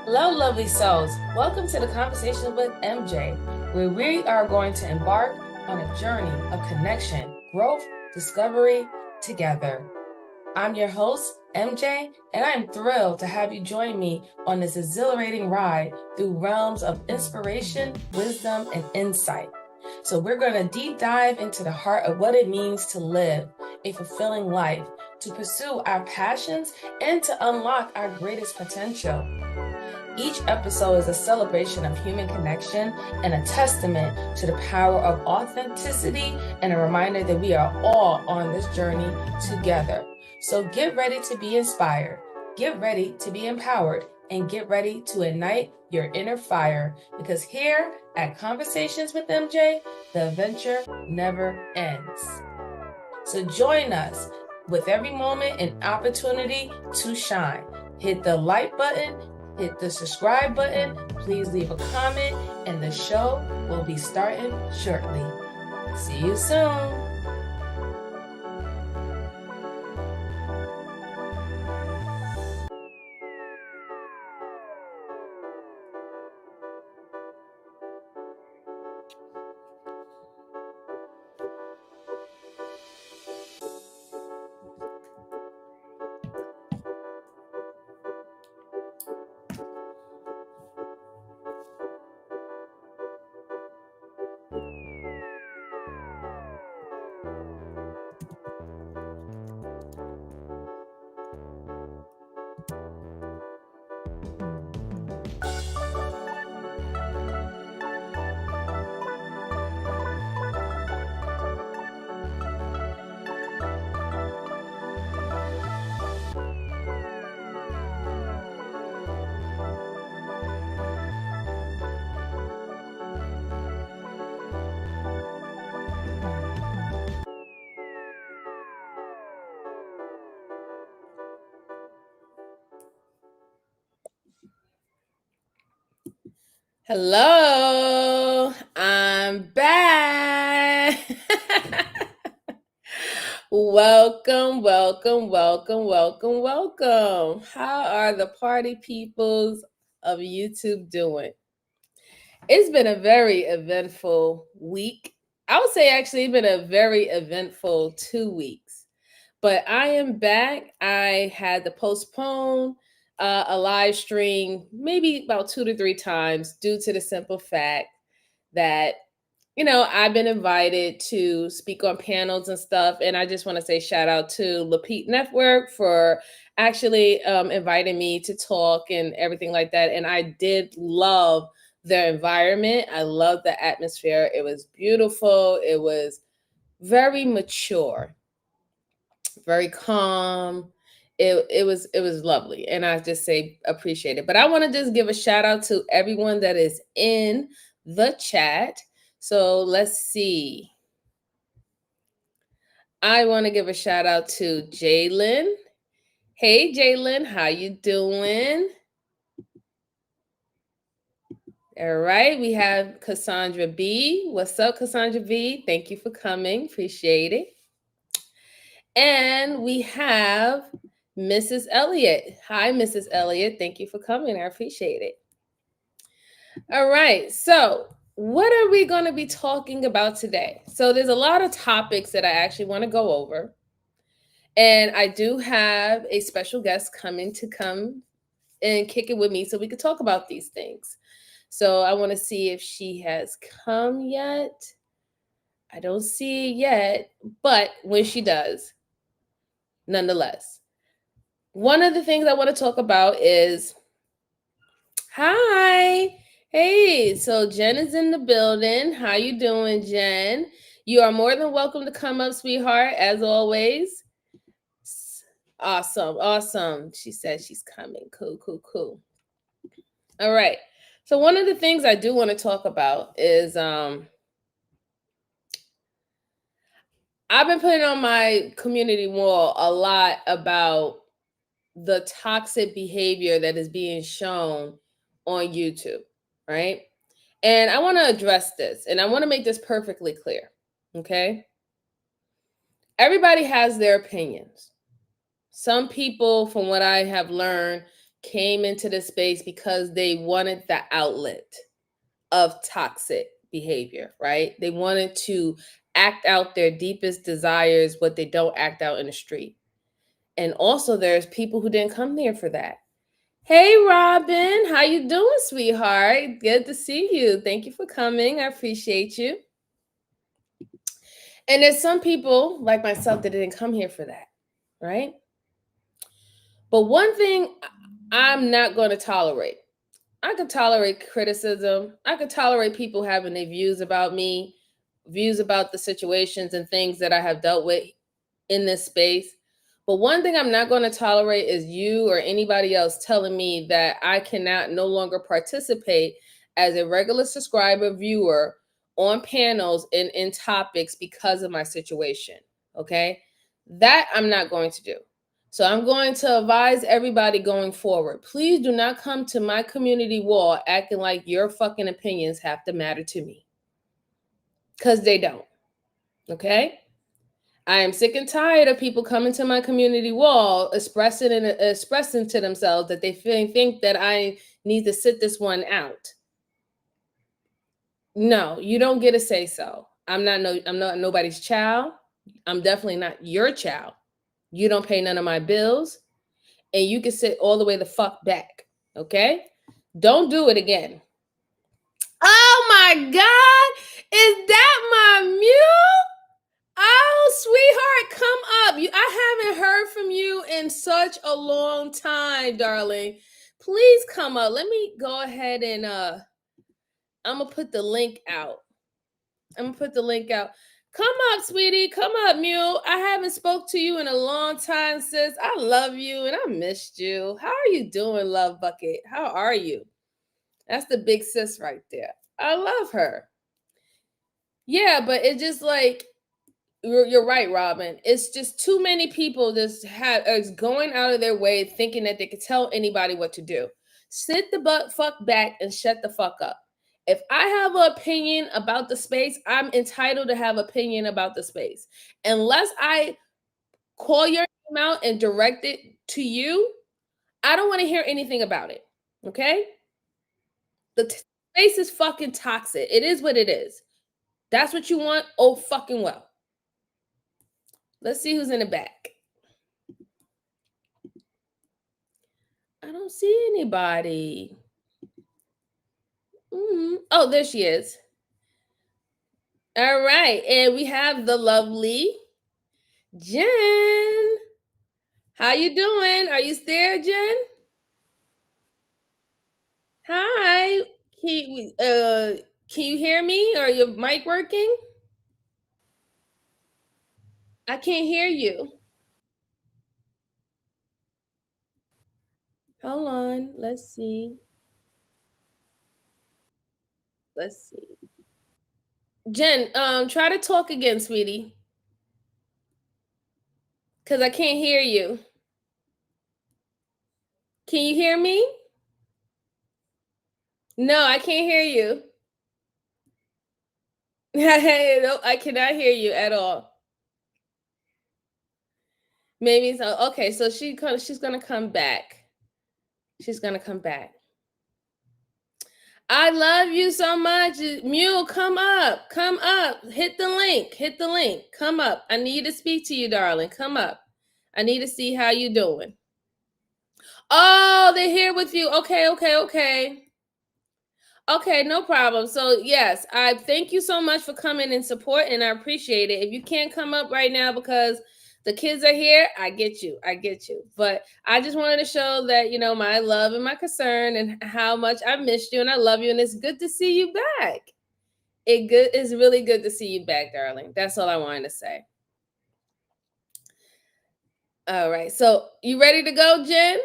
Hello, lovely souls. Welcome to the Conversation with MJ, where we are going to embark on a journey of connection, growth, discovery together. I'm your host, MJ, and I'm thrilled to have you join me on this exhilarating ride through realms of inspiration, wisdom, and insight. So we're going to deep dive into the heart of what it means to live a fulfilling life, to pursue our passions, and to unlock our greatest potential. Each episode is a celebration of human connection and a testament to the power of authenticity and a reminder that we are all on this journey together. So get ready to be inspired, get ready to be empowered, and get ready to ignite your inner fire, because here at Conversations with MJ, the adventure never ends. So join us with every moment an opportunity to shine. Hit the like button, hit the subscribe button, please leave a comment, and the show will be starting shortly. See you soon. Hello, I'm back. Welcome, welcome, welcome, welcome, welcome. How are the party peoples of YouTube doing? It's been a very eventful week. I would say actually it's been a very eventful 2 weeks. But I am back. I had to postpone a live stream maybe about 2 to 3 times due to the simple fact that I've been invited to speak on panels and stuff, and I just want to say shout out to Lapete Network for actually inviting me to talk and everything like that. And I did love their environment. I love the atmosphere. It was beautiful. It was very mature, very calm. It was lovely, and I just say appreciate it. But I want to just give a shout out to everyone that is in the chat. So let's see. I want to give a shout out to Jalen. Hey Jalen, how you doing? All right, we have Cassandra B. What's up, Cassandra B? Thank you for coming. Appreciate it. And we have Mrs. Elliott. Hi, Mrs. Elliott. Thank you for coming. I appreciate it. All right. So, what are we going to be talking about today? So, there's a lot of topics that I actually want to go over. And I do have a special guest coming to come and kick it with me so we could talk about these things. So, I want to see if she has come yet. I don't see it yet, but when she does, nonetheless. One of the things I want to talk about is hi. Hey, so Jen is in the building. How you doing, Jen? You are more than welcome to come up, sweetheart, as always. Awesome, awesome. She said she's coming. Cool, cool, cool. All right. So one of the things I do want to talk about is I've been putting on my community wall a lot about the toxic behavior that is being shown on YouTube, right? And I want to address this, and I want to make this perfectly clear, okay? Everybody has their opinions. Some people, from what I have learned, came into the space because they wanted the outlet of toxic behavior, right? They wanted to act out their deepest desires, what they don't act out in the street. And also there's people who didn't come there for that. Hey Robin, how you doing, sweetheart? Good to see you. Thank you for coming. I appreciate you. And there's some people like myself that didn't come here for that, right? But one thing I'm not going to tolerate. I can tolerate criticism. I can tolerate people having their views about me, views about the situations and things that I have dealt with in this space. But one thing I'm not going to tolerate is you or anybody else telling me that I cannot no longer participate as a regular subscriber viewer on panels and in topics because of my situation. Okay. That I'm not going to do. So I'm going to advise everybody going forward. Please do not come to my community wall acting like your fucking opinions have to matter to me. Because they don't. Okay? I am sick and tired of people coming to my community wall expressing to themselves that they think that I need to sit this one out. No, you don't get to say so. I'm not nobody's child. I'm definitely not your child. You don't pay none of my bills. And you can sit all the way the fuck back. Okay? Don't do it again. Oh my God. Is that my mule? Oh, sweetheart, come up. I haven't heard from you in such a long time, darling. Please come up. Let me go ahead and I'm gonna put the link out. Come up, sweetie. Come up, mule. I haven't spoke to you in a long time, sis. I love you and I missed you. How are you doing, love bucket? How are you? That's the big sis right there. I love her. Yeah, but it's just like you're right, Robin. It's just too many people just is going out of their way thinking that they could tell anybody what to do. Sit the fuck back and shut the fuck up. If I have an opinion about the space, I'm entitled to have opinion about the space. Unless I call your name out and direct it to you, I don't want to hear anything about it. Okay? The space is fucking toxic. It is what it is. That's what you want? Oh, fucking well. Let's see who's in the back. I don't see anybody. Oh, there she is. All right. And we have the lovely Jen. How you doing? Are you there, Jen? Hi. Can you hear me? Are your mic working? I can't hear you. Hold on. Let's see. Jen, try to talk again, sweetie. Because I can't hear you. Can you hear me? No, I can't hear you. No, I cannot hear you at all. Maybe so. Okay, so she's gonna come back. She's gonna come back. I love you so much. Mule, come up. Come up. Hit the link. Come up. I need to speak to you, darling. Come up. I need to see how you doing. Oh, they're here with you. Okay. Okay, no problem. So yes, I thank you so much for coming and support, and I appreciate it. If you can't come up right now because the kids are here, I get you. But I just wanted to show that, my love and my concern and how much I missed you and I love you, and it's good to see you back. It's really good to see you back, darling. That's all I wanted to say. All right. So you ready to go, Jen?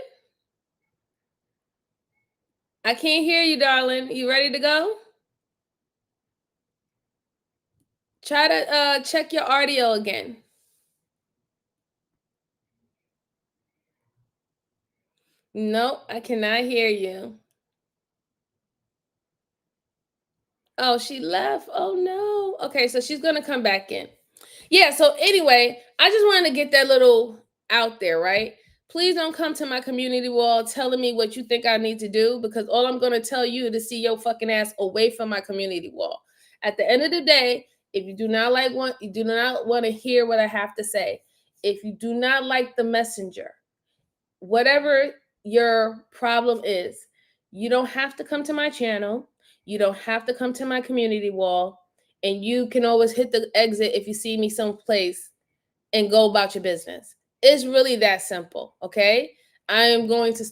I can't hear you, darling. You ready to go? Try to check your audio again. Nope, I cannot hear you. Oh, she left. Oh no. Okay, so she's gonna come back in. Yeah, so anyway, I just wanted to get that little out there, right? Please don't come to my community wall telling me what you think I need to do, because all I'm going to tell you is to see your fucking ass away from my community wall. At the end of the day, if you do not you do not want to hear what I have to say. If you do not like the messenger, whatever your problem is, you don't have to come to my channel. You don't have to come to my community wall. And you can always hit the exit if you see me someplace and go about your business. It's really that simple, okay? I am going to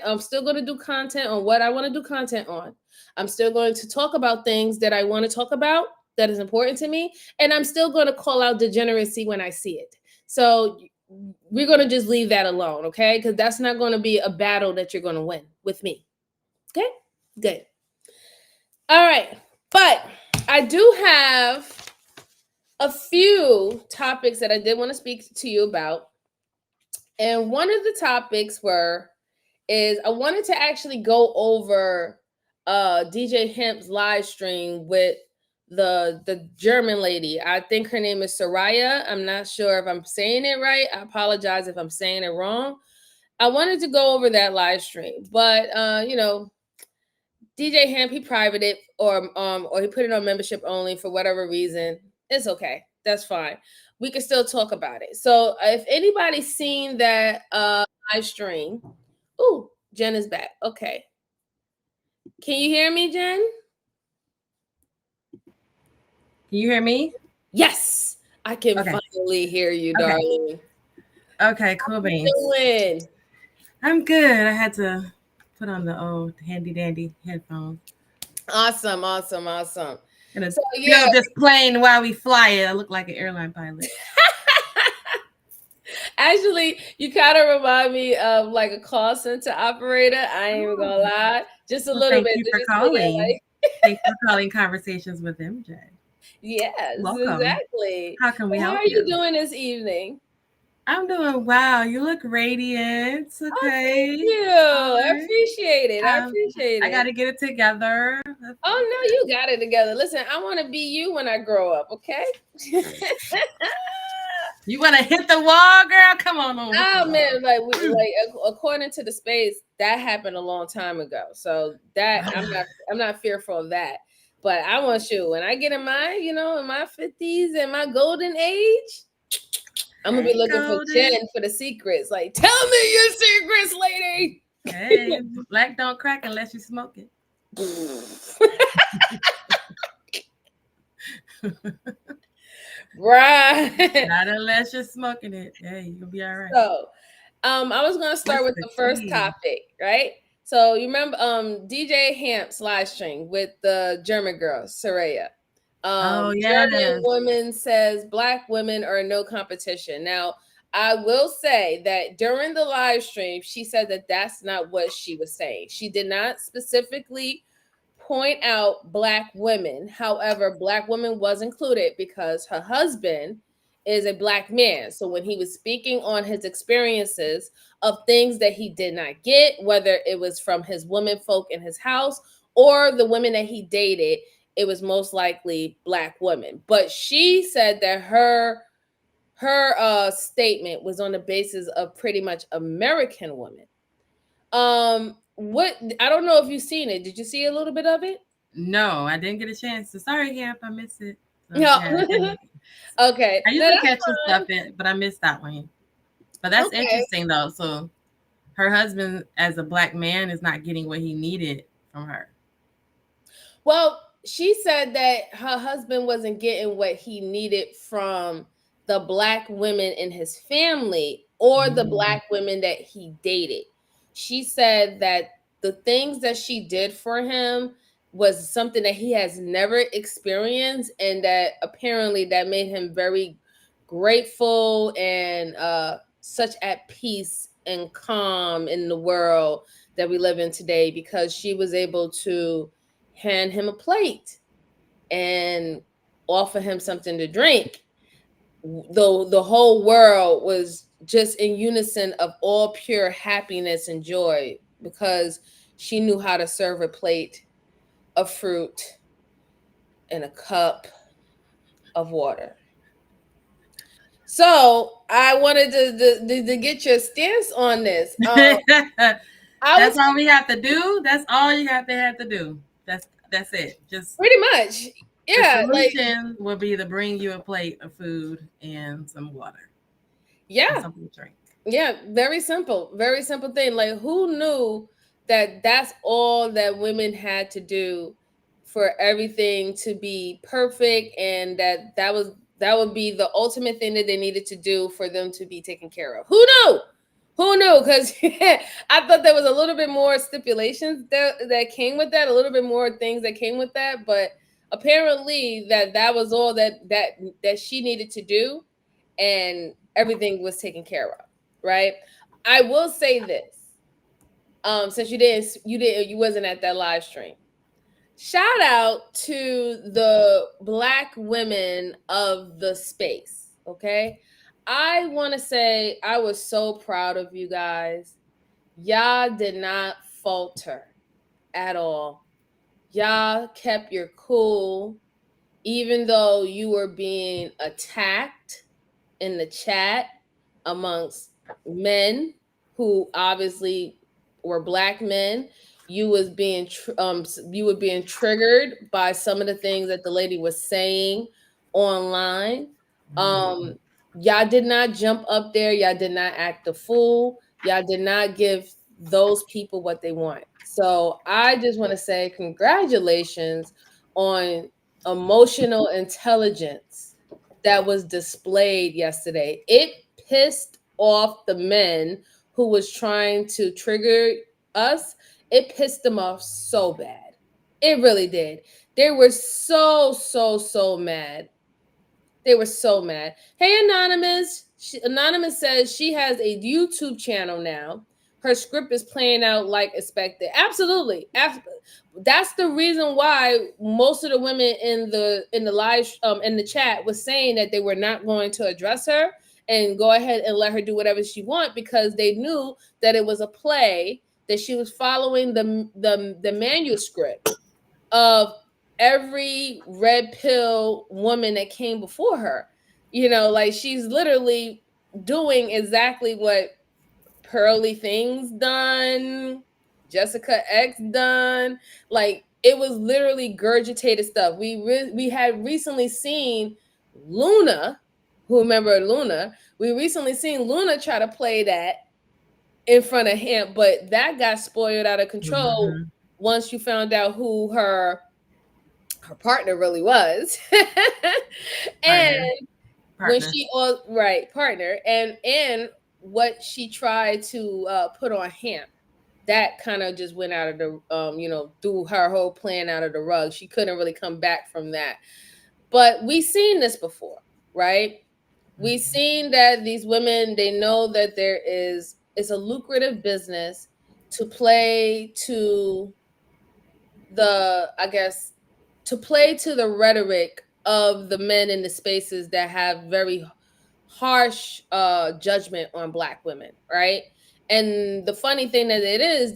I'm still going to do content on what I want to do content on. I'm still going to talk about things that I want to talk about that is important to me. And I'm still going to call out degeneracy when I see it. So we're going to just leave that alone, okay? Because that's not going to be a battle that you're going to win with me. Okay? Good. All right. But I do have a few topics that I did want to speak to you about. And one of the topics is I wanted to actually go over DJ Hemp's live stream with the German lady. I think her name is Soraya. I'm not sure if I'm saying it right. I apologize if I'm saying it wrong. I wanted to go over that live stream, but DJ Hemp, he privated or he put it on membership only for whatever reason. It's okay. That's fine. We can still talk about it. So if anybody's seen that live stream, ooh, Jen is back. Okay. Can you hear me, Jen? Can you hear me? Yes, I can finally hear you, darling. Okay, cool beans. How you doing? I'm good. I had to put on the old handy dandy headphones. Awesome. And so, just playing while we fly it. I look like an airline pilot. Actually, you kind of remind me of like a call center operator. I ain't even gonna lie. Just a little bit. Thank you for calling. Thanks for calling Conversations with MJ. Yes, welcome. Exactly. How can we help you? How are you doing this evening? I'm doing wow. You look radiant. Okay. Oh, thank you. I appreciate it. I got to get it together. Oh, no, you got it together. Listen, I want to be you when I grow up, okay? You want to hit the wall, girl? Come on. Oh, man, according to the space, that happened a long time ago. So that I'm not fearful of that. But I want you, when I get in my 50s and my golden age, I'm gonna be looking for Jen for the secrets. Like, tell me your secrets, lady. Hey, black don't crack unless you smoke it. Right. Not unless you're smoking it. Hey, you'll be all right. So, I was gonna start with the first topic, right? So you remember DJ Hemp's live stream with the German girl, Soraya. German woman says Black women are no competition. Now, I will say that during the live stream, she said that that's not what she was saying. She did not specifically point out Black women. However, Black women was included because her husband is a Black man. So when he was speaking on his experiences of things that he did not get, whether it was from his women folk in his house or the women that he dated, it was most likely Black women. But she said that her statement was on the basis of pretty much American women. What, I don't know if you've seen it. Did you see a little bit of it? No, I didn't get a chance. So sorry, Hemp, I missed it. So, no. Okay. I usually catch the stuff but I missed that one. But that's interesting though. So her husband, as a Black man, is not getting what he needed from her. Well, she said that her husband wasn't getting what he needed from the Black women in his family or the Black women that he dated. She said that the things that she did for him was something that he has never experienced, and that apparently that made him very grateful and such at peace and calm in the world that we live in today, because she was able to hand him a plate and offer him something to drink. Though the whole world was just in unison of all pure happiness and joy, because she knew how to serve a plate of fruit and a cup of water. So I wanted to get your stance on this. That's all we have to do. That's all you have to do. That's it. Just pretty much, the yeah. Like, solution will be to bring you a plate of food and some water and yeah, something to drink. yeah. Very simple thing. Like, who knew that that's all that women had to do for everything to be perfect, and that would be the ultimate thing that they needed to do for them to be taken care of. Who knew? Who knew? Because I thought there was a little bit more stipulations that came with that, a little bit more things that came with that, but apparently that was all that she needed to do, and everything was taken care of, right? I will say this, since you wasn't at that live stream. Shout out to the Black women of the space, okay? I want to say I was so proud of you guys. Y'all did not falter at all. Y'all kept your cool, even though you were being attacked in the chat amongst men who obviously were Black men. You was being you were being triggered by some of the things that the lady was saying online. um y'all did not jump up there, y'all did not act a fool, y'all did not give those people what they want. So I just want to say congratulations on emotional intelligence that was displayed yesterday. It pissed off the men who was trying to trigger us. It pissed them off so bad. It really did. They were so mad. They were so mad. Hey, Anonymous. Anonymous says she has a YouTube channel now. Her script is playing out like expected. Absolutely. That's the reason why most of the women in the live in the chat was saying that they were not going to address her and go ahead and let her do whatever she want, because they knew that it was a play, that she was following the manuscript of every red pill woman that came before her. You know, like she's literally doing exactly what Pearly Things done, Jessica X done. Like it was literally gurgitated stuff. We had recently seen Luna, who remember Luna? We recently seen Luna try to play that in front of him, but that got spoiled out of control once you found out who her partner really was. And when she was right partner, and what she tried to put on Hemp, that kind of just went out of the threw her whole plan out of the rug. She couldn't really come back from that. But we seen this before, right? We seen that these women, they know that it's a lucrative business to play to the, I guess, to play to the rhetoric of the men in the spaces that have very harsh judgment on Black women, right? And the funny thing that it is,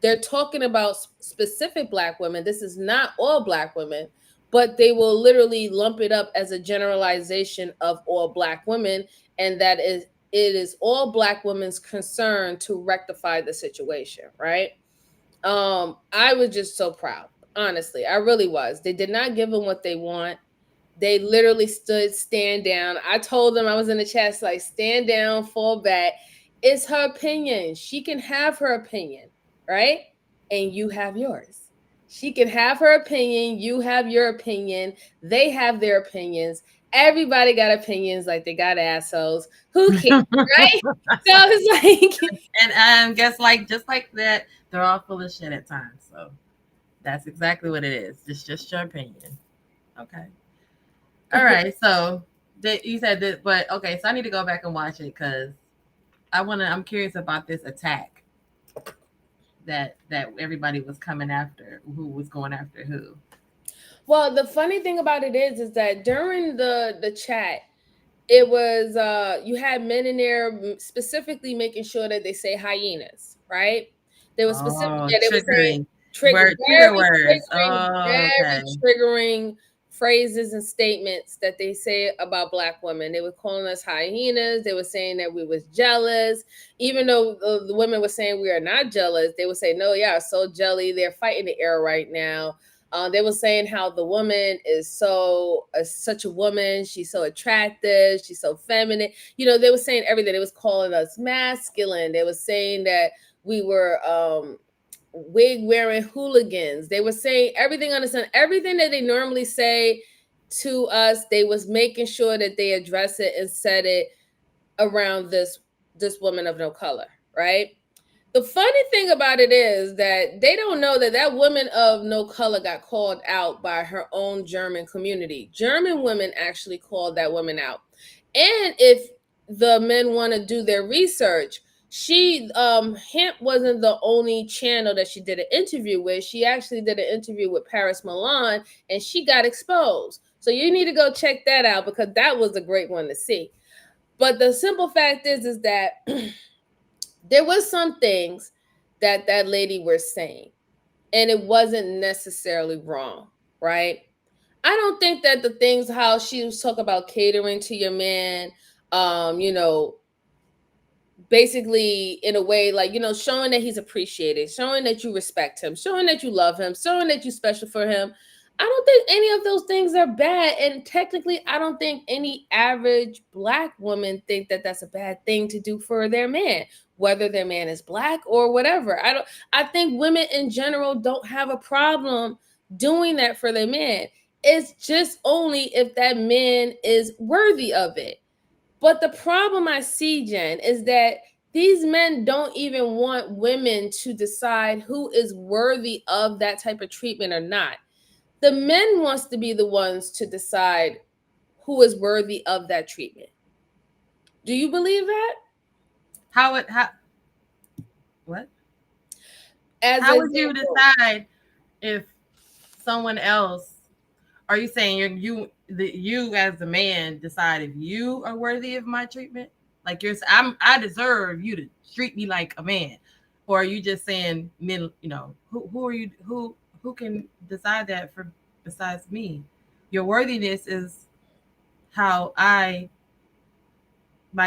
they're talking about specific Black women. This is not all Black women, but they will literally lump it up as a generalization of all Black women, and that is it is all Black women's concern to rectify the situation, right? I was just so proud. Honestly, I really was. They did not give them what they want. They literally stand down. I told them, I was in the chat, like, stand down, fall back. It's her opinion. She can have her opinion, right? And you have yours. She can have her opinion. You have your opinion. They have their opinions. Everybody got opinions, like they got assholes. Who cares, right? So it's like, and guess like just like that, they're all full of shit at times. So that's exactly what it is. Just your opinion. Okay. All right. So you said that, but okay. So I need to go back and watch it because I'm curious about this attack that everybody was coming after. Who was going after who? well, the funny thing about it is that during the chat, it was you had men in there specifically making sure that they say hyenas, right? They were specific, Oh, yeah, they were saying triggering. Trigger words. Oh, very okay. triggering phrases and statements that they say about Black women. They were calling us hyenas. They were saying that we was jealous. Even though the women were saying we are not jealous, they would say, no, y'all are so jelly. They're fighting the air right now. They were saying how the woman is such a woman. She's so attractive. She's so feminine. You know, they were saying everything. They was calling us masculine. They were saying that we were wig wearing hooligans. They were saying everything on the sun, everything that they normally say to us. They was making sure that they address it and said it around this woman of no color, right? The funny thing about it is that they don't know that that woman of no color got called out by her own German community. German women actually called that woman out. And if the men want to do their research, Hemp wasn't the only channel that she did an interview with. She actually did an interview with Paris Milan, and she got exposed. So you need to go check that out, because that was a great one to see. But the simple fact is that there was some things that lady was saying, and it wasn't necessarily wrong, right? I don't think that the things how she was talking about catering to your man, you know, basically in a way like, you know, showing that he's appreciated, showing that you respect him, showing that you love him, showing that you're special for him. I don't think any of those things are bad. And technically, I don't think any average Black woman think that that's a bad thing to do for their man, whether their man is Black or whatever. I think women in general don't have a problem doing that for their man. It's just only if that man is worthy of it. But the problem I see, Jen, is that these men don't even want women to decide who is worthy of that type of treatment or not. The men wants to be the ones to decide who is worthy of that treatment. Do you believe that? What? How would you decide if someone else? Are you saying you as the man decide if you are worthy of my treatment? Like I deserve you to treat me like a man, or are you just saying men? You know, who are you? Who can decide that for besides me? Your worthiness is how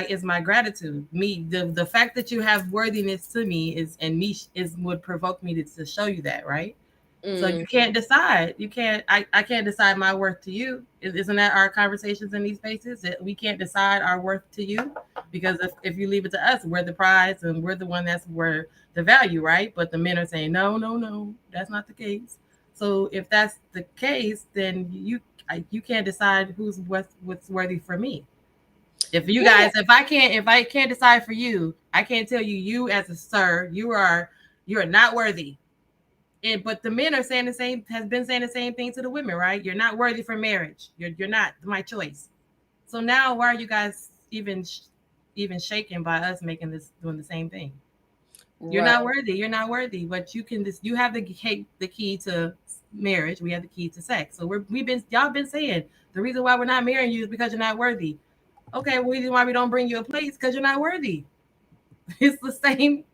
is my gratitude. Me, the fact that you have worthiness to me is would provoke me to show you that, right? So you can't decide. You can't. I can't decide my worth to you. Isn't that our conversations in these spaces? That we can't decide our worth to you, because if you leave it to us, we're the prize and we're the one that's worth the value, right? But the men are saying no, that's not the case. So if that's the case, then you can't decide what's worthy for me. If you guys, if I can't decide for you, I can't tell you as a sir, you're not worthy. But the men are saying has been saying the same thing to the women, right? You're not worthy for marriage. You're not my choice. So now why are you guys even shaken by us doing the same thing? You're not worthy. You're not worthy. But you have the key to marriage. We have the key to sex. So y'all been saying the reason why we're not marrying you is because you're not worthy. Okay, well, the reason why we don't bring you a place because you're not worthy. It's the same.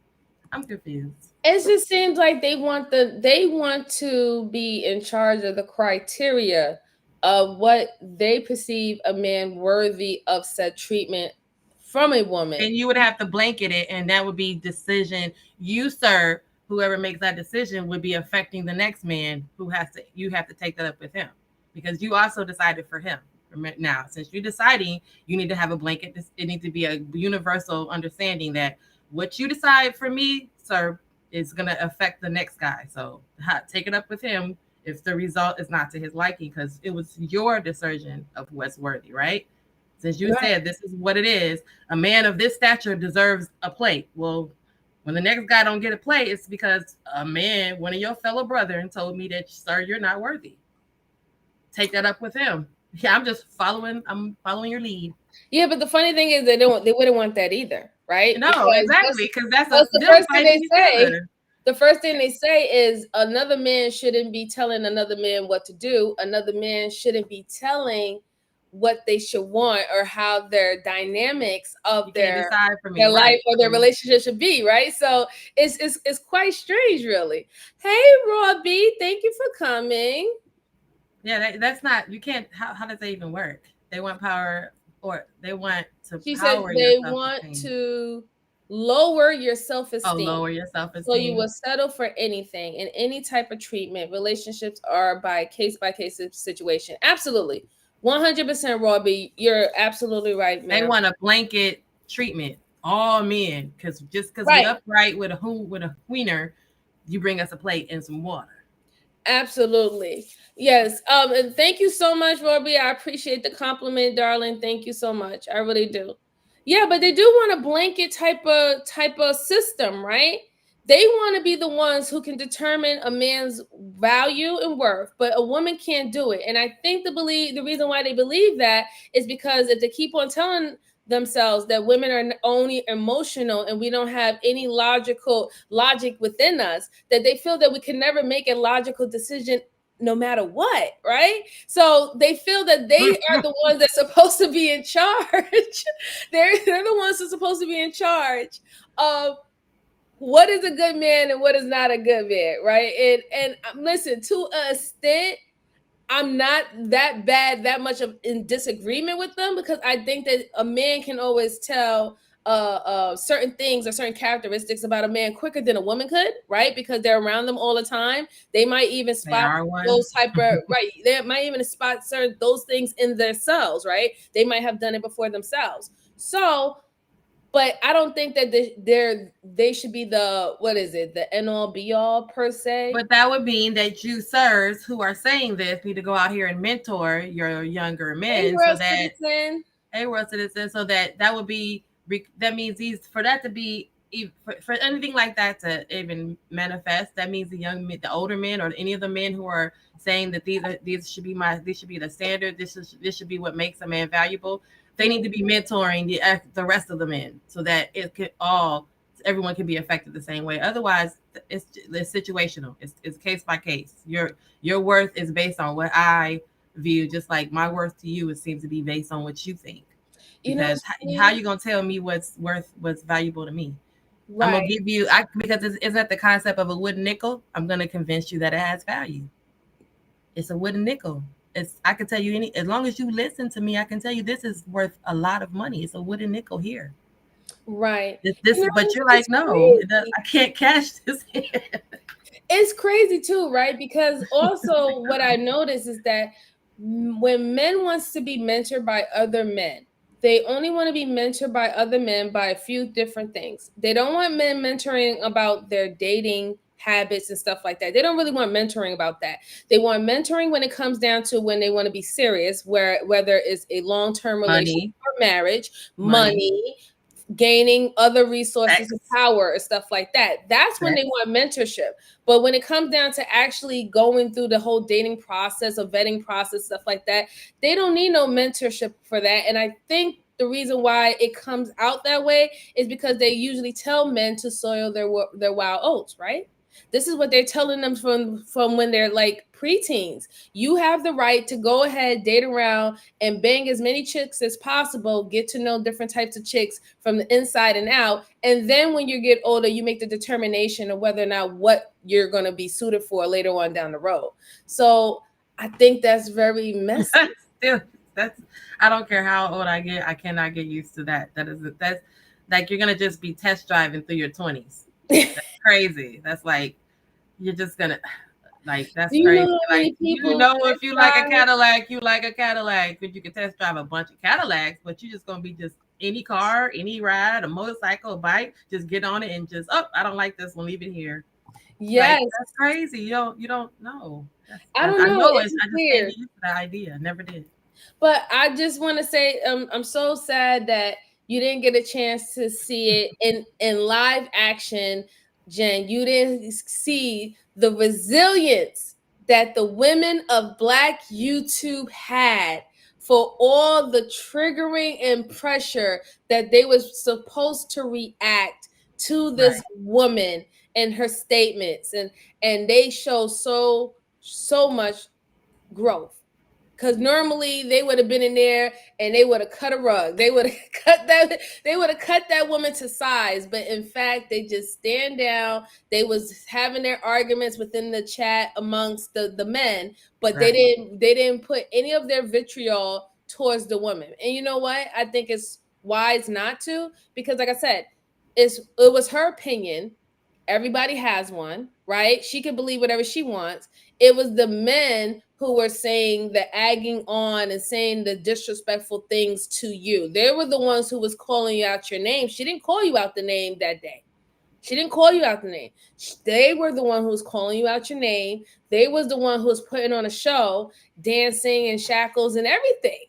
I'm confused. It just seems like they want to be in charge of the criteria of what they perceive a man worthy of said treatment from a woman. And you would have to blanket it, and that would be decision. You, sir, whoever makes that decision would be affecting the next man you have to take that up with him, because you also decided for him. Now, since you're deciding, you need to have a blanket. It needs to be a universal understanding that what you decide for me, sir, is going to affect the next guy. So take it up with him if the result is not to his liking, because it was your decision of what's worthy, right? Since you said this is what it is, a man of this stature deserves a plate. Well, when the next guy don't get a plate, it's because one of your fellow brethren told me that, sir, you're not worthy. Take that up with him. Yeah, I'm following your lead. Yeah, but the funny thing is they wouldn't want that either, right? No, exactly, because that's the first thing they say. The first thing they say is another man shouldn't be telling another man what to do. Another man shouldn't be telling what they should want or how their dynamics of their life or their relationship should be, right? So it's quite strange, really. Hey, Robbie, thank you for coming. Yeah, that's not, you can't, how does that even work? They want power, or they want to She said power your they want self-esteem. to lower your Oh, self-esteem. lower your So you self-esteem. will settle for anything and any type of treatment. Relationships are by case situation. Absolutely. 100% Robbie. You're absolutely right, They ma'am. want a blanket treatment, all men, because just because we Right. upright with a wiener, you bring us a plate and some water. Absolutely. Yes. And thank you so much, Robbie. I appreciate the compliment, darling. Thank you so much. I really do. Yeah, but they do want a blanket type of system, right? They want to be the ones who can determine a man's value and worth, but a woman can't do it. And I think the reason why they believe that is because if they keep on telling themselves that women are only emotional and we don't have any logic within us, that they feel that we can never make a logical decision no matter what, right? So they feel that they are the ones that's supposed to be in charge. they're the ones who's supposed to be in charge of what is a good man and what is not a good man, right? And listen, to a extent, I'm not that much of in disagreement with them, because I think that a man can always tell certain things or certain characteristics about a man quicker than a woman could, right? Because they're around them all the time. They might even They spot are one. those type of right. They might even spot certain those things in themselves, right? They might have done it before themselves. So, but I don't think that they should be the, what is it, the end all be all per se. But that would mean that you, sirs, who are saying this, need to go out here and mentor your younger Hey, men, so world that citizen. a world citizen, so that would be, that means these, for that to be, for anything like that to even manifest, that means the older men, or any of the men who are saying that these should be the standard, this should be what makes a man valuable. They need to be mentoring the rest of the men, so that everyone can be affected the same way. Otherwise, it's situational. It's case by case. Your worth is based on what I view, just like my worth to you, it seems to be based on what you think. You know, Because how you gonna tell me what's valuable to me? I'm gonna right. give you, because isn't that the concept of a wooden nickel? I'm gonna convince you that it has value. It's a wooden nickel. I can tell you, as long as you listen to me, I can tell you this is worth a lot of money. It's a wooden nickel here. Right. But you're It's like, no, crazy. I can't cash this in. It's crazy too, right? Because also what I notice is that when men wants to be mentored by other men, they only want to be mentored by other men by a few different things. They don't want men mentoring about their dating habits and stuff like that. They don't really want mentoring about that. They want mentoring when it comes down to when they want to be serious, whether it's a long-term relationship Money, or marriage, money, money, gaining other resources and sex, power and stuff like that. That's when they sex. want mentorship. But when it comes down to actually going through the whole dating process, or vetting process, stuff like that, they don't need no mentorship for that. And I think the reason why it comes out that way is because they usually tell men to soil their wild oats, right? This is what they're telling them from when they're like preteens. You have the right to go ahead, date around, and bang as many chicks as possible, get to know different types of chicks from the inside and out. And then when you get older, you make the determination of whether or not what you're going to be suited for later on down the road. So I think that's very messy. Still, that's, I don't care how old I get, I cannot get used to that. That's like you're gonna just be test driving through your 20s. That's crazy. That's like you're just gonna, like, that's Do you know crazy. how Like, many people if you like a Cadillac, you like a Cadillac, but you can test drive a bunch of Cadillacs, but you just gonna be just any car, any ride, a motorcycle, a bike, just get on it and just, oh, I don't like this one, leave it here. Like, Yes. that's crazy. You don't know. I don't I know. know It's I just can't weird. get used to that idea. Never did. But I just want to say, I'm so sad that you didn't get a chance to see it in live action, Jen. You didn't see the resilience that the women of Black YouTube had for all the triggering and pressure that they was supposed to react to this Right. woman and her statements, and they show so much growth. Because normally they would have been in there and they would have cut a rug. They would have cut that woman to size. But in fact, they just stand down. They was having their arguments within the chat amongst the men, but Right. they didn't put any of their vitriol towards the woman. And you know what? I think it's wise not to, because like I said, it was her opinion. Everybody has one, right? She can believe whatever she wants. It was the men who were saying the agging on and saying the disrespectful things to you. They were the ones who was calling you out your name. She didn't call you out the name that day. She didn't call you out the name. They were the one who was calling you out your name. They was the one who was putting on a show, dancing and shackles and everything,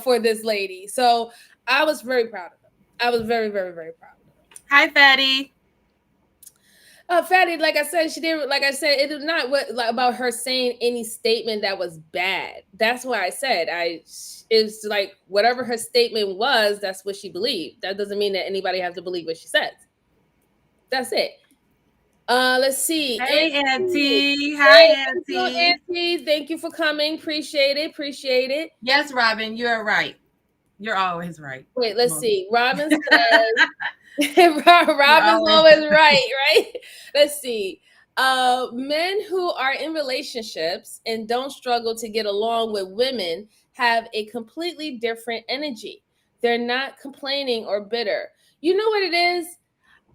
for this lady. So I was very proud of them. I was very, very, very proud of them. Hi, Fatty. Fatty, like I said, she didn't. Like I said, it is not about her saying any statement that was bad. That's why I said it's like whatever her statement was, that's what she believed. That doesn't mean that anybody has to believe what she says. That's it. Let's see. Hey, Auntie. Hi, Auntie. Auntie. Thank you for coming. Appreciate it. Yes, Robin, you're right. You're always right. Wait, let's see. Robin says. Robin's always right? Let's see. Men who are in relationships and don't struggle to get along with women have a completely different energy. They're not complaining or bitter. You know what it is?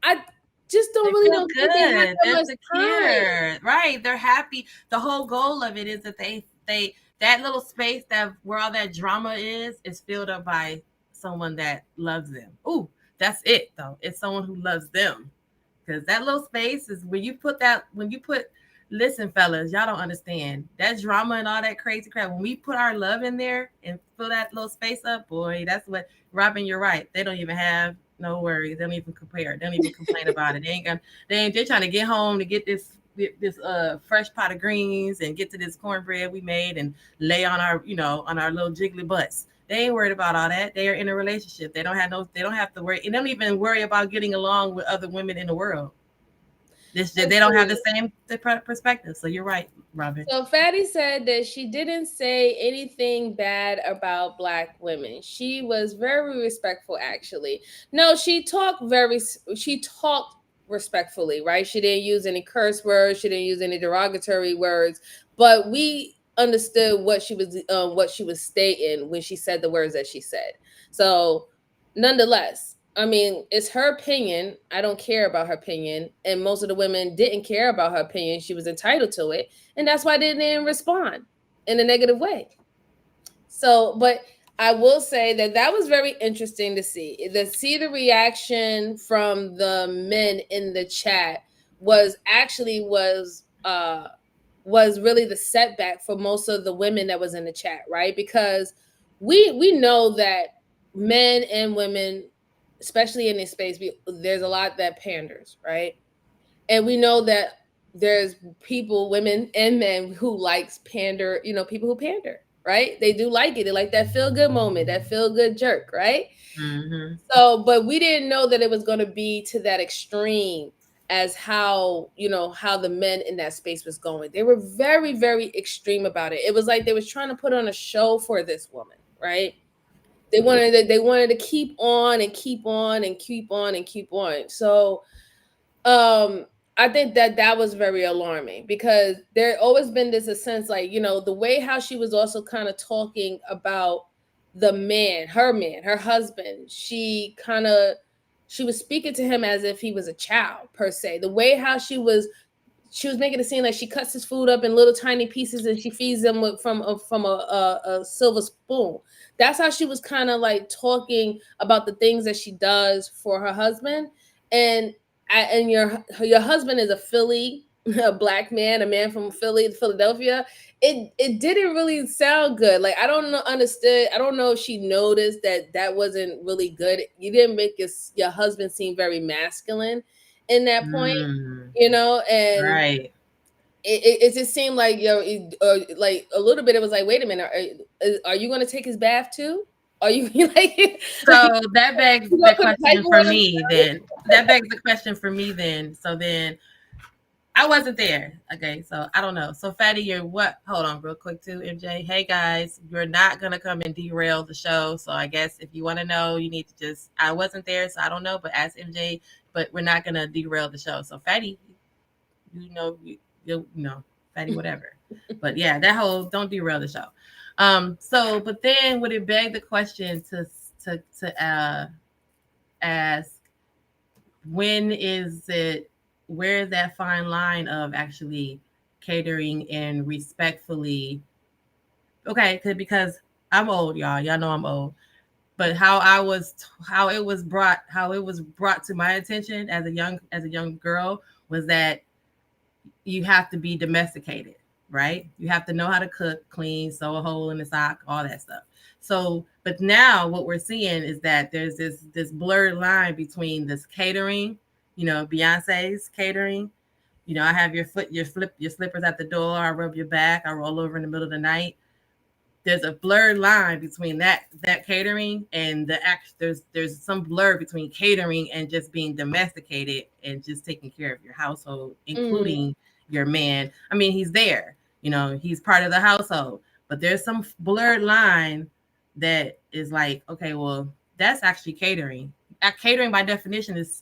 I just don't really know. Good. They're secure. Right. They're happy. The whole goal of it is that they that little space where all that drama is filled up by someone that loves them. Ooh. That's it, though. It's someone who loves them. Because that little space is listen, fellas, y'all don't understand. That drama and all that crazy crap. When we put our love in there and fill that little space up, boy, that's what, Robin, you're right. They don't even have no worries. They don't even compare. They don't even complain about it. They're trying to get home to get this fresh pot of greens and get to this cornbread we made and lay on our little jiggly butts. They ain't worried about all that. They are in a relationship. They don't have to worry. They don't even worry about getting along with other women in the world. They don't have the same perspective. So you're right, Robin. So Fatty said that she didn't say anything bad about Black women. She was very respectful, actually. No, she talked respectfully, right? She didn't use any curse words. She didn't use any derogatory words. But we understood what she was stating when she said the words that she said. So nonetheless, I mean, it's her opinion. I don't care about her opinion. And most of the women didn't care about her opinion. She was entitled to it. And that's why they didn't respond in a negative way. So, but I will say that was very interesting to see. The reaction from the men in the chat was really the setback for most of the women that was in the chat, right? Because we know that men and women, especially in this space, there's a lot that panders, right? And we know that there's people, women and men, who likes pander, people who pander, right? They do like it. They like that feel-good moment, that feel-good jerk, right? Mm-hmm. So, but we didn't know that it was going to be to that extreme as how the men in that space was going. They were very, very extreme about it. It was like they was trying to put on a show for this woman, right? They wanted to keep on and keep on and keep on and keep on. So I think that was very alarming, because there always been this a sense like, the way how she was also kind of talking about the man, her husband. She was speaking to him as if he was a child, per se. The way how she was making it seem like she cuts his food up in little tiny pieces and she feeds them from a silver spoon. That's how she was kind of like talking about the things that she does for her husband. And your husband is a Black man, a man from Philadelphia. It didn't really sound good. Like, I don't know if she noticed that wasn't really good. You didn't make your husband seem very masculine in that point, and right. It just seemed like like a little bit. It was like, wait a minute, are you going to take his bath too? Are you like? So that begs the question for me then. That begs the question for me then. So then, I wasn't there. Okay, so I don't know. So Fatty, you're what? Hold on, real quick too, MJ. Hey guys, you're not gonna come and derail the show. So I guess if you want to know, you need to just. I wasn't there, so I don't know. But ask MJ. But we're not gonna derail the show. So Fatty, you know, Fatty, whatever. But yeah, that whole don't derail the show. So but then would it beg the question to ask, when is it, where is that fine line of actually catering and respectfully, okay, because I'm old, y'all know I'm old, but how it was brought to my attention as a young girl was that you have to be domesticated, right? You have to know how to cook, clean, sew a hole in the sock, all that stuff. So, but now what we're seeing is that there's this blurred line between this catering, Beyonce's catering. I have your slippers at the door. I rub your back. I roll over in the middle of the night. There's a blurred line between that catering and the act. There's some blur between catering and just being domesticated and just taking care of your household, including your man. I mean, he's there. He's part of the household, but there's some blurred line that is like, okay, well, that's actually catering. Catering by definition is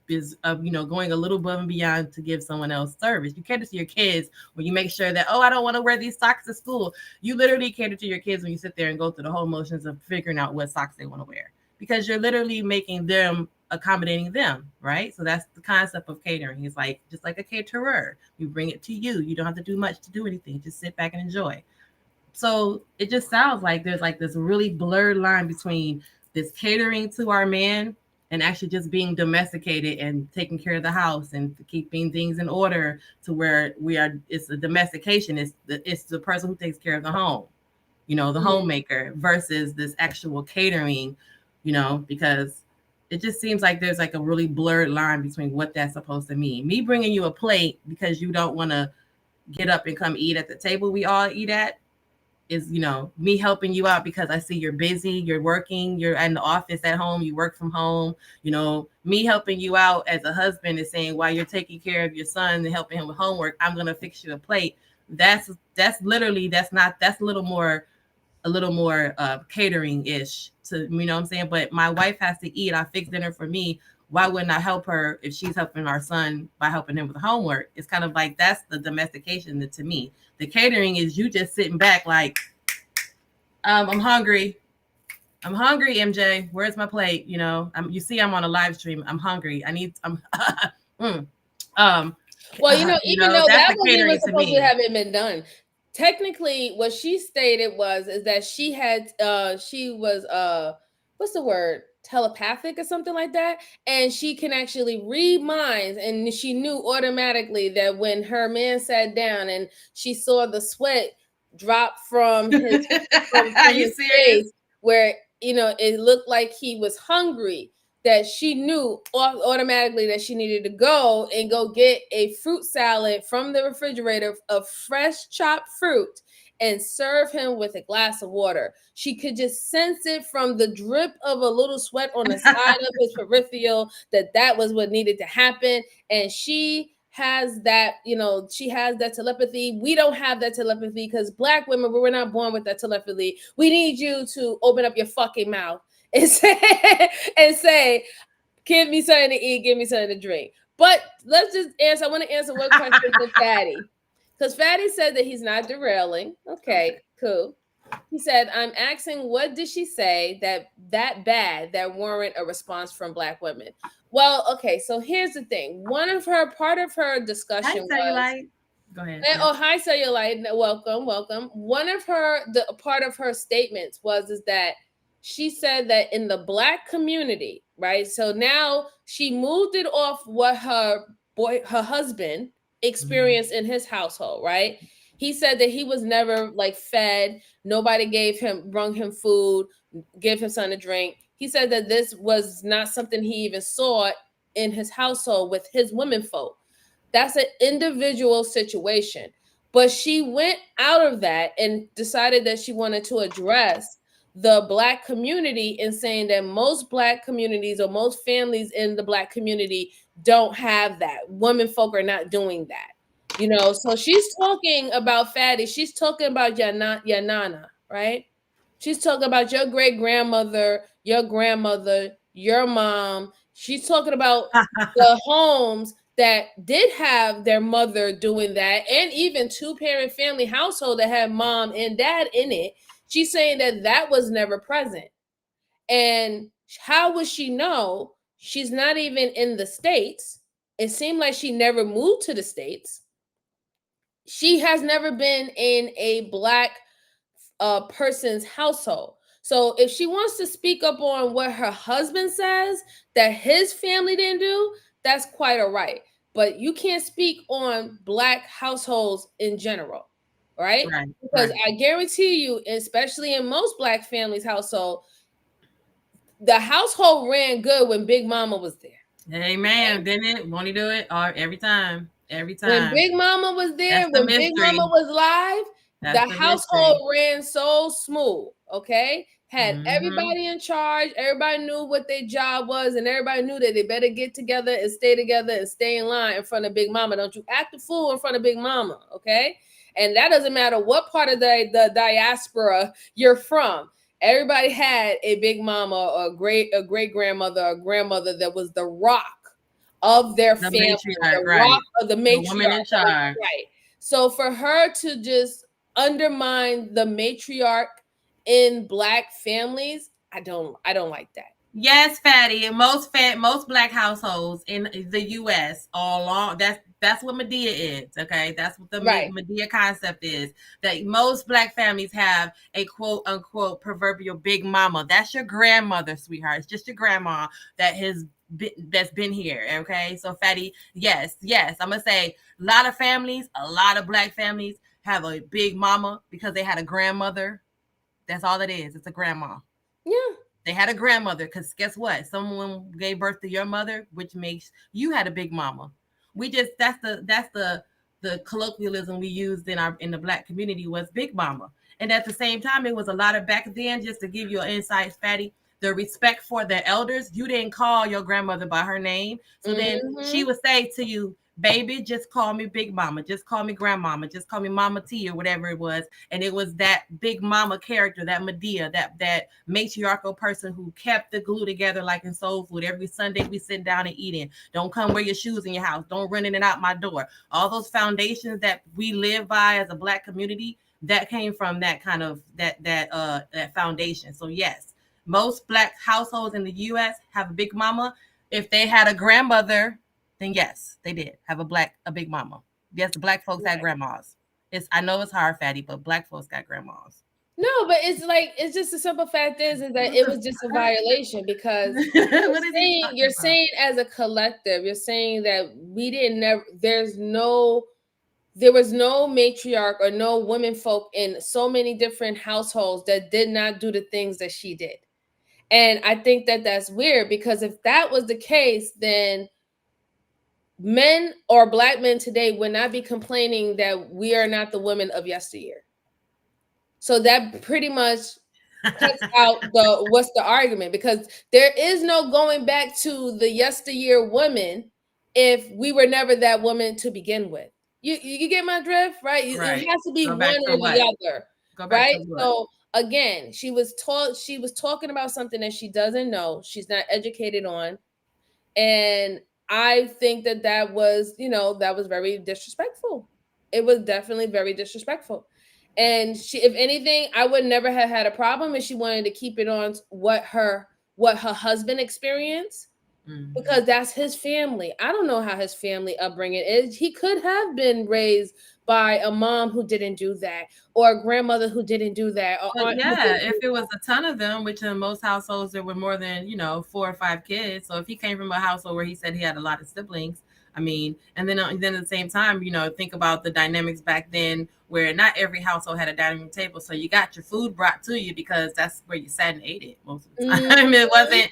going a little above and beyond to give someone else service. You cater to your kids when you make sure that, oh, I don't want to wear these socks to school. You literally cater to your kids when you sit there and go through the whole motions of figuring out what socks they want to wear, because you're literally making them, accommodating them, right? So that's the concept of catering. It's like just like a caterer. We bring it to you. You don't have to do much to do anything. Just sit back and enjoy. So it just sounds like there's like this really blurred line between this catering to our man and actually just being domesticated and taking care of the house and keeping things in order to where it's a domestication. It's the person who takes care of the home, the homemaker, versus this actual catering, because it just seems like there's like a really blurred line between what that's supposed to mean. Me bringing you a plate because you don't want to get up and come eat at the table we all eat at is, me helping you out because I see you're busy, you're working, you're in the office at home, you work from home. Me helping you out as a husband is saying, while you're taking care of your son and helping him with homework, I'm going to fix you a plate. That's literally, that's a little more catering ish to, what I'm saying? But my wife has to eat. I fix dinner for me. Why wouldn't I help her if she's helping our son by helping him with homework? It's kind of like, that's the domestication to me. The catering is you just sitting back like, I'm hungry. I'm hungry, MJ. Where's my plate? You see I'm on a live stream. I'm hungry. Well, even though that wasn't even supposed to have been done. Technically, what she stated is that she was what's the word? Telepathic or something like that, and she can actually read minds, and she knew automatically that when her man sat down and she saw the sweat drop from his face, where it looked like he was hungry, that she knew automatically that she needed to go get a fruit salad from the refrigerator of fresh chopped fruit and serve him with a glass of water. She could just sense it from the drip of a little sweat on the side of his peripheral that was what needed to happen. And she has that, she has that telepathy. We don't have that telepathy because Black women, we're not born with that telepathy. We need you to open up your fucking mouth and say, give me something to eat, give me something to drink. But let's just answer. I want to answer one question to Fatty. Because Fatty said that he's not derailing. Okay, cool. He said, I'm asking, what did she say that bad that warrant a response from Black women? Well, okay, so here's the thing. Part of her discussion was... Go ahead. Oh, hi, Cellulite. Welcome. Part of her statements is that she said that in the Black community, right? So now she moved it off what her husband experienced in his household, right? He said that he was never fed. Nobody brung him food, give him something to drink. He said that this was not something he even saw in his household with his women folk. That's an individual situation. But she went out of that and decided that she wanted to address the Black community and saying that most Black communities or most families in the Black community don't have that. Women folk are not doing that. So she's talking about fatty. She's talking about your nana, right? She's talking about your great grandmother, your grandmother, your mom. She's talking about the homes that did have their mother doing that, and even two-parent family household that had mom and dad in it. She's saying that was never present. And how would she know? She's not even in the States. It seemed like she never moved to the States. She has never been in a Black person's household. So if she wants to speak up on what her husband says that his family didn't do, that's quite all right. But you can't speak on Black households in general, right? Because I guarantee you, especially in most Black families' household, the household ran good when Big Mama was there. Amen. Didn't it? Won't he do it? Or every time. Every time. When Big Mama was there, when Big Mama was live, the household ran so smooth. Okay. Had everybody in charge, everybody knew what their job was, and everybody knew that they better get together and stay together and stay in line in front of Big Mama. Don't you act a fool in front of Big Mama, okay? And that doesn't matter what part of the diaspora you're from. Everybody had a Big Mama or a great grandmother or grandmother that was the rock of their family, the rock of the matriarch, the woman in charge. Right. So for her to just undermine the matriarch in Black families, I don't like that. Yes, Fatty. In most Black households in the U.S. all along, that's what Medea is. Okay, that's what the Medea concept is. That most Black families have a quote unquote proverbial Big Mama. That's your grandmother, sweetheart. It's just your grandma that's been here. Okay, so Fatty, yes, I'm gonna say a lot of Black families have a Big Mama because they had a grandmother. That's all it is. It's a grandma. Yeah. They had a grandmother because guess what? Someone gave birth to your mother, which makes you had a Big Mama. That's the colloquialism we used in the Black community was Big Mama. And at the same time, it was a lot of back then, just to give you an insight, Fatty, the respect for the elders. You didn't call your grandmother by her name. So then she would say to you, baby, just call me Big Mama, just call me Grandmama, just call me Mama T or whatever it was. And it was that Big Mama character, that Medea, that matriarchal person who kept the glue together like in soul food. Every Sunday we sit down and eating. Don't come wear your shoes in your house. Don't run in and out my door. All those foundations that we live by as a Black community, that came from that kind of that foundation. So yes, most Black households in the U.S. have a Big Mama. If they had a grandmother, then yes, they did have a Big Mama. Yes, the Black folks had grandmas. I know it's hard, Fatty, but Black folks got grandmas. No, but it's just the simple fact is that it was just a violation because you're saying as a collective, you're saying that there was no matriarch or no women folk in so many different households that did not do the things that she did. And I think that that's weird because if that was the case, then men or Black men today would not be complaining that we are not the women of yesteryear. So that pretty much cuts out what's the argument, because there is no going back to the yesteryear woman if we were never that woman to begin with. You get my drift, right? It has to be one or the other, right? So again, she was talking about something that she doesn't know, she's not educated on, and I think that was very disrespectful. It was definitely very disrespectful. And if anything, I would never have had a problem if she wanted to keep it on what her husband experienced, because that's his family. I don't know how his family upbringing is. He could have been raised by a mom who didn't do that, or a grandmother who didn't do that. If it was a ton of them, which in most households there were more than 4 or 5 kids. So if he came from a household where he said he had a lot of siblings, I mean, and then at the same time, think about the dynamics back then where not every household had a dining room table. So you got your food brought to you because that's where you sat and ate it most of the time. It wasn't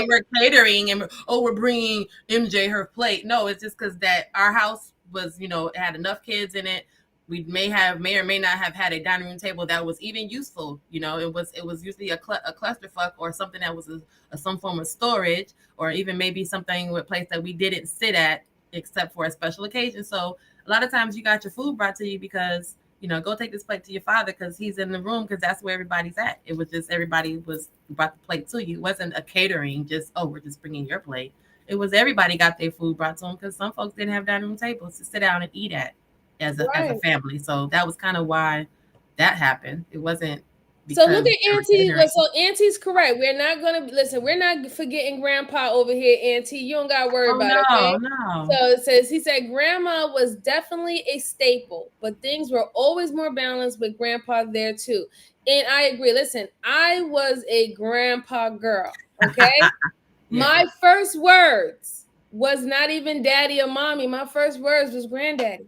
we're catering and we're bringing MJ her plate. No, it's just because that our house was, it had enough kids in it. we may or may not have had a dining room table that was even useful. You know, it was usually a clusterfuck or something that was some form of storage, or even maybe something with place that we didn't sit at except for a special occasion. So a lot of times you got your food brought to you because, you know, go take this plate to your father because he's in the room, because that's where everybody's at. It was just everybody was brought the plate to you. It wasn't a catering, just, oh, we're just bringing your plate. It was everybody got their food brought to them because some folks didn't have dining room tables to sit down and eat at as a family. So that was kind of why that happened. It wasn't. So look at Auntie. So Auntie's correct. We're not gonna listen. We're not forgetting Grandpa over here, Auntie. You don't gotta worry about it. Okay? No. So it says he said Grandma was definitely a staple, but things were always more balanced with Grandpa there too. And I agree. Listen, I was a Grandpa girl. Okay, yeah. My first words was not even daddy or mommy. My first words was granddaddy.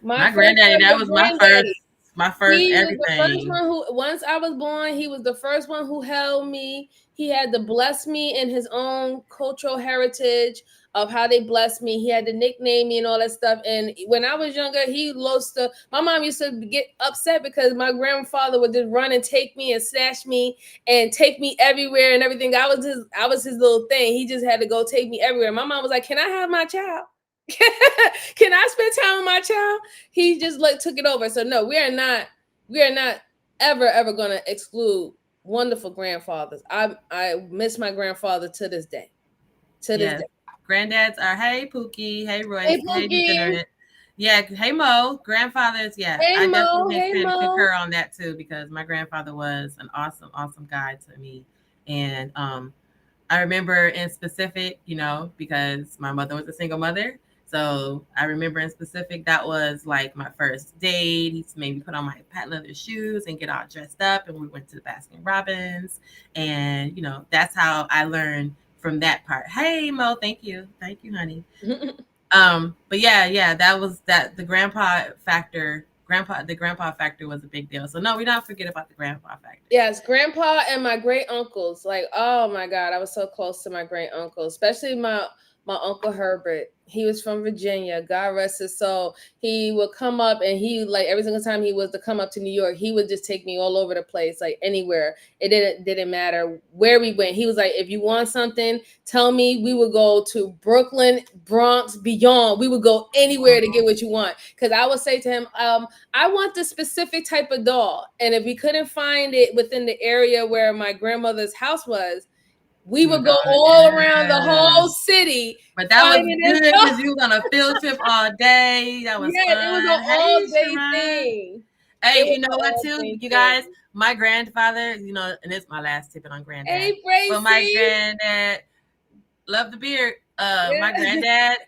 My granddaddy. That was my first. My first he everything. Was the first one who, once I was born, he was the first one who held me. He had to bless me in his own cultural heritage of how they blessed me. He had to nickname me and all that stuff. And when I was younger, my mom used to get upset because my grandfather would just run and take me and snatch me and take me everywhere and everything. I was his little thing. He just had to go take me everywhere. My mom was like, "Can I have my child? Can I spend time with my child?" He just took it over. So no, we are not ever going to exclude wonderful grandfathers. I miss my grandfather to this day. This day. Granddads are, hey Pookie, hey Royce, hey Degenerate. Yeah, hey Mo. Grandfathers, yeah. Hey, I Mo, definitely concur on that too, because my grandfather was an awesome guy to me. And I remember in specific, you know, because my mother was a single mother. So I remember in specific, that was like my first date. He made me put on my patent leather shoes and get all dressed up. And we went to the Baskin Robbins. And, you know, that's how I learned from that part. Hey, Mo, thank you. Thank you, honey. But yeah, the grandpa factor. The grandpa factor was a big deal. So no, we don't forget about the grandpa factor. Yes, grandpa and my great uncles. Like, oh my God, I was so close to my great uncles, especially my Uncle Herbert. He was from Virginia. God rest his soul. He would come up and he, like, every single time he was to come up to New York, he would just take me all over the place, like anywhere. It didn't matter where we went. He was like, if you want something, tell me. We would go to Brooklyn, Bronx, beyond. We would go anywhere to get what you want. Because I would say to him, I want this specific type of doll. And if we couldn't find it within the area where my grandmother's house was, we would go all around the whole city. But that was good because you were on a field trip all day. That was fun. It was an all-day thing. Hey, you know what, too? You guys, my grandfather, you know, and it's my last tip on granddad. Hey, Bracy. But my granddad, love the beard. My granddad,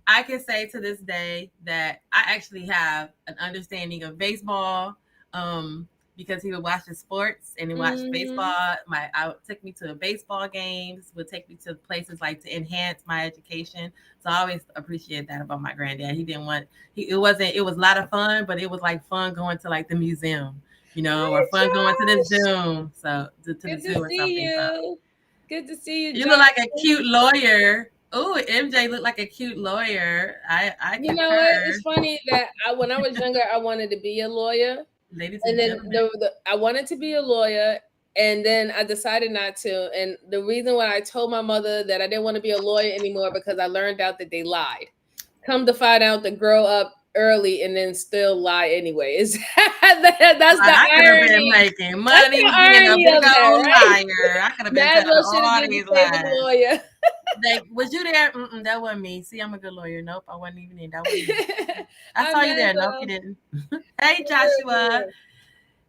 I can say to this day that I actually have an understanding of baseball. Because he would watch the sports and he watched baseball. Took me to baseball games, would take me to places like to enhance my education. So I always appreciate that about my granddad. It was a lot of fun, but it was like fun going to like the museum, you know, or fun going to the zoo. So to the zoo or something. So. Good to see you. You look like a cute lawyer. Oh, MJ looked like a cute lawyer. I you know what? It's funny that when I was younger, I wanted to be a lawyer. Ladies and then I wanted to be a lawyer, and then I decided not to. And the reason why I told my mother that I didn't want to be a lawyer anymore, because I learned out that they lied. Come to find out, to grow up early and then still lie anyway. That's the irony. Been making money being a big old liar. I could have been all these lies. Lawyer. Like, was you there? That wasn't me. See, I'm a good lawyer. Nope, I wasn't even in. That wasn't me. I saw you there. Nope, you didn't. Hey, Joshua.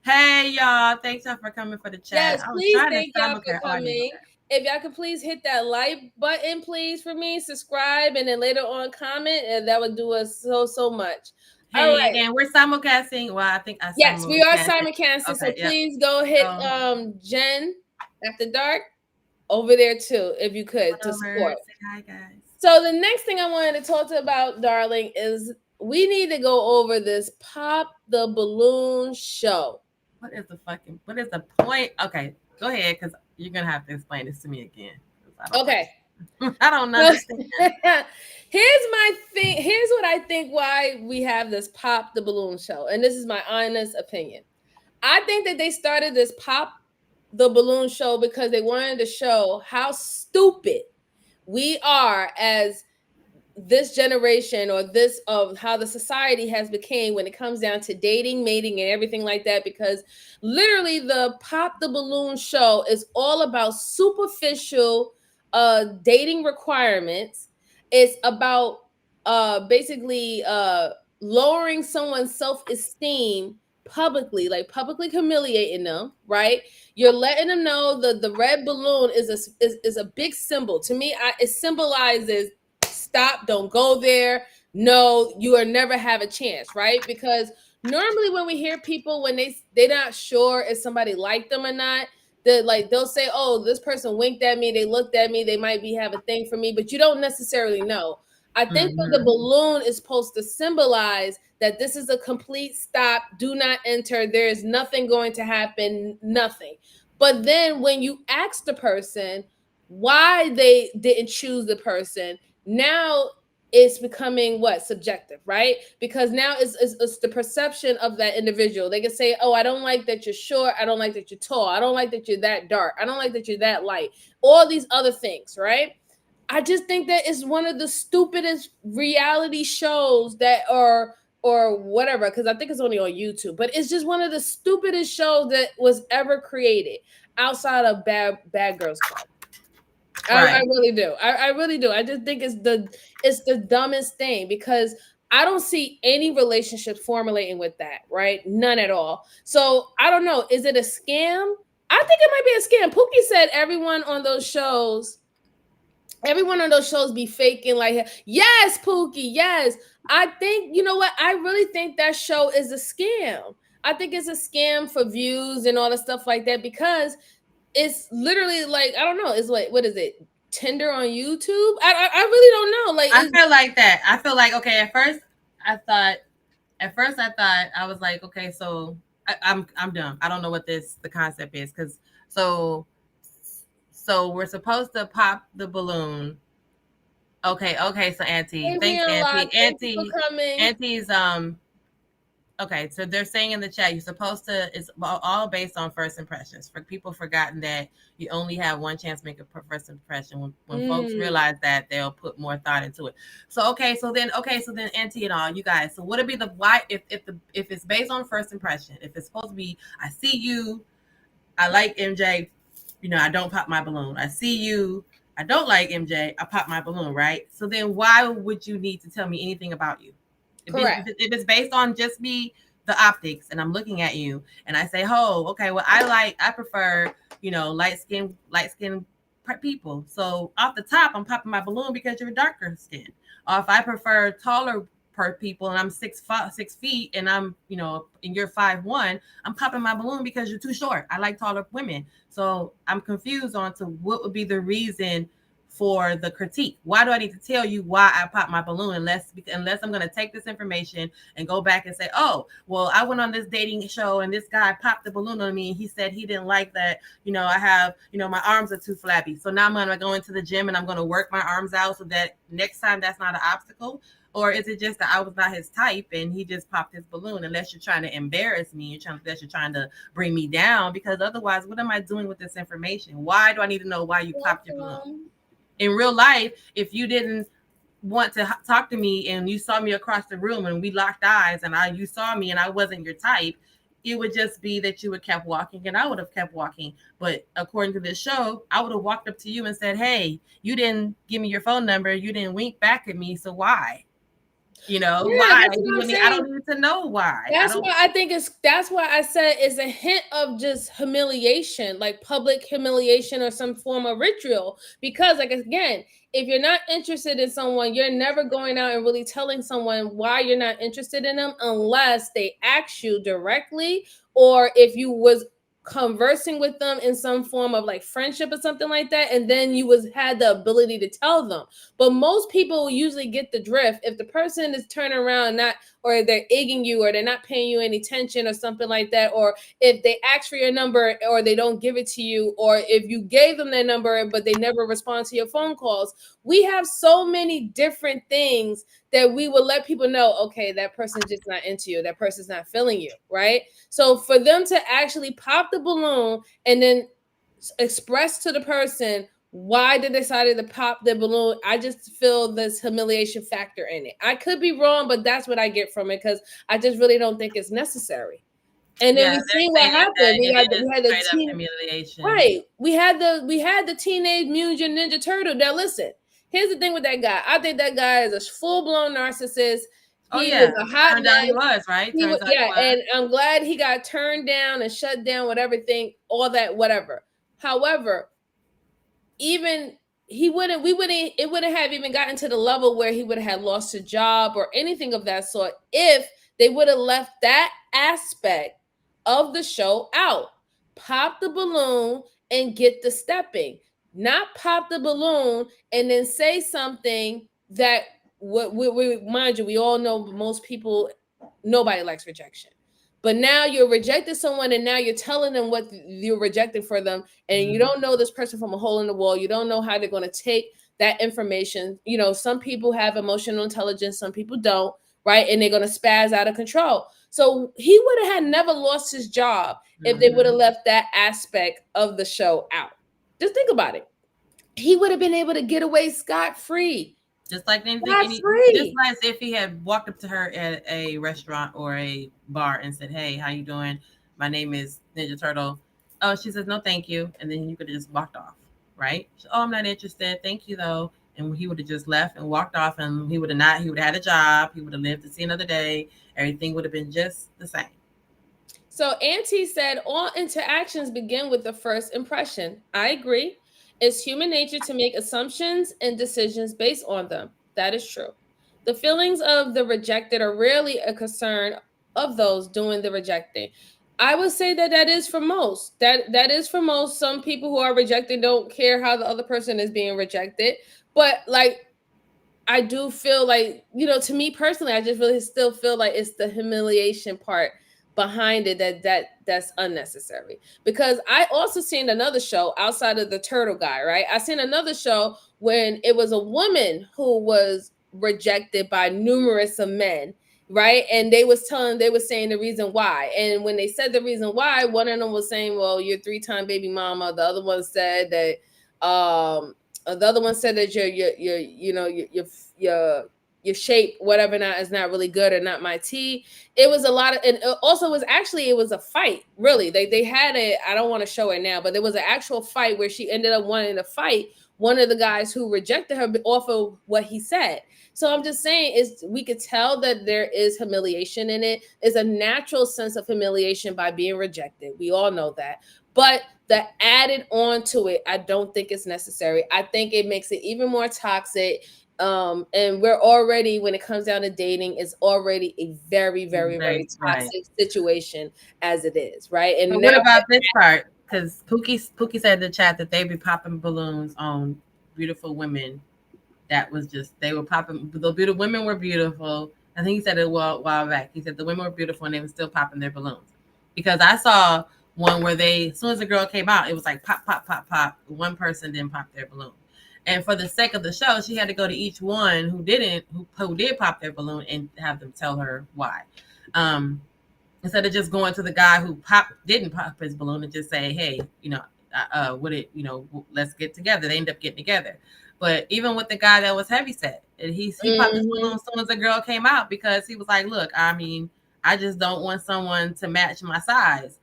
Hey, y'all. Thanks y'all for coming for the chat. Yes, please. Thank y'all for coming. If y'all could please hit that like button, please, for me, subscribe, and then later on comment, and that would do us so much. Hey, all right. And we're simulcasting. Well, I think yes, we are simulcasting. Okay, so please go hit Jen After Dark over there too, if you could, to support. Say hi, guys. So the next thing I wanted to talk about, darling, is we need to go over this Pop the Balloon show. What is the point? Okay, go ahead, because you're gonna have to explain this to me again. I don't understand. Here's my thing. Here's what I think think why we have this Pop the Balloon show, and this is my honest opinion. I think that they started this Pop the Balloon show because they wanted to show how stupid we are as this generation, or this of how the society has became when it comes down to dating, mating, and everything like that. Because literally the Pop the Balloon show is all about superficial dating requirements. It's about basically lowering someone's self-esteem publicly, like publicly humiliating them, right? You're letting them know the red balloon is a big symbol to me. It symbolizes stop, don't go there, no, you will never have a chance, right? Because normally when we hear people when they're not sure if somebody liked them or not, they'll say, oh, this person winked at me, they looked at me, they might have a thing for me, but you don't necessarily know. I think that the balloon is supposed to symbolize that this is a complete stop, do not enter, there is nothing going to happen, nothing. But then when you ask the person why they didn't choose the person, now it's becoming subjective, right? Because now it's the perception of that individual. They can say, oh, I don't like that you're short, I don't like that you're tall, I don't like that you're that dark, I don't like that you're that light, all these other things, right? I just think that it's one of the stupidest reality shows that are, or whatever, because I think it's only on YouTube, but it's just one of the stupidest shows that was ever created outside of Bad Girls Club. I really do. I really do. I just think it's the dumbest thing, because I don't see any relationships formulating with that, right? None at all. So I don't know. Is it a scam? I think it might be a scam. Pookie said everyone on those shows be faking like, yes, Pookie, yes. I think, you know what? I really think that show is a scam. I think it's a scam for views and all the stuff like that, because it's literally like, I don't know. It's like, what is it? Tinder on YouTube? I really don't know. Like, I feel like that. I feel like, okay, at first I thought I was like, okay, so I'm dumb. I don't know what the concept is, because so we're supposed to pop the balloon. Okay, so Auntie, thanks, Auntie. Auntie's okay, so they're saying in the chat you're supposed to. It's all based on first impressions. For people forgotten that you only have one chance to make a first impression. When folks realize that, they'll put more thought into it. So so then Auntie and all you guys. So would it be the why if it's based on first impression? If it's supposed to be, I see you, I like MJ, I don't pop my balloon. I see you, I don't like MJ, I pop my balloon, right? So then why would you need to tell me anything about you? Correct. If it's based on just me, the optics, and I'm looking at you, and I say, oh, okay, well, I prefer, light skin people. So off the top, I'm popping my balloon because you're darker skin. Or if I prefer taller people and I'm 6 feet and I'm, and you're 5'1", I'm popping my balloon because you're too short. I like taller women. So I'm confused on to what would be the reason for the critique. Why do I need to tell you why I pop my balloon unless I'm going to take this information and go back and say, oh, well, I went on this dating show and this guy popped the balloon on me and he said he didn't like that, I have, my arms are too flabby. So now I'm going to go into the gym and I'm going to work my arms out so that next time that's not an obstacle. Or is it just that I was not his type and he just popped his balloon? Unless you're trying to embarrass me, unless you're trying to bring me down, because otherwise, what am I doing with this information? Why do I need to know why you popped your balloon? In real life, if you didn't want to talk to me and you saw me across the room and we locked eyes and you saw me and I wasn't your type, it would just be that you would kept walking and I would have kept walking. But according to this show, I would have walked up to you and said, hey, you didn't give me your phone number. You didn't wink back at me. So why? Why? I don't need to know why. That's why I said it's a hint of just humiliation, like public humiliation or some form of ritual. Because, like, again, if you're not interested in someone, you're never going out and really telling someone why you're not interested in them unless they ask you directly, or if you was conversing with them in some form of like friendship or something like that, and then you had the ability to tell them. But most people usually get the drift if the person is turning around or they're egging you or they're not paying you any attention or something like that, or if they ask for your number or they don't give it to you, or if you gave them their number but they never respond to your phone calls. We have so many different things that we will let people know, okay, that person's just not into you, that person's not feeling you, right? So for them to actually pop the balloon and then express to the person why they decided to pop the balloon, I just feel this humiliation factor in it. I could be wrong, but that's what I get from it, because I just really don't think it's necessary. And then Yeah, we they're see what saying that happened. We it is had the straight up teen, humiliation. right. We had the Teenage Mutant Ninja Turtle. Now listen, here's the thing with that guy. I think that guy is a full-blown narcissist. He was a hot Turns out mess. he was, right? Turns out he was. And I'm glad he got turned down and shut down with everything, all that, whatever. However, even it wouldn't have even gotten to the level where he would have lost a job or anything of that sort if they would have left that aspect of the show out. Pop the balloon and get the stepping, not pop the balloon and then say something that we mind you, we all know most people, nobody likes rejection. But now you're rejecting someone and now you're telling them what you're rejecting for them. And you don't know this person from a hole in the wall. You don't know how they're going to take that information. You know, some people have emotional intelligence, some people don't, right? And they're going to spaz out of control. So he would have had never lost his job if they would have left that aspect of the show out. Just think about it. He would have been able to get away scot-free. Just like anything, just like if he had walked up to her at a restaurant or a bar and said, "Hey, how you doing? My name is Ninja Turtle." Oh, she says, "No, thank you," and then you could have just walked off, right? Oh, I'm not interested. Thank you though, and he would have just left and walked off, and he would have had a job. He would have lived to see another day. Everything would have been just the same. So Auntie said, all interactions begin with the first impression. I agree. It's human nature to make assumptions and decisions based on them. That is true. The feelings of the rejected are rarely a concern of those doing the rejecting. I would say that is for most. That is for most. Some people who are rejected don't care how the other person is being rejected. But like, I do feel like, to me personally, I just really still feel like it's the humiliation part behind it that's unnecessary. Because I also seen another show outside of the turtle guy, right? I seen another show when it was a woman who was rejected by numerous of men, right? And they was saying the reason why. And when they said the reason why, one of them was saying, well, you're 3-time baby mama. The other one said that the other one said that your shape, whatever, not is not really good or not my tea. It was a lot of, and also it was a fight. Really, they had it. I don't want to show it now, but there was an actual fight where she ended up wanting to fight one of the guys who rejected her off of what he said. So I'm just saying, we could tell that there is humiliation in it. It's a natural sense of humiliation by being rejected. We all know that. But the added on to it, I don't think it's necessary. I think it makes it even more toxic. And we're already, when it comes down to dating, it's already a very, very, very toxic situation as it is, right? And what about this part? Because Pookie said in the chat that they be popping balloons on beautiful women. That was just, they were popping. The beautiful women were beautiful. I think he said it a while back. He said the women were beautiful and they were still popping their balloons. Because I saw one where as soon as the girl came out, it was like pop, pop, pop, pop. One person didn't pop their balloon. And for the sake of the show, she had to go to each one who did pop their balloon and have them tell her why. Instead of just going to the guy who didn't pop his balloon and just say, hey, let's get together. They end up getting together. But even with the guy that was heavyset, he popped his balloon as soon as the girl came out, because he was like, look, I mean, I just don't want someone to match my size.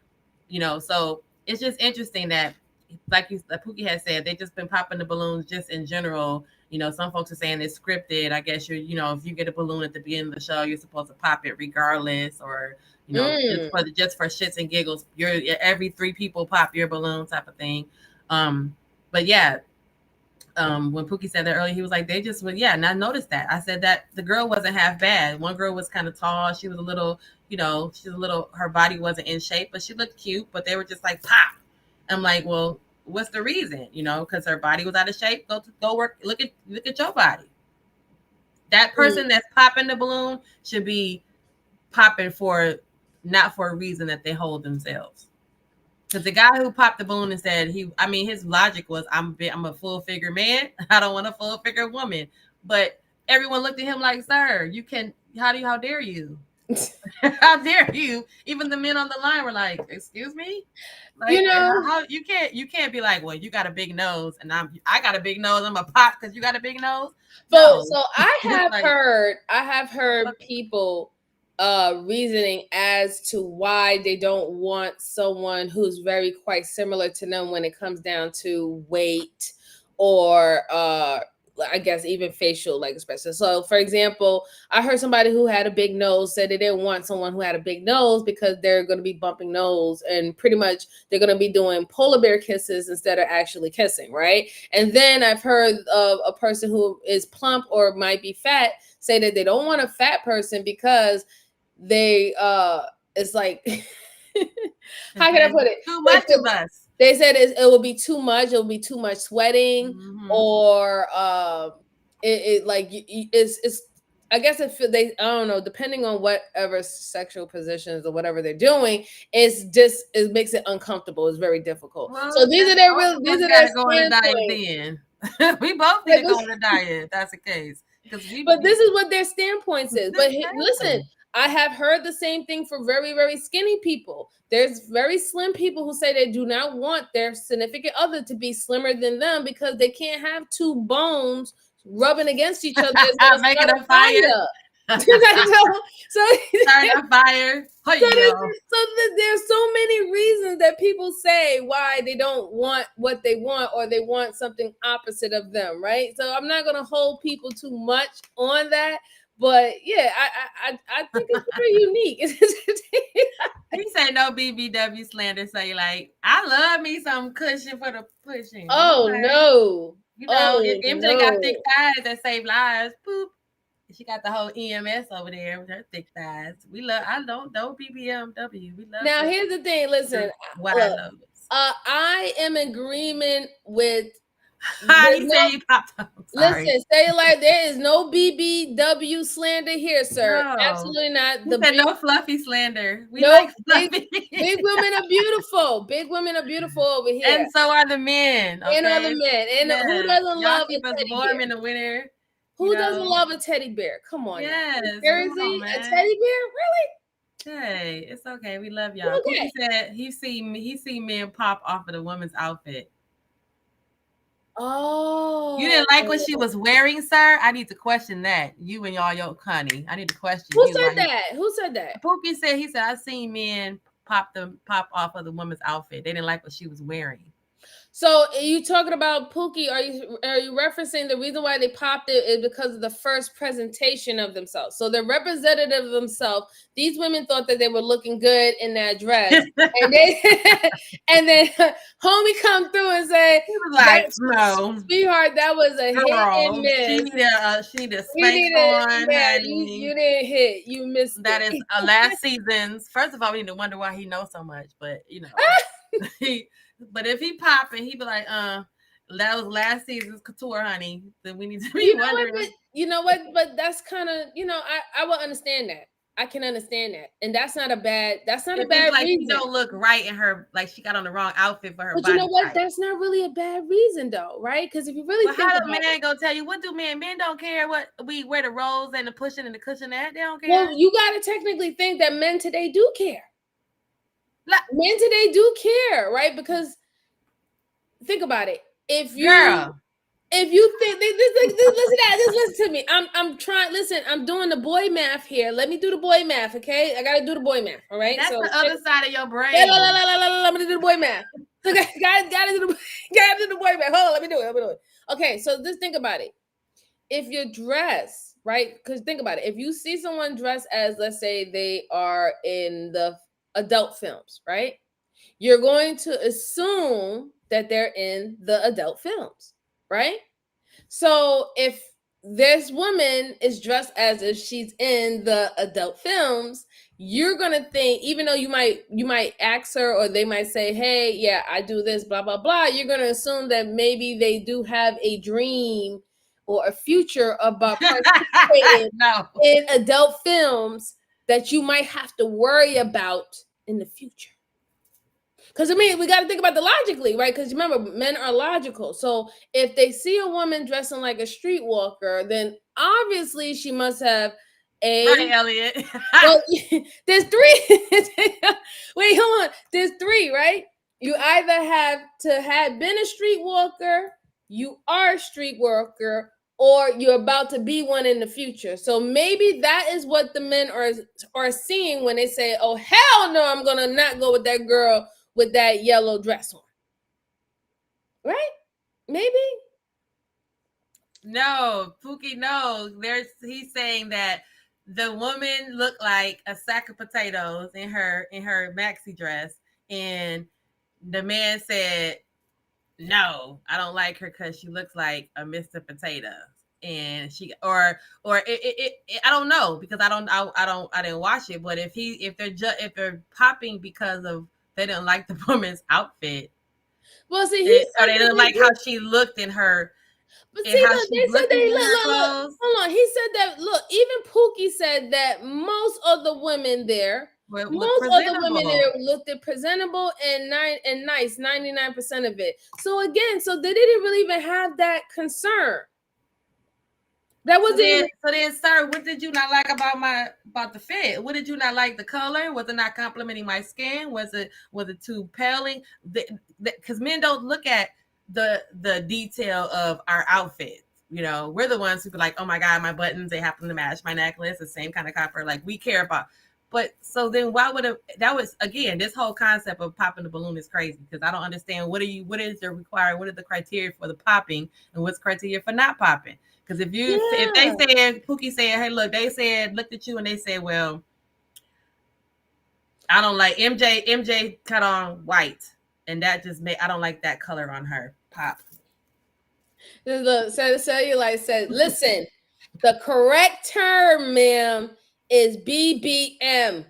So it's just interesting that, like Pookie has said, they just been popping the balloons just in general. Some folks are saying it's scripted. I guess if you get a balloon at the beginning of the show, you're supposed to pop it regardless, or just for shits and giggles. Every 3 people pop your balloon type of thing. But yeah, when Pookie said that earlier, he was like, they just went, yeah, and I noticed that. I said that the girl wasn't half bad. One girl was kind of tall. She was a little, her body wasn't in shape, but she looked cute, but they were just like, pop. I'm like, well, what's the reason? Because her body was out of shape. Go work, look at your body. That person that's popping the balloon should be popping not for a reason that they hold themselves. Because the guy who popped the balloon and said his logic was, I'm a full figure man. I don't want a full figure woman. But everyone looked at him like, "Sir, you can. How dare you? How dare you?" Even the men on the line were like, "Excuse me." Like, how you can't be like, well, you got a big nose and I got a big nose. I'm a pop because you got a big nose. So I have heard people reasoning as to why they don't want someone who's very quite similar to them when it comes down to weight or I guess even facial like expression. So for example, I heard somebody who had a big nose said they didn't want someone who had a big nose because they're going to be bumping nose and pretty much they're going to be doing polar bear kisses instead of actually kissing, right? And then I've heard of a person who is plump or might be fat say that they don't want a fat person because they it's like how can I put it? Too much of us. They said it will be too much. It will be too much sweating, or it's. I guess if I don't know, depending on whatever sexual positions or whatever they're doing, it makes it uncomfortable. It's very difficult. Well, so these are their go on a diet then. We both need to go on a diet if that's the case. But this is what their standpoints is. But listen, I have heard the same thing for very, very skinny people. There's very slim people who say they do not want their significant other to be slimmer than them because they can't have two bones rubbing against each other. Making a fire. Starting a fire. There's so many reasons that people say why they don't want what they want or they want something opposite of them, right? So I'm not going to hold people too much on that. But yeah, I think it's pretty unique. He said no BBW slander. Say like, I love me some cushion for the pushing. Oh okay. No! You know, if MJ got thick thighs that save lives, poop. She got the whole EMS over there with her thick thighs. I don't know BBMW. We love. Now here's the thing. Listen, I am in agreement with. He said you popped up. Listen, say it like there is no BBW slander here, sir. No. Absolutely not. No fluffy slander. We like fluffy. Big women are beautiful. Big women are beautiful over here. And so are the men. Okay? And are the men. And who doesn't love a teddy warm bear? In the winter. Who doesn't love a teddy bear? Come on. Yes. Seriously? A teddy bear? Really? Hey, it's okay. We love y'all. Okay. He said he seen men pop off of the woman's outfit. Oh, you didn't like what she was wearing, sir? I need to question that. You and y'all, your honey. I need to question. Who said that? Who said that? Pookie said. He said I seen men pop off of the woman's outfit. They didn't like what she was wearing. So are you talking about Pookie? Are you referencing the reason why they popped it is because of the first presentation of themselves? So they're representative of themselves. These women thought that they were looking good in that dress, and then homie come through and say, like, "No, sweetheart, that was a hit and miss. She need a spank on. Yeah, you didn't hit. You missed. That is last season's. First of all, we need to wonder why he knows so much, but you know." But if he popping, he be like, that was last season's couture, honey. Then we need to be wondering. You know what? But that's kind of, I will understand that. I can understand that, and that's not a bad. That's not a bad like reason. She don't look right in her, like she got on the wrong outfit for her. But body you know what? type. That's not really a bad reason, though, right? Because if you really think how the man gonna tell you what do men don't care what we wear the rolls and the pushing and the cushion at? They don't care. Well, you got to technically think that men today do care. Men today do care, right? Because think about it. If you think listen to me. I'm trying. Listen, I'm doing the boy math here. Let me do the boy math, okay? I gotta do the boy math. All right. That's the other side of your brain. Let me do the boy math. Okay, gotta do the boy math. Hold on, let me do it. Okay, so just think about it. If you're dressed, right? Because think about it. If you see someone dressed as, let's say, they are in the adult films, right? You're going to assume that they're in the adult films, right? So if this woman is dressed as if she's in the adult films, you're gonna think, even though you might ask her, or they might say, hey, yeah, I do this, blah, blah, blah, you're gonna assume that maybe they do have a dream or a future about participating in adult films that you might have to worry about in the future. Because, I mean, we got to think about the logically, right? Because remember, men are logical. So if they see a woman dressing like a streetwalker, then obviously she must have Right, Elliot. well, there's three. Wait, hold on. There's three, right? You either have to have been a streetwalker, you are a streetwalker, or you're about to be one in the future. So maybe that is what the men are seeing when they say, "Oh hell no, I'm gonna not go with that girl with that yellow dress on." Right? Maybe. No, Pookie, no. He's saying that the woman looked like a sack of potatoes in her maxi dress, and the man said, "No, I don't like her because she looks like a Mr. Potato." And she or I don't know, because I didn't watch it. But if they're popping because of they didn't like the woman's outfit, Well, see, or they didn't like how she looked in her. But And see, how look, she's they said looking they in her look. clothes. Hold on. He said that. Look, even Pookie said that most of the women there, most of the women there looked presentable and nice. 99% of it. So again, so they didn't really even have that concern. That wasn't even. So then, sir, what did you not like about the fit? What did you not like? The color? Was it not complimenting my skin? Was it too paling? Because men don't look at the detail of our outfits. You know, we're the ones who be like, oh my God, my buttons, they happen to match my necklace, the same kind of copper. Like, we care about. But so then why would that was, again, this whole concept of popping the balloon is crazy, because I don't understand what is the required, what are the criteria for the popping and what's criteria for not popping? Because if they said, Pookie said, hey, look, looked at you and they said, well, I don't like MJ cut on white, and that just made, I don't like that color on her. Pop. Look, so the cellulite said, listen, the correct term, ma'am, is BBM.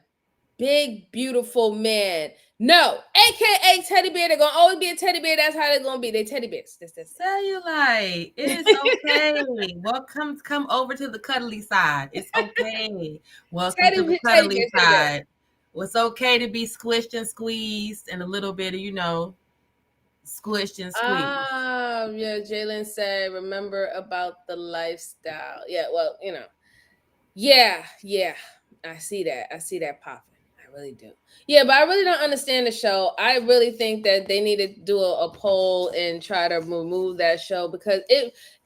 Big, beautiful man. No, aka teddy bear. They're gonna always be a teddy bear. That's how they're gonna be. They teddy bears. That's Cellulite. It is okay. Welcome, come over to the cuddly side. It's okay. Welcome to the cuddly side. Well, it's okay to be squished and squeezed, and a little bit of, squished and squeezed. Yeah. Jalen said, remember about the lifestyle. Yeah. Well, Yeah. I see that popping. I really do. Yeah, but I really don't understand the show. I really think that they need to do a poll and try to remove that show, because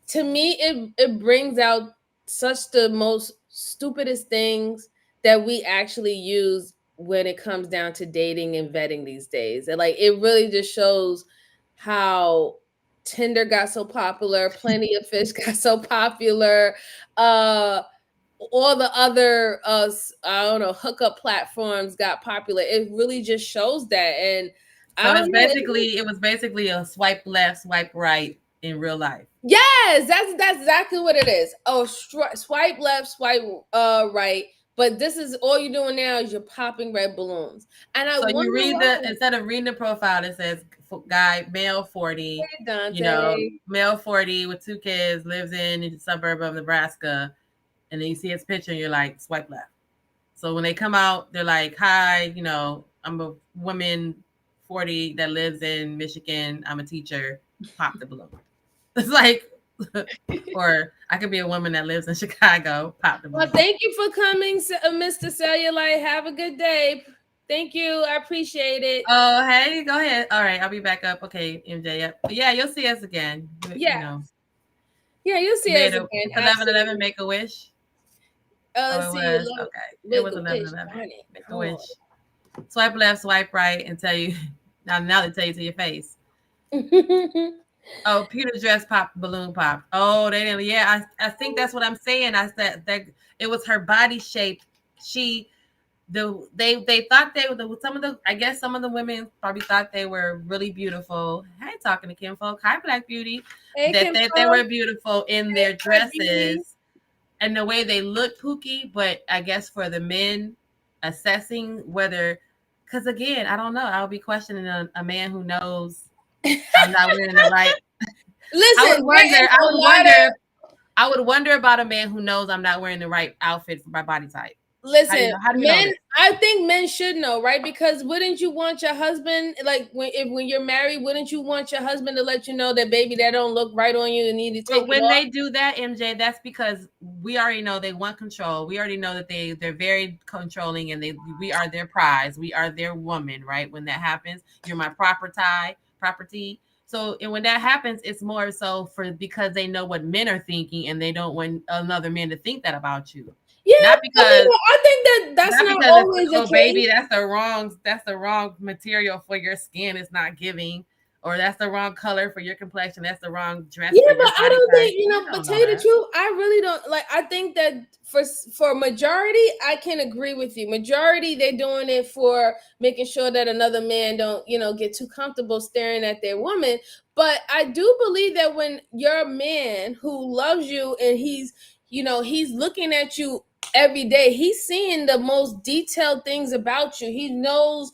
to me it brings out such the most stupidest things that we actually use when it comes down to dating and vetting these days. And like, it really just shows how Tinder got so popular, Plenty of Fish got so popular, all the other I don't know, hookup platforms got popular. It really just shows that. And so it was basically a swipe left, swipe right in real life. Yes, that's exactly what it is. Oh, swipe left, swipe right. But this is all you're doing now is you're popping red balloons. And I you read instead of reading the profile, it says guy, male 40, male 40 with 2 kids, lives in the suburb of Nebraska. And then you see his picture and you're like, swipe left. So when they come out, they're like, hi, I'm a woman 40 that lives in Michigan. I'm a teacher. Pop the balloon. It's like, or I could be a woman that lives in Chicago. Pop the balloon. Well, thank you for coming, Mr. Cellulite. Have a good day. Thank you. I appreciate it. Oh, hey, go ahead. All right, I'll be back up. Okay, MJ. Yep. But yeah, you'll see us again. Yeah. Yeah, you'll see us again. 11/11 Make a Wish. Let's see. Okay. It was 11/11. Make a wish. Swipe left, swipe right, and tell you. Now they tell you to your face. Oh, Peter's dress pop, balloon pop. Oh, they didn't. Yeah, I think that's what I'm saying. I said that it was her body shape. They thought they were I guess some of the women probably thought they were really beautiful. Hey, talking to Kim Folk. Hi, Black Beauty. Hey, that they were beautiful in their dresses. And the way they look, Pookie, but I guess for the men assessing whether, because again, I don't know, I'll be questioning a man who knows I'm not wearing the right. Listen, I would wonder about a man who knows I'm not wearing the right outfit for my body type. Listen, How do you know men. this? I think men should know, right? Because wouldn't you want your husband, like when you're married, wouldn't you want your husband to let you know that, baby, that don't look right on you and need to take But when it off? they do that, MJ, that's because we already know they want control. We already know that they're very controlling, and we are their prize. We are their woman, right? When that happens, you're my property. So, and when that happens, it's more so because they know what men are thinking, and they don't want another man to think that about you. Yeah, Not because I think that's not always the case. baby, that's the wrong material for your skin. It's not giving, or that's the wrong color for your complexion. That's the wrong dress. Yeah, for your but I body don't type. think, but tell you the truth, I really don't like. I think that for majority, I can agree with you. Majority, they're doing it for making sure that another man don't, get too comfortable staring at their woman. But I do believe that when you're a man who loves you and he's looking at you every day, he's seeing the most detailed things about you. He knows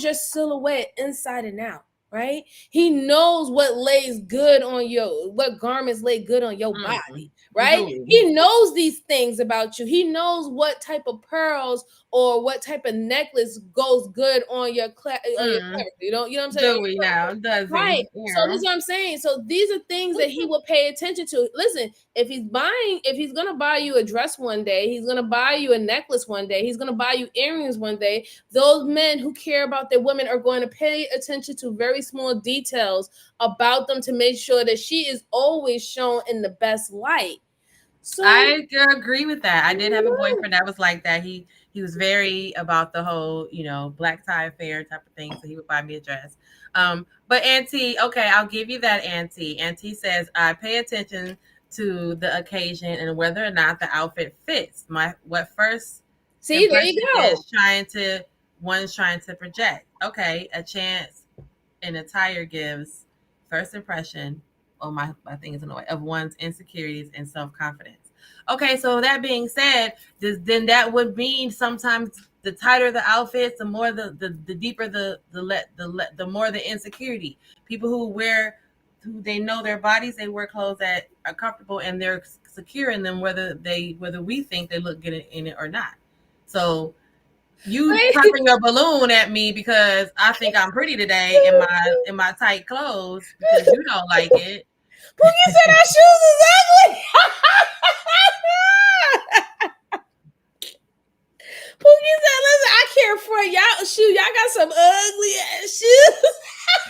your silhouette inside and out, right? He knows what what garments lay good on your body, right? He knows these things about you. He knows what type of pearls or what type of necklace goes good on your you know what I'm saying? Do we now? Does Right. he? So this is what I'm saying. So these are things that he will pay attention to. Listen, if he's gonna buy you a dress one day, he's gonna buy you a necklace one day, he's gonna buy you earrings one day. Those men who care about their women are going to pay attention to very small details about them to make sure that she is always shown in the best light. So I agree with that. I did have a boyfriend that was like that. He was very about the whole, black tie affair type of thing. So he would buy me a dress. But Auntie, okay, I'll give you that, Auntie. Auntie says I pay attention to the occasion and whether or not the outfit fits. What first see, there you go. One's trying to project. Okay, a chance in attire gives first impression. Oh, my thing is in the way of one's insecurities and self-confidence. Okay, so that being said, then that would mean sometimes the tighter the outfits, the more the deeper the more the insecurity. People who they know their bodies, they wear clothes that are comfortable and they're secure in them, whether we think they look good in it or not. So you popping your balloon at me because I think I'm pretty today in my tight clothes because you don't like it. Pookie said our shoes is ugly. Pookie said, "Listen, I care for y'all shoes. Y'all got some ugly ass shoes."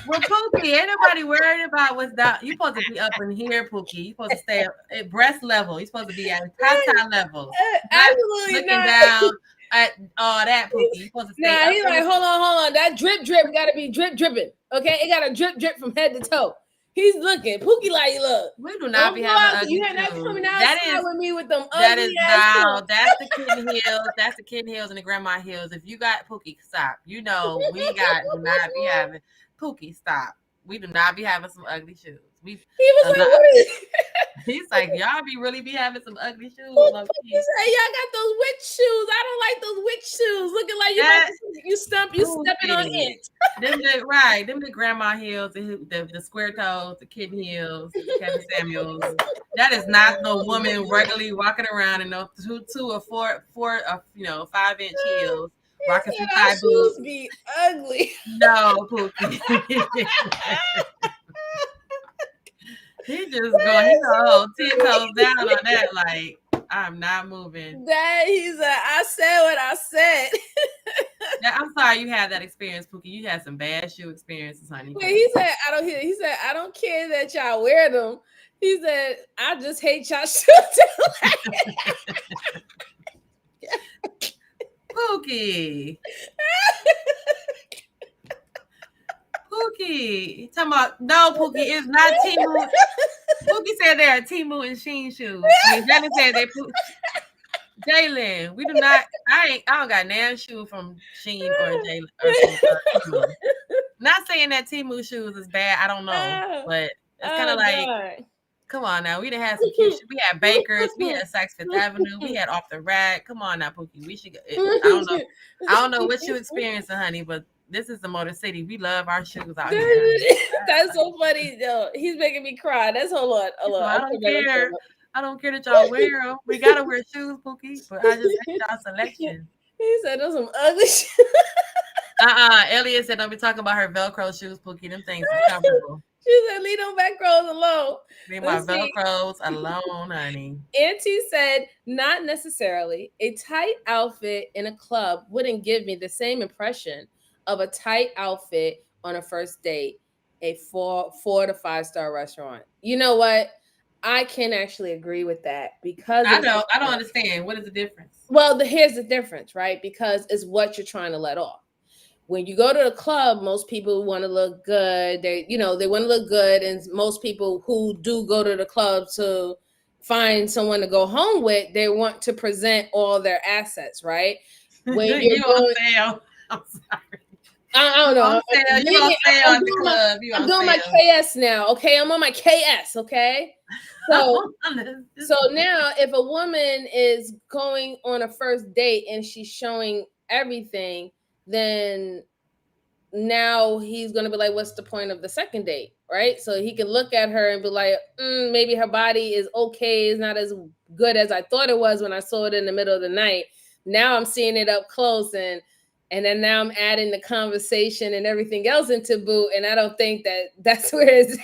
Well, Pookie, ain't nobody worried about what's down. You're supposed to be up in here, Pookie. You're supposed to stay at breast level. You're supposed to be at top level. Absolutely looking not. down at all that, Pookie. You're supposed to stay Nah, up. he's like, hold on. That drip got to be dripping. Okay, it got to drip from head to toe. He's looking. Pookie like, look. We do not be having ugly shoes. You're not coming outside with me with them ugly ass. That's the kitten heels. That's the kitten heels and the grandma heels. If you got Pookie, stop. We do not be having Pookie. Stop. We do not be having some ugly shoes. He was like, what is it? He's like, y'all really be having some ugly shoes. He said, y'all got those witch shoes. I don't like those witch shoes. Looking like you stepping on it. Them the grandma heels, the square toes, the kitten heels, the Kevin Samuels. That is not no woman regularly walking around in no 2 or 4 5-inch heels. Rocking some high boots. Be ugly. No, Pookie. He just going, he's all 10 toes down on that, like, I'm not moving. I said what I said. I'm sorry you had that experience, Pookie. You had some bad shoe experiences, honey. Wait, he said, I don't care that y'all wear them. He said, I just hate y'all shoes. Pookie. Pookie. Talking about, no, Pookie, it's not Temu. Pookie said they are Temu and Sheen shoes. Jalen said they Jalen, we do not, I don't got nan shoe from Sheen or Jalen or Temu. Not saying that Temu shoes is bad, I don't know. But it's kind of like, come on now. We done had some cute shit. We had Bakers, we had Saks Fifth Avenue, we had Off the Rack. Come on now, Pookie. We should I don't know what you experiencing, honey, but this is the Motor City. We love our shoes out here. That's so funny, though. He's making me cry. Hold on. I don't care. I don't care that y'all wear them. We gotta wear shoes, Pookie, but I just hate y'all selection. He said those some ugly shit. Elliot said don't be talking about her Velcro shoes, Pookie. Them things is comfortable. She said, leave them back rows alone. Leave my Velcros alone, honey. Auntie said, not necessarily. A tight outfit in a club wouldn't give me the same impression of a tight outfit on a first date, a four to 5 star restaurant. You know what? I can actually agree with that because I don't understand. What is the difference? Well, here's the difference, right? Because it's what you're trying to let off. When you go to the club, most people want to look good. They want to look good. And most people who do go to the club to find someone to go home with, they want to present all their assets, right? When you're going, sale. I'm sorry. I don't know. I'm doing my KS now. Okay, I'm on my KS. Okay, so now if a woman is going on a first date and she's showing everything, then now he's gonna be like, what's the point of the second date, right? So he can look at her and be like, maybe her body is okay, it's not as good as I thought it was when I saw it in the middle of the night. Now I'm seeing it up close, and then now I'm adding the conversation and everything else into boot, and I don't think that's where it's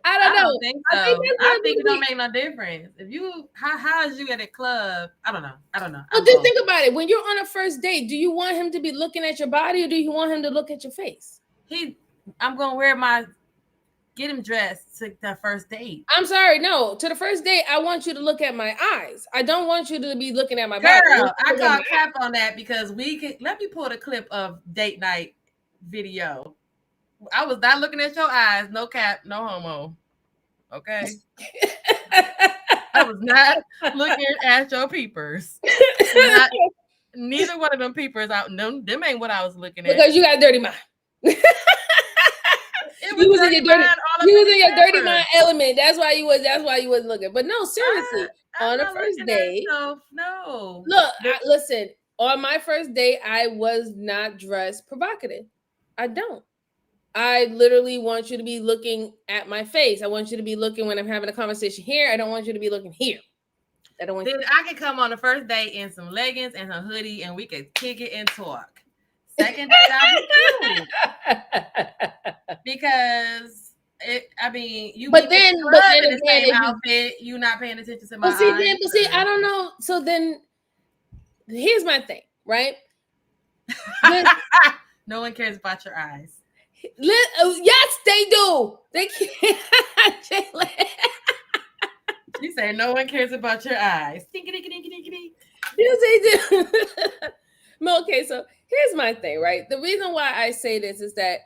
I don't know. Think so. I think it don't make no difference. If you how is you at a club? I don't know. Well, just think about it. When you're on a first date, do you want him to be looking at your body or do you want him to look at your face? I'm gonna get him dressed to the first date. I'm sorry, no. To the first date, I want you to look at my eyes. I don't want you to be looking at my body. Girl, I call cap on that because let me pull the clip of date night video. I was not looking at your eyes. No cap, no homo. Okay. I was not looking at your peepers. Neither one of them peepers out. Them ain't what I was looking at. Because you got a dirty mind. You was in your dirty mind element. That's why you wasn't looking. But no, seriously, on a first date. No. Look, listen. On my first date, I was not dressed provocative. I don't. I literally want you to be looking at my face. I want you to be looking when I'm having a conversation here. I don't want you to be looking here. I can come on the first date in some leggings and a hoodie, and we could kick it and talk. Second date, I'll be cute. Because you. But then in the same outfit, you not paying attention to my eyes. See, I don't know. So then, here's my thing, right? No one cares about your eyes. Yes, they do. They can't. You say no one cares about your eyes. Yes, they do. Okay, so here's my thing, right? The reason why I say this is that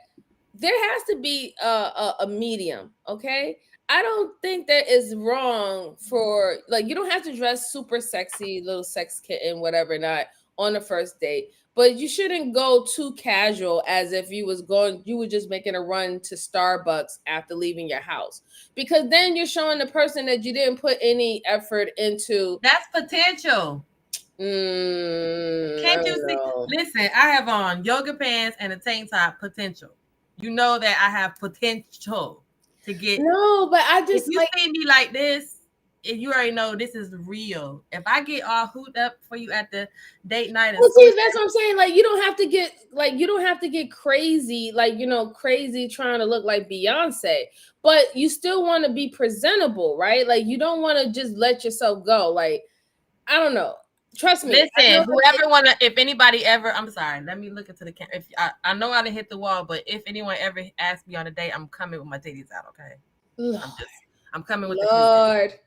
there has to be a medium, okay? I don't think that is wrong for, like, you don't have to dress super sexy, little sex kitten, whatever, not on the first date. But you shouldn't go too casual as if you were just making a run to Starbucks after leaving your house. Because then you're showing the person that you didn't put any effort into. That's potential. Can't you see? Listen, I have on yoga pants and a tank top. Potential. You know that I have potential to get. No, but I just, if you see me like this, if you already know this is real. If I get all hooped up for you at the date night, well, see, that's what I'm saying. Like, you don't have to get crazy, crazy trying to look like Beyonce, but you still want to be presentable, right? Like, you don't want to just let yourself go. Like, I don't know. Trust me. Listen, if anybody ever, I'm sorry, let me look into the camera. If I know I didn't hit the wall, but if anyone ever asks me on a date, I'm coming with my titties out, okay? I'm coming with the cleavage.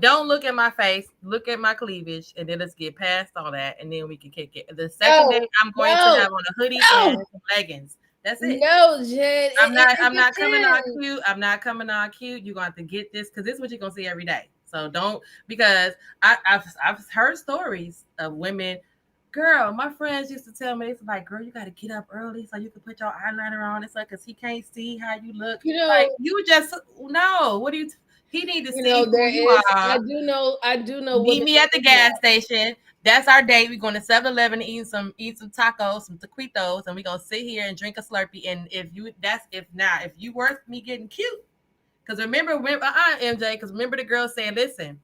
Don't look at my face, look at my cleavage, and then let's get past all that, and then we can kick it. The second day, I'm going to have on a hoodie and some leggings. That's it. No, Jen. I'm not coming on cute. I'm not coming on cute. You're going to have to get this because this is what you're going to see every day. So don't, because I've heard stories of women. Girl, my friends used to tell me, it's like, girl, you got to get up early so you can put your eyeliner on. It's like, because he can't see how you look. Like, you just, no, what do you, he need to see who you are. I do know. Meet me at the gas station. That's our date. We're going to 7-Eleven to eat some tacos, some taquitos, and we're going to sit here and drink a Slurpee. And if you worth me getting cute, Because remember MJ, because remember the girl saying, listen,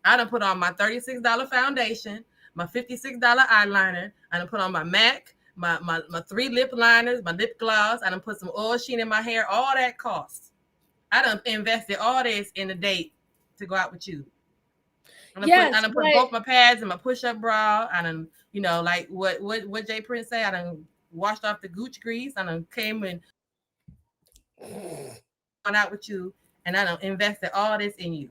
I done put on my $36 foundation, my $56 eyeliner, I done put on my MAC, my 3 lip liners, my lip gloss, I done put some oil sheen in my hair, all that costs. I done invested all this in a date to go out with you. I done put both my pads and my push-up bra. I done, like what Jay Prince say, I done washed off the gooch grease. I done came and gone out with you, and I done invested all this in you.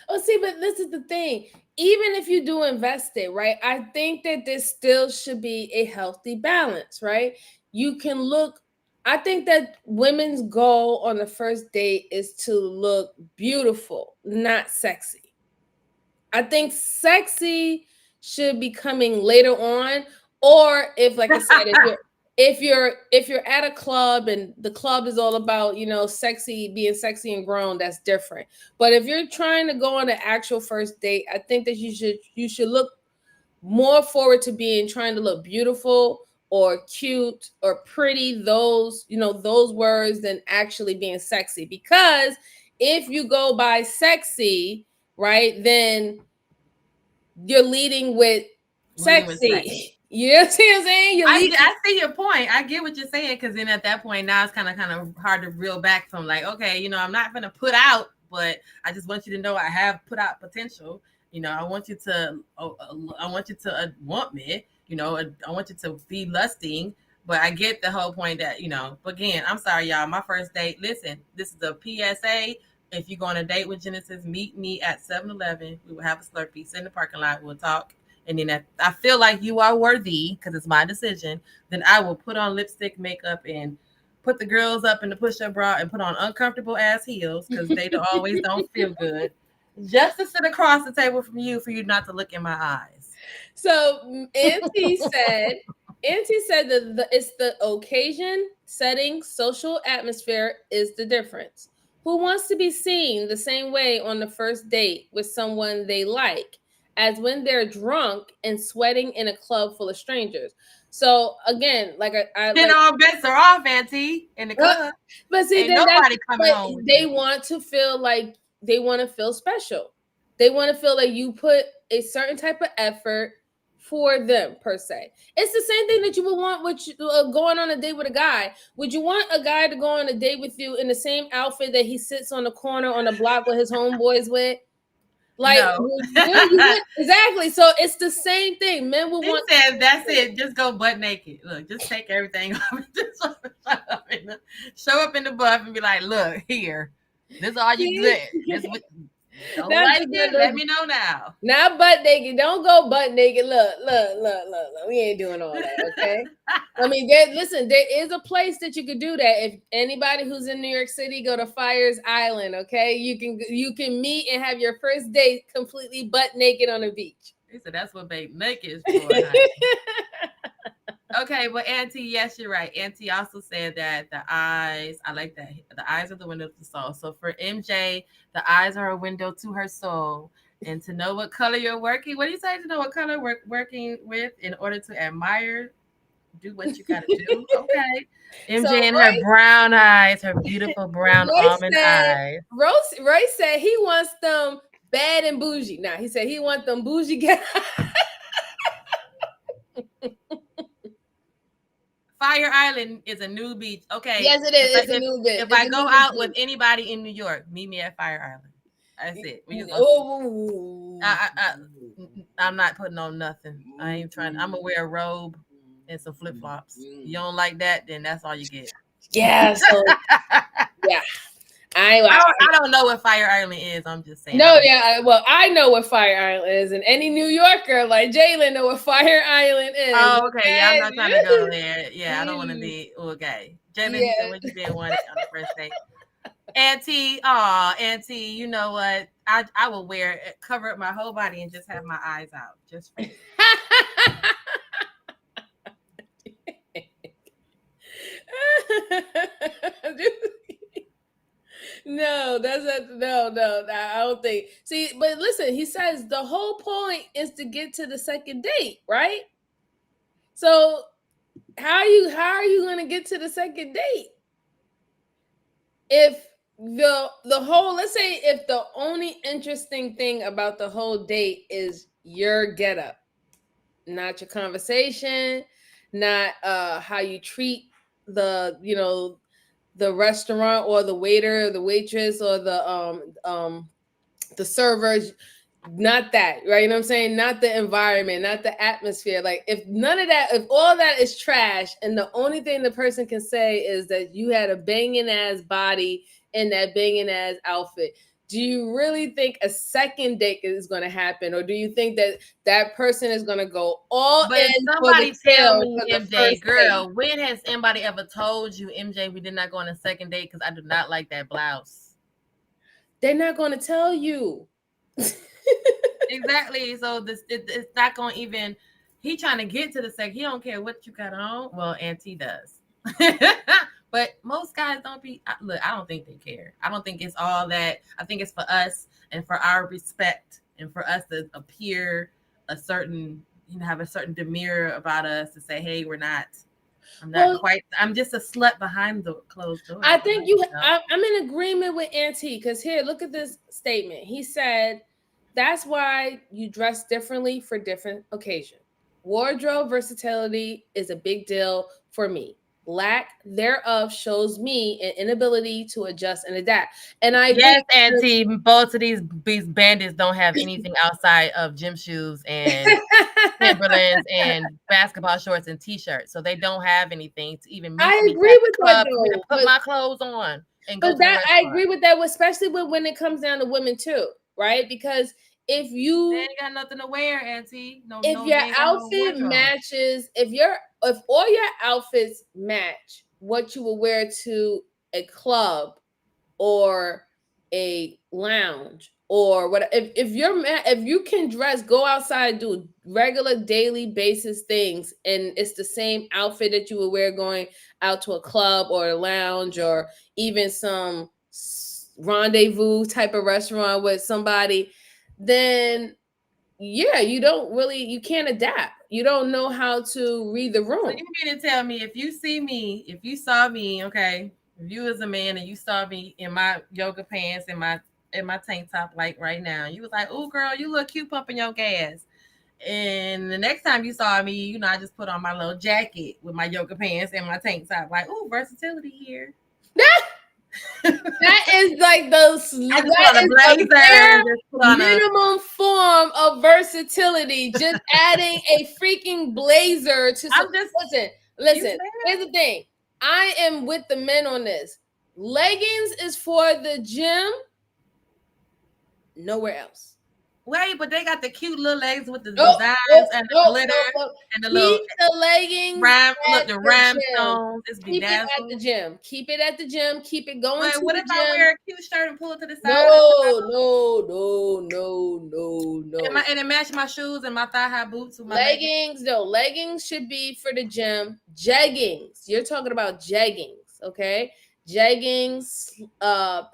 Oh, see, but this is the thing. Even if you do invest it, right? I think that there still should be a healthy balance, right? You can look. I think that women's goal on the first date is to look beautiful, not sexy. I think sexy should be coming later on, or if, like I said, if you're at a club and the club is all about, sexy, being sexy and grown, that's different. But if you're trying to go on an actual first date, I think that you should look more forward to trying to look beautiful or cute or pretty, those words, than actually being sexy. Because if you go by sexy, right, then you're leading with sexy. You know what I'm saying? I see your point. I get what you're saying, because then at that point now it's kind of hard to reel back from, like, okay, I'm not going to put out, but I just want you to know I have put out potential. I want you to want me. I want you to be lusting. But I get the whole point that, but again, I'm sorry, y'all. My first date, listen, this is a PSA. If you go on a date with Genesis, meet me at 7-Eleven. We will have a Slurpee, sit in the parking lot, we'll talk. And then if I feel like you are worthy, because it's my decision, then I will put on lipstick, makeup, and put the girls up in the push-up bra and put on uncomfortable ass heels, because they always don't feel good. Just to sit across the table from you for you not to look in my eyes. So Auntie said that it's the occasion, setting, social atmosphere is the difference. Who wants to be seen the same way on the first date with someone they like as when they're drunk and sweating in a club full of strangers? So again, like all bets are off, Auntie, in the club. But see, ain't nobody coming home. They want to feel like they want to feel special. They want to feel like you put a certain type of effort for them, per se. It's the same thing that you would want with going on a date with a guy. Would you want a guy to go on a date with you in the same outfit that he sits on the corner on the block with his homeboys with? Like, no. Exactly. So it's the same thing. Men will want. Said, that's it. Just go butt naked. Look, just take everything off. Just show up in the buff and be like, look, here. This is all you get. Don't like it? Let me know now. Not butt naked. Don't go butt naked. Look. We ain't doing all that, okay? I mean, there is a place that you could do that. If anybody who's in New York City, go to Fires Island, okay? You can meet and have your first date completely butt naked on the beach. He said that's what babe naked is for. Okay, but Auntie, yes, you're right. Auntie also said that the eyes, I like that. The eyes are the window to the soul. So for MJ, the eyes are a window to her soul. And to know what color you're working, what do you say? To know what color we're working with in order to admire, do what you got to do. Okay. MJ and her brown eyes, her beautiful brown almond eyes. Roy said he wants them bad and bougie. Nah, he said he wants them bougie guys. Fire Island is a new beach. Okay. Yes, it is. It's a new beach. If I go out with anybody in New York, meet me at Fire Island. That's it. I'm not putting on nothing. I ain't trying. I'm gonna wear a robe and some flip flops. You don't like that? Then that's all you get. Yeah. So, yeah. I don't know what Fire Island is. I'm just saying. No, yeah. Well, I know what Fire Island is, and any New Yorker like Jalen know what Fire Island is. Oh, okay. Yeah, I'm not trying to go there. Yeah, I don't want to be okay. Jalen, what you been wanting on the first date? Auntie, you know what? I will cover up my whole body and just have my eyes out. Just for you. No, no. I don't think. See, but listen, he says the whole point is to get to the second date, right? So how are you going to get to the second date? If the whole, let's say if the only interesting thing about the whole date is your getup, not your conversation, not how you treat the, you know, the restaurant or the waiter or the waitress or the servers, not that, right? You know what I'm saying? Not the environment, not the atmosphere. Like if none of that, if all that is trash and the only thing the person can say is that you had a banging ass body in that banging ass outfit, do you really think a second date is going to happen? Or do you think that that person is going to go all But in if for the somebody tell kill me, for the MJ, first girl, date? when has anybody ever told you, MJ, we did not go on a second date because I do not like that blouse? They're not going to tell you. Exactly. So it's not going to even. He trying to get to the second. He don't care what you got on. Well, Auntie does. But most guys don't be. Look, I don't think they care. I don't think it's all that. I think it's for us and for our respect and for us to appear a certain, you know, have a certain demeanor about us to say, hey, we're not. I'm not quite. I'm just a slut behind the closed door. I think I'm in agreement with Auntie because here, look at this statement. He said, "That's why you dress differently for different occasions. Wardrobe versatility is a big deal for me. Lack thereof shows me an inability to adjust and adapt." And I agree. Yes, Auntie. Both of these bandits don't have anything outside of gym shoes and Timberlands and basketball shorts and t-shirts, so they don't have anything to even meet I me agree at with the that club for me to though. put my clothes on and go But to the that I restaurant. agree with that, especially when it comes down to women too, right? Because if They you ain't got nothing to wear, Auntie. if They your ain't got no outfit wardrobe. matches, if all your outfits match what you will wear to a club or a lounge or what, if you can dress, go outside, do regular daily basis things, and it's the same outfit that you would wear going out to a club or a lounge or even some rendezvous type of restaurant with somebody, then yeah, you can't adapt. You don't know how to read the So room. you mean to tell me if you saw me, okay, if you as a man and you saw me in my yoga pants and my tank top like right now, you was like, "Oh, girl, you look cute pumping your gas." And the next time you saw me, you know, I just put on my little jacket with my yoga pants and my tank top, like, "Oh, versatility here." That is like those. I just put on a blazer and just put on a. Minimum form of versatility. Just adding a freaking blazer to some. I'm just. Listen. Here's the thing. I am with the men on this. Leggings is for the gym. Nowhere else. Wait, but they got the cute little legs with the designs and the glitter and the little the leggings. the rhinestones. Keep it at the gym. Keep it at the gym. Keep it going to what the if gym. I wear a cute shirt and pull it to the side? No. And it match my shoes and my thigh high boots with my leggings. No, leggings should be for the gym. Jeggings. You're talking about jeggings, okay? Jeggings,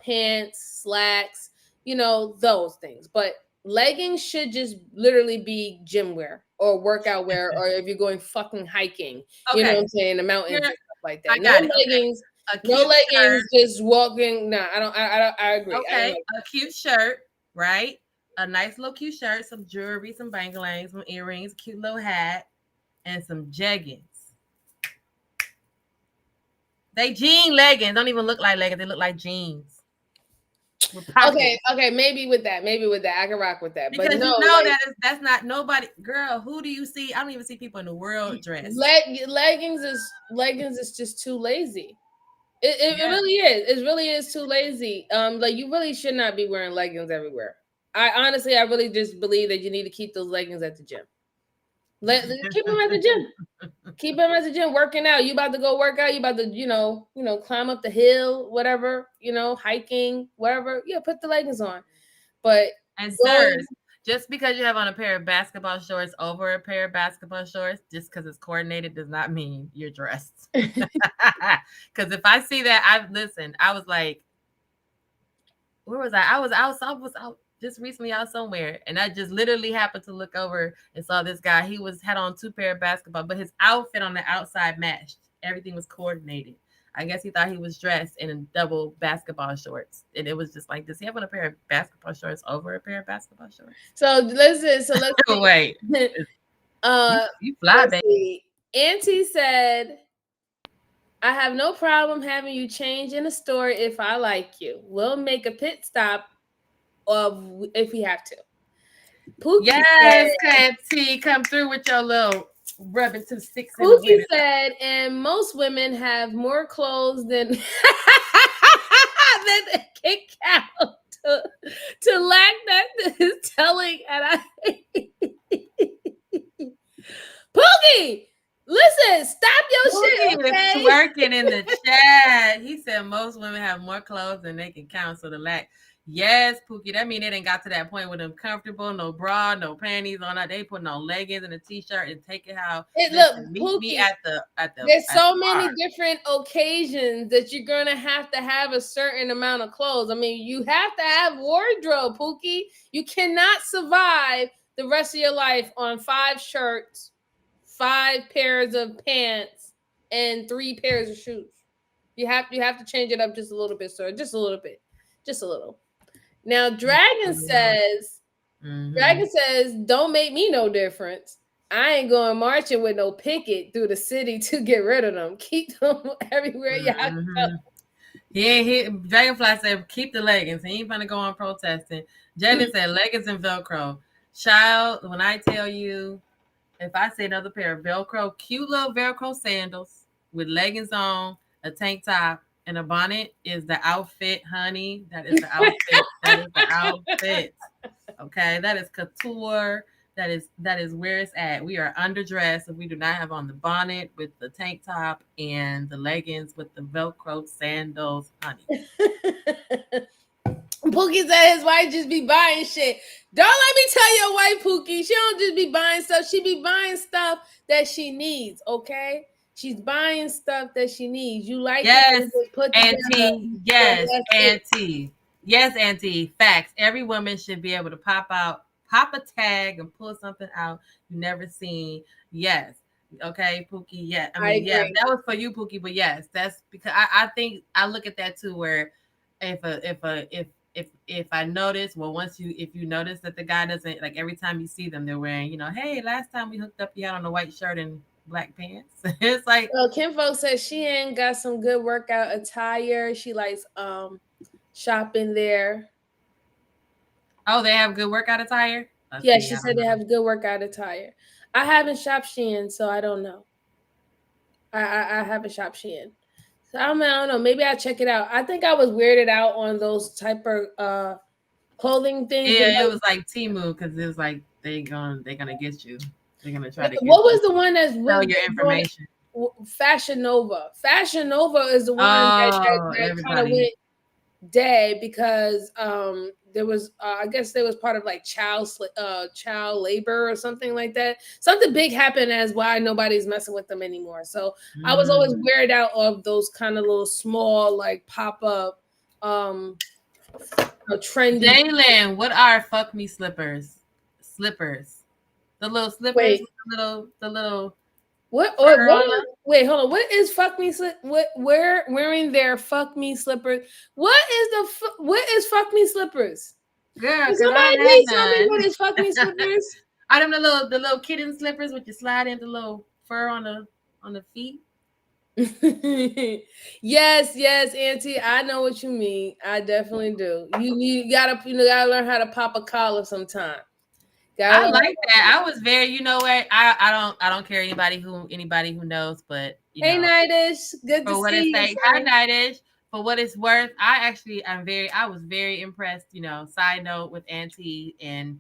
pants, slacks, you know, those things. But leggings should just literally be gym wear or workout wear, or if you're going fucking hiking, you know what I'm saying, the mountains and stuff like that. No leggings, no leggings, just walking. Nah, I agree. Okay, a cute shirt, right? A nice little cute shirt, some jewelry, some bangles, some earrings, cute little hat, and some jeggings. They jean leggings don't even look like leggings; they look like jeans. Okay, maybe with that, I can rock with that. Because but no, you know that's not nobody. Girl, who do you see? I don't even see people in the world dressed. Leggings is just too lazy. It really is. It really is too lazy. Like you really should not be wearing leggings everywhere. I really just believe that you need to keep those leggings at the gym. Keep them at the gym. Keep them at the gym working out. You about to go work out. You about to, climb up the hill, whatever, hiking, whatever. Yeah, put the leggings on. But sirs, just because you have on a pair of basketball shorts over a pair of basketball shorts, just because it's coordinated, does not mean you're dressed. Because if I see that, I was like, where was I? I was out just recently out somewhere, and I just literally happened to look over and saw this guy. He had on 2 pair of basketball, but his outfit on the outside matched. Everything was coordinated. I guess he thought he was dressed in double basketball shorts. And it was just like, does he have on a pair of basketball shorts over a pair of basketball shorts? So listen, so let's see. Wait. You fly, let's baby. see. Auntie said, I have no problem having you change in a store if I like you. We'll make a pit stop if we have to. Pookie yes, KFC, come through with your little rubbing 2 sticks. Pookie said, and most women have more clothes than than they can count. To lack that is telling, and I Pookie, listen, stop your shit. Okay? Twerking in the chat. He said most women have more clothes than they can count, so the lack. Yes, Pookie. That mean they didn't got to that point with them comfortable, no bra, no panties on that. They putting on leggings and a t-shirt and take it how. Look, meet Pookie, me at the. There's so many different occasions that you're gonna have a certain amount of clothes. I mean, you have to have wardrobe, Pookie. You cannot survive the rest of your life on 5 shirts, 5 pairs of pants, and 3 pairs of shoes. You have to change it up just a little bit, sir. Just a little bit. Just a little. Now, Dragon says, don't make me no difference. I ain't going marching with no picket through the city to get rid of them. Keep them everywhere y'all go. Dragonfly said, keep the leggings. He ain't gonna go on protesting. Jalen said, leggings and Velcro. Child, when I tell you, if I say another pair of Velcro, cute little Velcro sandals with leggings on, a tank top, and a bonnet is the outfit, honey. That is the outfit. That is the outfit. Okay, that is couture. That is where it's at. We are underdressed if we do not have on the bonnet with the tank top and the leggings with the Velcro sandals, honey. Pookie said his wife just be buying shit. Don't let me tell your wife, Pookie. She don't just be buying stuff. She be buying stuff that she needs, okay? She's buying stuff that she needs. You like yes, Auntie. Yes, Auntie. Yes, Auntie. Facts. Every woman should be able to pop a tag and pull something out you never seen. Yes. Okay, Pookie. Yeah. I mean, yeah, that was for you, Pookie. But yes, that's because I think I look at that too, where if I notice, well, if you notice that the guy doesn't, like, every time you see them, they're wearing, hey, last time we hooked up, you had on a white shirt and black pants. It's like, Kinfolk says she ain't got some good workout attire. She likes shopping there. Oh, they have good workout attire? Yeah, she said they have good workout attire. I haven't shopped Shein, so I don't know. I haven't shopped Shein. So I don't know. Maybe I'll check it out. I think I was weirded out on those type of clothing things. Yeah, it was like Temu, because it was like they're gonna get you. They're gonna try to get what was the one that's sell your information? Fashion Nova. Fashion Nova is the one that kind of went dead because there was I guess there was part of like child labor or something like that. Something big happened as why nobody's messing with them anymore. So I was always weirded out of those kind of little small like pop-up trendy. Jalen, what are fuck me slippers? The little slippers. Wait. The little What wait, hold on. What is fuck me wearing their fuck me slippers? What is fuck me slippers? Girl, somebody please tell me what is fuck me slippers? I don't know the little kitten slippers with you slide in the little fur on the feet. Yes, Auntie. I know what you mean. I definitely do. You gotta learn how to pop a collar sometime. I like that. I was very, what? I don't care anybody who knows, but hey, Nightish, good to see you. Hi, Nightish. For what it's worth, I was very impressed. Side note with Auntie and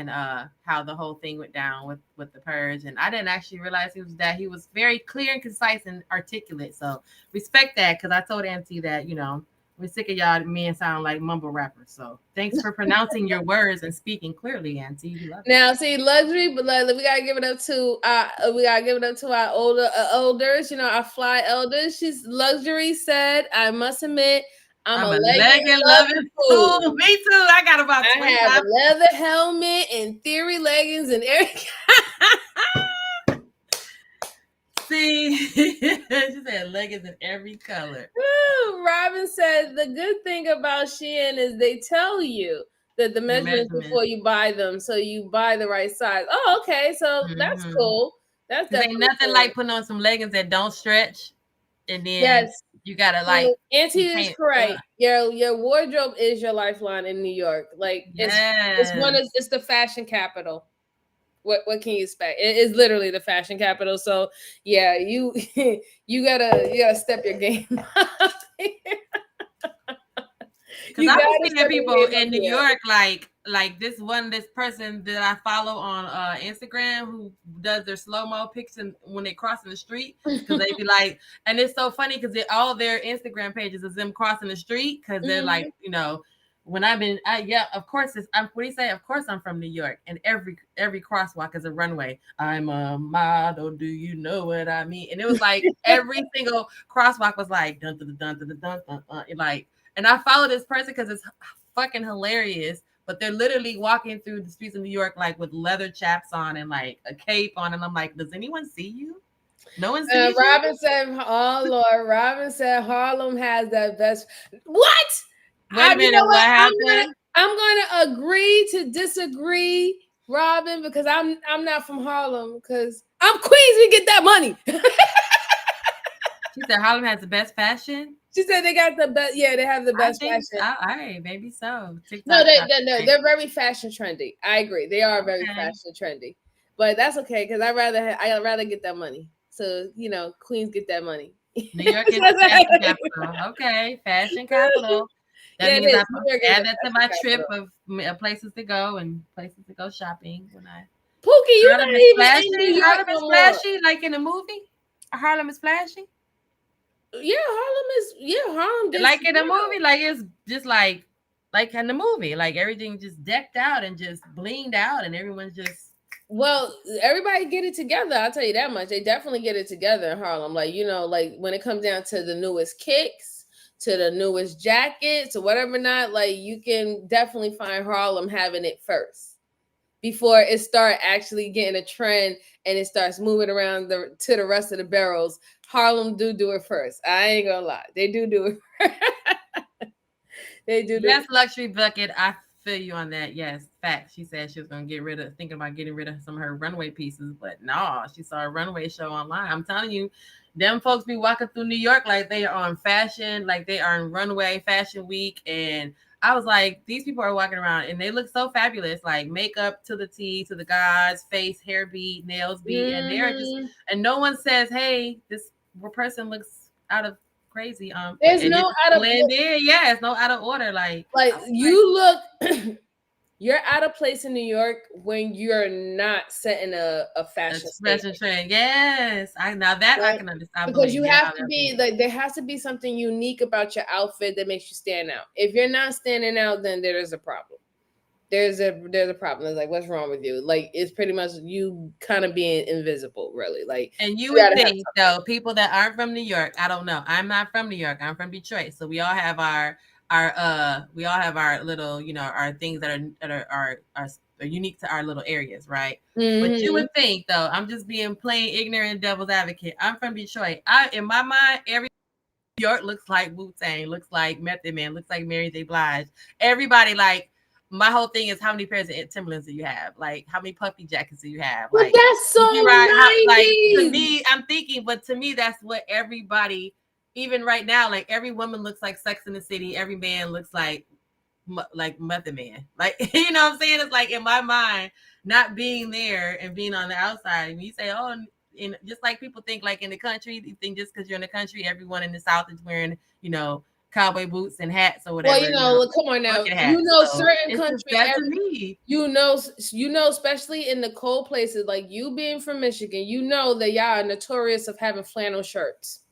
how the whole thing went down with the purge, and I didn't actually realize he was very clear and concise and articulate. So respect that, because I told Auntie that we're sick of y'all men sound like mumble rappers. So thanks for pronouncing your words and speaking clearly, Auntie. Now, see, luxury, but we gotta give it up to our elders. Our fly elders. She's luxury said, I must admit, I'm a legging loving fool. Me too. I got about 25. I have a leather helmet and theory leggings and everything. See, She said leggings in every color. Woo! Robin said the good thing about Shein is they tell you that the measurements before you buy them, so you buy the right size. Oh, okay, so that's cool. That's definitely ain't nothing cool. like putting on some leggings that don't stretch, and then Yes, you gotta like. Auntie is correct. Your wardrobe is your lifeline in New York. Like it's the fashion capital. What can you expect? It is literally the fashion capital. So yeah, you you gotta step your game up. Because I was seeing people in New York, like this person that I follow on Instagram who does their slow-mo pics when they crossing the street, because they be like, and it's so funny because all their Instagram pages is them crossing the street, because they're like, when I've been, of course, what do you say? Of course, I'm from New York, and every crosswalk is a runway. I'm a model. Do you know what I mean? And it was like every single crosswalk was like dun dun dun dun dun dun dun, like. And I follow this person because it's fucking hilarious. But they're literally walking through the streets of New York like with leather chaps on and like a cape on, and I'm like, does anyone see you? No one sees you. Robin said, "Oh Lord." Robin said Harlem has that best. What? Wait a minute, what happened? I'm gonna agree to disagree, Robin, because I'm not from Harlem, because I'm Queens. We get that money. She said Harlem has the best fashion. She said they got the best. Yeah, they have the best fashion. All right, maybe so. TikTok, they're very fashion trendy. I agree. They are very fashion trendy, but that's okay because I'd rather get that money. So Queens get that money. New York is fashion capital. Okay, fashion capital. That means I add that to my trip of places to go and places to go shopping. When I Pookie, you're not even in New York Harlem is flashy, like in a movie. Harlem is flashy. Yeah, Harlem gets, like in a movie, like it's just like in the movie, like everything just decked out and just blinged out, and everyone's just. Well, everybody get it together. I'll tell you that much. They definitely get it together in Harlem. Like like when it comes down to the newest kicks, to the newest jackets, or whatever not, like you can definitely find Harlem having it first before it start actually getting a trend and it starts moving around to the rest of the boroughs. Harlem do it first. I ain't gonna lie. They do it. They do. Yes, luxury bucket. I feel you on that. Yes, fact. She said she was gonna thinking about getting rid of some of her runway pieces, but no, she saw a runway show online. I'm telling you, them folks be walking through New York like they are on fashion, like they are in runway fashion week. And I was like, these people are walking around and they look so fabulous, like makeup to the T, to the gods, face, hair beat, nails beat, and they're just, and no one says, hey, this person looks out of crazy. There's no out of blend in. Yeah, it's no out of order. Like you look, you're out of place in New York when you're not setting a fashion trend. Yes, I can understand because you have to be like there has to be something unique about your outfit that makes you stand out. If you're not standing out, then there's a problem. There's a problem. It's like, what's wrong with you? Like, it's pretty much you kind of being invisible, really. Like, and you would think though, people that aren't from New York, I don't know. I'm not from New York. I'm from Detroit, so we all have our little, our things that are unique to our little areas, right? But you would think though, I'm just being plain ignorant devil's advocate. I'm from Detroit. In my mind, every New York looks like Wu-Tang, looks like Method Man, looks like Mary J. Blige. Everybody like. My whole thing is how many pairs of Timberlands do you have? Like how many puffy jackets do you have? But like that's so like to me, I'm thinking, but to me, that's what everybody, even right now, like every woman looks like Sex in the City. Every man looks like Method Man. Like you know what I'm saying? It's like in my mind, not being there and being on the outside. And you say, oh, and just like people think, like in the country, you think just because you're in the country, everyone in the South is wearing, cowboy boots and hats or whatever. Well, come on now. Certain countries, especially in the cold places, like you being from Michigan, that y'all are notorious of having flannel shirts.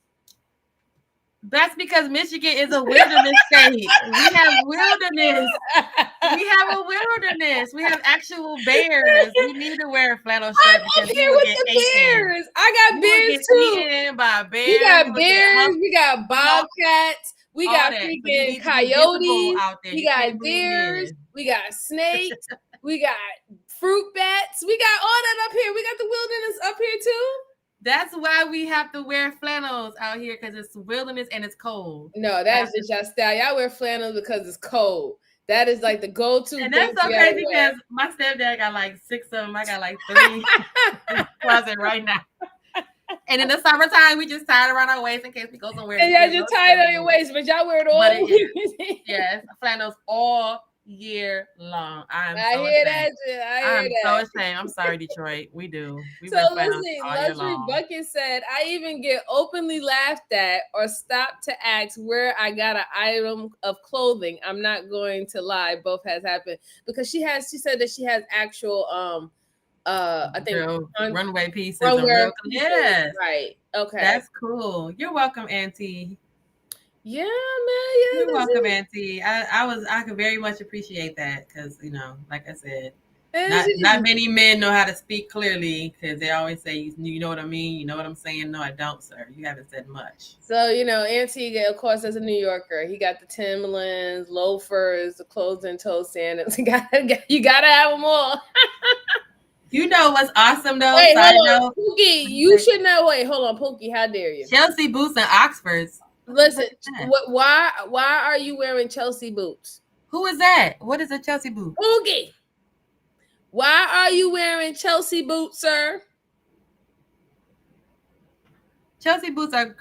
That's because Michigan is a wilderness state. We have wilderness. We have a wilderness. We have actual bears. We need to wear a flannel shirt. I'm up here with the bears. I got bears too. By bears. We got bears. We got bobcats. We got freaking coyotes. We got deers. We got snakes. We got fruit bats. We got all that up here. We got the wilderness up here too. That's why we have to wear flannels out here because it's wilderness and it's cold. No, that's just y'all style. Y'all wear flannels because it's cold. That is like the go-to And thing. that's so crazy because my stepdad got like 6 of them. I got like 3 in the closet right now. And in the summertime, we just tie it around our waist in case we go somewhere. And y'all just tie it on your waist, but y'all wear it all. Yes, flannels all year long. I hear that. I hear so ashamed. I'm sorry, Detroit. We do. We so listen, Luxury Bucket said, I even get openly laughed at or stopped to ask where I got an item of clothing. I'm not going to lie, both has happened because she said that she has actual I think runway pieces. Yes. Right. Okay. That's cool. You're welcome, Auntie. Yeah, man. Yeah, you're welcome, Auntie. I could very much appreciate that because like I said, not many men know how to speak clearly because they always say you know what I mean, you know what I'm saying. No, I don't, sir. You haven't said much. So Auntie, of course, as a New Yorker, he got the Timberlands, loafers, the closed-toe sandals. You gotta have them all. You know what's awesome though? Wait, hold on, Pookie. You should know. Wait, hold on, Pookie. How dare you? Chelsea boots and Oxfords. Listen, why are you wearing Chelsea boots? Who is that? What is a Chelsea boot? Pookie. Why are you wearing Chelsea boots, sir? Chelsea boots are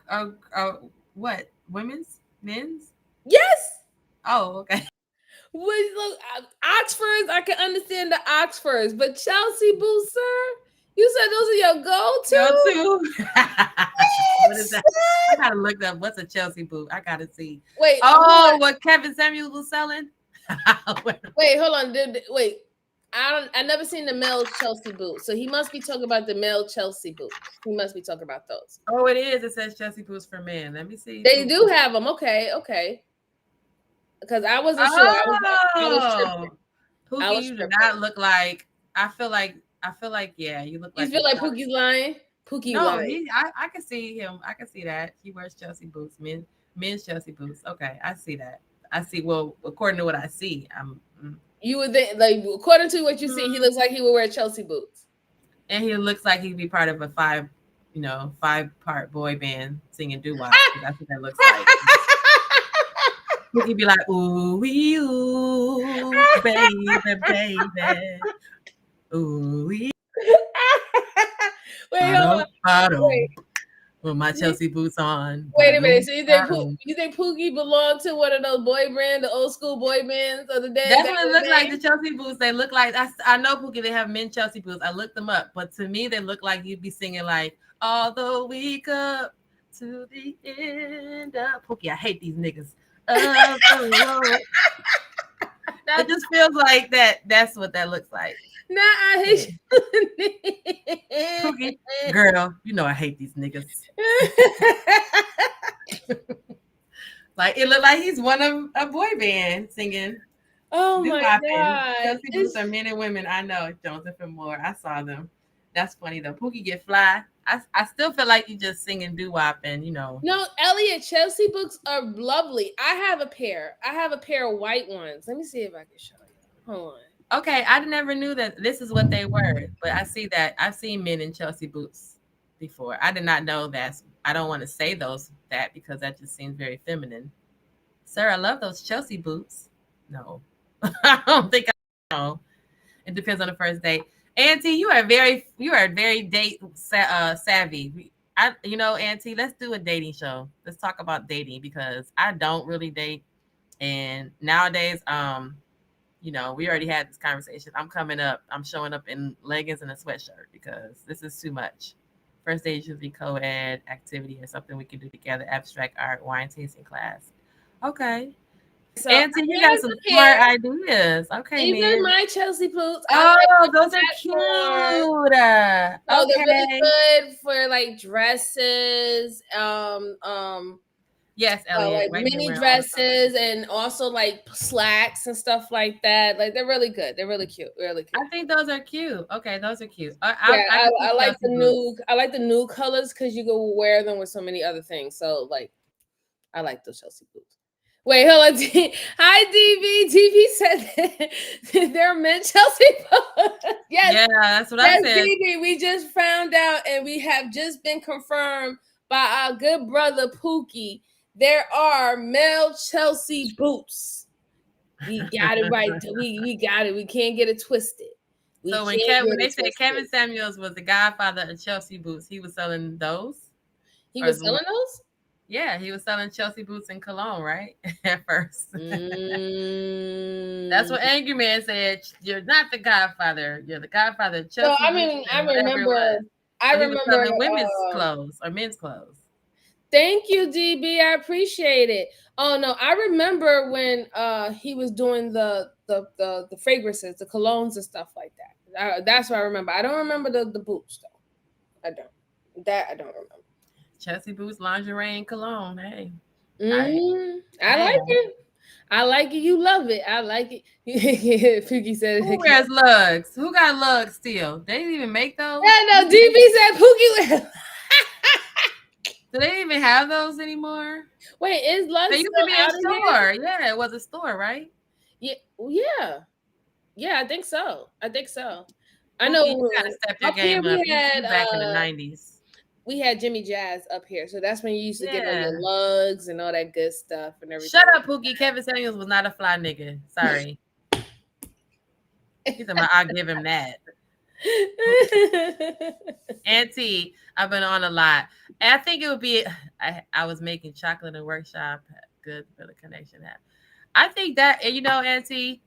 what? Women's? Men's? Yes. Oh, okay. Look, Oxfords, I can understand the Oxfords, but Chelsea boots, sir? You said those are your go-to? What is that? I gotta look up what's a Chelsea boot. I gotta see. Wait. What Kevin Samuels was selling? Wait, hold on. Wait. I never seen the male Chelsea boot, so he must be talking about the male Chelsea boot. He must be talking about those. Oh, it is. It says Chelsea boots for men. Let me see. They do have them. Okay. Because I wasn't sure. I was tripping. Pookie, you do not look like. I feel like yeah, you look like. You feel like Pookie's lying? Pookie lying. I can see him. I can see that he wears Chelsea boots. Men's Chelsea boots. Okay, I see that. I see. Well, according to what I see, You would think, like, according to what you see, he looks like he would wear Chelsea boots. And he looks like he'd be part of a 5-part boy band singing doo-wop. That's what that looks like. He'd be like, ooh, baby, ooh, Wait, hold on. Wait. With my Chelsea boots on. Wait a minute. So you think Pookie belonged to one of those boy bands, the old school boy bands of the day? That's what it look like. The Chelsea boots. They look like. I know Pookie. They have men Chelsea boots. I looked them up, but to me, they look like you'd be singing like "All the Week Up to the End of." Pookie, I hate these niggas. It just feels like that. That's what that looks like. Nah, I hate Pookie, girl, you know I hate these niggas. Like it looked like he's one of a boy band singing. Oh my god! Chelsea boots are men and women. I know Joseph and Moore. I saw them. That's funny though. Pookie get fly. I still feel like you just singing doo-wop and No, Elliot, Chelsea boots are lovely. I have a pair of white ones. Let me see if I can show you. Hold on. Okay, I never knew that this is what they were, but I see that I've seen men in Chelsea boots before. I did not know that. I don't want to say that because that just seems very feminine. Sir, I love those Chelsea boots. No, I don't think I know. It depends on the first date. Auntie, you are very date savvy. Auntie, let's do a dating show. Let's talk about dating because I don't really date, and nowadays, we already had this conversation. I'm showing up in leggings and a sweatshirt because this is too much. First date should be co-ed activity or something we can do together. Abstract art, wine tasting class. Okay. So Auntie, you got some smart ideas. Okay, these are my Chelsea boots. Those are cute. They're really good for like dresses. Yes, Elliot. Like mini dresses and also like slacks and stuff like that. Like they're really good. They're really cute. Really cute. I think those are cute. Okay, those are cute. I like the new colors because you can wear them with so many other things. So like, I like those Chelsea boots. Wait, hold on. Hi, DB. DB said they're men Chelsea. Yes. Yeah, that's what I Yes, said. DB. We just found out, and we have just been confirmed by our good brother Pookie. There are male Chelsea boots. We got it right. We got it. We can't get it twisted. So when they said Kevin Samuels was the godfather of Chelsea boots, he was selling those. He was selling those? Yeah, he was selling Chelsea boots in Cologne, right? At first. That's what Angry Man said. You're not the godfather. You're the godfather of Chelsea. So, I mean, I remember women's clothes or men's clothes. Thank you, DB. I appreciate it. Oh no, I remember when he was doing the fragrances, the colognes and stuff like that. That's what I remember. I don't remember the boots though. I don't remember. Chelsea boots, lingerie, and cologne. Hey, I like it. I like it. You love it. I like it. Pookie said, "Who wears lugs? Who got lugs still? They didn't even make those." Yeah, no. DB said Pookie wears. Do they even have those anymore? Wait, is lugs? They used to be a store. Yeah, it was a store, right? Yeah. I think so. I know. You gotta step your game up. Back in the 90s. We had Jimmy Jazz up here, so that's when you used to get all your lugs and all that good stuff and everything. Shut up, Pookie. Kevin Samuels was not a fly nigga. Sorry. He's about, I'll give him that. Auntie, I've been on a lot. I think it would be. I was making chocolate in workshop. Good for the connection app. I think that Auntie,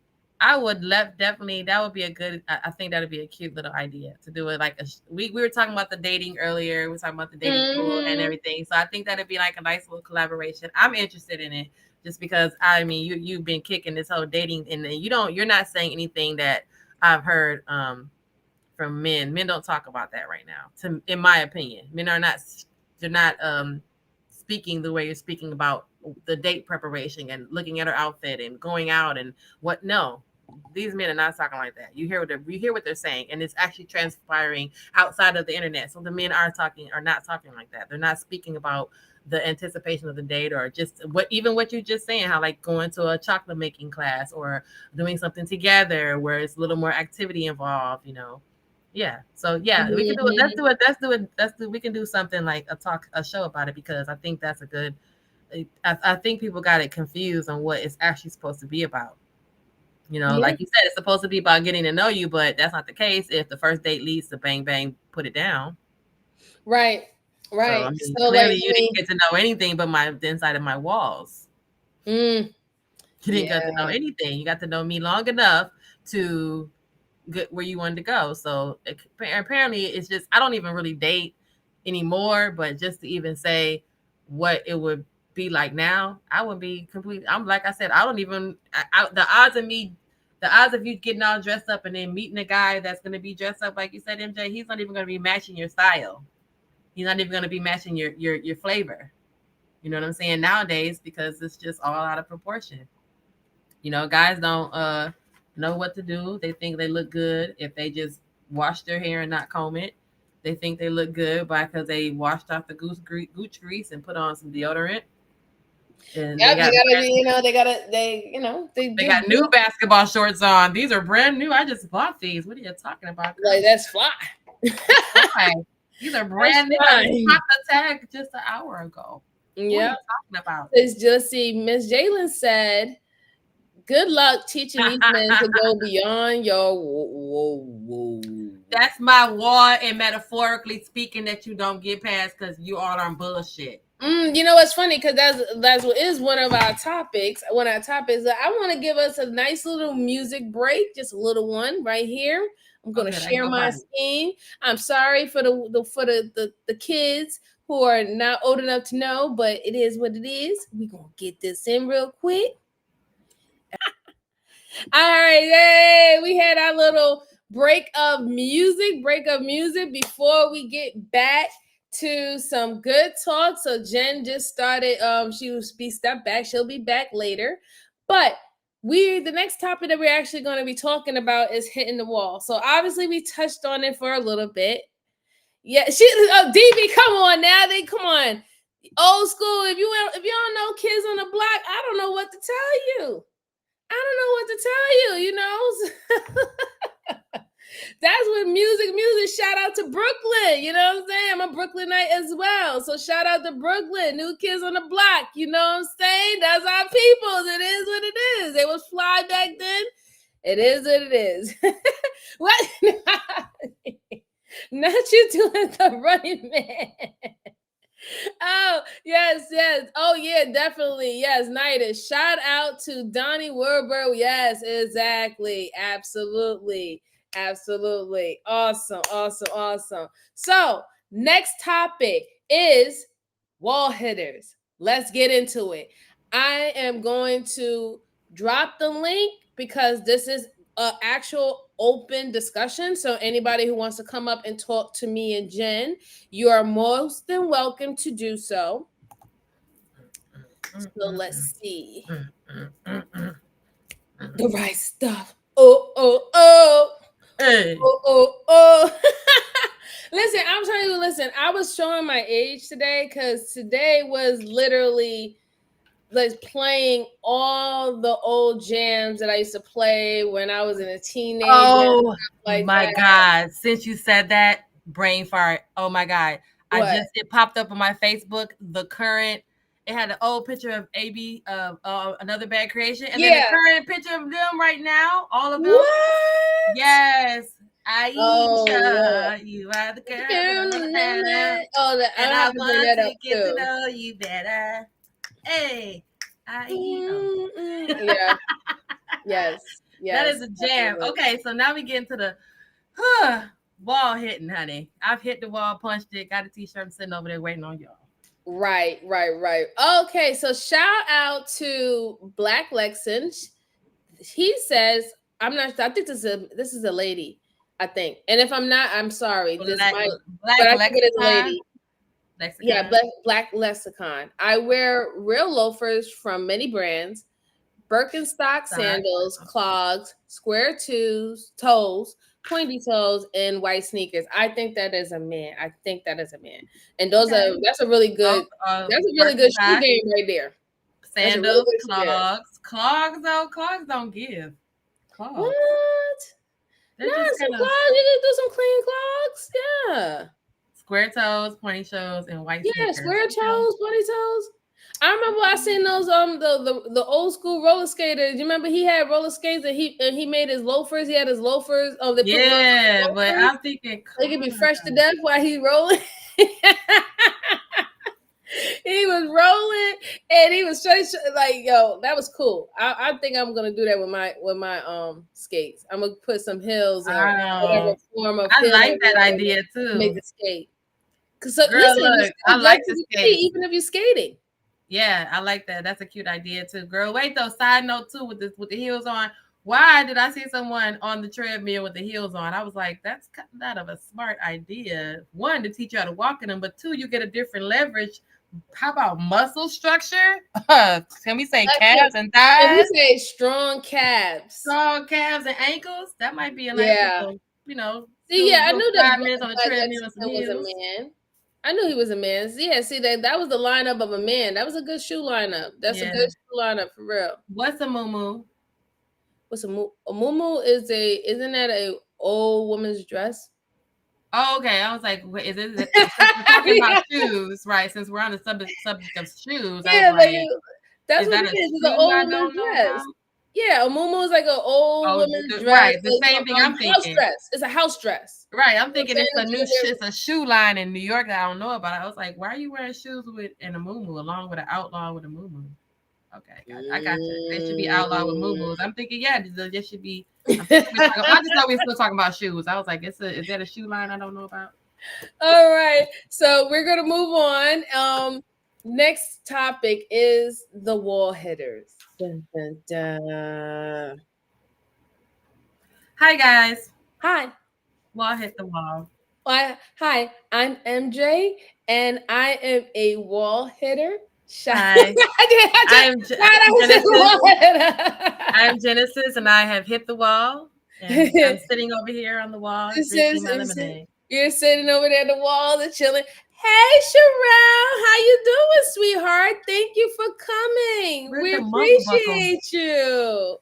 I would definitely. That would be a good. I think that would be a cute little idea to do it. Like we were talking about the dating earlier. We were talking about the dating pool and everything. So I think that'd be like a nice little collaboration. I'm interested in it just because I mean you've been kicking this whole dating and you're not saying anything that I've heard from men. Men don't talk about that right now. In my opinion, men are not. They're not speaking the way you're speaking about the date preparation and looking at her outfit and going out and what. No, these men are not talking like that. You hear what they're saying, and it's actually transpiring outside of the internet. So the men are not talking like that. They're not speaking about the anticipation of the date or just what you're just saying, how like going to a chocolate making class or doing something together where it's a little more activity involved, Yeah. So yeah, we can do it. We can do something like a show about it because I think that's a good. I think people got it confused on what it's actually supposed to be about. Like you said, it's supposed to be about getting to know you, but that's not the case. If the first date leads to bang bang, put it down. Right. So, I mean, clearly you didn't get to know anything but the inside of my walls. You didn't get to know anything. You got to know me long enough to get where you wanted to go. So apparently it's just, I don't even really date anymore, but just to even say what it would be like now, I would be completely, I'm like I said, I don't even, the odds of you getting all dressed up and then meeting a guy that's going to be dressed up like you said, MJ, he's not even going to be matching your style. He's not even going to be matching your flavor. You know what I'm saying? Nowadays, because it's just all out of proportion. Guys don't know what to do. They think they look good if they just wash their hair and not comb it. They think they look good because they washed off the gooch grease and put on some deodorant. And they got new basketball shorts on. These are brand new. I just bought these. What are you talking about? Like, that's fly. These are brand new. I popped the tag just an hour ago. Yeah. What are you talking about? It's just Miss Jalen said, good luck teaching these men to go beyond your whoa. That's my wall, and metaphorically speaking, that you don't get past because you all are bullshit. What's funny, because that's what is one of our topics. One of our topics that I want to give us a nice little music break, just a little one right here. I'm going to share my screen. I'm sorry for the kids who are not old enough to know, but it is what it is. We're going to get this in real quick. All right, yay! We had our little break of music before we get back to some good talk. So Jen just started. She will be stepped back. She'll be back later, but the next topic that we're actually going to be talking about is hitting the wall. So obviously we touched on it for a little bit. Yeah, DB, come on now. Come on. Old school. If you don't know Kids on the Block, I don't know what to tell you. You know. That's what music. Shout out to Brooklyn. You know what I'm saying? I'm a Brooklynite as well. So shout out to Brooklyn. New Kids on the Block. You know what I'm saying? That's our peoples. It is what it is. They was fly back then. It is what it is. What? Not you doing the Running Man. Oh, yes. Oh, yeah, definitely. Yes, Nidus. Shout out to Donnie Werber. Yes, exactly. Absolutely. Awesome. So, next topic is wall hitters. Let's get into it. I am going to drop the link because this is an actual open discussion. So anybody who wants to come up and talk to me and Jen, you are most than welcome to do so. So let's see. The right stuff. Oh. Hey. Oh. Listen, I'm telling you, I was showing my age today because today was literally like playing all the old jams that I used to play when I was in a teenager. Oh my God. Since you said that, brain fart. Oh my God. It popped up on my Facebook, it had an old picture of AB of Another Bad Creation. And then the current picture of them right now, all of them. What? Yes. Aisha, you are the girl. And I want to get to know you better. Hey. Yeah. Yes. That is a jam. Absolutely. Okay, so now we get into the wall hitting, honey. I've hit the wall, punched it, got a t-shirt, and sitting over there waiting on y'all. Right. Okay, so shout out to Black Lexan. He says, I think this is a lady, I think. And if I'm not, I'm sorry. But I think it is a lady. Lexicon. Yeah, Black Lexicon. I wear real loafers from many brands, Birkenstock sandals, clogs, square toes, pointy toes, and white sneakers. I think that is a man. And that's a really good shoe game right there. Sandals, clogs don't give. Clogs. What? Some clogs. You can do some clean clogs. Yeah. Square toes, pointy toes, and white sneakers. Yeah, square toes, pointy toes. I remember I seen those the old school roller skaters. You remember he had roller skates and he made his loafers. He had his loafers. Oh, but I'm thinking they could be fresh to death while he rolling. He was rolling and he was straight like, yo, that was cool. I think I'm gonna do that with my skates. I'm gonna put some hills or whatever form of. I like that idea too. Make the skate. So listen, I like the skate, even if you're skating. Yeah, I like that. That's a cute idea too, girl. Wait though. Side note too, with the heels on. Why did I see someone on the treadmill with the heels on? I was like, that's kind of a smart idea. One, to teach you how to walk in them, but two, you get a different leverage. How about muscle structure? Can we say calves and thighs? Can we say strong calves? Strong calves and ankles. That might be a nice little, See, I knew that was a man. I knew he was a man. Yeah, see that was the lineup of a man. That was a good shoe lineup. That's a good shoe lineup for real. What's a muumuu? What's a muumuu? A muumuu isn't that a old woman's dress? Oh, okay. I was like, wait, is it we're talking about shoes, right? Since we're on the subject of shoes, yeah, that's what it is. It's an old woman's dress. Yeah, a muumuu is like an old woman's dress. Right, the same thing I'm thinking. House dress. It's a house dress. Right, I'm thinking it's a shoe line in New York that I don't know about. I was like, why are you wearing shoes in a muumuu along with an outlaw with a muumuu? Okay, I got you. They should be outlawed with muumuus. I'm thinking, there should be. I just thought we were still talking about shoes. I was like, is that a shoe line I don't know about? All right, so we're gonna move on. Next topic is the wall hitters. Dun, dun, dun. Hi guys. Hi. Wall hit the wall. Hi, I'm MJ, and I am a wall hitter. Hi. I'm Genesis, and I have hit the wall. And I'm sitting over here on the wall drinking my lemonade. You're sitting over there at the wall and chilling. Hey, Sherelle, how you doing, sweetheart? Thank you for coming. Where's We the muzzle buckle? appreciate you.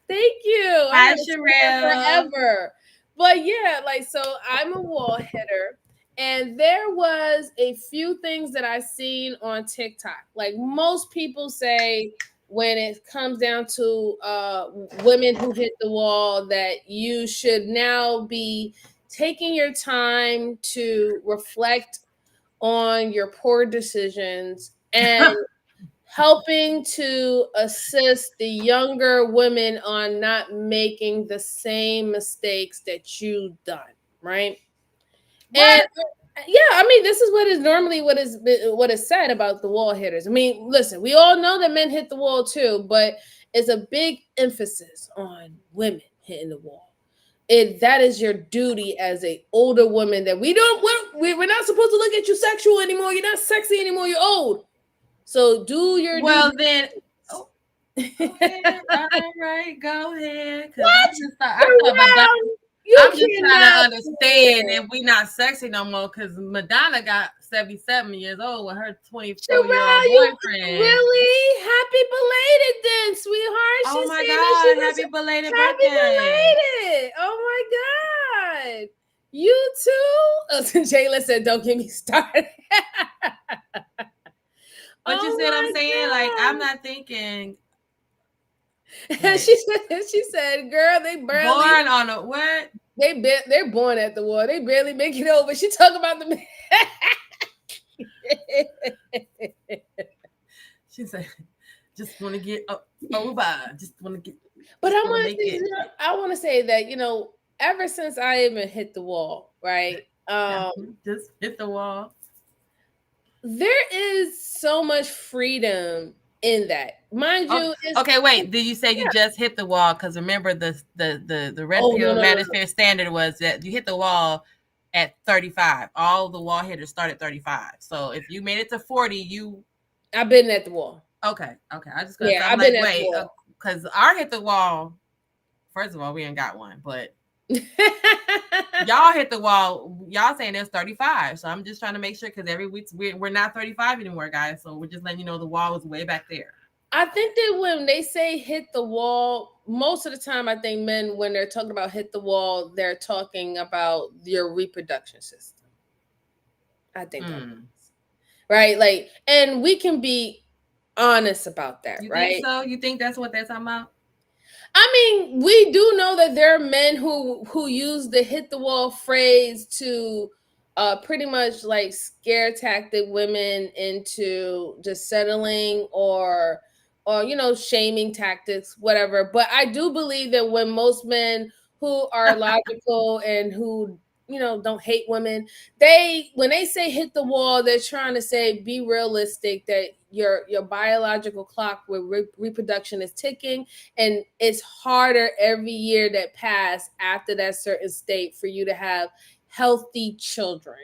Thank you. I Hi, haven't seen her Sherelle. forever. But yeah, like, so I'm a wall hitter. And there was a few things that I seen on TikTok. Like most people say when it comes down to women who hit the wall, that you should now be taking your time to reflect on your poor decisions and helping to assist the younger women on not making the same mistakes that you've done, right? What? And yeah, I mean, this is what is normally what is said about the wall hitters. I mean, listen, we all know that men hit the wall too, but it's a big emphasis on women hitting the wall. That is your duty as a older woman, that we're not supposed to look at you sexual anymore. You're not sexy anymore. You're old. So do your Well, duty. then. Oh, okay. All right, go ahead. Because I What? thought Madonna. You I'm just trying to cannot understand win. if we not sexy no more. Because Madonna got 77 years old with her 24-year-old Sherelle, you boyfriend. really happy belated then, sweetheart. Oh She's my saying God! that she was Happy belated happy birthday! belated. Oh my God. You too? Jayla said, don't get me started. But you Oh see what I'm my saying? God. Like, I'm not thinking. And she said, girl, they barely Born on a what? they're born at the war. They barely make it over. She talk about the She said, just want to get over. Just want to get. But I want to say that, ever since I even hit the wall, right? Just hit the wall. There is so much freedom in that. Mind you, okay, wait. Did you say you just hit the wall? Because remember the red pill manosphere standard was that you hit the wall at 35. All the wall hitters start at 35. So if you made it to 40, I've been at the wall. Okay. I just I've been at the wall. Because our hit the wall. First of all, we ain't got one, but y'all hit the wall. Y'all saying there's 35. So I'm just trying to make sure, because every week we're not 35 anymore, guys. So we're just letting you know the wall is way back there. I think that when they say hit the wall, most of the time, I think men, when they're talking about hit the wall, they're talking about your reproduction system. I think that is. Right? Like, and we can be honest about that, you right? Think so? You think that's what they're talking about? I mean, we do know that there are men who use the hit the wall phrase to pretty much like scare tactic women into just settling or shaming tactics, whatever. But I do believe that when most men who are logical and who don't hate women, when they say hit the wall, they're trying to say be realistic, that your biological clock with reproduction is ticking, and it's harder every year that pass after that certain state for you to have healthy children,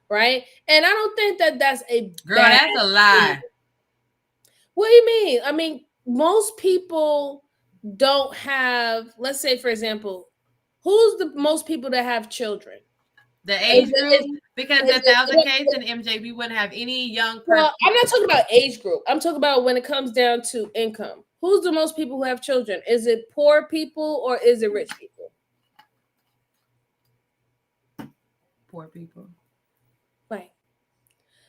right? And I don't think that that's a girl, that's a lie. Thing. What do you mean? I mean, most people don't have, let's say, for example, who's the most people that have children? The age group? Because if that was the case, then MJ, we wouldn't have any young person. Well, I'm not talking about age group. I'm talking about when it comes down to income. Who's the most people who have children? Is it poor people or is it rich people? Poor people. Right.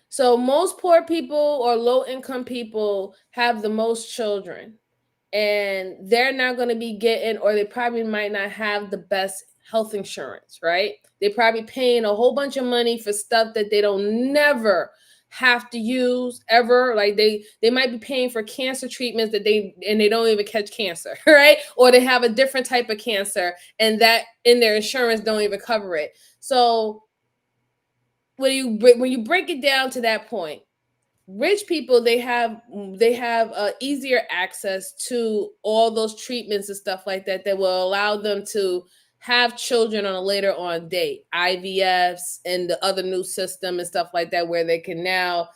So most poor people or low income people have the most children, and they're not going to be getting, or they probably might not have the best health insurance, right? They're probably paying a whole bunch of money for stuff that they don't never have to use ever. Like they might be paying for cancer treatments that they don't even catch cancer, right? Or they have a different type of cancer and that in their insurance don't even cover it. So when you break it down to that point, rich people, they have easier access to all those treatments and stuff like that will allow them to have children on a later on date, IVFs and the other new system and stuff like that, where they can now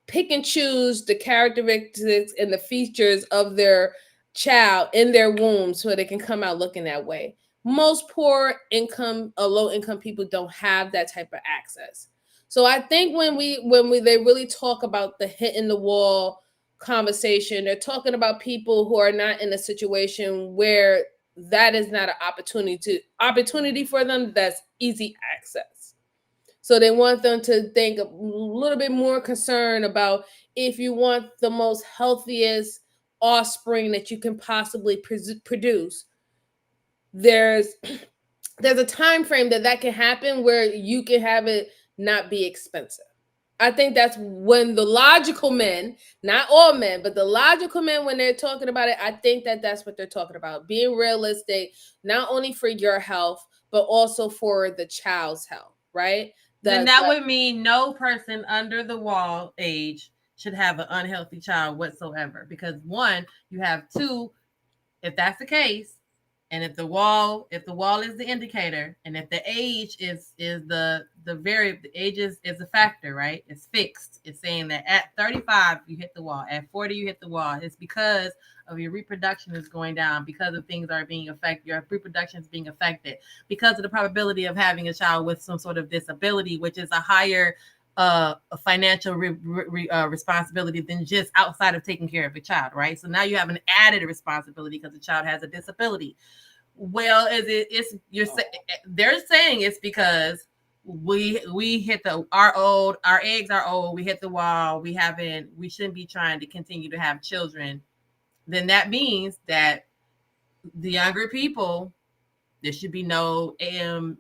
pick and choose the characteristics and the features of their child in their womb so they can come out looking that way. Most poor income or low income people don't have that type of access. So I think when they really talk about the hitting the wall conversation, they're talking about people who are not in a situation where that is not an opportunity for them, that's easy access. So they want them to think a little bit more concerned about, if you want the most healthiest offspring that you can possibly produce, there's a time frame that can happen where you can have it not be expensive. I think that's when the logical men, not all men, but the logical men, when they're talking about it, I think that's what they're talking about. Being realistic, not only for your health, but also for the child's health, right? Then that would mean no person under the wall age should have an unhealthy child whatsoever. Because one, you have two, if that's the case, and if the wall is the indicator, and if the age is the age is a factor, right? It's fixed. It's saying that at 35 you hit the wall, at 40 you hit the wall. It's because of your reproduction is going down, because of things are being affected, your reproduction is being affected, because of the probability of having a child with some sort of disability, which is a higher a financial responsibility than just outside of taking care of a child, right? So now you have an added responsibility because the child has a disability. Well, they're saying it's because we hit our eggs are old, we hit the wall, we shouldn't be trying to continue to have children. Then that means that the younger people, there should be no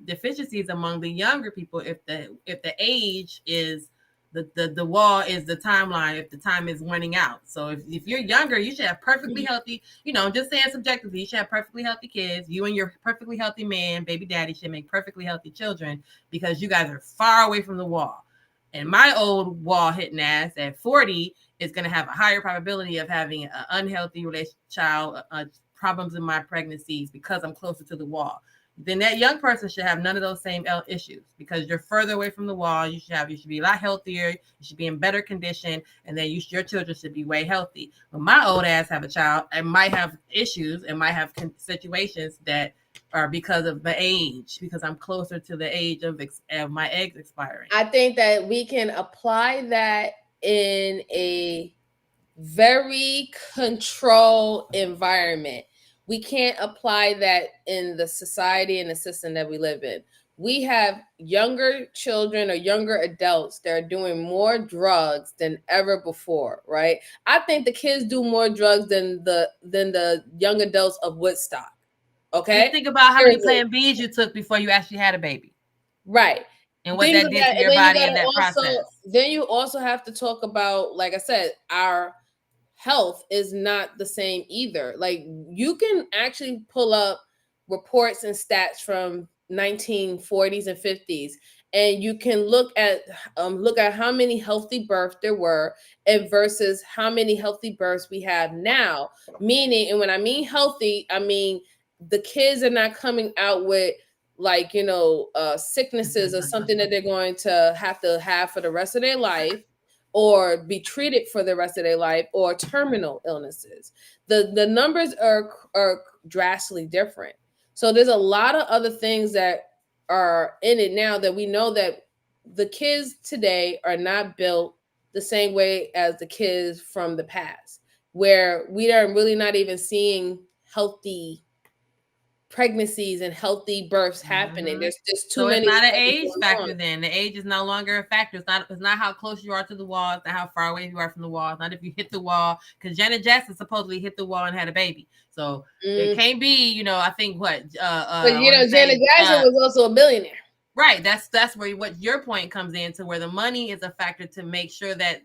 deficiencies among the younger people if the age is the wall is the timeline, if the time is running out. So if you're younger, you should have perfectly healthy, I'm just saying subjectively, you should have perfectly healthy kids. You and your perfectly healthy man, baby daddy, should make perfectly healthy children, because you guys are far away from the wall. And my old wall hitting ass at 40 is going to have a higher probability of having an unhealthy child, problems in my pregnancies, because I'm closer to the wall. Then that young person should have none of those same issues, because you're further away from the wall. You should be a lot healthier. You should be in better condition, and then your children should be way healthy. When my old ass have a child, I might have issues and might have situations that are because of the age, because I'm closer to the age of my eggs expiring. I think that we can apply that in a very controlled environment. We can't apply that in the society and the system that we live in. We have younger children or younger adults that are doing more drugs than ever before, right? I think the kids do more drugs than the young adults of Woodstock. Okay? Just think about how many Plan Bs you took before you actually had a baby. Right. And what that did to your body in that process. Then you also have to talk about, like I said, our health is not the same either. Like, you can actually pull up reports and stats from 1940s and 50s, and you can look at how many healthy births there were and versus how many healthy births we have now. Meaning, and when I mean healthy, I mean the kids are not coming out with sicknesses or something that they're going to have for the rest of their life, or be treated for the rest of their life, or terminal illnesses. The numbers are drastically different. So there's a lot of other things that are in it now that we know that the kids today are not built the same way as the kids from the past, where we are really not even seeing healthy pregnancies and healthy births happening. Mm-hmm. There's just too many. So it's not an age factor then. The age is no longer a factor. It's not how close you are to the wall. It's not how far away you are from the wall. It's not if you hit the wall. Because Janet Jackson supposedly hit the wall and had a baby. So it can't be, I think what but Janet Jackson was also a billionaire. Right. That's where what your point comes into, where the money is a factor to make sure that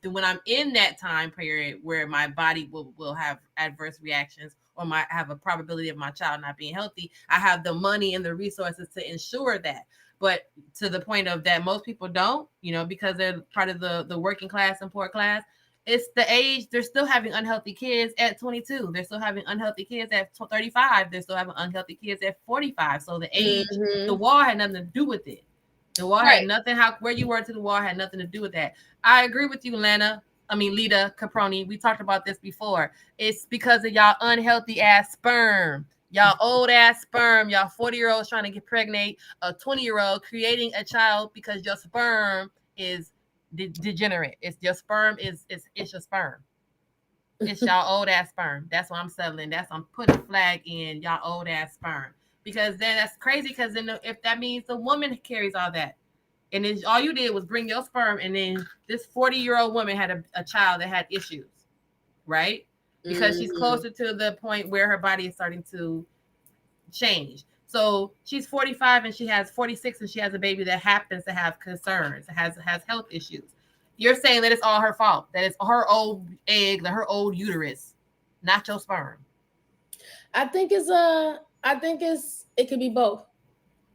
when I'm in that time period where my body will have adverse reactions, or might have a probability of my child not being healthy, I have the money and the resources to ensure that. But to the point of that, most people don't, because they're part of the working class and poor class. It's the age. They're still having unhealthy kids at 22. They're still having unhealthy kids at 35. They're still having unhealthy kids at 45. So the age, the wall had nothing to do with it. The wall had nothing, where you were to the wall had nothing to do with that. I agree with you, Lita Caproni. We talked about this before. It's because of y'all unhealthy ass sperm. Y'all old ass sperm, y'all 40-year-olds trying to get pregnant, a 20-year-old creating a child because your sperm is degenerate. It's your sperm it's your sperm. It's y'all old ass sperm. That's what I'm settling. I'm putting a flag in y'all old ass sperm. Because then that's crazy. Because then if that means the woman carries all that, and then all you did was bring your sperm, and then this 40-year-old woman had a child that had issues, right? Because she's closer to the point where her body is starting to change. So she's 45 and she has 46 and she has a baby that happens to have concerns, has health issues. You're saying that it's all her fault, that it's her old egg, her old uterus, not your sperm. I think it could be both.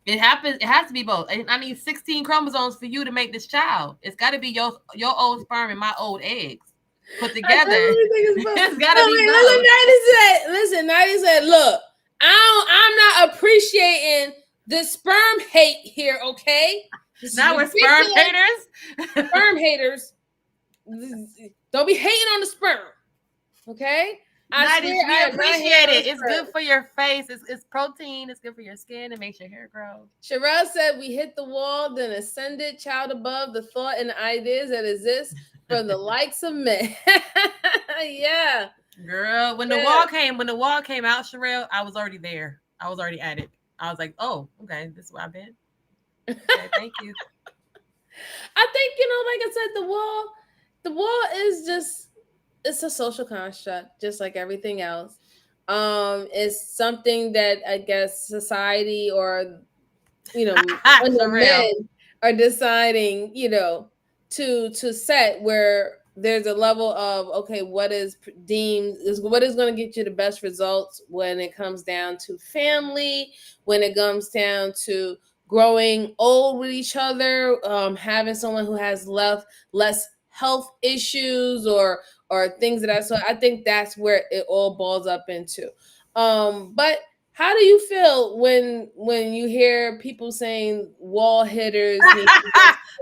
It has to be both. I need 16 chromosomes for you to make this child. It's got to be your old sperm and my old eggs put together. It's got to be both. Listen, Nighty said, look, I'm not appreciating the sperm hate here, okay? Now we're sperm haters. Sperm haters. Don't be hating on the sperm, okay? I appreciate it. It's good for your face. It's protein. It's good for your skin. It makes your hair grow. Sherelle said, we hit the wall, then ascended, child above, the thought and ideas that exist for the likes of men. Yeah. Girl, when the wall came out, Sherelle, I was already there. I was already at it. I was like, oh, okay, this is where I've been. Okay, thank you. I think, like I said, the wall is just, it's a social construct, just like everything else. It's something that I guess society or, men are deciding, to set where there's a level of, okay, what is going to get you the best results when it comes down to family, when it comes down to growing old with each other, having someone who has less health issues or things that I think that's where it all balls up into. But how do you feel when you hear people saying wall hitters?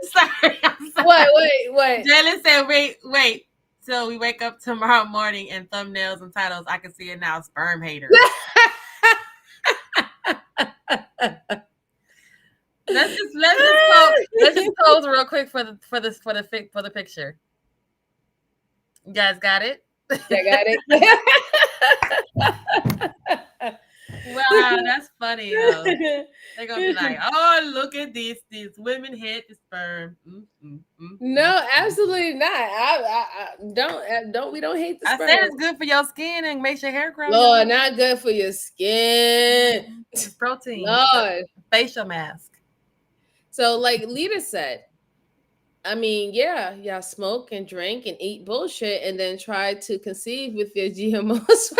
Sorry. What? Jalen said, wait. Till we wake up tomorrow morning and thumbnails and titles, I can see it now. Sperm haters. Let's just close real quick for the picture. You guys got it? I got it. Wow, that's funny though. They're gonna be like, "Oh, look at these women hit the sperm." No, absolutely not. I don't. We don't hate the sperm. I said it's good for your skin and makes your hair grow. Lord, not good for your skin. It's protein. Lord, facial mask. So, like Lita said, I mean, yeah, y'all smoke and drink and eat bullshit, and then try to conceive with your GMOs.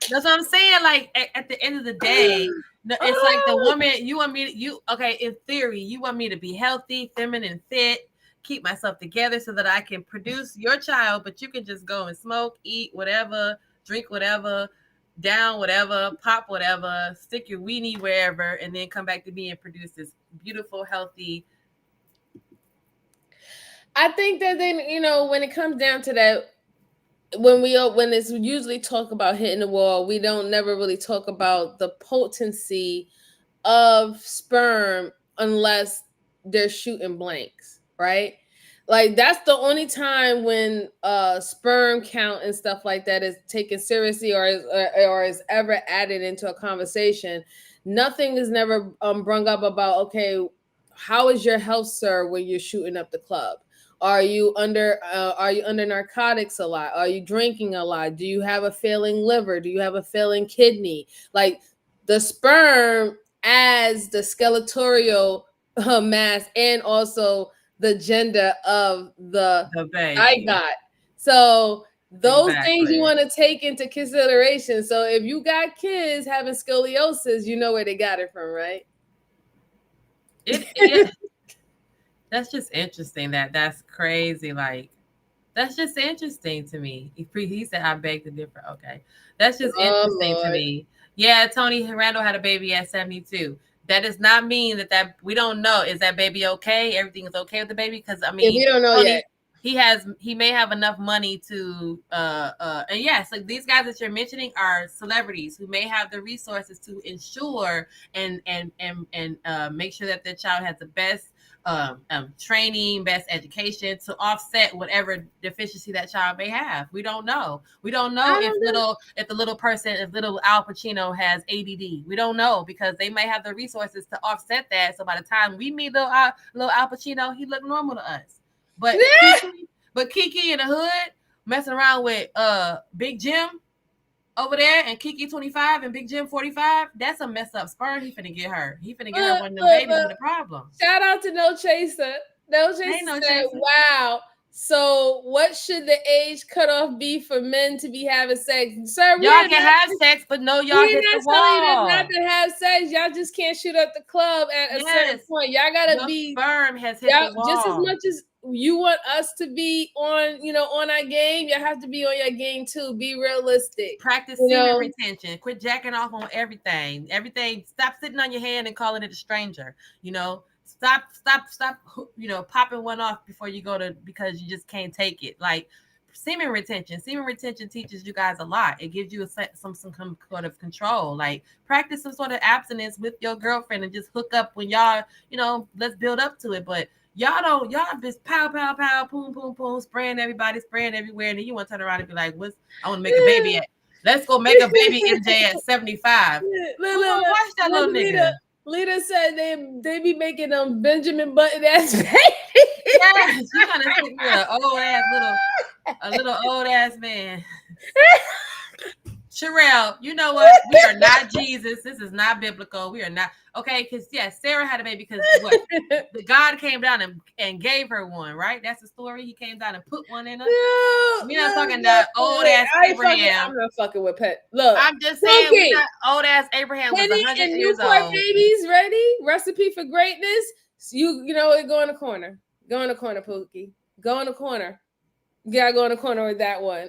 That's what I'm saying. Like at the end of the day, it's like the woman you want me to okay, in theory, you want me to be healthy, feminine, fit, keep myself together so that I can produce your child, but you can just go and smoke, eat whatever, drink whatever, down whatever, pop whatever, stick your weenie wherever, and then come back to me and produce this beautiful, healthy. I think that then, when it comes down to that, when it's usually talk about hitting the wall, we don't never really talk about the potency of sperm unless they're shooting blanks, right? Like that's the only time when sperm count and stuff like that is taken seriously or is ever added into a conversation. Nothing is never brung up about, okay, how is your health, sir, when you're shooting up the club? Are you under narcotics a lot? Are you drinking a lot? Do you have a failing liver? Do you have a failing kidney? Like the sperm as the skeletal mass and also the gender of the zygote. So those things you want to take into consideration. So if you got kids having scoliosis, you know where they got it from, right? That's just interesting. That's crazy. Like, that's just interesting to me. He said, I beg to differ. Okay. That's just interesting to me. Yeah, Tony Randall had a baby at 72. That does not mean that we don't know. Is that baby okay? Everything is okay with the baby? Because, I mean, we don't know yet. he may have enough money to and yes, like these guys that you're mentioning are celebrities who may have the resources to ensure and make sure that their child has the best training, best education to offset whatever deficiency that child may have. We don't know. We don't know if the little person, if little Al Pacino has ADD. We don't know because they might have the resources to offset that. So by the time we meet little Al Pacino, he look normal to us. But Kiki in the hood messing around with Big Jim over there and Kiki 25 and Big Jim 45, that's a mess up sperm. He finna get her. He finna get her one of them babies with a problem. Shout out to No Chaser. No Chaser said, wow. So what should the age cutoff be for men to be having sex? Sir, y'all can have sex, but no, y'all hit the wall. Not to have sex. Y'all just can't shoot up the club at a certain point. Y'all gotta be sperm has hit the wall. Just as much as you want us to be on, on our game, you have to be on your game too. Be realistic. Practice semen retention. Quit jacking off on everything. Stop sitting on your hand and calling it a stranger. Stop, popping one off before you go because you just can't take it. Like semen retention. Semen retention teaches you guys a lot. It gives you some sort of control. Like practice some sort of abstinence with your girlfriend and just hook up when y'all, let's build up to it. But y'all just pow, pow, pow, boom, boom, boom, spraying everybody, spraying everywhere. And then you want to turn around and be like, I want to make a baby at, let's go make a baby MJ at 75. Watch that little nigga. Lita said they be making them Benjamin Button ass babies. Yes, you trying to think me a little old ass man. Sherelle, you know what? We are not Jesus. This is not biblical. We are not okay. Because Sarah had a baby because what? The God came down and gave her one, right? That's the story. He came down and put one in her. We're not talking that old ass Abraham. I'm not fucking with Pet. Look, I'm just saying, we got old ass Abraham was 100 years old. Babies ready? Recipe for greatness. You know, go in the corner. Go in the corner, Pookie. Go in the corner. You gotta go in the corner with that one.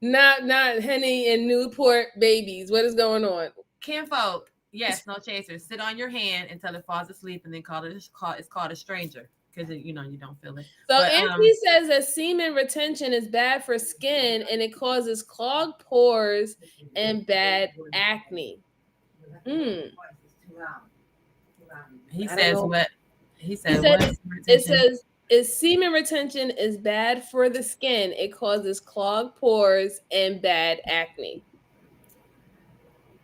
Not Henny and Newport babies. What is going on? Kinfolk, yes, no chasers. Sit on your hand until it falls asleep, and then it's called a stranger because you don't feel it. So Auntie says that semen retention is bad for skin and it causes clogged pores and bad acne. He says what? He said it says. Semen retention is bad for the skin. It causes clogged pores and bad acne.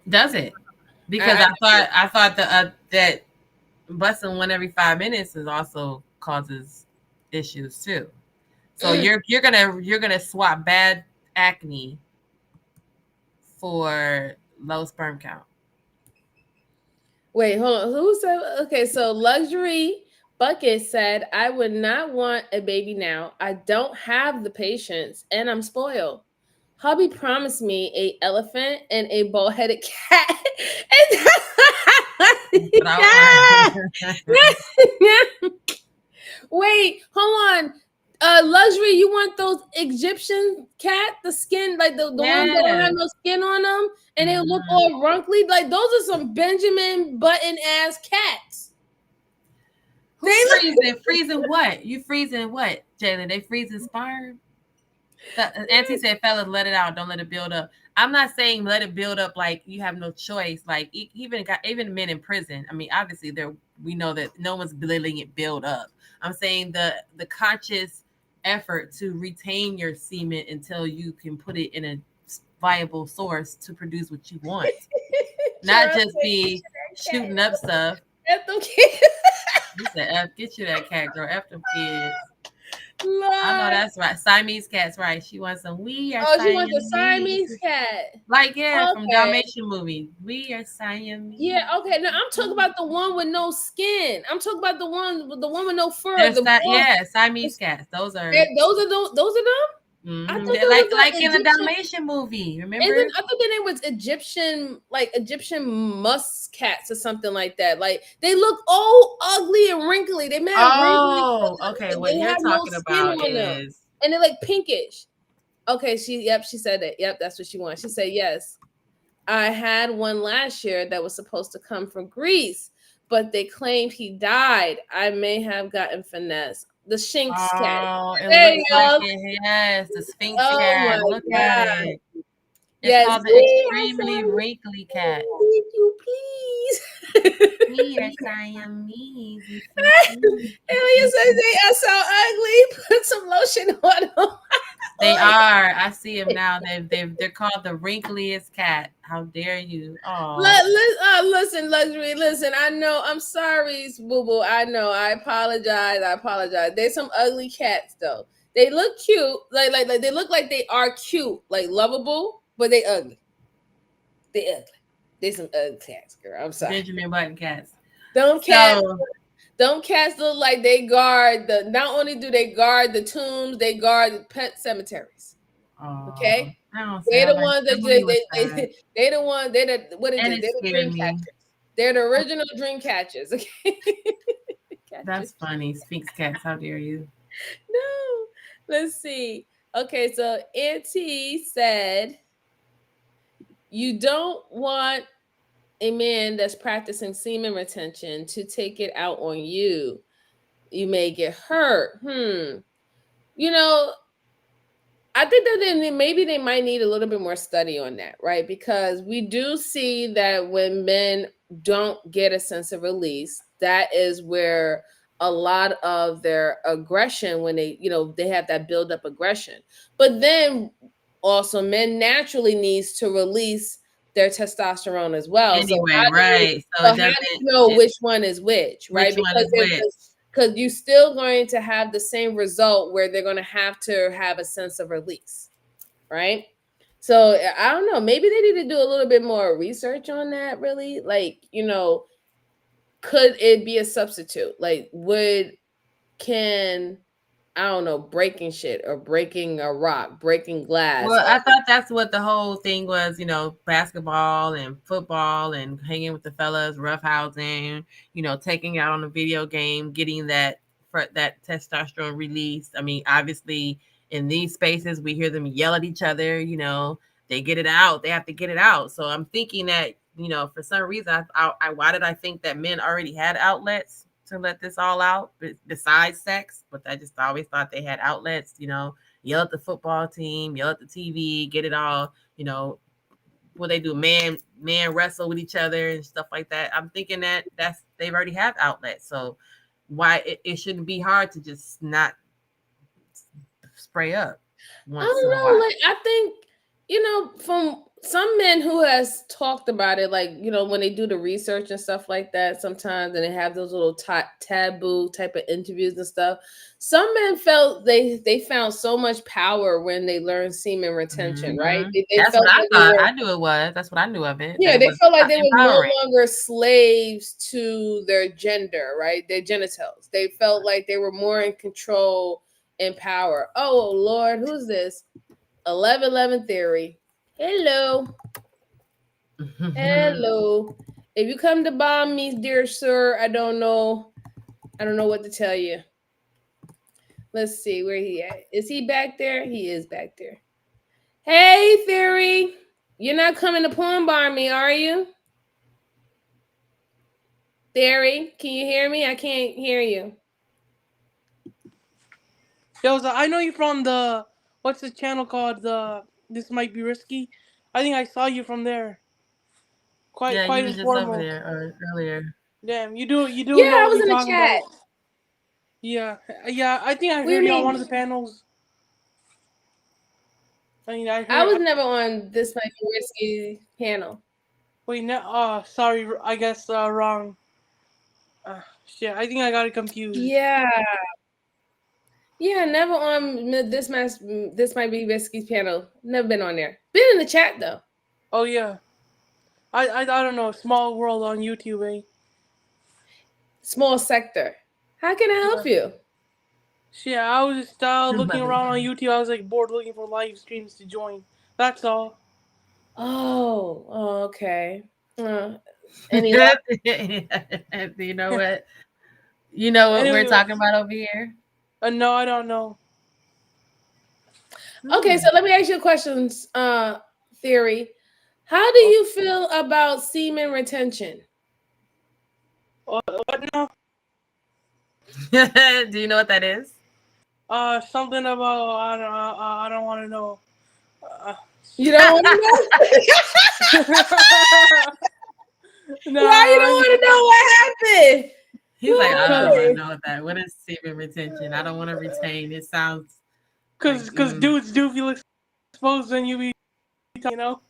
Does it? Because I thought that busting one every 5 minutes is also causes issues too. So you're gonna swap bad acne for low sperm count. Wait, hold on. Who said? Okay, so Luxury Bucket said, I would not want a baby now. I don't have the patience and I'm spoiled. Hubby promised me an elephant and a bald-headed cat. Wait, hold on. Luxury, you want those Egyptian cat, the skin, like the ones that don't have no skin on them and they look all wrinkly? Like those are some Benjamin Button ass cats. Freezing what? You freezing what, Jalen? They freezing sperm? Auntie said, fellas, let it out. Don't let it build up. I'm not saying let it build up like you have no choice. Like even men in prison. I mean, obviously we know that no one's letting it build up. I'm saying the conscious effort to retain your semen until you can put it in a viable source to produce what you want. Not just be shooting up stuff. You said, F, get you that cat, girl. F them kids. Lord. I know that's right. Siamese cat's right. She wants some. We are Siamese. She wants a Siamese cat. Like, from Dalmatian movie. We are Siamese. Yeah, okay. Now, I'm talking about the one with no skin. I'm talking about the one with no fur. Siamese cats. Those are them? Mm-hmm. I thought like in the Dalmatian movie, remember? I thought the name was Egyptian musk cats or something like that. Like they look all ugly and wrinkly. They okay. What you're talking about is, and they're like pinkish. Okay, she said it. Yep, that's what she wants. She said yes. I had one last year that was supposed to come from Greece, but they claimed he died. I may have gotten finesse. the Sphinx cat. Oh, it There looks you like go. it. Yes, the Sphinx Oh cat. my Look at God. it. It's Yes, called the please, extremely wrinkly cat. if you please. Yes, I am me. And when you say they are so ugly, put some lotion on them. They are. I see them now. They're called the wrinkliest cat. How dare you? Oh, Listen, luxury. Listen, I know. I'm sorry, boo boo. I know. I apologize. There's some ugly cats though. They look cute. Like they look like they are cute, like lovable, but they ugly. They ugly. They some ugly cats, girl. I'm sorry. Benjamin Button cats. Them cats look like they guard the. Not only do they guard the tombs, they guard the pet cemeteries. Okay, they're the ones that they the one they the what is it? They're the dream catchers. They're the original dream catchers. Okay, that's funny. Sphinx cats. How dare you? No, let's see. Okay, so Auntie said you don't want a man that's practicing semen retention to take it out on you. You may get hurt. You know, I think that maybe they might need a little bit more study on that, right? Because we do see that when men don't get a sense of release, that is where a lot of their aggression, when they, they have that build up aggression. But then also men naturally needs to release their testosterone as well. Anyway, so how do you know which one is which, right? Because you're still going to have the same result where they're going to have a sense of release, right? So I don't know. Maybe they need to do a little bit more research on that, really. Like, could it be a substitute? Like, I don't know, breaking shit or breaking a rock, breaking glass. Well, I thought that's what the whole thing was, basketball and football and hanging with the fellas, roughhousing, taking out on a video game, getting that testosterone release. I mean, obviously in these spaces, we hear them yell at each other, they get it out. They have to get it out. So I'm thinking that, for some reason, why did I think that men already had outlets to let this all out besides sex? But I just always thought they had outlets, yell at the football team, yell at the TV, get it all, what they do, man wrestle with each other and stuff like that. I'm thinking that they've already have outlets. So why it shouldn't be hard to just not spray up once in a while. Like, I think, from some men who has talked about it, like, when they do the research and stuff like that, sometimes, and they have those little taboo type of interviews and stuff. Some men felt they found so much power when they learned semen retention, right? That's what I thought. I knew it was. That's what I knew of it. Yeah, they felt like they were no longer slaves to their gender, right? Their genitals. They felt like they were more in control and power. Oh Lord, who's this? 1111 Theory. Hello. Hello. If you come to bomb me, dear sir, I don't know what to tell you. Let's see where he at. Is he back there? He is back there. Hey, Theory. You're not coming to porn bar me, are you? Theory, can you hear me? I can't hear you. Yo, I know you from what's the channel called? This Might Be Risky. I think I saw you from there. Quite you was informal. just over there earlier. Damn, you do. Yeah, know I was in the chat. About. Yeah. I think I heard you on one of the panels. I was never on This Might Be Risky panel. Wait, no. Sorry. I guess wrong. Shit. I think I got it confused. Yeah. Yeah, never on This Might Be Risky's panel. Never been on there. Been in the chat though. Oh yeah. I don't know. Small world on YouTube, eh? Small sector. How can I help you? Shit, I was just looking around on YouTube. I was like bored looking for live streams to join. That's all. Oh, okay. You know what? You know what we're talking about over here? No, I don't know. Okay, so let me ask you a question, Theory. How do you feel about semen retention? What now? Do you know what that is? Something about I don't want to know. You don't want to know? No, Why you don't want to know what happened? He's like, I don't Because- want to know that. What is semen retention? I don't want to retain. It sounds Because dudes do feel exposed when you be, you know.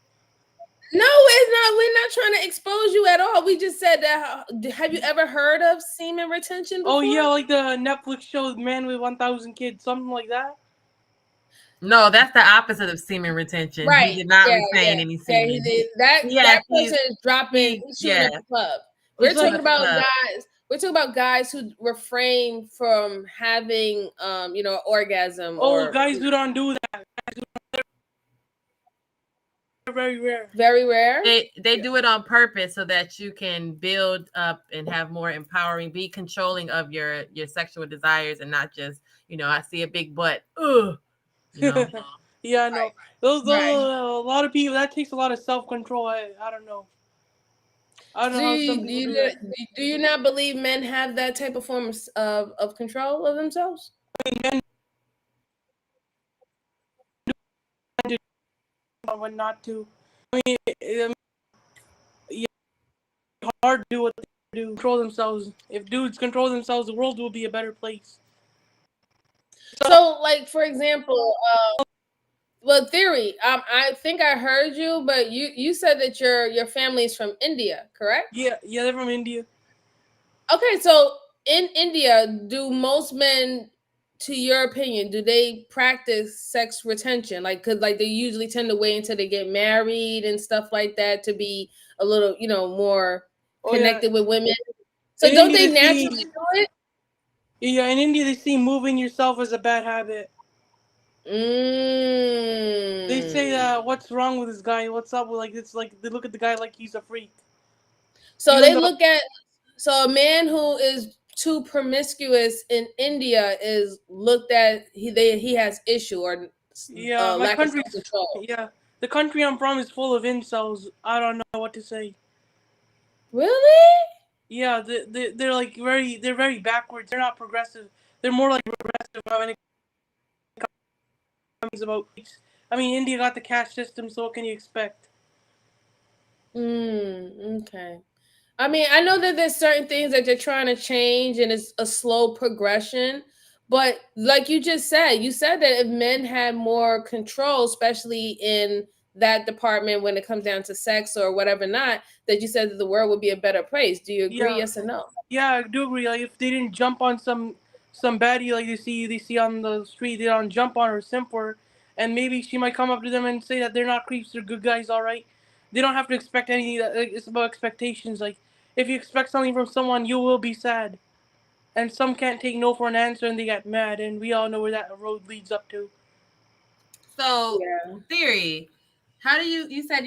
No, it's not. We're not trying to expose you at all. We just said that. Have you ever heard of semen retention before? Oh yeah, like the Netflix show "Man with 1,000 Kids," something like that. No, that's the opposite of semen retention. Right. He did not Yeah, retain any semen. he did. That person is dropping. He's shooting at the club. We're It's talking like- about guys. We're talking about guys who refrain from having, orgasm. Oh, or guys who don't do that. They're very rare. very rare. They do it on purpose so that you can build up and have more empowering, be controlling of your sexual desires and not just, I see a big butt. Ugh. Yeah, no. Right. Those Right. a lot of people. That takes a lot of self-control. I don't know. I don't know how some people do that. Do you not believe men have that type of form of control of themselves? I mean, men do when not to. I mean, yeah, hard to do what they do. Control themselves. If dudes control themselves, the world will be a better place. So, like, for example, theory. I think I heard you, but you said that your family is from India, correct? Yeah, they're from India. Okay, so in India, do most men, to your opinion, do they practice sex retention? Cause they usually tend to wait until they get married and stuff like that to be a little, more connected with women. So In don't India, they they naturally see- do it? Yeah, in India they see moving yourself as a bad habit. They say, what's wrong with this guy? What's up with it's like they look at the guy like he's a freak. So Even they though- look at a man who is too promiscuous in India is looked at he has issue or Yeah, my lack of country's self-control. yeah. The country I'm from is full of incels. I don't know what to say. Really? Yeah, they're like they're very backwards. They're not progressive. They're more like regressive when it comes about. I mean, India got the caste system, so what can you expect? Okay. I mean, I know that there's certain things that you're trying to change and it's a slow progression. But like you just said, you said that if men had more control, especially in that department when it comes down to sex or whatever not, that you said that the world would be a better place. Do you agree? Yeah. Yes or no? Yeah, I do agree. Like if they didn't jump on some baddie like they see on the street, they don't jump on her, simp her, and maybe she might come up to them and say that they're not creeps, they're good guys, all right. They don't have to expect anything. It's about expectations. Like if you expect something from someone, you will be sad, and some can't take no for an answer and they get mad, and we all know where that road leads up to. So, theory. How do you said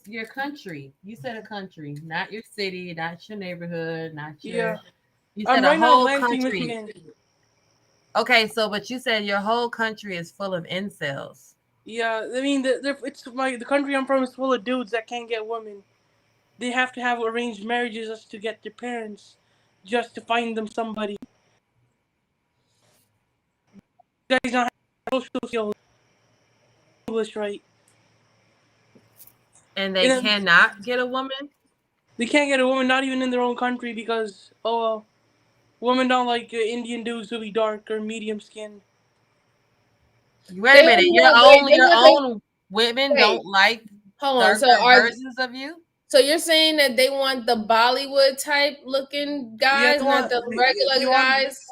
your country? You said a country, not your city, not your neighborhood, not your. Yeah. You said I'm right a now whole in Lansing, country. Michigan. Okay, so but you said your whole country is full of incels. Yeah, I mean, the country I'm from is full of dudes that can't get women. They have to have arranged marriages just to get their parents, just to find them somebody. Guys don't have social skills, English right. And they cannot get a woman? They can't get a woman, not even in their own country, because, women don't like Indian dudes who be dark or medium skin. Wait a minute, your own women don't like darker versions of you? So you're saying that they want the Bollywood type looking guys, not the regular guys?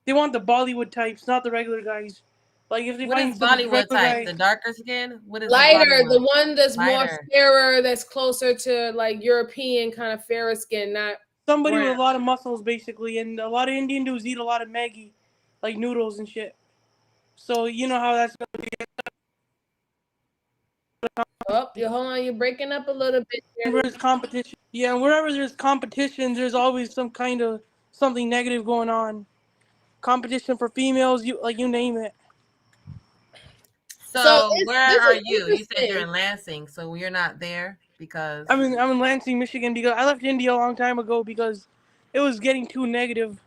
They want the Bollywood types, not the regular guys. Like if they what find is some Bollywood type? guy, The darker skin? What is lighter? The one that's lighter, more fairer, that's closer to like European kind of fairer skin, not somebody brown. with a lot of muscles, basically. And a lot of Indian dudes eat a lot of Maggi, like noodles and shit. So you know how that's gonna be. Oh, hold on, you're breaking up a little bit. There's competition. Yeah, and wherever there's competition, there's always some kind of something negative going on. Competition for females, you name it. So where are you? You said you're in Lansing, so you're not there because I'm in Lansing, Michigan, because I left India a long time ago because it was getting too negative.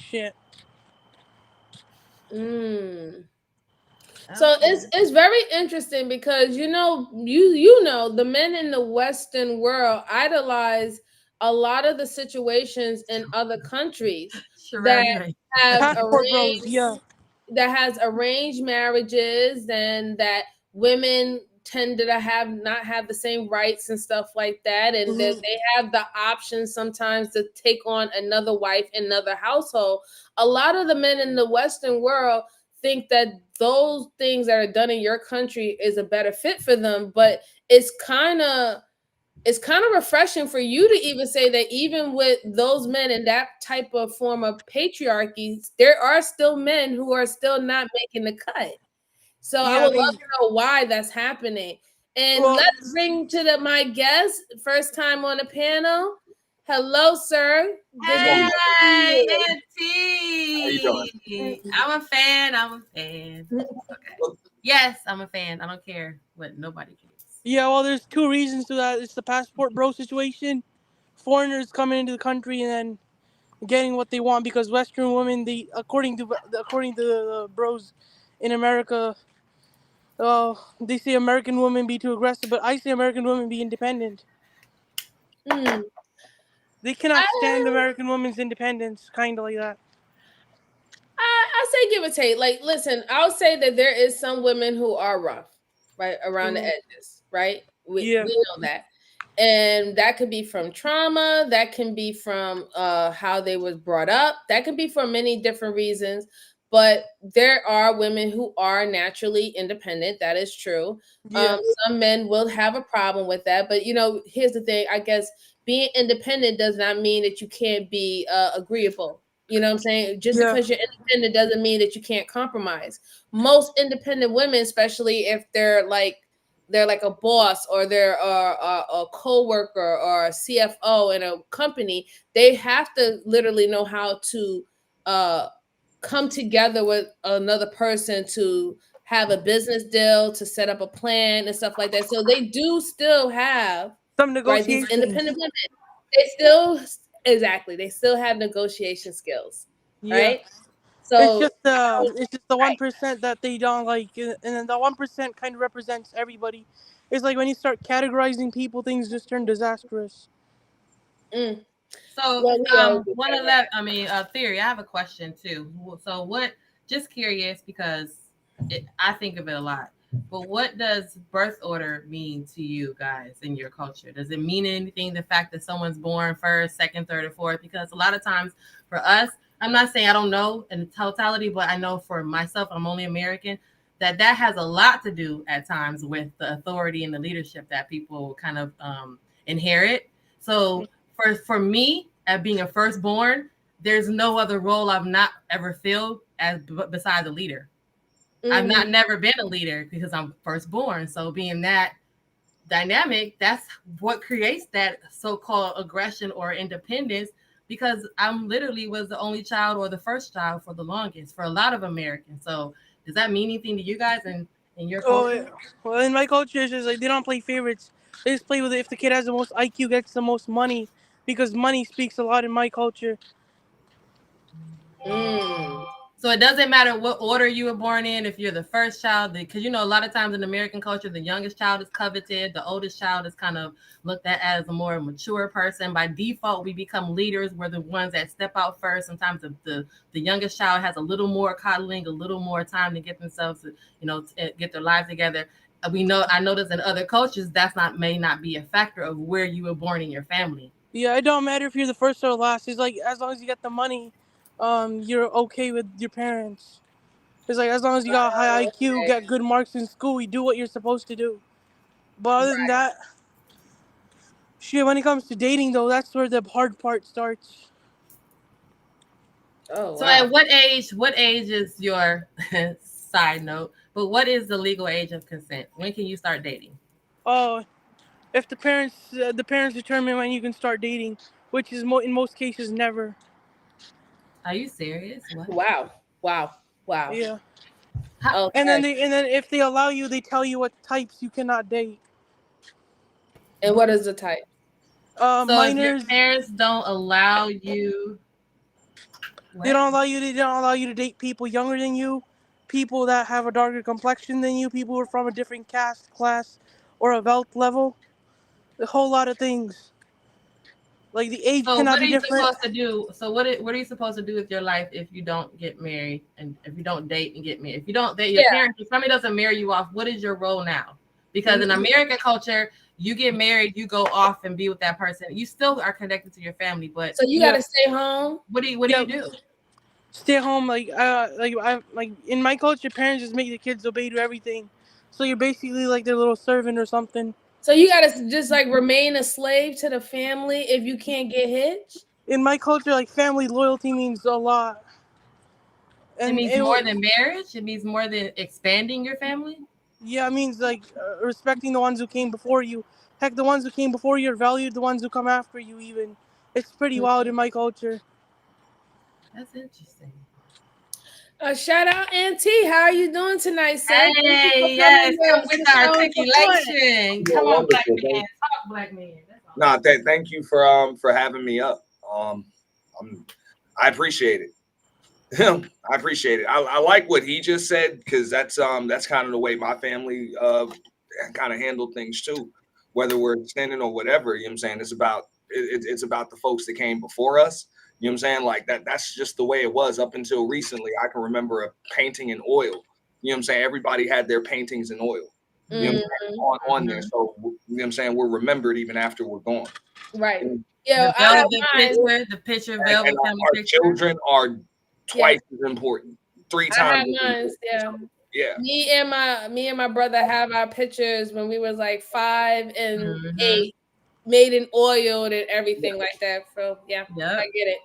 Shit. Mm. So Okay. it's very interesting because you know the men in the Western world idolize a lot of the situations in other countries that Sheree, right. have Passport bros, arranged yeah. that has arranged marriages and that women tend to have not have the same rights and stuff like that, and that Mhm. they have the option sometimes to take on another wife in another household. A lot of the men in the Western world think that those things that are done in your country is a better fit for them, but it's kind of refreshing for you to even say that even with those men in that type of form of patriarchy, there are still men who are still not making the cut. So I Yeah, would love to know why that's happening. And well, let's bring to my guest, first time on the panel. Hello, sir. Good evening to Hey, you. How you doing? Auntie. I'm a fan. I'm a fan. Okay. Yes, I'm a fan. I don't care what nobody cares. yeah, well, there's two reasons to that. It's the passport bro situation. Foreigners coming into the country and then getting what they want because Western women, they according to the bros in America, they say American women be too aggressive, but I say American women be independent. Mm. They cannot stand I, American women's independence, kind of like that. I say give or take. Like, listen, I'll say that there is some women who are rough, right, around the Mm, edges, right? We yeah, know that, and that could be from trauma, that can be from how they was brought up, that could be for many different reasons. But there are women who are naturally independent. That is true. yeah, Some men will have a problem with that, but here's the thing. I guess being independent does not mean that you can't be agreeable. You know what I'm saying? Just yeah, because you're independent doesn't mean that you can't compromise. Most independent women, especially if they're like a boss or they're a co-worker or a CFO in a company, they have to literally know how to uh, come together with another person to have a business deal, to set up a plan and stuff like that. So they do still have, some right, these negotiations. independent women. They still exactly, they still have negotiation skills, Yeah, right? So it's just the right. 1% that they don't like, and then the 1% kind of represents everybody. It's like when you start categorizing people, things just turn disastrous. Mm. So, Well, we all do one of that. that, theory. I have a question too. So, what? Just curious because I think of it a lot. But what does birth order mean to you guys in your culture? Does it mean anything? The fact that someone's born first, second, third, or fourth? Because a lot of times for us, I'm not saying I don't know in totality, but I know for myself, I'm only American. That has a lot to do at times with the authority and the leadership that people kind of inherit. So for me, as being a firstborn, there's no other role I've not ever filled as besides a leader. I've not Mhm. never been a leader because I'm firstborn. So being that dynamic, that's what creates that so-called aggression or independence. Because I'm literally was the only child or the first child for the longest for a lot of Americans. So does that mean anything to you guys in your Oh, culture? yeah. Well, in my culture, it's just like they don't play favorites. They just play with it. If the kid has the most IQ, gets the most money, because money speaks a lot in my culture. Mm. So it doesn't matter what order you were born in, if you're the first child, because a lot of times in American culture, the youngest child is coveted, the oldest child is kind of looked at as a more mature person. By default, we become leaders. We're the ones that step out first. Sometimes the youngest child has a little more coddling, a little more time to get themselves, get their lives together. I notice in other cultures that's not may not be a factor of where you were born in your family. Yeah, it don't matter if you're the first or last. It's like as long as you get the money, you're okay with your parents. It's like as long as you got a high Oh, IQ, okay. get good marks in school, you do what you're supposed to do. But other than that, shit. When it comes to dating, though, that's where the hard part starts. Oh, So wow. at what age is your side note, but what is the legal age of consent? When can you start dating? Oh, if the parents determine when you can start dating, which is in most cases never. Are you serious? What? Wow. Wow. Wow. Yeah. How, Okay. And then if they allow you, they tell you what types you cannot date. And what is the type? so if your Minors. parents don't allow you, They don't allow you. They don't allow you to date people younger than you, people that have a darker complexion than you, people who are from a different caste, class, or a wealth level. A whole lot of things. Like the age So cannot what be are you different. supposed to do? So what are you supposed to do with your life if you don't get married and if you don't date and get married? If you don't date your parents, if somebody doesn't marry you off, what is your role now? Because in American culture, you get married, you go off and be with that person. You still are connected to your family, but So you got to stay home. what do you do? Stay home. Like in my culture, parents just make the kids obey to everything. So you're basically like their little servant or something. So you got to just like remain a slave to the family if you can't get hitched. In my culture, like family loyalty means a lot. And it means more than marriage. It means more than expanding your family. Yeah, it means like respecting the ones who came before you. Heck, the ones who came before you are valued. The ones who come after you, even. It's pretty wild in my culture. That's interesting. Shout out Auntie. How are you doing tonight, sir? Hey, yes, come with our articulation. Come on, black man. Talk, black man. Nah, thank you for having me up. I appreciate it. I appreciate it. I like what he just said because that's kind of the way my family kind of handled things too. Whether we're extending or whatever, you know what I'm saying? It's about the folks that came before us. You know what I'm saying? Like that's just the way it was up until recently. I can remember a painting in oil. You know what I'm saying? Everybody had their paintings in oil. You know what I'm saying? On there. So you know what I'm saying? We're remembered even after we're gone. Right. And, Yeah, the picture, velvet and our children are twice as important. 3 times. I have mine, yeah. Me and my brother have our pictures when we was like 5 and 8, made in oil and everything like that. So I get it.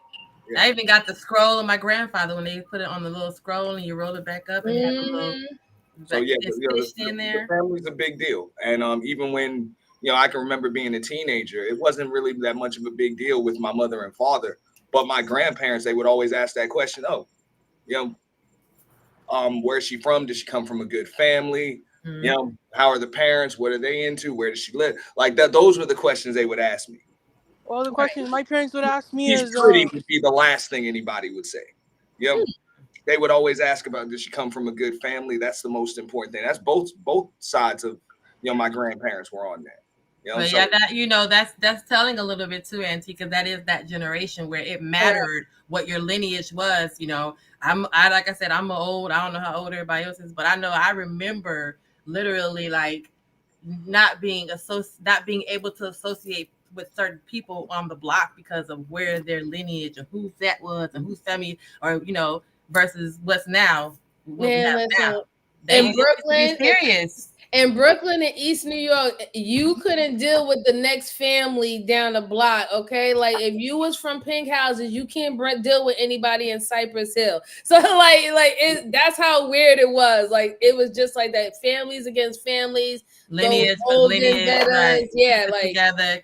Yeah. I even got the scroll of my grandfather when they put it on the little scroll and you roll it back up and have a little. So the family's a big deal, and even when I can remember being a teenager, it wasn't really that much of a big deal with my mother and father, but my grandparents, they would always ask that question. Oh, where's she from? Did she come from a good family? How are the parents? What are they into? Where does she live? Like that. Those were the questions they would ask me. Well, the question my parents would ask me is pretty would be the last thing anybody would say. They would always ask about, does she come from a good family? That's the most important thing. That's both sides of my grandparents were on that. But that's telling a little bit too, Auntie, because that is that generation where it mattered what your lineage was. I like I said, I'm old. I don't know how old everybody else is, but I know I remember literally like not being able to associate with certain people on the block because of where their lineage and who that was and whose family or versus what's now. In Brooklyn, in Brooklyn and East New York, you couldn't deal with the next family down the block. Okay, like if you was from Pink Houses, you can't deal with anybody in Cypress Hill. So that's how weird it was. Like it was just like that, families against families, lineage, right.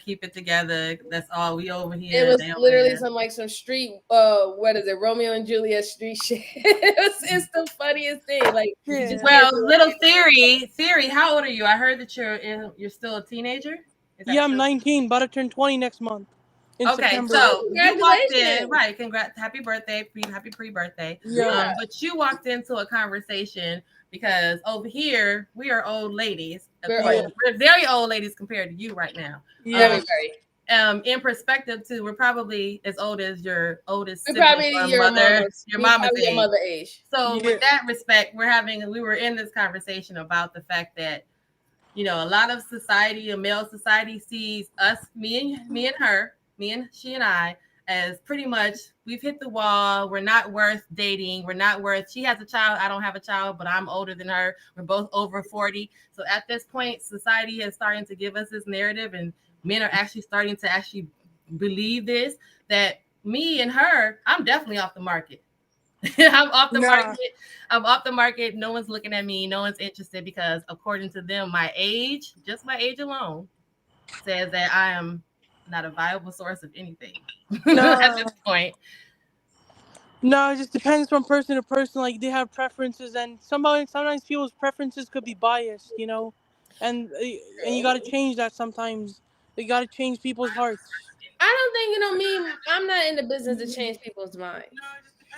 Keep it together. That's all we over here. It was literally some street, what is it, Romeo and Juliet street shit. It's the funniest thing. Like, little theory. How old are you? I heard that you're still a teenager. I'm 19, about to turn 20 next month. September. So you walked in, right? Congrats, happy birthday, happy pre-birthday. Yeah. But you walked into a conversation because over here we are old ladies. We're very old ladies compared to you right now. Very. In perspective too, we're probably as old as your oldest sibling, probably your mother's age. So with that respect, we were in this conversation about the fact that a lot of society, a male society, sees us, me and she and I, as pretty much we've hit the wall. We're not worth dating. She has a child. I don't have a child, but I'm older than her. We're both over 40. So at this point, society is starting to give us this narrative, and men are actually starting to believe this, that me and her, I'm definitely off the market. I'm off the market. I'm off the market. No one's looking at me. No one's interested because according to them, my age, just my age alone, says that I am not a viable source of anything at this point. No, it just depends from person to person. Like they have preferences, and sometimes people's preferences could be biased, and you got to change that sometimes. You got to change people's hearts. I don't think me. I'm not in the business to change people's minds.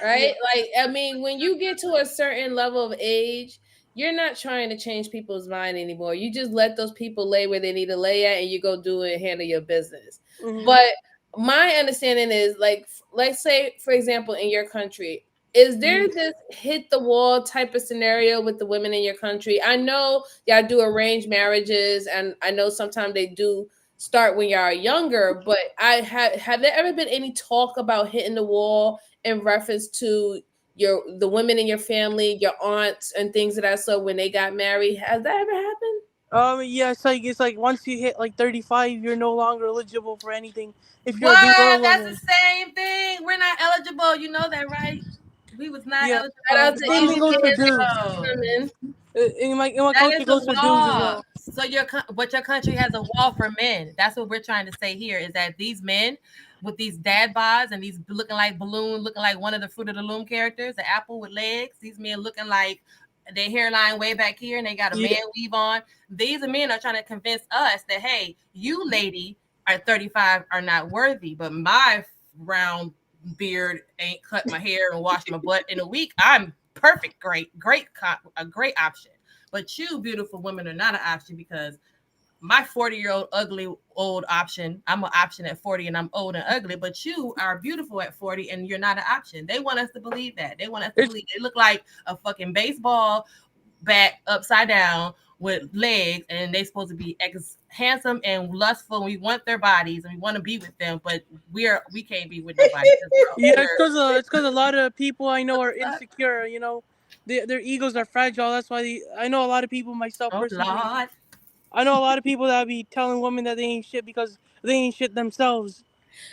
right? Like, I mean, when you get to a certain level of age, you're not trying to change people's mind anymore. You just let those people lay where they need to lay at, and you go do it and handle your business. Mhm. But my understanding is, like, let's say, for example, in your country, is there this hit the wall type of scenario with the women in your country? I know y'all do arranged marriages, and I know sometimes they do start when y'all are younger, but have there ever been any talk about hitting the wall in reference to the women in your family, your aunts and things of that sort when they got married? Has that ever happened? Yeah, it's like once you hit like 35, you're no longer eligible for anything if you're a big What? girl That's woman. the same thing. We're not eligible. You know that, right? We was not Yeah, Shout out eligible to same thing Easy goes for Dance dudes. women. In my That culture, is it the goes for dudes as wall. well. So your country has a wall for men. That's what we're trying to say here is that these men with these dad bods and these looking like balloon, looking like one of the Fruit of the Loom characters, the apple with legs. These men looking like their hairline way back here and they got a Yeah. man weave on. These men are trying to convince us that, hey, you lady at 35 are not worthy, but my round beard ain't cut my hair and washed my butt in a week. I'm perfect, a great option. But you, beautiful women, are not an option because my 40-year-old ugly old option, I'm an option at 40 and I'm old and ugly, but you are beautiful at 40 and you're not an option. They want us to believe that. They want us to It's- believe they look like a fucking baseball bat upside down with legs, and they supposed to be handsome and lustful. And we want their bodies and we want to be with them, but we can't be with nobody. Yeah, it's because a lot of people I know are insecure. You know, their egos are fragile. That's why I know a lot of people, myself Oh personally. Lord. I know a lot of people that be telling women that they ain't shit because they ain't shit themselves.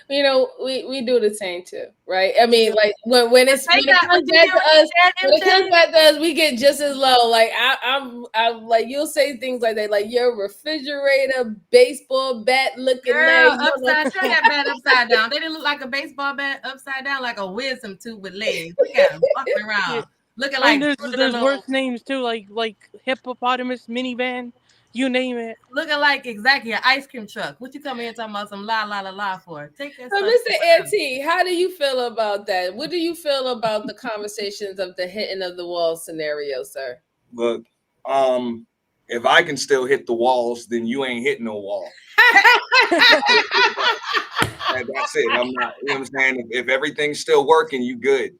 You know, we do the same too, right? I mean, Yeah. like when it comes back to us, when it comes back to us, we get just as low. Like I'm like, you'll say things like that, like your refrigerator baseball bat looking leg. Girl, turn that bat upside down. They didn't look like a baseball bat upside down, like a wisdom tooth with legs. Look at them walking Yeah. around, looking I mean, like there's worse names too, like hippopotamus, minivan, you name it. looking like exactly an ice cream truck. What you come here talking about some la la la la for? Take that So, stuff. Mr. Auntie, how do you feel about that? What do you feel about the conversations of the hitting of the wall scenario, sir? Look, if I can still hit the walls, then you ain't hitting no wall. That's it. I'm not, you know what I'm saying? If everything's still working, you good.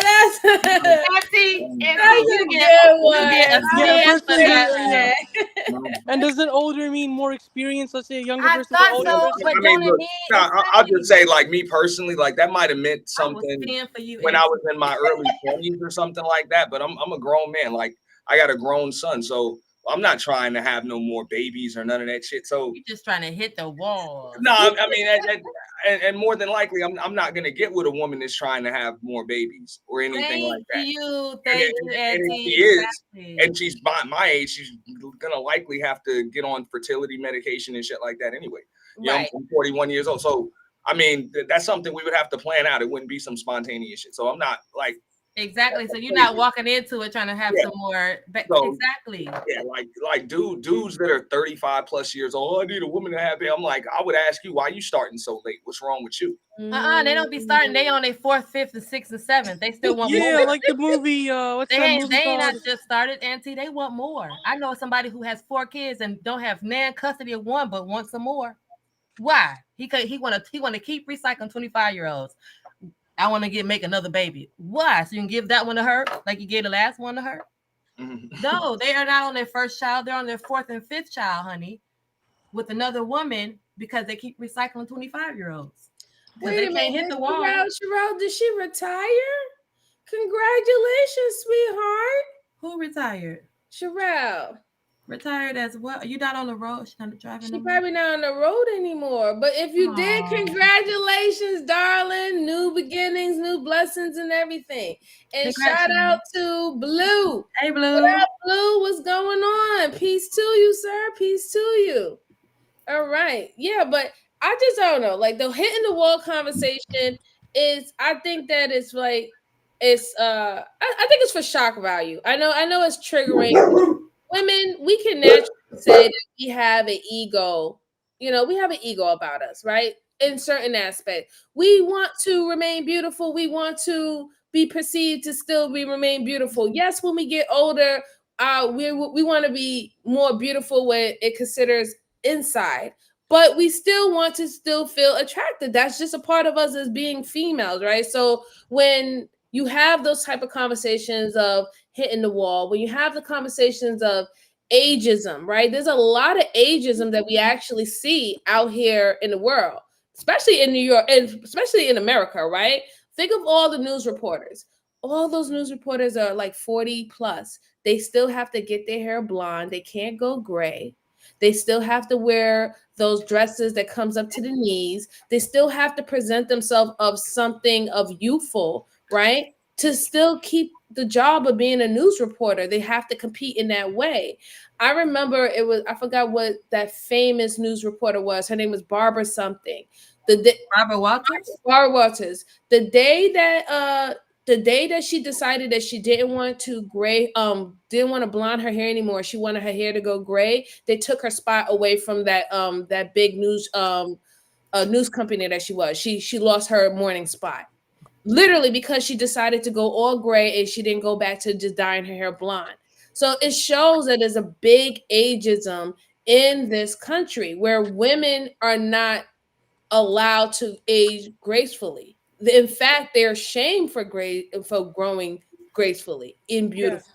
That's a Auntie, good you get a Yeah, stand for that. yeah. And does it older mean more experience? Let's say a younger I versus an thought older so, person. but I mean, don't it look, mean I'll just say, like, me personally, like, that might have meant I was something seeing for you, when I Auntie. was in my early 20s or something like that. But I'm a grown man. Like, I got a grown son, so I'm not trying to have no more babies or none of that shit. So You just trying to hit the wall. no, I mean, and more than likely, I'm not gonna get with a woman that's trying to have more babies or anything like that. Thank you, And if Auntie. she is, Exactly. and she's my age, she's gonna likely have to get on fertility medication and shit like that anyway. You know, Right. I'm 41 years old, so I mean, that's something we would have to plan out. It wouldn't be some spontaneous shit. So I'm not like Exactly. So you're not walking into it trying to have some more. So, Exactly. yeah, like dudes that are 35 plus years old. Oh, I need a woman to have it. I'm like, I would ask you, why you starting so late? What's wrong with you? They don't be starting. They on their 4th, 5th, and 6th and 7th. They still want Yeah, more. like the movie. What's They that ain't movie not called? just started, Auntie. They want more. I know somebody who has 4 kids and don't have nan custody of one, but wants some more. Why? He want to keep recycling 25-year-olds. I want to make another baby. Why? So you can give that one to her, like you gave the last one to her. No, they are not on their first child. They're on their 4th and 5th child, honey, with another woman because they keep recycling 25-year-olds. Wait They a can't minute, hit the wall. Sherelle, did she retire? Congratulations, sweetheart. Who retired? Sherelle. Retired as what? Are you not on the road? She's not driving. She's probably not on the road anymore. But if you did, congratulations, darling. New beginnings, new blessings, and everything. And shout out to Blue. Hey, Blue. What up, Blue? What's going on? Peace to you, sir. Peace to you. All right. Yeah, but I just don't know. Like the hitting the wall conversation is, I think that it's like it's I think it's for shock value. I know it's triggering. Women, we can naturally say that we have an ego. You know, we have an ego about us, right? In certain aspects. We want to remain beautiful. We want to be perceived to still remain beautiful. Yes, when we get older, we want to be more beautiful when it considers inside, but we still want to still feel attracted. That's just a part of us as being females, right? So when you have those type of conversations of hitting the wall, when you have the conversations of ageism, right? There's a lot of ageism that we actually see out here in the world, especially in New York and especially in America, right? Think of all the news reporters. All those news reporters are like 40 plus. They still have to get their hair blonde. They can't go gray. They still have to wear those dresses that comes up to the knees. They still have to present themselves of something of youthful, right? To still keep the job of being a news reporter. They have to compete in that way. I remember I forgot what that famous news reporter was. Her name was Barbara something. Barbara Walters? Barbara Walters. The day that she decided that she didn't want to didn't want to blonde her hair anymore, she wanted her hair to go gray, they took her spot away from that big news company that she was. She lost her morning spot. Literally because she decided to go all gray and she didn't go back to just dyeing her hair blonde. So it shows that there's a big ageism in this country where women are not allowed to age gracefully. In fact, they're shamed for growing gracefully and beautiful.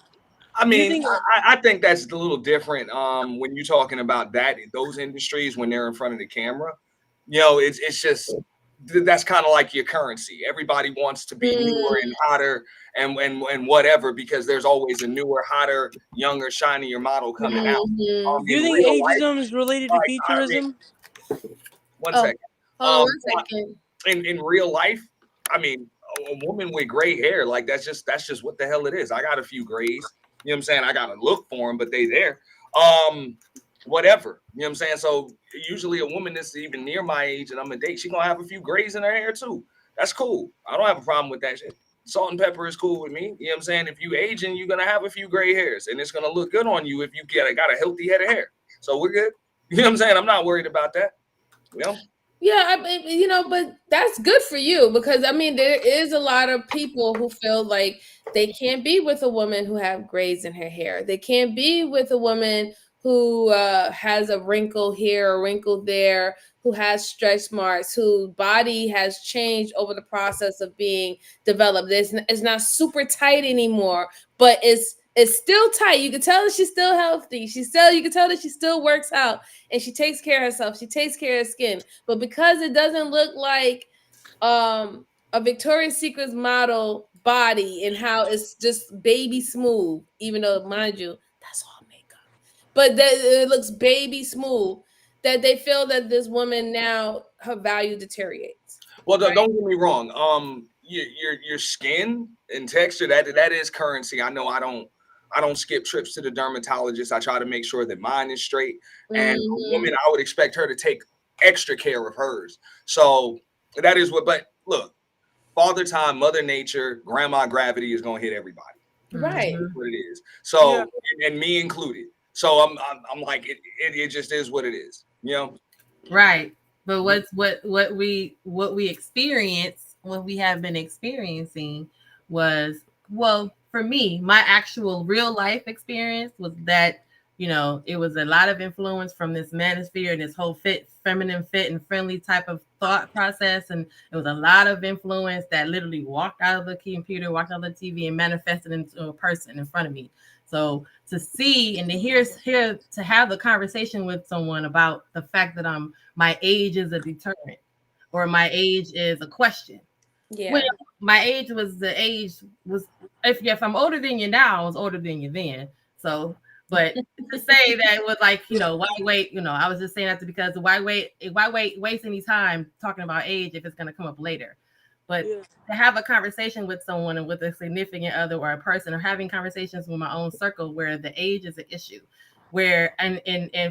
I mean, I think that's a little different when you're talking about those industries when they're in front of the camera. It's just that's kind of like your currency. Everybody wants to be newer and hotter and whatever because there's always a newer, hotter, younger, shinier model coming out. Do you think ageism is related to futurism? One second. Hold on 1 second. In real life, I mean, a woman with gray hair, like that's just what the hell it is. I got a few grays. You know what I'm saying? I got to look for them, but they there. Whatever. You know what I'm saying? So usually a woman that's even near my age and I'm a date, she's going to have a few grays in her hair too. That's cool. I don't have a problem with that shit. Salt and pepper is cool with me. You know what I'm saying? If you aging, you're going to have a few gray hairs and it's going to look good on you if you got a healthy head of hair. So we're good. You know what I'm saying? I'm not worried about that. Yeah, but that's good for you because I mean there is a lot of people who feel like they can't be with a woman who have grays in her hair. They can't be with a woman who has a wrinkle here, a wrinkle there, who has stretch marks, whose body has changed over the process of being developed. It's not super tight anymore, but it's still tight. You can tell that she's still healthy. You can tell that she still works out and she takes care of herself. She takes care of her skin. But because it doesn't look like a Victoria's Secret model body and how it's just baby smooth, even though, mind you, that's all makeup. But it looks baby smooth, that they feel that this woman now, her value deteriorates. Well, don't get me wrong. Your skin and texture, that is currency. I know I don't skip trips to the dermatologist. I try to make sure that mine is straight. And a woman, I would expect her to take extra care of hers. So that is but look, father time, mother nature, grandma gravity is going to hit everybody. Right. That's what it is. So, and me included. So I'm like, it just is what it is, Right. But what we experienced, what we have been experiencing was, well, for me, my actual real life experience was that, it was a lot of influence from this manosphere and this whole feminine fit and friendly type of thought process. And it was a lot of influence that literally walked out of the computer, walked out of the TV and manifested into a person in front of me. So to see and to hear to have the conversation with someone about the fact that my age is a deterrent or my age is a question. Yeah. Well, my age was if I'm older than you now, I was older than you then. So, but to say that it was like, why wait? I was just saying that because why waste any time talking about age if it's going to come up later? But to have a conversation with someone and with a significant other or a person, or having conversations with my own circle where the age is an issue, where and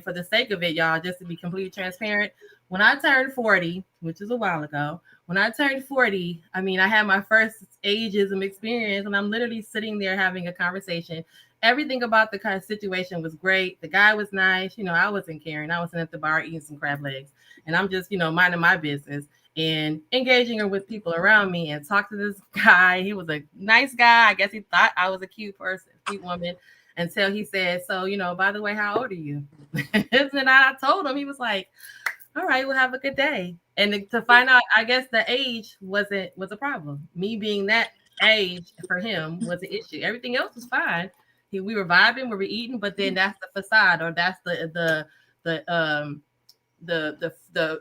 for the sake of it, y'all, just to be completely transparent, when I turned 40, which is a while ago, when I turned 40, I mean, I had my first ageism experience, and I'm literally sitting there having a conversation. Everything about the kind of situation was great. The guy was nice. I wasn't caring. I was sitting at the bar eating some crab legs, and I'm just, minding my business. and engaging her with people around me and talked to this guy. He was a nice guy. I guess he thought I was a cute person, cute woman, until he said, so, by the way, how old are you? And I told him. He was like, all right, well, have a good day. And to find out, I guess the age was a problem. Me being that age for him was an issue. Everything else was fine. We were vibing, we were eating, but then that's the facade, or that's the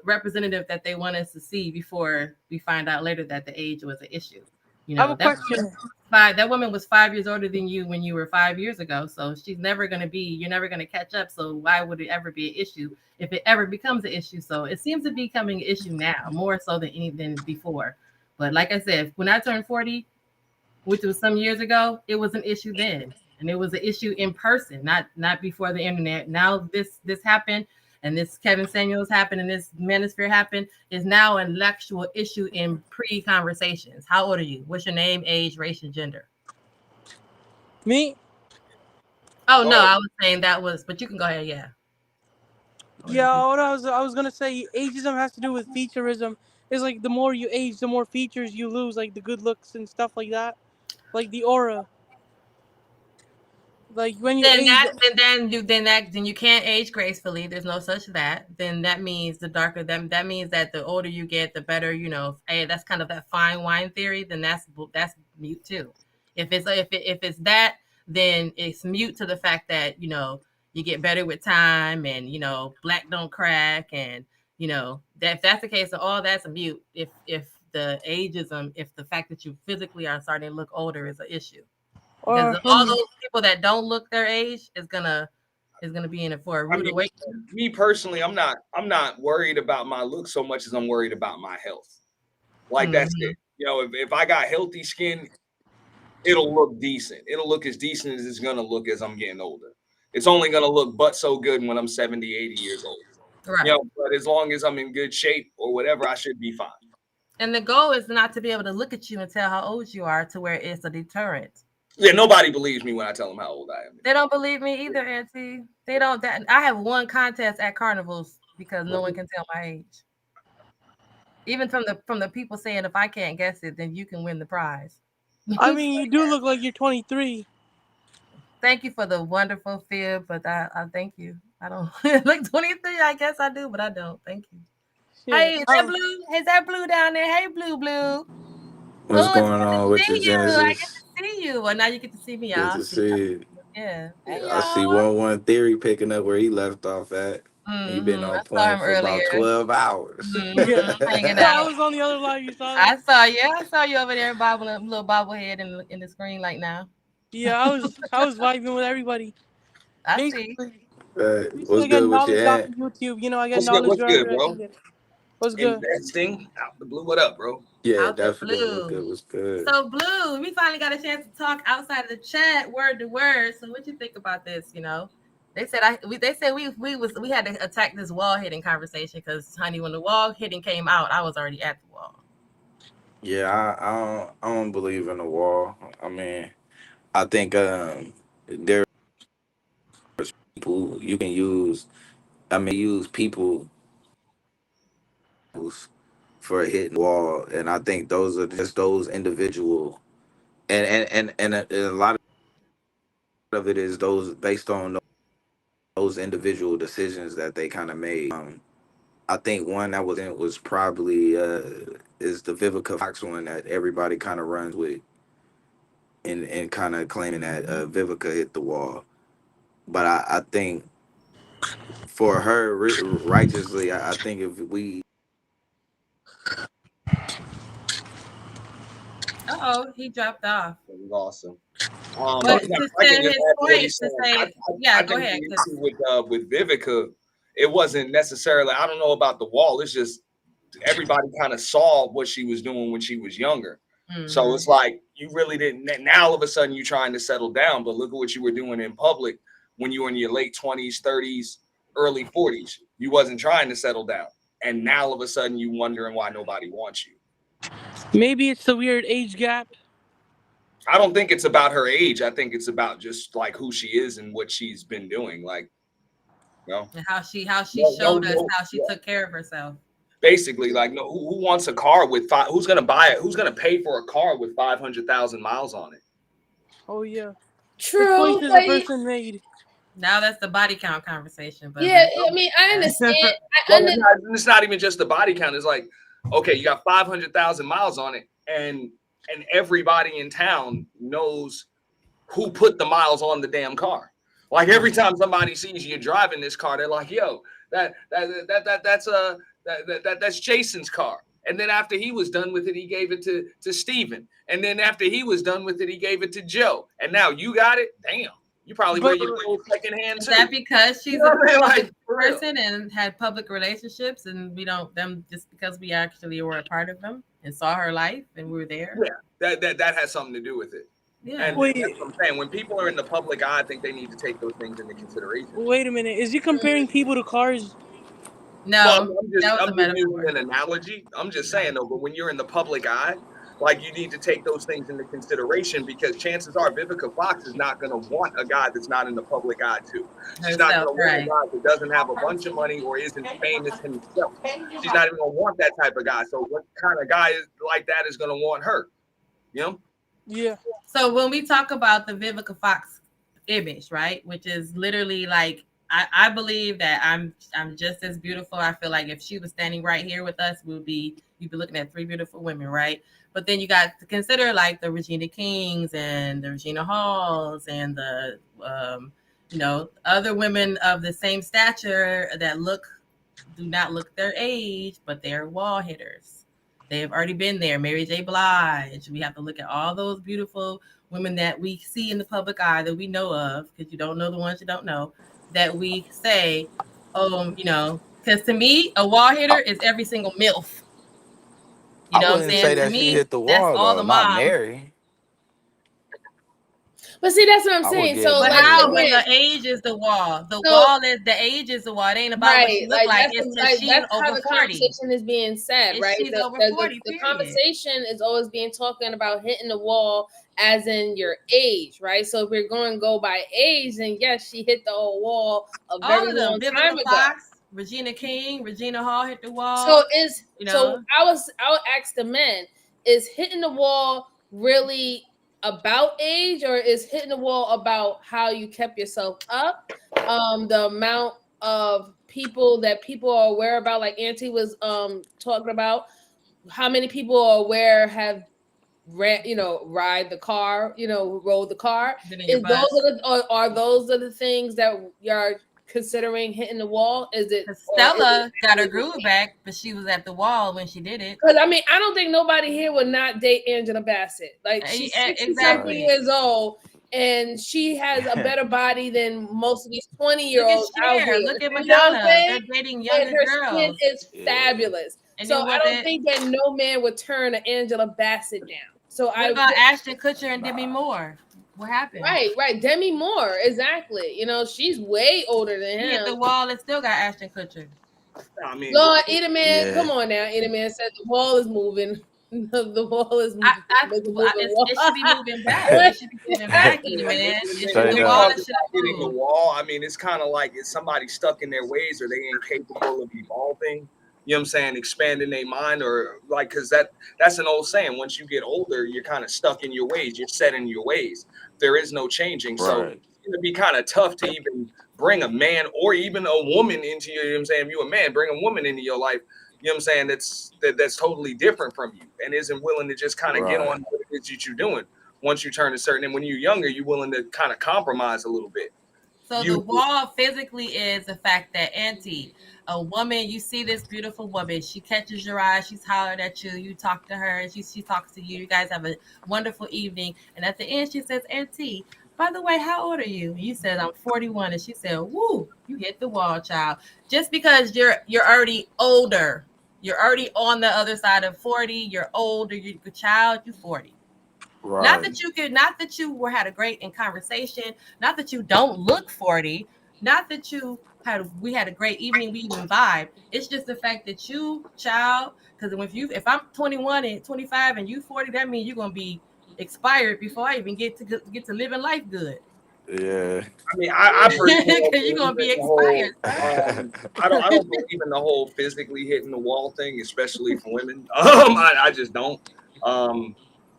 representative that they want us to see before we find out later that the age was an issue. I have a question. That woman was 5 years older than you when you were 5 years ago. So you're never going to catch up. So why would it ever be an issue if it ever becomes an issue? So it seems to be becoming an issue now, more so than before. But like I said, when I turned 40, which was some years ago, it was an issue then. And it was an issue in person, not before the internet. Now this happened, and this Kevin Samuels happened, and this manosphere happened, is now an actual issue in pre-conversations. How old are you? What's your name, age, race, and gender? Me? Oh, no, I was saying that was, but you can go ahead, yeah. Yeah, what I was gonna say, ageism has to do with featureism. It's like the more you age, the more features you lose, like the good looks and stuff like that, like the aura. Like when you age, then you can't age gracefully. There's no such that. Then that means the darker that means that the older you get, the better. Hey, that's kind of that fine wine theory. Then that's mute too. If it's that, then it's mute to the fact that you get better with time, and black don't crack, and that if that's the case, all that's a mute. If the ageism, if the fact that you physically are starting to look older is an issue. Because all those people that don't look their age is gonna be in it for a rude awakening. Me personally, I'm not worried about my look so much as I'm worried about my health. Like that's it. If I got healthy skin, it'll look decent. It'll look as decent as it's gonna look as I'm getting older. It's only gonna look but so good when I'm 70, 80 years old. Right. But as long as I'm in good shape or whatever, I should be fine. And the goal is not to be able to look at you and tell how old you are to where it's a deterrent. Yeah, nobody believes me when I tell them how old I am. They don't believe me either, Auntie. They don't. I have won contests at carnivals because no one can tell my age. Even from the people saying, if I can't guess it, then you can win the prize. I mean, you do look like you're 23. Thank you for the wonderful fib, but I thank you. I don't look 23. I guess I do, but I don't. Thank you. Yeah. Hey, is that Blue? Is that Blue down there? Hey, Blue. What's going on with the Genesis? I get to see you. Well, now you get to see me. Good to see you. Yeah. Hey, I see one theory picking up where he left off at. He been on point for about 12 hours. Hanging out. I was on the other line. You saw that? I saw you over there bobbling, little bobblehead in the screen like now. Yeah, I was vibing with everybody. I see. What's good with your aunt? YouTube, I got knowledge. What's good, bro? What's good? Investing out the blue. What up, bro? Yeah, definitely. What's good? So, Blue, we finally got a chance to talk outside of the chat, word to word. So, what you think about this? They said we had to attack this wall hitting conversation because, honey, when the wall hitting came out, I was already at the wall. Yeah, I don't believe in the wall. I mean, I think there's people you can use. Use people for a hitting wall, and I think those are just those individual, and a lot of it is those based on those individual decisions that they kind of made. I think one that was probably is the Vivica Fox one that everybody kind of runs with, and kind of claiming that Vivica hit the wall, but I think for her righteously, I think if we. He dropped off. That was awesome. But go ahead. With Vivica, it wasn't necessarily, I don't know about the wall. It's just everybody kind of saw what she was doing when she was younger. Mm-hmm. So it's like you really didn't. Now all of a sudden you're trying to settle down, but look at what you were doing in public when you were in your late 20s, 30s, early 40s. You wasn't trying to settle down, and now all of a sudden you wondering why nobody wants you. Maybe it's the weird age gap. I don't think it's about her age. I think it's about just like who she is and what she's been doing. Like, and how she showed us how she took care of herself. Basically, like, no, who wants a car with who's gonna buy it? Who's gonna pay for a car with 500,000 miles on it? Oh yeah. The True, choices but a person made. Now that's the body count conversation. But yeah, I mean, I understand. Well, it's not even just the body count. It's like, okay, you got 500,000 miles on it, and everybody in town knows who put the miles on the damn car. Like every time somebody sees you driving this car, they're like, "Yo, that's Jason's car." And then after he was done with it, he gave it to Steven. And then after he was done with it, he gave it to Joe. And now you got it. Damn, you probably wear your clothes secondhand too. Is that because she's You know a what I mean? public Like, for real. person and had public relationships, and we don't them just because we actually were a part of them and saw her life and we were there? Yeah, that has something to do with it. Yeah. And that's what I'm saying. When people are in the public eye, I think they need to take those things into consideration. Wait a minute. Is he comparing people to cars? No, Well, that was I'm a just metaphor. using an analogy. I'm just saying though, but when you're in the public eye, like you need to take those things into consideration because chances are Vivica Fox is not going to want a guy that's not in the public eye too. She's not going to want a guy that doesn't have a bunch of money or isn't famous himself. She's not even going to want that type of guy. So what kind of guy like that is going to want her? You know? Yeah. So when we talk about the Vivica Fox image, right, which is literally like, I believe that I'm just as beautiful. I feel like if she was standing right here with us, you'd be looking at three beautiful women, right? But then you got to consider like the Regina Kings and the Regina Halls and the other women of the same stature that do not look their age, but they're wall hitters. They have already been there. Mary J. Blige. We have to look at all those beautiful women that we see in the public eye that we know of, because you don't know the ones you don't know, that we say, because to me, a wall hitter is every single MILF. You know I what I'm wouldn't saying? say To that she me, hit the that's wall all though, the not moms. Mary. But see, that's what I'm I would saying. give So, But like, Mary how that. when again, the age is the wall? The age is the wall. It ain't about what she right, look like. that's It's like she's that's how over the 40. conversation is being said, right? She's over 40, The period. conversation is always being talking about hitting the wall as in your age, right? So if we're going to go by age, then yes, she hit the whole wall a very All of them. long Vivica time ago. Fox, Regina King, Regina Hall hit the wall. So I would ask the men, is hitting the wall really about age, or is hitting the wall about how you kept yourself up? The amount of people that people are aware about, like Auntie was talking about, how many people are aware have ride the car, rode the car. Are those the things that you're considering hitting the wall? Is it Stella got her groove back, but she was at the wall when she did it? Because I mean, I don't think nobody here would not date Angela Bassett. Like, she's 60-something years old, and she has a better body than most of these 20-year-olds out here. Look at You know what I'm Madonna. saying? They're dating younger and her girls. skin is fabulous. And so I don't think that no man would turn an Angela Bassett down. So what about Ashton Kutcher and Demi Moore? What happened? Right. Demi Moore, exactly. She's way older than him. He hit the wall and still got Ashton Kutcher. I mean, Lord, Edelman, come on now. Edelman said the wall is moving. The wall is moving. It should be moving back. It should be moving back, Edelman. The wall. I mean, it's kind of like, is somebody stuck in their ways, or they incapable of evolving? You know what I'm saying? Expanding their mind, or like, because that's an old saying. Once you get older, you're kind of stuck in your ways. You're set in your ways. There is no changing. Right. So it's going to be kind of tough to even bring a man or even a woman into your, you know what I'm saying? If you're a man, bring a woman into your life, you know what I'm saying? That's totally different from you and isn't willing to just kind of get on what it is that you're doing. Once you turn a certain, and when you're younger, you're willing to kind of compromise a little bit. So the wall physically is the fact that a woman, you see this beautiful woman, she catches your eye, she's hollering at you, you talk to her, she talks to you, you guys have a wonderful evening, and at the end she says, Auntie, by the way, how old are you? You said, I'm 41, and she said, woo, you hit the wall, child. Just because you're already older, you're already on the other side of 40, you're older, you're a child, you're 40. Right. Not that you had a great in conversation, not that you don't look 40, not that we had a great evening, we even vibe. It's just the fact that you, child, because if I'm 21 and 25 and you 40, that means you're gonna be expired before I even get to living life good. Yeah. I mean, I personally don't Because you're gonna believe be in the whole, expired. I don't believe in the whole physically hitting the wall thing, especially for women. I just don't.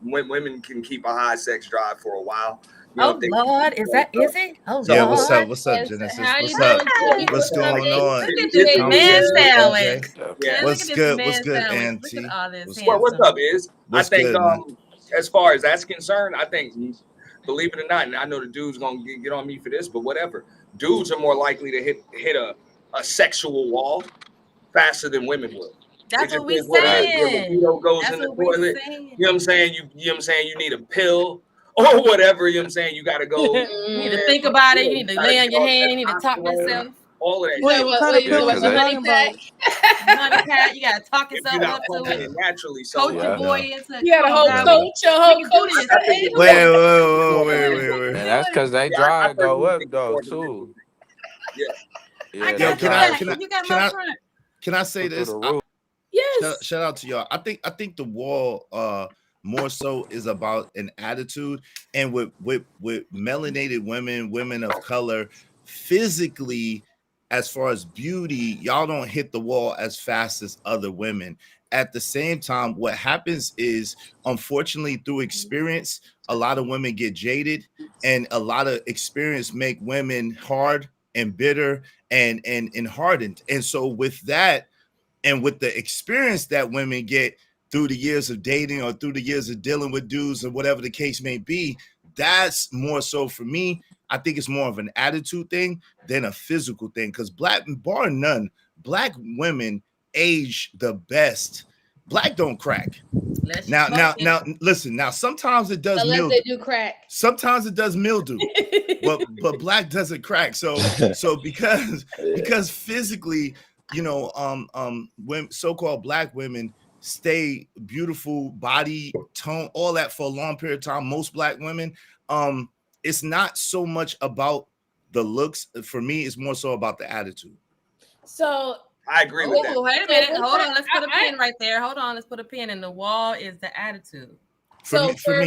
Women can keep a high sex drive for a while. You know, Oh if they Lord, is it? Oh Yeah, Lord. what's up, Yes, Genesis? how you What's up? doing, Timmy? What's What's up, going on? Look at this physically, man Conversation with sandwich. MJ. yeah. Man, What's look at good? this What's man good, sandwich. Auntie? Look at all this What's Well, handsome. what's up is What's I think good, man? as far as that's concerned, I think, believe it or not, and I know the dude's gonna get on me for this, but whatever. Dudes are more likely to hit a sexual wall faster than women will. That's It what we depends whether your saying. libido goes That's in the what we toilet. saying. You know what I'm saying? You know what I'm saying? You need a pill or whatever. You know what I'm saying? You got to go. You need to think about it. You need to gotta lay on get your all hand. You need to talk to testosterone, yourself. all of that. Wait, shit. what kind of you pill know is what, he the talking honey about? Honey pat, you gotta talk If yourself you're not up to functioning it. naturally, so Coach your Yeah. boy into You got a come on, whole girl. coach, your We whole can do coach. this. I think it's Wait, more, wait. And that's because they yeah, I drive go personally up think it's though more of a mental too. thing. Yeah. I Yeah, Yo, they got your drive back. You got can my I front. can I say through this? the roof. Yes. Shout out to y'all. I think the wall more so is about an attitude, and with melanated women of color, physically, as far as beauty, y'all don't hit the wall as fast as other women. At the same time, what happens is, unfortunately, through experience, a lot of women get jaded, and a lot of experience make women hard and bitter and hardened. And so with that, and with the experience that women get through the years of dating or through the years of dealing with dudes or whatever the case may be, that's more so for me. I think it's more of an attitude thing than a physical thing, because bar none, black women age the best. Black don't crack. Now, listen. Now, sometimes it does Unless mildew. they do crack. Sometimes it does mildew, but black doesn't crack. So because physically, you know, when so-called black women stay beautiful, body tone, all that for a long period of time. Most black women, it's not so much about the looks. For me, it's more so about the attitude. So I agree with that. Wait a minute. Hold on. Let's put a pin right there. Hold on. Let's put a pin in the wall. Is the attitude. For me, for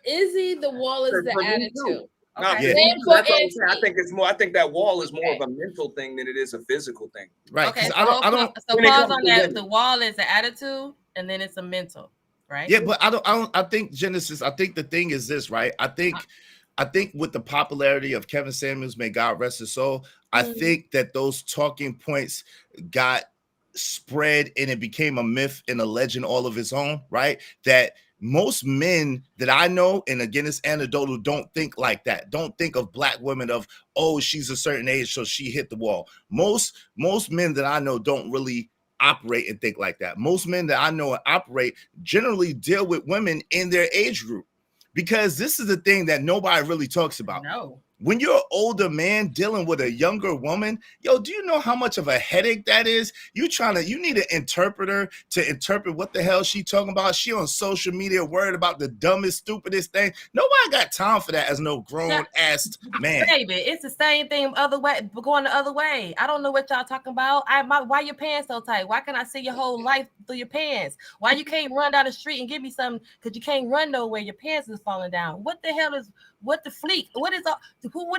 Izzy, the wall is the attitude. Okay. I think it's more. I think that wall is more of a mental thing than it is a physical thing. Right. Okay. So I don't. So pause on that. The wall is the attitude, and then it's a mental, right? Yeah, but I don't. I think Genesis. I think the thing is this, right? I think with the popularity of Kevin Samuels, may God rest his soul, I think that those talking points got spread and it became a myth and a legend all of its own, right? That most men that I know, and again, it's anecdotal, don't think like that. Don't think of black women of, oh, she's a certain age, so she hit the wall. Most men that I know don't really operate and think like that. Most men that I know and operate generally deal with women in their age group, because this is the thing that nobody really talks about. No. When you're an older man dealing with a younger woman, yo, do you know how much of a headache that is? You need an interpreter to interpret what the hell she talking about. She on social media worried about the dumbest, stupidest thing. Nobody got time for that as no grown ass man. Baby, it's the same thing other way, going the other way. I don't know what y'all talking about. Why your pants so tight? Why can I see your whole life through your pants? Why you can't run down the street and give me something? Because you can't run nowhere. Your pants is falling down. What the hell is what the fleek? What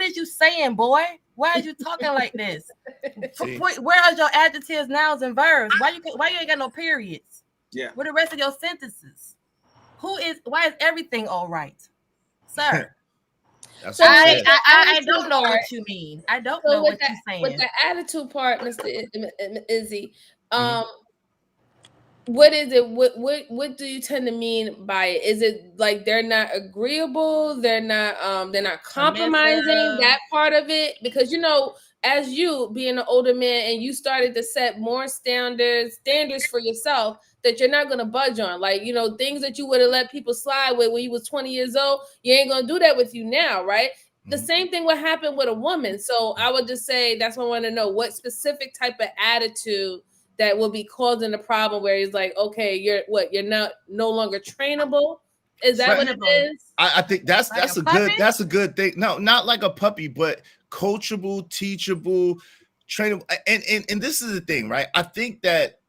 is you saying, boy? Why are you talking like this? Where are your adjectives, nouns, and verbs? Why you ain't got no periods? Yeah. Where the rest of your sentences? Why is everything all right, sir? So I don't know what you mean. I don't know what you're saying. With the attitude part, Mr. Izzy, what is it? What do you tend to mean by it? Is it like they're not agreeable? They're not compromising that part of it? Because, you know, as you being an older man and you started to set more standards for yourself that you're not going to budge on, like, you know, things that you would have let people slide with when you was 20 years old, you ain't going to do that with you now, right? The same thing would happen with a woman. So I would just say, that's what I want to know. What specific type of attitude that will be causing the problem where he's like, okay, you're no longer trainable? Is that what it is? I think that's a good thing. No, not like a puppy, but coachable, teachable, trainable. And this is the thing, right? I think that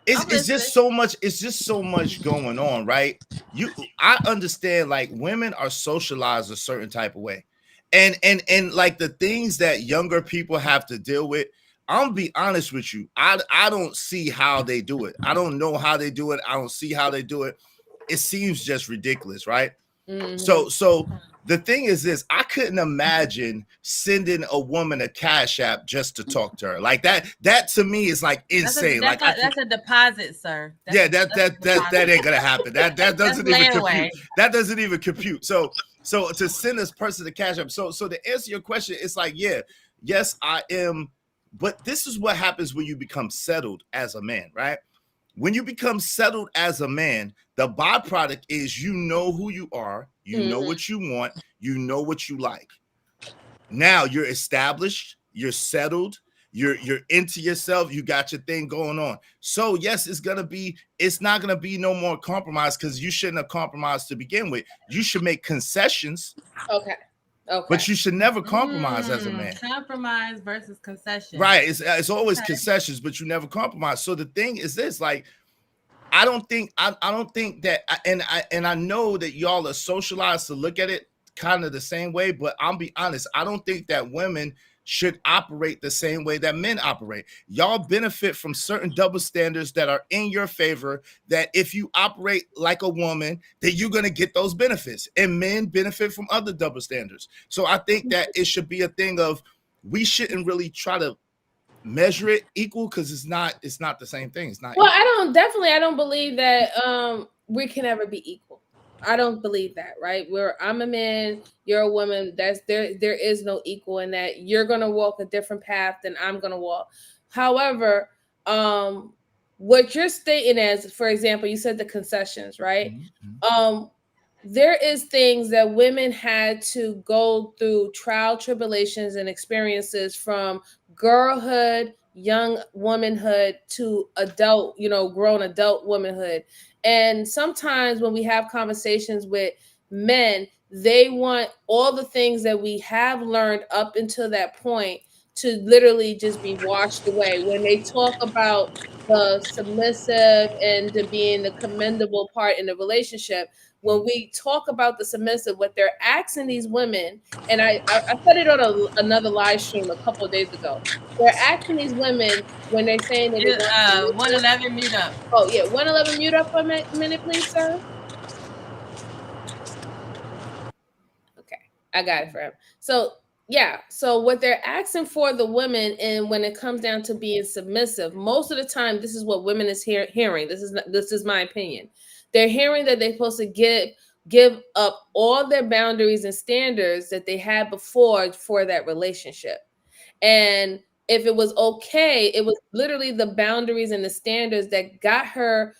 it's just so much. It's just so much going on, right? I understand. Like women are socialized a certain type of way, and like the things that younger people have to deal with. I'm gonna be honest with you. I don't see how they do it. I don't know how they do it. I don't see how they do it. It seems just ridiculous, right? Mhm. So the thing is this: I couldn't imagine sending a woman a Cash App just to talk to her like that. That to me is like insane. That's a deposit, sir. That ain't gonna happen. That doesn't even compute. That doesn't even compute. So to send this person to Cash App. So to answer your question, it's like yes, I am. But this is what happens when you become settled as a man, right? When you become settled as a man, the byproduct is you know who you are, you know what you want, you know what you like. Now you're established, you're settled, you're into yourself, you got your thing going on. So yes, it's not gonna be no more compromise because you shouldn't have compromised to begin with. You should make concessions. Okay. But you should never compromise as a man. Compromise versus concession. Right. It's always concessions, but you never compromise. So the thing is this, like, I don't think that, and I know that y'all are socialized to look at it kind of the same way, but I'll be honest, I don't think that women should operate the same way that men operate. Y'all benefit from certain double standards that are in your favor, that if you operate like a woman, that you're going to get those benefits, and men benefit from other double standards. So I think that it should be a thing of, we shouldn't really try to measure it equal, because it's not the same thing. It's not. Well, I don't believe that we can ever be equal. I don't believe that, right? I'm a man, you're a woman. There is no equal in that. You're gonna walk a different path than I'm gonna walk. However, what you're stating as, for example, you said the concessions, right? Mm-hmm. There is things that women had to go through, trial, tribulations, and experiences from girlhood, young womanhood to adult, grown adult womanhood. And sometimes when we have conversations with men, they want all the things that we have learned up until that point to literally just be washed away. When they talk about the submissive and the being the commendable part in the relationship, when we talk about the submissive, what they're asking these women, and I said it on another live stream a couple of days ago. They're asking these women when they're saying that they want 111 mute up. Oh yeah, 111 mute up for a minute, please, sir. Okay, I got it for him. So yeah, so what they're asking for the women, and when it comes down to being submissive, most of the time, this is what women is hearing. This is my opinion. They're hearing that they're supposed to give up all their boundaries and standards that they had before for that relationship. And if it was okay, it was literally the boundaries and the standards that got her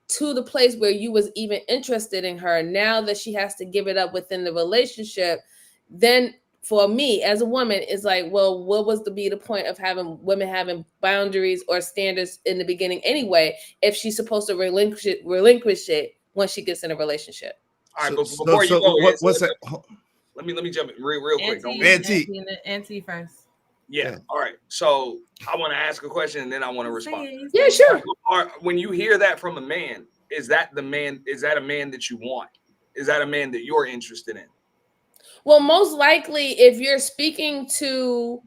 to the place where you was even interested in her. Now that she has to give it up within the relationship, then for me as a woman, it's like, well, what was the point of having women having boundaries or standards in the beginning anyway, if she's supposed to relinquish it once she gets in a relationship? All right, but before you go, what's that? Let me jump in real quick. Auntie first. Yeah. All right. So I want to ask a question and then I want to respond. Yeah, sure. When you hear that from a man, is that a man that you want? Is that a man that you're interested in? Well, most likely, if you're speaking to,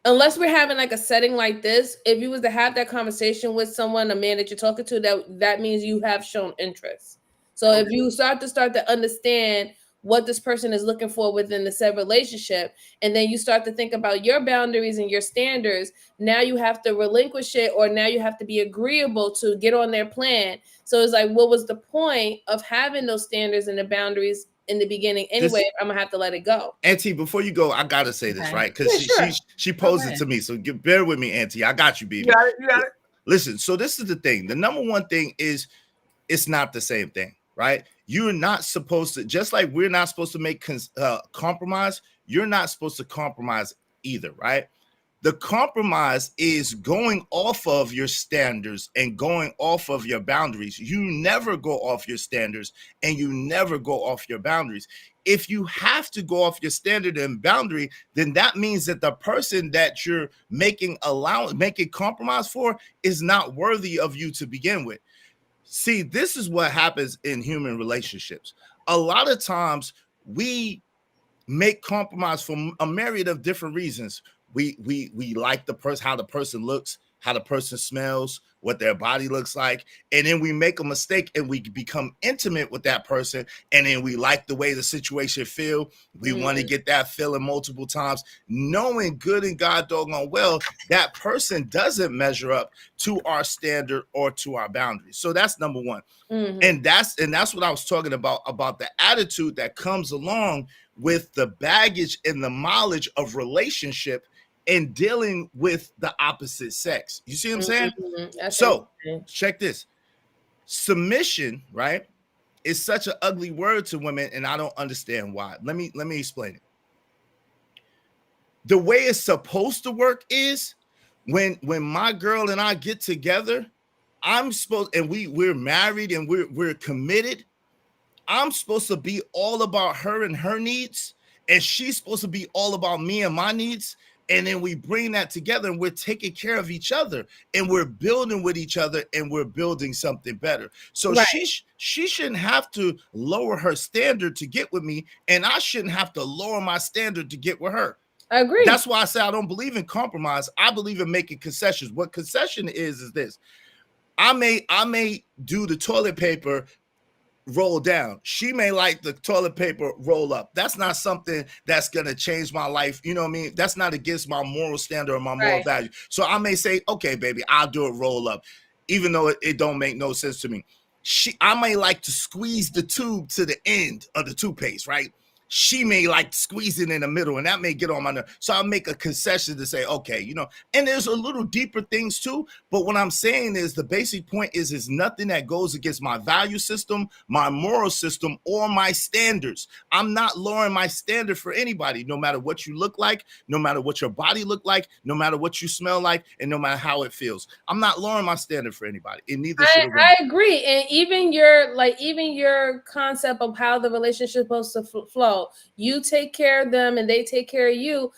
unless we're having like a setting like this, if you was to have that conversation with someone, a man that you're talking to, that means you have shown interest. So if you start to understand what this person is looking for within the said relationship, and then you start to think about your boundaries and your standards, now you have to relinquish it, or now you have to be agreeable to get on their plan. So it's like, what was the point of having those standards and the boundaries in the beginning anyway? I'm gonna have to let it go. Auntie, before you go, I gotta say this, right? Because she posed it to me. So bear with me, Auntie. I got you, baby. You got it. Listen, so this is the thing. The number one thing is, it's not the same thing, right? You're not supposed to, just like we're not supposed to make compromise, you're not supposed to compromise either, right? The compromise is going off of your standards and going off of your boundaries. You never go off your standards and you never go off your boundaries. If you have to go off your standard and boundary, then that means that the person that you're making compromise for is not worthy of you to begin with. See, this is what happens in human relationships. A lot of times we make compromise for a myriad of different reasons. We like the person, how the person looks, how the person smells, what their body looks like, and then we make a mistake and we become intimate with that person, and then we like the way the situation feel. We want to get that feeling multiple times, knowing good and God doggone well that person doesn't measure up to our standard or to our boundaries. So that's number one. And that's what I was talking about the attitude that comes along with the baggage and the mileage of relationship and dealing with the opposite sex. You see what I'm saying? So check this. Submission, right, is such an ugly word to women, and I don't understand why. Let me explain it. The way it's supposed to work is when my girl and I get together, I'm supposed, and we're married and we're committed. I'm supposed to be all about her and her needs, and she's supposed to be all about me and my needs. And then we bring that together and we're taking care of each other and we're building with each other and we're building something better. So she shouldn't have to lower her standard to get with me, and I shouldn't have to lower my standard to get with her. I agree. That's why I say I don't believe in compromise. I believe in making concessions. What concession is this. I may do the toilet paper roll down. She may like the toilet paper roll up. That's not something that's going to change my life. You know what I mean? That's not against my moral standard or my moral value. So I may say, okay, baby, I'll do it roll up, even though it don't make no sense to me. I may like to squeeze the tube to the end of the toothpaste, right? She may like squeezing in the middle, and that may get on my nerve. So I'll make a concession to say, okay, you know, and there's a little deeper things too. But what I'm saying is the basic point is nothing that goes against my value system, my moral system, or my standards. I'm not lowering my standard for anybody, no matter what you look like, no matter what your body look like, no matter what you smell like, and no matter how it feels. I'm not lowering my standard for anybody. And neither should a woman. I agree. And even your concept of how the relationship is supposed to flow, you take care of them and they take care of you.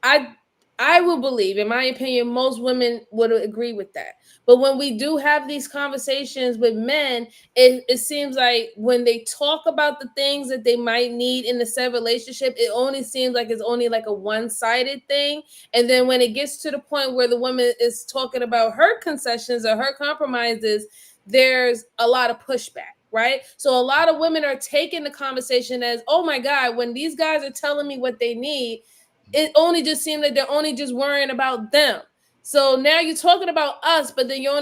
I will believe, in my opinion, most women would agree with that. But when we do have these conversations with men, it seems like when they talk about the things that they might need in the said relationship, it only seems like it's only like a one-sided thing. And then when it gets to the point where the woman is talking about her concessions or her compromises, there's a lot of pushback. Right. So a lot of women are taking the conversation as, oh, my God, when these guys are telling me what they need, it only just seems like they're only just worrying about them. So now you're talking about us, but then you're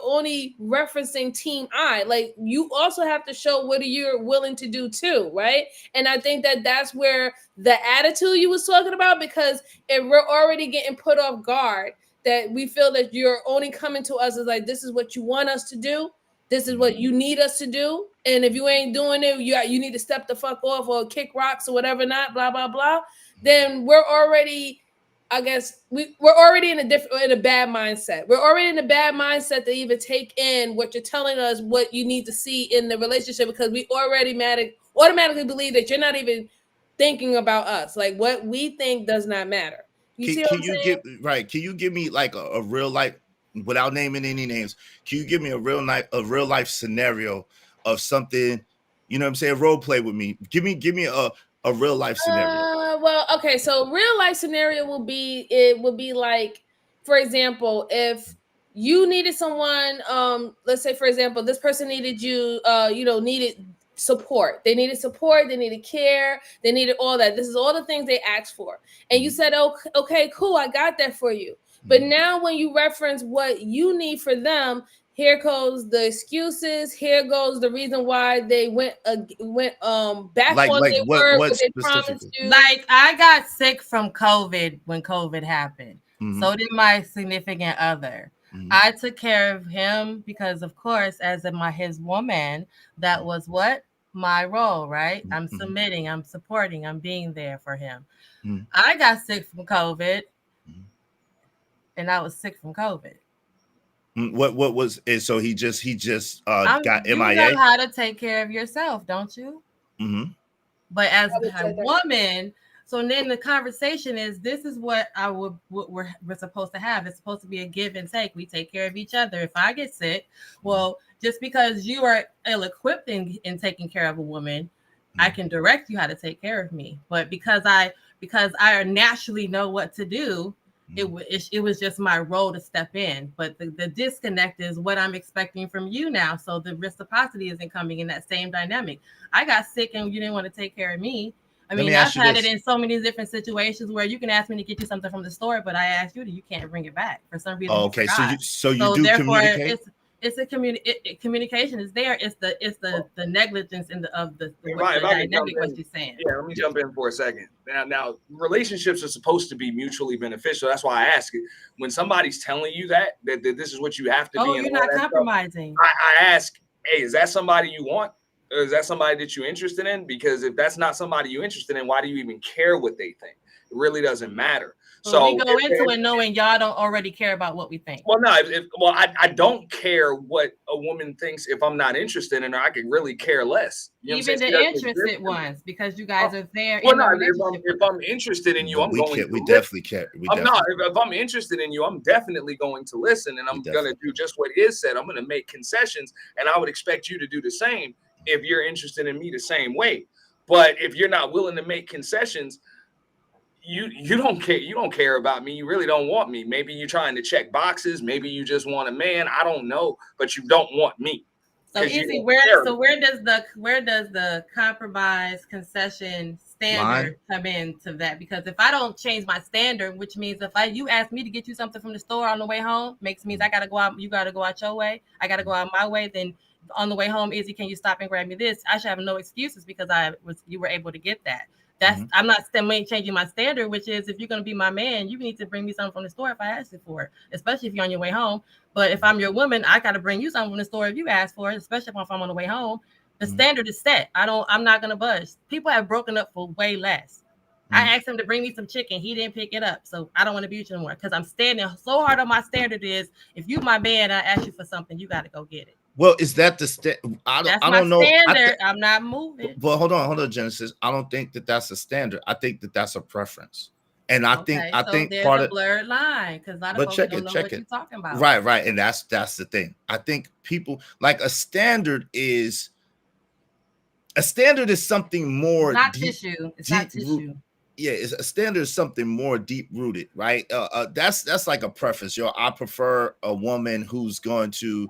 only referencing team I. Like, you also have to show what you're willing to do, too. Right. And I think that's where the attitude you was talking about, because if we're already getting put off guard, that we feel that you're only coming to us as like, this is what you want us to do. This is what you need us to do. And if you ain't doing it, you need to step the fuck off or kick rocks or whatever, not blah, blah, blah. Then we're already, I guess, we're already in a bad mindset. We're already in a bad mindset to even take in what you're telling us, what you need to see in the relationship, because we already automatically believe that you're not even thinking about us. Like, what we think does not matter. Can you give me like a real life, without naming any names, can you give me a real life scenario of something, you know what I'm saying, role play with me? Give me a real life scenario. Well, okay, so real life scenario would be like, for example, if you needed someone, let's say, for example, this person needed you, needed support. They needed support, they needed care, they needed all that. This is all the things they asked for. And you said, okay, cool, I got that for you. But now when you reference what you need for them, here goes the excuses. Here goes the reason why they went back on their word, what they promised you. Like, I got sick from COVID when COVID happened. So did my significant other. I took care of him because, of course, as his woman, that was what my role, right? I'm submitting, I'm supporting, I'm being there for him. I got sick from COVID. and I was sick from COVID. What was it? So he just got You MIA. know how to take care of yourself, don't you? Mm-hmm. But as a woman, so then the conversation is, this is what we're supposed to have. It's supposed to be a give and take. We take care of each other. If I get sick, well, just because you are ill-equipped in taking care of a woman, I can direct you how to take care of me. But because I naturally know what to do, it was just my role to step in. But the disconnect is what I'm expecting from you now. So the reciprocity isn't coming in that same dynamic. I got sick and you didn't want to take care of me. I mean, I've had it in so many different situations where you can ask me to get you something from the store, but I asked you you can't bring it back for some reason. Oh, okay, so you do communicate. It's a communication is there. It's the negligence of the dynamic. What you're saying. Yeah, let me jump in for a second. Now, relationships are supposed to be mutually beneficial. That's why I ask it. When somebody's telling you that this is what you have to be. You're not compromising. I ask, hey, is that somebody you want? Or is that somebody that you're interested in? Because if that's not somebody you're interested in, why do you even care what they think? It really doesn't matter. So we go into it knowing y'all don't already care about what we think. Well, no, I don't care what a woman thinks if I'm not interested in her. I could really care less. Even the interested ones, because you guys are there. Well, no, if I'm interested in you, I'm going to. We definitely care. If I'm interested in you, I'm definitely going to listen, and I'm going to do just what is said. I'm going to make concessions, and I would expect you to do the same if you're interested in me the same way. But if you're not willing to make concessions, you don't care. You don't care about me. You really don't want me. Maybe you're trying to check boxes. Maybe you just want a man. I don't know, but you don't want me. So easy. Where does the compromise concession standard come into that? Because if I don't change my standard, which means if you ask me to get you something from the store on the way home, means I gotta go out. You gotta go out your way. I gotta go out my way. Then on the way home, Izzy, can you stop and grab me this? I should have no excuses because you were able to get that. That's I'm not changing my standard, which is if you're going to be my man, you need to bring me something from the store if I ask you for it, especially if you're on your way home. But if I'm your woman, I got to bring you something from the store if you ask for it, especially if I'm on the way home. The standard is set. I'm not going to budge. People have broken up for way less. I asked him to bring me some chicken. He didn't pick it up. So I don't want to be with you anymore because I'm standing so hard on my standard is if you my man, I ask you for something, you got to go get it. Well, is that the I don't know. Standard. I'm not moving. But hold on, Genesis. I don't think that's a standard. I think that's a preference, and I think there's part a blurred line because a lot of folks don't know what you're talking about. Right, and that's the thing. I think people like a standard is something more. It's not tissue. It's not tissue. Yeah, a standard is something more deep rooted, right? That's like a preference. I prefer a woman who's going to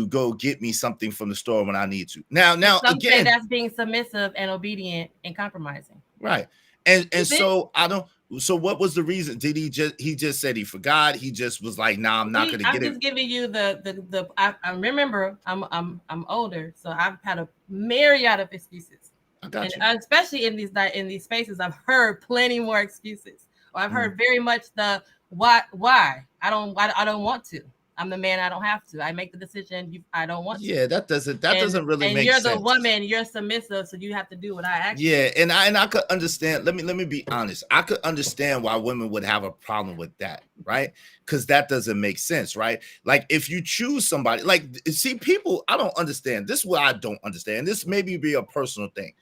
go get me something from the store when I need to. Now again, that's being submissive and obedient and compromising. Right. And so I don't. So what was the reason? Did he just said he forgot? He just was like, nah, I'm not going to get it. I'm just giving you the. I remember I'm older, so I've had a myriad of excuses. I got you. Especially in these spaces, I've heard plenty more excuses, or I've heard very much the why I don't want to. I'm the man. I don't have to. I make the decision. I don't want to. Yeah, that doesn't really make sense. And you're the woman. You're submissive, so you have to do what I ask. Yeah, and I could understand. Let me be honest. I could understand why women would have a problem with that, right? Because that doesn't make sense, right? Like if you choose somebody, people. I don't understand. This is what I don't understand. This maybe be a personal thing.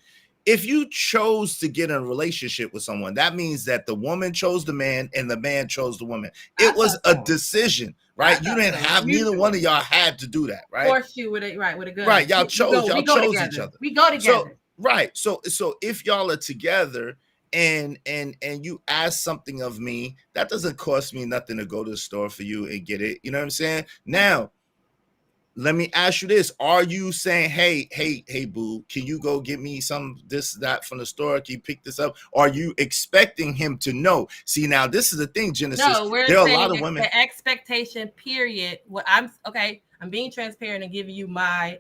If you chose to get in a relationship with someone, that means that the woman chose the man and the man chose the woman. It was a decision, right? You didn't have neither one of y'all had to do that, right? Forced you with a gun. Right, y'all chose each other. We go together. So if y'all are together and you ask something of me, that doesn't cost me nothing to go to the store for you and get it. You know what I'm saying? Now, let me ask you this. Are you saying, hey, boo, can you go get me some that from the store? Can you pick this up? Are you expecting him to know? See, now this is the thing, Genesis. No, there are a lot of women. The expectation period. I'm being transparent and giving you my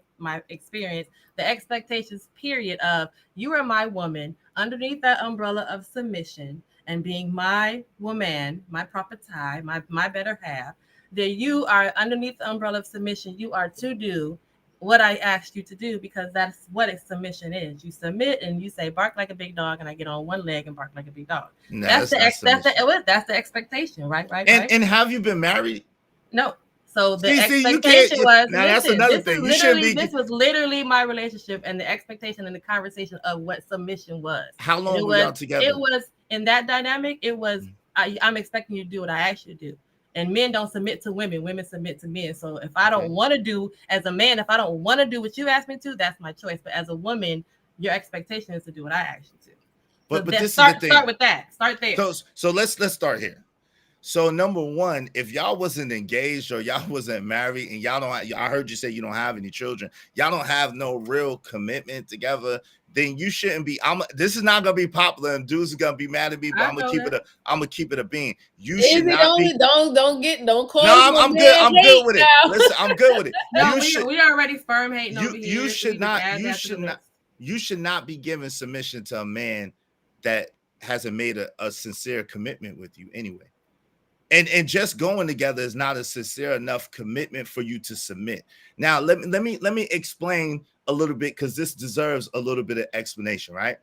experience. The expectations period of you are my woman underneath that umbrella of submission and being my woman, my proper tie, my better half. That you are underneath the umbrella of submission, you are to do what I asked you to do, because that's what a submission is. You submit and you say bark like a big dog, and I get on one leg and bark like a big dog. No, that's the expectation, right? And have you been married? No. So the you expectation was, now that's another thing. This was literally my relationship, and the expectation and the conversation of what submission was. How long were y'all together? It was in that dynamic. It was I'm expecting you to do what I asked you to do. And men don't submit to women. Women submit to men. So if I don't want to do, as a man, if I don't want to do what you asked me to, that's my choice. But as a woman, your expectation is to do what I asked you to. But this is the thing. Start with that. Start there. So let's start here. So number one, if y'all wasn't engaged or y'all wasn't married and y'all don't, I heard you say you don't have any children, y'all don't have no real commitment together, then you shouldn't be. This is not gonna be popular, and dudes are gonna be mad at me, but I'm gonna keep it a bean. You should not be. Don't call. No, I'm good. I'm good with it. Listen, I'm good with it. No, we already sperm hating over here. You should not be giving submission to a man that hasn't made a sincere commitment with you anyway. And just going together is not a sincere enough commitment for you to submit. Now, let me explain a little bit, because this deserves a little bit of explanation, right?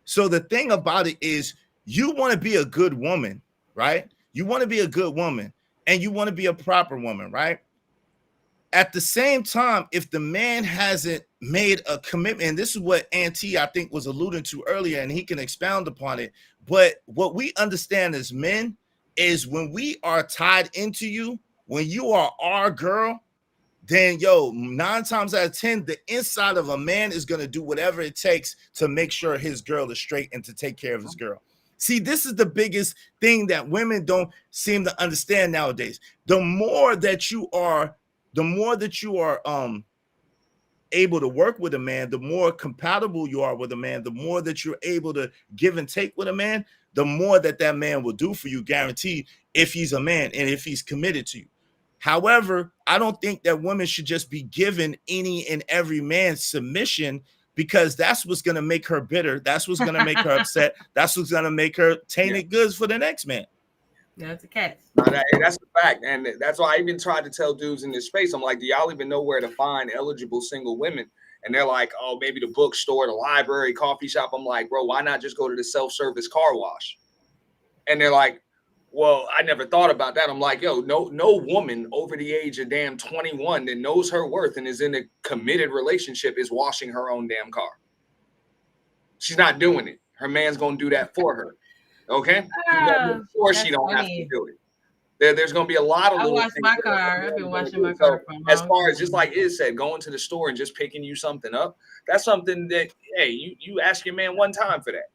So the thing about it is, you want to be a good woman, right? You want to be a good woman, and you want to be a proper woman, right? At the same time, if the man hasn't made a commitment, and this is what Auntie, I think, was alluding to earlier, and he can expound upon it. But what we understand as men is, when we are tied into you, when you are our girl, then 9 times out of 10, the inside of a man is going to do whatever it takes to make sure his girl is straight and to take care of his girl. See, this is the biggest thing that women don't seem to understand nowadays. The more that you are able to work with a man, the more compatible you are with a man, the more that you're able to give and take with a man, the more that man will do for you, guaranteed, if he's a man and if he's committed to you. However, I don't think that women should just be given any and every man submission, because that's what's going to make her bitter. That's what's going to make her upset. That's what's going to make her tainted goods for the next man. That's a catch. No, that's a fact. And that's why I even tried to tell dudes in this space, I'm like, do y'all even know where to find eligible single women? And they're like, oh, maybe the bookstore, the library, coffee shop. I'm like, bro, why not just go to the self-service car wash? And they're like, well, I never thought about that. I'm like, no woman over the age of damn 21 that knows her worth and is in a committed relationship is washing her own damn car. She's not doing it. Her man's going to do that for her. Okay? Or she don't have to do it. There's going to be a lot of I wash my car. I've been washing my car. As far as, just like Iz said, going to the store and just picking you something up, that's something that, hey, you ask your man one time for that.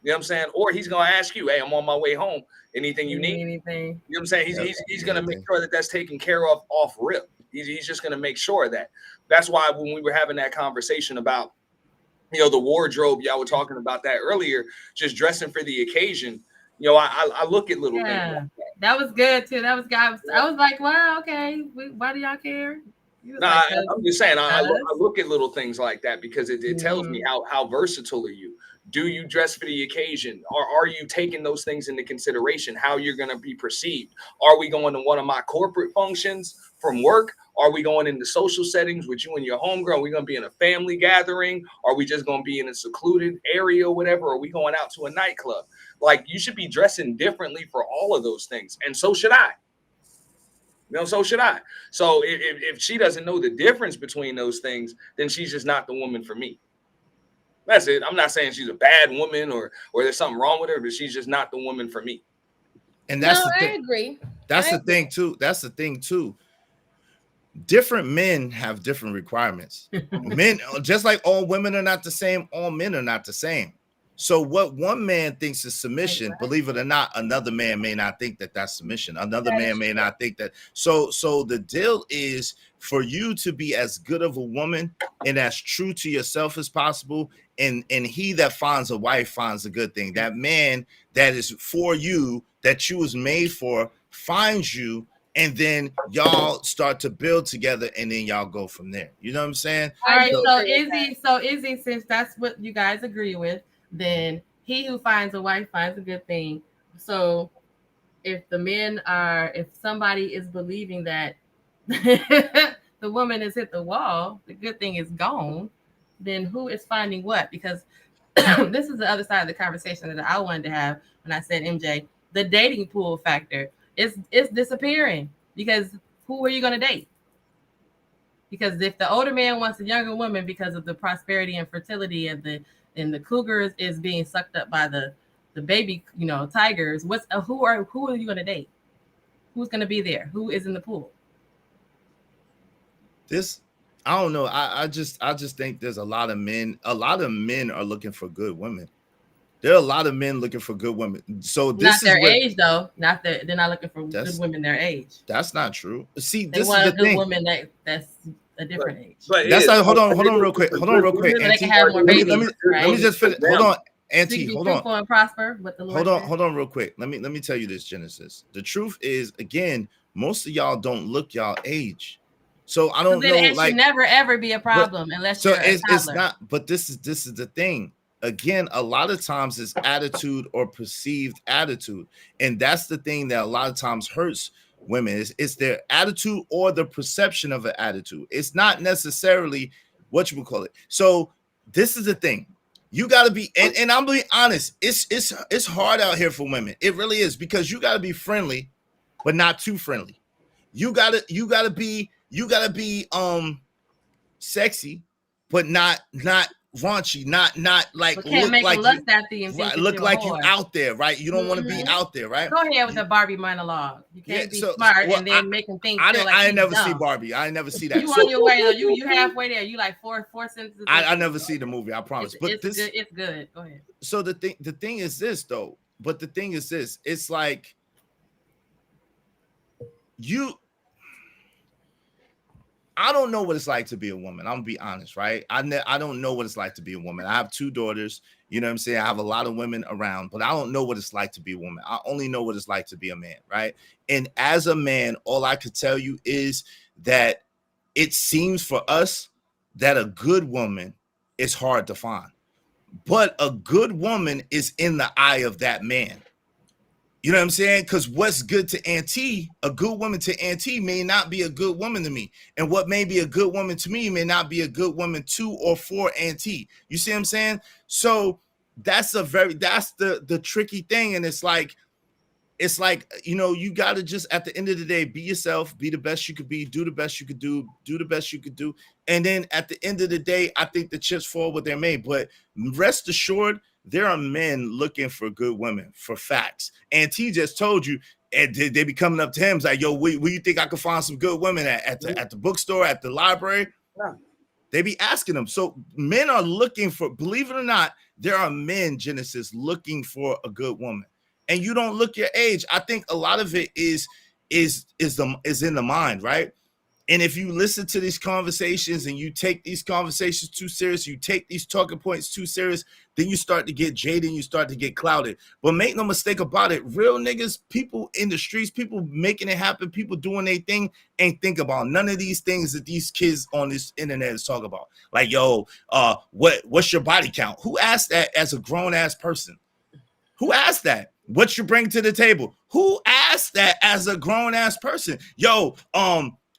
You know what I'm saying? Or he's going to ask you, hey, I'm on my way home. Anything you need? Anything. You know what I'm saying? He's going to make sure that that's taken care of off rip. He's just going to make sure of that. That's why when we were having that conversation about, the wardrobe, y'all were talking about that earlier, just dressing for the occasion. I look at little things like that. That was good too. That was good. I was like, wow, okay. Why do y'all care? I'm just saying, I look at little things like that because it tells me how versatile are you. Do you dress for the occasion? Or are you taking those things into consideration, how you're going to be perceived? Are we going to one of my corporate functions from work? Are we going into social settings with you and your homegirl? Are we going to be in a family gathering? Are we just going to be in a secluded area or whatever? Are we going out to a nightclub? Like, you should be dressing differently for all of those things. And so should I. So should I. So if she doesn't know the difference between those things, then she's just not the woman for me. That's it. I'm not saying she's a bad woman or there's something wrong with her, but she's just not the woman for me. And that's the thing. I agree. That's the thing too. That's the thing too. Different men have different requirements. Men, just like all women are not the same, all men are not the same. So what one man thinks is submission, believe it or not, another man may not think that that's submission. Another man may not think that. So the deal is for you to be as good of a woman and as true to yourself as possible. And he that finds a wife finds a good thing. That man that is for you, that you was made for, finds you. And then y'all start to build together, and then y'all go from there. You know what I'm saying? All right. So Izzy, since that's what you guys agree with, then he who finds a wife finds a good thing. So if somebody is believing that the woman has hit the wall, the good thing is gone, then who is finding what? Because this is the other side of the conversation that I wanted to have when I said, MJ, the dating pool factor is disappearing, because who are you going to date? Because if the older man wants a younger woman because of the prosperity and fertility and the cougar is being sucked up by the baby, tigers, who are you going to date? Who's going to be there? Who is in the pool? I don't know. I just think there's a lot of men. A lot of men are looking for good women. There are a lot of men looking for good women. So this not their age, though. They're not looking for good women their age. That's not true. See, they this want is the a good thing. woman that's a different age. That's like, hold on real quick. Hold on real quick. They can have more babies. Let me just finish. Hold on, Auntie. Hold on. And prosper, what the Lord hold on real quick. Let me tell you this, Genesis. The truth is, again, most of y'all don't look y'all age. So I don't know. It should never ever be a problem unless you're a toddler. It's not. But this is the thing. Again, a lot of times it's attitude or perceived attitude, and that's the thing that a lot of times hurts women. It's their attitude or the perception of an attitude. It's not necessarily what you would call it. So this is the thing. You got to be, and I'm being honest. It's hard out here for women. It really is, because you got to be friendly, but not too friendly. You gotta be sexy, but not raunchy, not like look like lust after you, right, look like you out there, right? You don't want to be out there, right? Go ahead with the Barbie monologue. You can't be smart and then make them think. I ain't never see Barbie. I ain't never see that. You on your way though. You halfway there. You like four sentences. I never see the movie. I promise. But it's good. It's good. Go ahead. So the thing is this though. But the thing is this. It's like I don't know what it's like to be a woman. I'm gonna be honest, right? I don't know what it's like to be a woman. I have 2 daughters. You know what I'm saying? I have a lot of women around, but I don't know what it's like to be a woman. I only know what it's like to be a man, right? And as a man, all I could tell you is that it seems for us that a good woman is hard to find, but a good woman is in the eye of that man. You know what I'm saying? Because what's good to Auntie, a good woman to Auntie may not be a good woman to me. And what may be a good woman to me may not be a good woman to or for Auntie. You see what I'm saying? So that's the tricky thing. And it's like, you got to just, at the end of the day, be yourself, be the best you could be, do the best you could do the best you could do. And then at the end of the day, I think the chips fall where they're made. But rest assured, there are men looking for good women, for facts. And T just told you, and they be coming up to him like, yo, where you think I could find some good women at the bookstore, at the library? Yeah. They be asking them. So men are looking for, believe it or not, there are men, Genesis, looking for a good woman. And you don't look your age. I think a lot of it is in the mind, right? And if you listen to these conversations and you take these conversations too serious, you take these talking points too serious, then you start to get jaded and you start to get clouded. But make no mistake about it, real niggas, people in the streets, people making it happen, people doing their thing, ain't think about none of these things that these kids on this internet is talking about. Like, yo, what's your body count? Who asked that as a grown-ass person? Who asked that? What you bring to the table? Who asked that as a grown-ass person? Yo,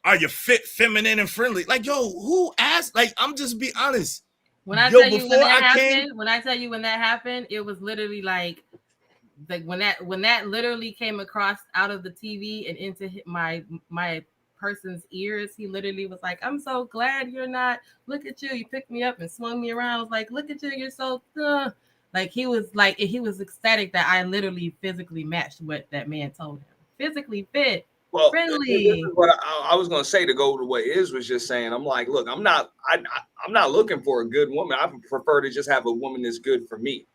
are you fit, feminine, and friendly? Like, yo, who asked? Like, I'm just be honest. When I tell you when that happened, it was literally like when that literally came across out of the TV and into my person's ears, he literally was like, "I'm so glad you're not. Look at you. You picked me up and swung me around. I was like, look at you. You're so like he was ecstatic that I literally physically matched what that man told him. Physically fit." Well, friendly. This is what I was going to say, to go to what Iz was just saying. I'm like, look, I'm not looking for a good woman. I prefer to just have a woman that's good for me. You know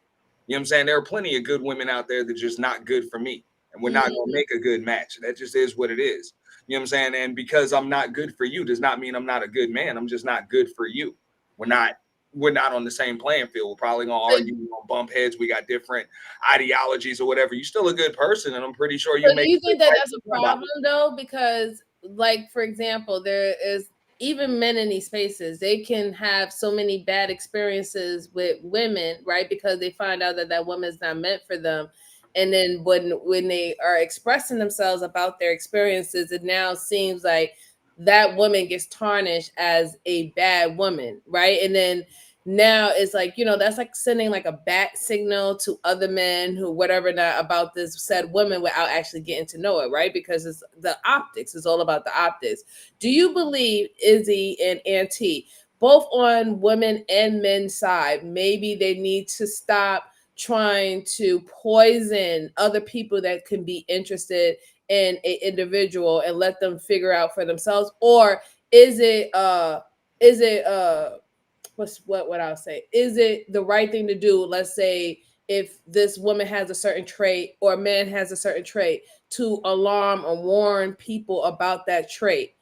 what I'm saying? There are plenty of good women out there that are just not good for me, and we're not going to make a good match. That just is what it is. You know what I'm saying? And because I'm not good for you does not mean I'm not a good man. I'm just not good for you. We're not on the same playing field. We're probably gonna argue, we're gonna bump heads. We got different ideologies or whatever. You're still a good person, and I'm pretty sure you. Do you think that that's a problem though? Because, like, for example, there is even men in these spaces. They can have so many bad experiences with women, right? Because they find out that woman's not meant for them, and then when they are expressing themselves about their experiences, it now seems like that woman gets tarnished as a bad woman, right? And then now it's like, you know, that's like sending like a back signal to other men who whatever not about this said woman without actually getting to know it, right? Because it's the optics. It's all about the optics. Do you believe Izzy and Auntie, both on women and men's side, maybe they need to stop trying to poison other people that can be interested in an individual and let them figure out for themselves? Or is it what I'll say, is it the right thing to do? Let's say if this woman has a certain trait or a man has a certain trait, to alarm or warn people about that trait.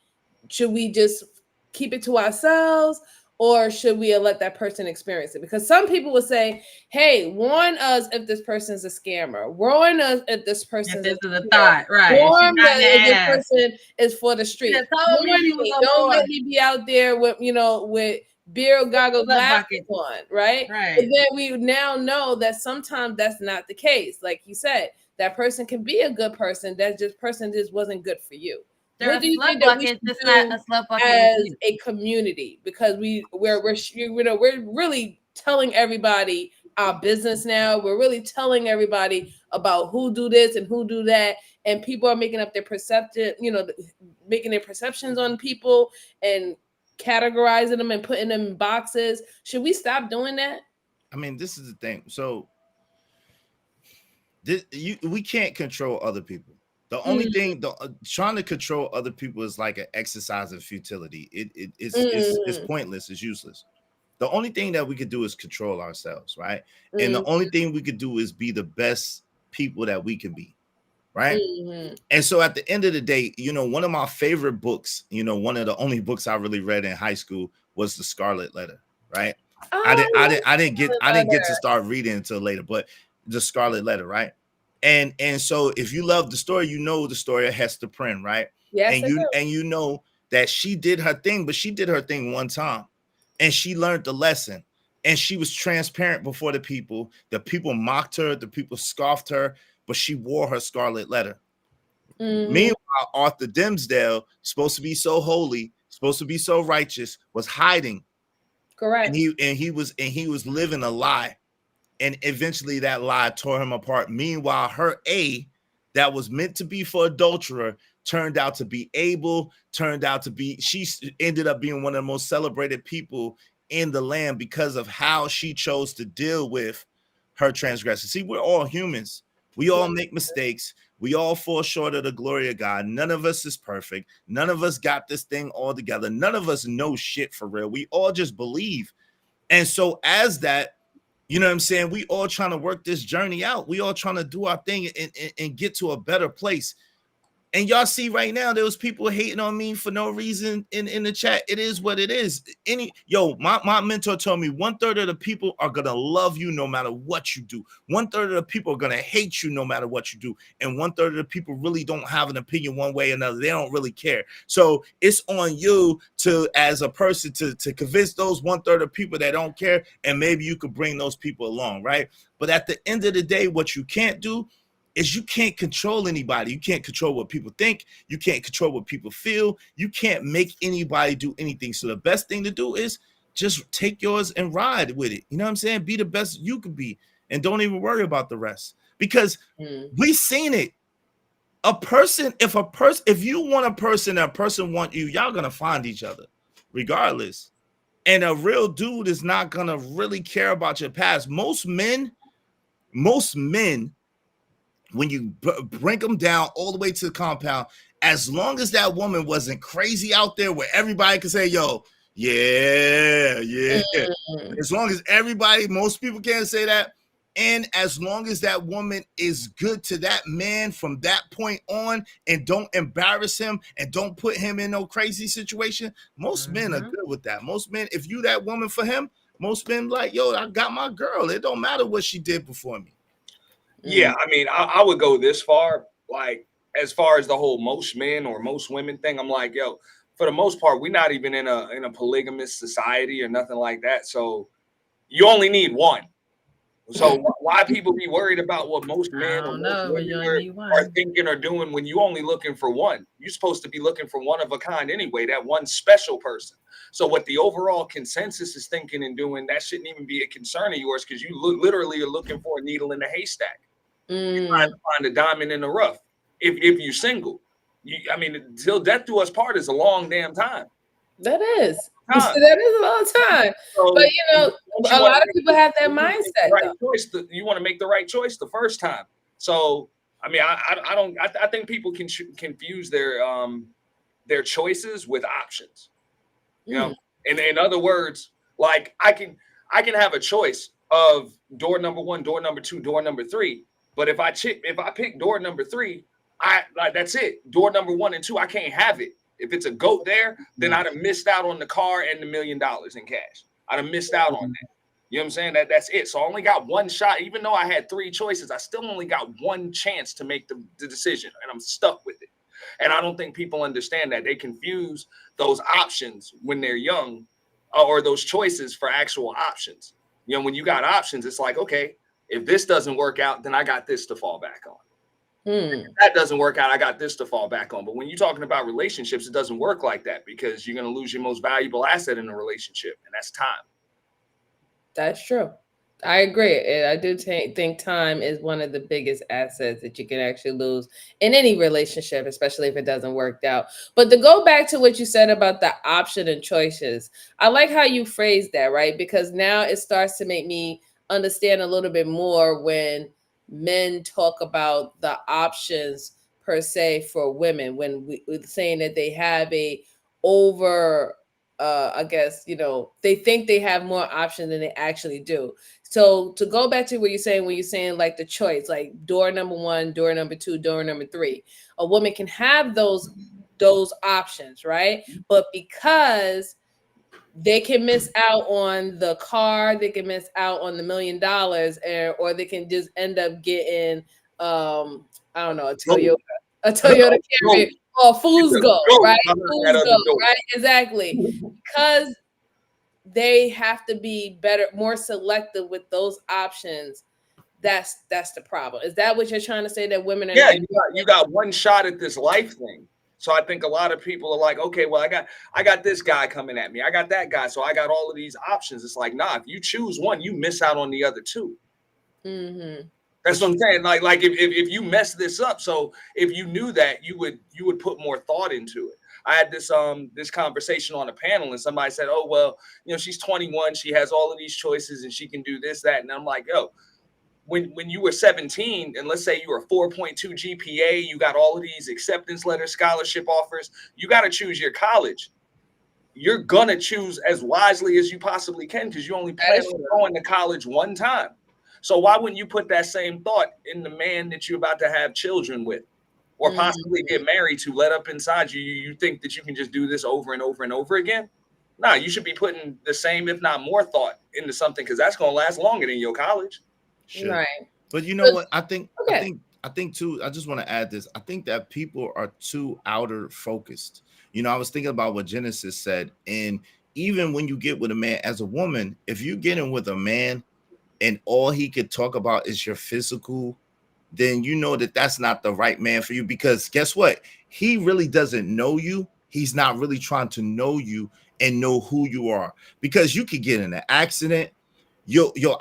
Should we just keep it to ourselves, or should we let that person experience it? Because some people will say, hey, warn us if this person's a scammer, warn us if this person's this is a thought, right? warn me if this person is for the street, warn me, don't let me be out there with, you know, with beer goggles glasses on, right? But then we now know that sometimes that's not the case. Like you said, that person can be a good person, that just person just wasn't good for you. What do you think that we should do as a community? Because we're really telling everybody our business now. We're really telling everybody about who do this and who do that, and people are making up their perception, you know, making their perceptions on people and categorizing them and putting them in boxes. Should we stop doing that? I mean, this is the thing. So we can't control other people. The only thing, trying to control other people is like an exercise of futility. It's pointless. It's useless. The only thing that we could do is control ourselves, right? And the only thing we could do is be the best people that we can be, right? And so at the end of the day, you know, one of my favorite books, you know, one of the only books I really read in high school was The Scarlet Letter, right? I didn't get to start reading until later, but The Scarlet Letter, right? And so if you love the story, you know the story of Hester Prynne, right? Yes, and you know that she did her thing, but she did her thing one time, and she learned the lesson, and she was transparent before the people. The people mocked her, the people scoffed her, but she wore her scarlet letter. Meanwhile, Arthur Dimmesdale, supposed to be so holy, supposed to be so righteous, was hiding. Correct. And he was living a lie. And eventually that lie tore him apart. Meanwhile, her A, that was meant to be for adulterer, turned out to be able, she ended up being one of the most celebrated people in the land because of how she chose to deal with her transgression. See, we're all humans. We all make mistakes. We all fall short of the glory of God. None of us is perfect. None of us got this thing all together. None of us know shit for real. We all just believe. And so as that, you know what I'm saying? We all trying to work this journey out. We all trying to do our thing and get to a better place. And y'all see right now, there was people hating on me for no reason in the chat. It is what it is. My mentor told me 1/3 of the people are going to love you no matter what you do. 1/3 of the people are going to hate you no matter what you do. And 1/3 of the people really don't have an opinion one way or another. They don't really care. So it's on you to, as a person, to convince those 1/3 of people that don't care. And maybe you could bring those people along, right? But at the end of the day, what you can't do is you can't control anybody. You can't control what people think. You can't control what people feel. You can't make anybody do anything. So the best thing to do is just take yours and ride with it. You know what I'm saying? Be the best you can be and don't even worry about the rest, because we've seen it. If you want a person, that person want you, y'all going to find each other regardless. And a real dude is not going to really care about your past. Most men, when you bring them down all the way to the compound, as long as that woman wasn't crazy out there where everybody could say, yo, yeah. As long as most people can't say that. And as long as that woman is good to that man from that point on and don't embarrass him and don't put him in no crazy situation, most men are good with that. Most men, if you that woman for him, most men like, yo, I got my girl. It don't matter what she did before me. Yeah, I mean, I would go this far, like as far as the whole most men or most women thing. I'm like, yo, for the most part, we're not even in a polygamous society or nothing like that. So you only need one. So why people be worried about what most men or don't most know, but you only women need one. are thinking or doing when you only looking for one? You're supposed to be looking for one of a kind anyway, that one special person. So what the overall consensus is thinking and doing, that shouldn't even be a concern of yours, because you literally are looking for a needle in a haystack. You're trying to find a diamond in the rough. If you're single, I mean, till death do us part is a long damn time. That is. That is a long time. So, but you know, a lot of people have that mindset. You want to make the right choice the first time. So I mean, I think people can confuse their choices with options. You know, and in other words, like I can have a choice of door number 1, door number 2, door number 3. But if I pick door number 3, that's it. Door number 1 and 2, I can't have it. If it's a goat there, then I'd have missed out on the car and the $1 million in cash. I'd have missed out on that. You know what I'm saying? That's it. So I only got one shot. Even though I had 3 choices, I still only got one chance to make the decision, and I'm stuck with it. And I don't think people understand that. They confuse those options when they're young, or those choices for actual options. You know, when you got options, it's like, okay, if this doesn't work out, then I got this to fall back on. If that doesn't work out, I got this to fall back on. But when you're talking about relationships, it doesn't work like that, because you're going to lose your most valuable asset in a relationship, and that's time. That's true. I agree. I do think time is one of the biggest assets that you can actually lose in any relationship, especially if it doesn't work out. But to go back to what you said about the option and choices, I like how you phrased that, right? Because now it starts to make me understand a little bit more when men talk about the options per se for women, when we're saying that they have a I guess, you know, they think they have more options than they actually do. So to go back to what you're saying, when you're saying like the choice, like door number 1, door number 2, door number 3, a woman can have those options, right? But because they can miss out on the car, they can miss out on the $1 million, or they can just end up getting I don't know, a Toyota Camry or Fusgo, right? Fusgo, right? Exactly. Because they have to be more selective with those options. That's the problem. Is that what you're trying to say, that women are? Yeah, you got one shot at this life thing. So I think a lot of people are like, okay, well, I got this guy coming at me. I got that guy. So I got all of these options. It's like, nah, if you choose one, you miss out on the other 2. That's what I'm saying. Like if you mess this up, so if you knew that, you would put more thought into it. I had this conversation on a panel, and somebody said, oh, well, you know, she's 21, she has all of these choices, and she can do this, that. And I'm like, yo, when you were 17, and let's say you were 4.2 GPA, you got all of these acceptance letters, scholarship offers, you got to choose your college. You're going to choose as wisely as you possibly can, because you only plan on going to college one time. So why wouldn't you put that same thought in the man that you're about to have children with, or possibly get married to, let up inside you? You think that you can just do this over and over and over again? No, you should be putting the same, if not more, thought into something, because that's going to last longer than your college. Sure. Right. But you know what? I think too, I just want to add this. I think that people are too outer focused. You know, I was thinking about what Genesis said. And even when you get with a man as a woman, if you get in with a man and all he could talk about is your physical, then you know that that's not the right man for you, because guess what? He really doesn't know you. He's not really trying to know you and know who you are, because you could get in an accident.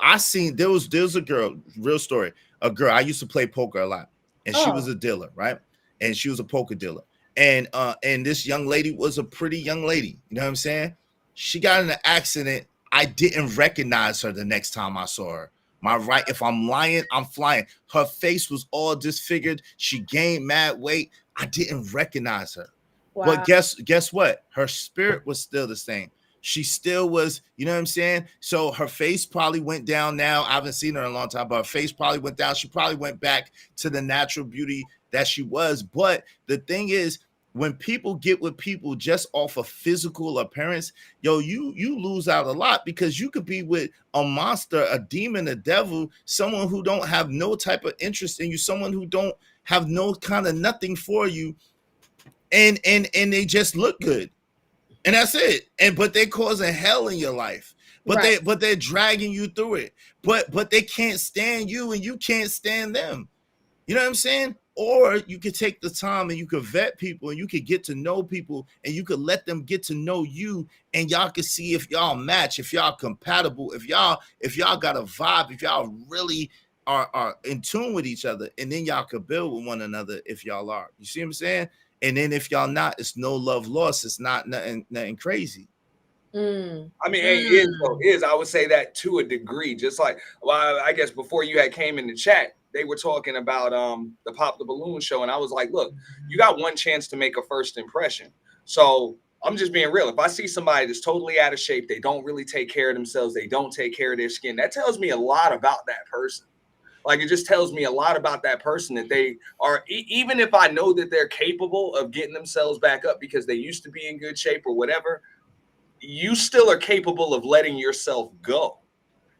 I seen there's a girl, real story, a girl. I used to play poker a lot, and she was a dealer, right? And she was a poker dealer. And this young lady was a pretty young lady. You know what I'm saying? She got in an accident. I didn't recognize her the next time I saw her. If I'm lying, I'm flying. Her face was all disfigured. She gained mad weight. I didn't recognize her. Wow. But guess what? Her spirit was still the same. She still was, you know what I'm saying? So her face probably went down now. I haven't seen her in a long time, but her face probably went down. She probably went back to the natural beauty that she was. But the thing is, when people get with people just off of physical appearance, yo, you lose out a lot, because you could be with a monster, a demon, a devil, someone who don't have no type of interest in you, someone who don't have no kind of nothing for you, and they just look good. And that's it. But they're causing hell in your life. but Right. they're dragging you through it. But they can't stand you and you can't stand them. You know what I'm saying? Or you could take the time and you could vet people and you could get to know people and you could let them get to know you and y'all could see if y'all match, if y'all compatible, if y'all got a vibe, if y'all really are in tune with each other, and then y'all could build with one another if y'all are. You see what I'm saying? And then if y'all not, it's no love lost. It's not nothing crazy. I mean, it is, though, is. I would say that to a degree. Just like, well, I guess before you had came in the chat, they were talking about the Pop the Balloon show, and I was like, look, you got one chance to make a first impression. So I'm just being real. If I see somebody that's totally out of shape, they don't really take care of themselves, they don't take care of their skin, that tells me a lot about that person. Like, it just tells me a lot about that person, that they are, even if I know that they're capable of getting themselves back up because they used to be in good shape or whatever, you still are capable of letting yourself go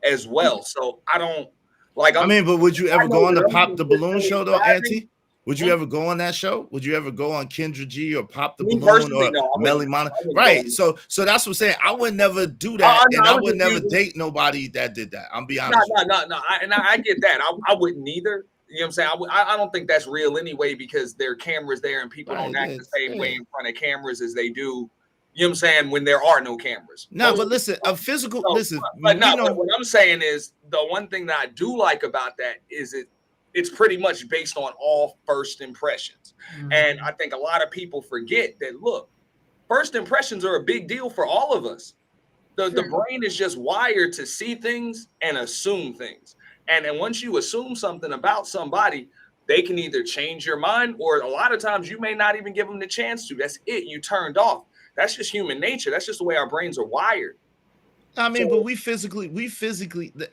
as well. So I don't like. I mean, but would you ever go on the Pop the Balloon show though, Auntie? Would you ever go on that show? Would you ever go on Kendra G or Pop the Balloon or Melly Mana? Right. So that's what I'm saying. I would never do that, and I would never date nobody that did that. I'm be honest. No. I get that. I wouldn't either. You know what I'm saying? I don't think that's real anyway, because there are cameras there and people don't act the same way in front of cameras as they do. You know what I'm saying? When there are no cameras. No, but listen, a physical, listen. But what I'm saying is, the one thing that I do like about that is it's pretty much based on all first impressions. And I think a lot of people forget that, look, first impressions are a big deal for all of us. The brain is just wired to see things and assume things. And then once you assume something about somebody, they can either change your mind, or a lot of times you may not even give them the chance to. That's it. You turned off. That's just human nature. That's just the way our brains are wired. I mean, but we physically,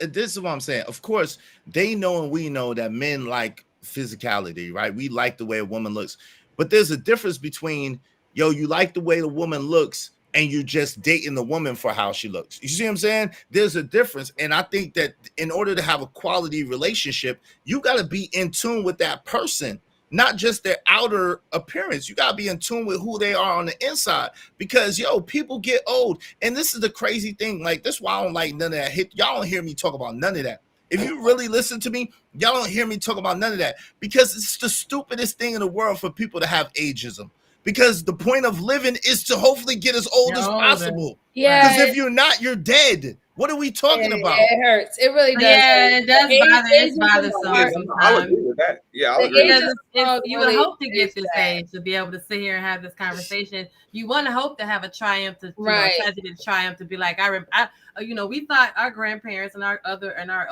this is what I'm saying. Of course, they know and we know that men like physicality, right? We like the way a woman looks. But there's a difference between, you like the way the woman looks and you're just dating the woman for how she looks. You see what I'm saying? There's a difference. And I think that in order to have a quality relationship, you got to be in tune with that person. Not just their outer appearance. You got to be in tune with who they are on the inside, because people get old. And this is the crazy thing. Like, that's why I don't like none of that. Y'all don't hear me talk about none of that. If you really listen to me, y'all don't hear me talk about none of that, because it's the stupidest thing in the world for people to have ageism. Because the point of living is to hopefully get as old as possible. Yeah. Because if you're not, you're dead. What are we talking about? It hurts. It really does. Yeah, it does bother. It's bothersome. I would agree with that. Yeah, I would agree. Because you would hope to get this age to be able to sit here and have this conversation. You want to hope to have a triumph, to tragedy, triumph, to be like, we thought our grandparents and our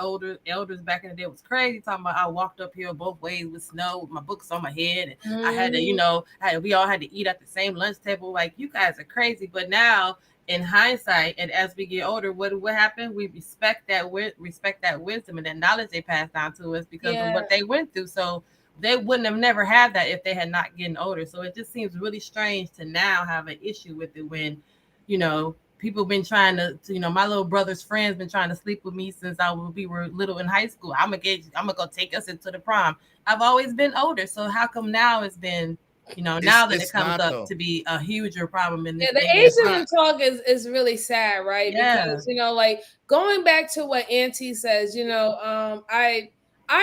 older elders back in the day was crazy, talking about I walked up here both ways with snow with my books on my head, and I had to, we all had to eat at the same lunch table. Like, you guys are crazy. But now, in hindsight, and as we get older, what happened? We respect that wisdom and that knowledge they passed down to us because of what they went through. So they wouldn't have never had that if they had not gotten older. So it just seems really strange to now have an issue with it when, people been trying to my little brother's friends been trying to sleep with me since we were little in high school. I'm gonna go take us into the prom. I've always been older, so how come now it's been? Now that it comes up to be a huger problem in this the ageism talk is really sad, right? Yeah. Because like going back to what Auntie says, I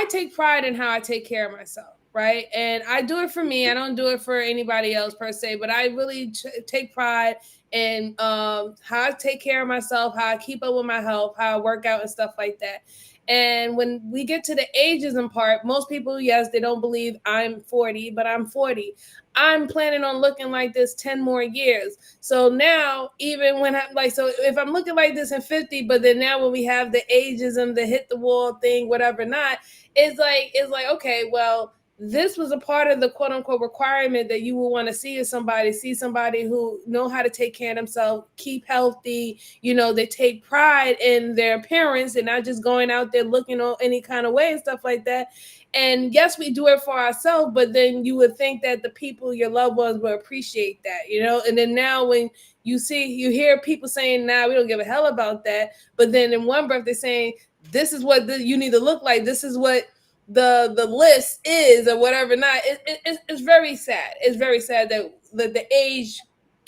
take pride in how I take care of myself, right? And I do it for me. I don't do it for anybody else per se, but I really take pride in how I take care of myself, how I keep up with my health, how I work out and stuff like that. And when we get to the ageism part, most people, yes, they don't believe I'm 40, but I'm 40. I'm planning on looking like this 10 more years. So now, even when if I'm looking like this in 50, but then now when we have the ageism, the hit the wall thing, whatever not, it's like, okay, well, this was a part of the quote unquote requirement that you will want to see somebody who know how to take care of themselves, keep healthy, they take pride in their appearance and not just going out there looking any kind of way and stuff like that. And yes, we do it for ourselves, but then you would think that the people, your loved ones, will appreciate that, and then now when you hear people saying, nah, we don't give a hell about that. But then in one breath, they're saying, this is what you need to look like. This is what the list is or whatever not. It's very sad. It's very sad that the age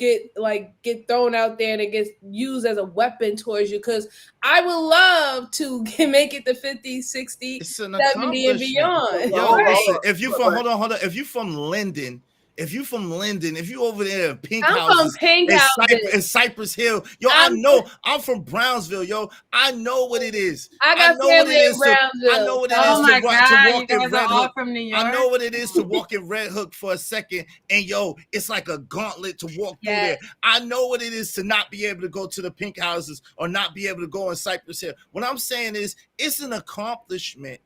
get thrown out there and it gets used as a weapon towards you. Because I would love to make it to 50, 60, It's an 70 and beyond. Yo, Right? listen, if you from hold on, if you from Linden, if you over there in Pink I'm Houses, from Pink Houses. in Cypress Hill, yo, I know I'm from Brownsville, yo. I know what it is. I got family in Brownsville. I know what it is Oh my God, to you walk in guys Red are all Hook. from New York. I know what it is to walk in Red Hook for a second, and yo, it's like a gauntlet to walk through there. I know what it is to not be able to go to the Pink Houses or not be able to go in Cypress Hill. What I'm saying is, it's an accomplishment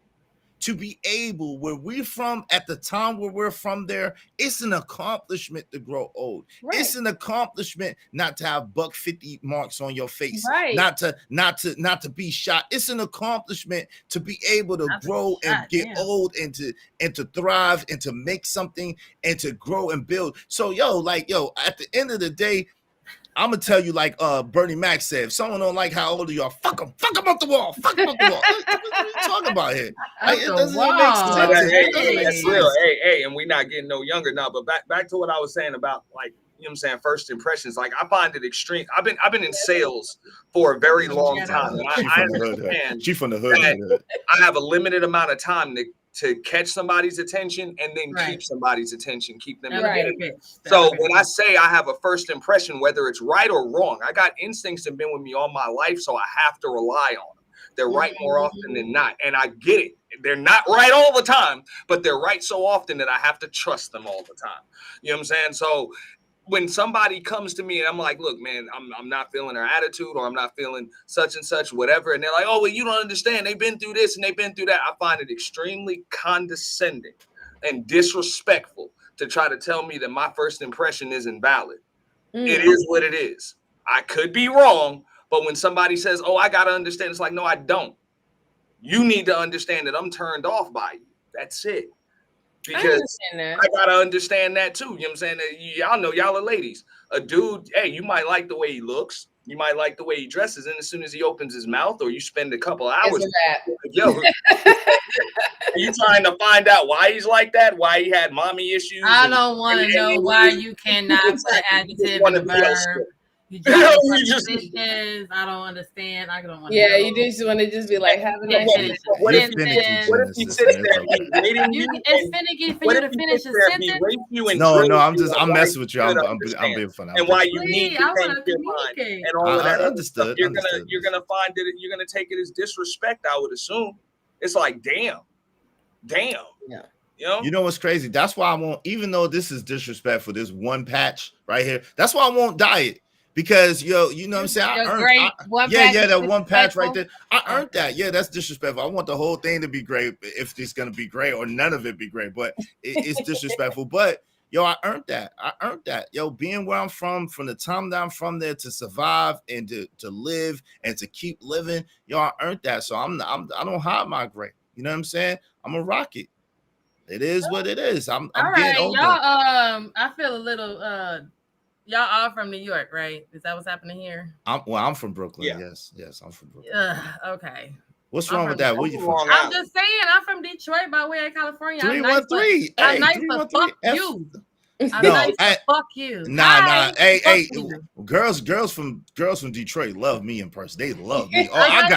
to be able, where we're from at the time where we're from there, it's an accomplishment to grow old. Right. It's an accomplishment not to have $150 marks on your face, right? Not to be shot. It's an accomplishment to be able to grow and get old and to thrive and to make something and to grow and build. So at the end of the day, I'm gonna tell you, like Bernie Mac said, if someone don't like how old you are, fuck them up the wall. What are you talking about here? Like, it doesn't even make sense. That's real. Hey, and we're not getting no younger now. But back to what I was saying about, like, you know what I'm saying, first impressions. Like, I find it extreme. I've been in sales for a very long time. And I understand she from the hood. I have a limited amount of time to catch somebody's attention and then keep somebody's attention, keep them in. So when I say I have a first impression, whether it's right or wrong, I got instincts that have been with me all my life, so I have to rely on them. They're right more often than not, and I get it. They're not right all the time, but they're right so often that I have to trust them all the time. You know what I'm saying? So when somebody comes to me and I'm like, look, man, I'm not feeling their attitude, or I'm not feeling such and such, whatever. And they're like, oh, well, you don't understand. They've been through this and they've been through that. I find it extremely condescending and disrespectful to try to tell me that my first impression isn't valid. It is what it is. I could be wrong, but when somebody says, oh, I got to understand, it's like, no, I don't. You need to understand that I'm turned off by you. That's it. Because I gotta understand that too. You know what I'm saying? Y'all know, y'all are ladies. A dude, hey, you might like the way he looks, you might like the way he dresses, and as soon as he opens his mouth, or you spend a couple hours, yo, you trying to find out why he's like that, why he had mommy issues. I don't want to know why you cannot put adjective in the verb. You just I don't understand. I don't want to know. You just want to just be like having a what if he sits there waiting it's finicky for you to finish a sentence? No, I'm messing with you. I'm being funny. And why you need to change your mind and all of that. Understood. You're gonna find it. You're gonna take it as disrespect, I would assume. It's like, damn. Yeah. You know what's crazy? That's why I won't, even though this is disrespectful, this one patch right here. That's why I won't dye it. Because you know what I'm saying? That one patch right there. I earned that. Yeah, that's disrespectful. I want the whole thing to be great, if it's gonna be great, or none of it be great. But it's disrespectful. But I earned that. Yo, being where I'm from the time that I'm from there, to survive and to live and to keep living, I earned that. So I don't hide my gray. You know what I'm saying? I'm a rocket. It is what it is. I'm getting older. Y'all, I feel a little y'all are from New York, right? Is that what's happening here? I'm from Brooklyn. Yeah. Yes, I'm from Brooklyn. Okay. What's wrong with that? Where you from? I'm just saying, I'm from Detroit by way of California. 313. I'm nice, but fuck you. Fuck you. Nah. Hey, girls from Detroit love me in person. They love me. Oh, I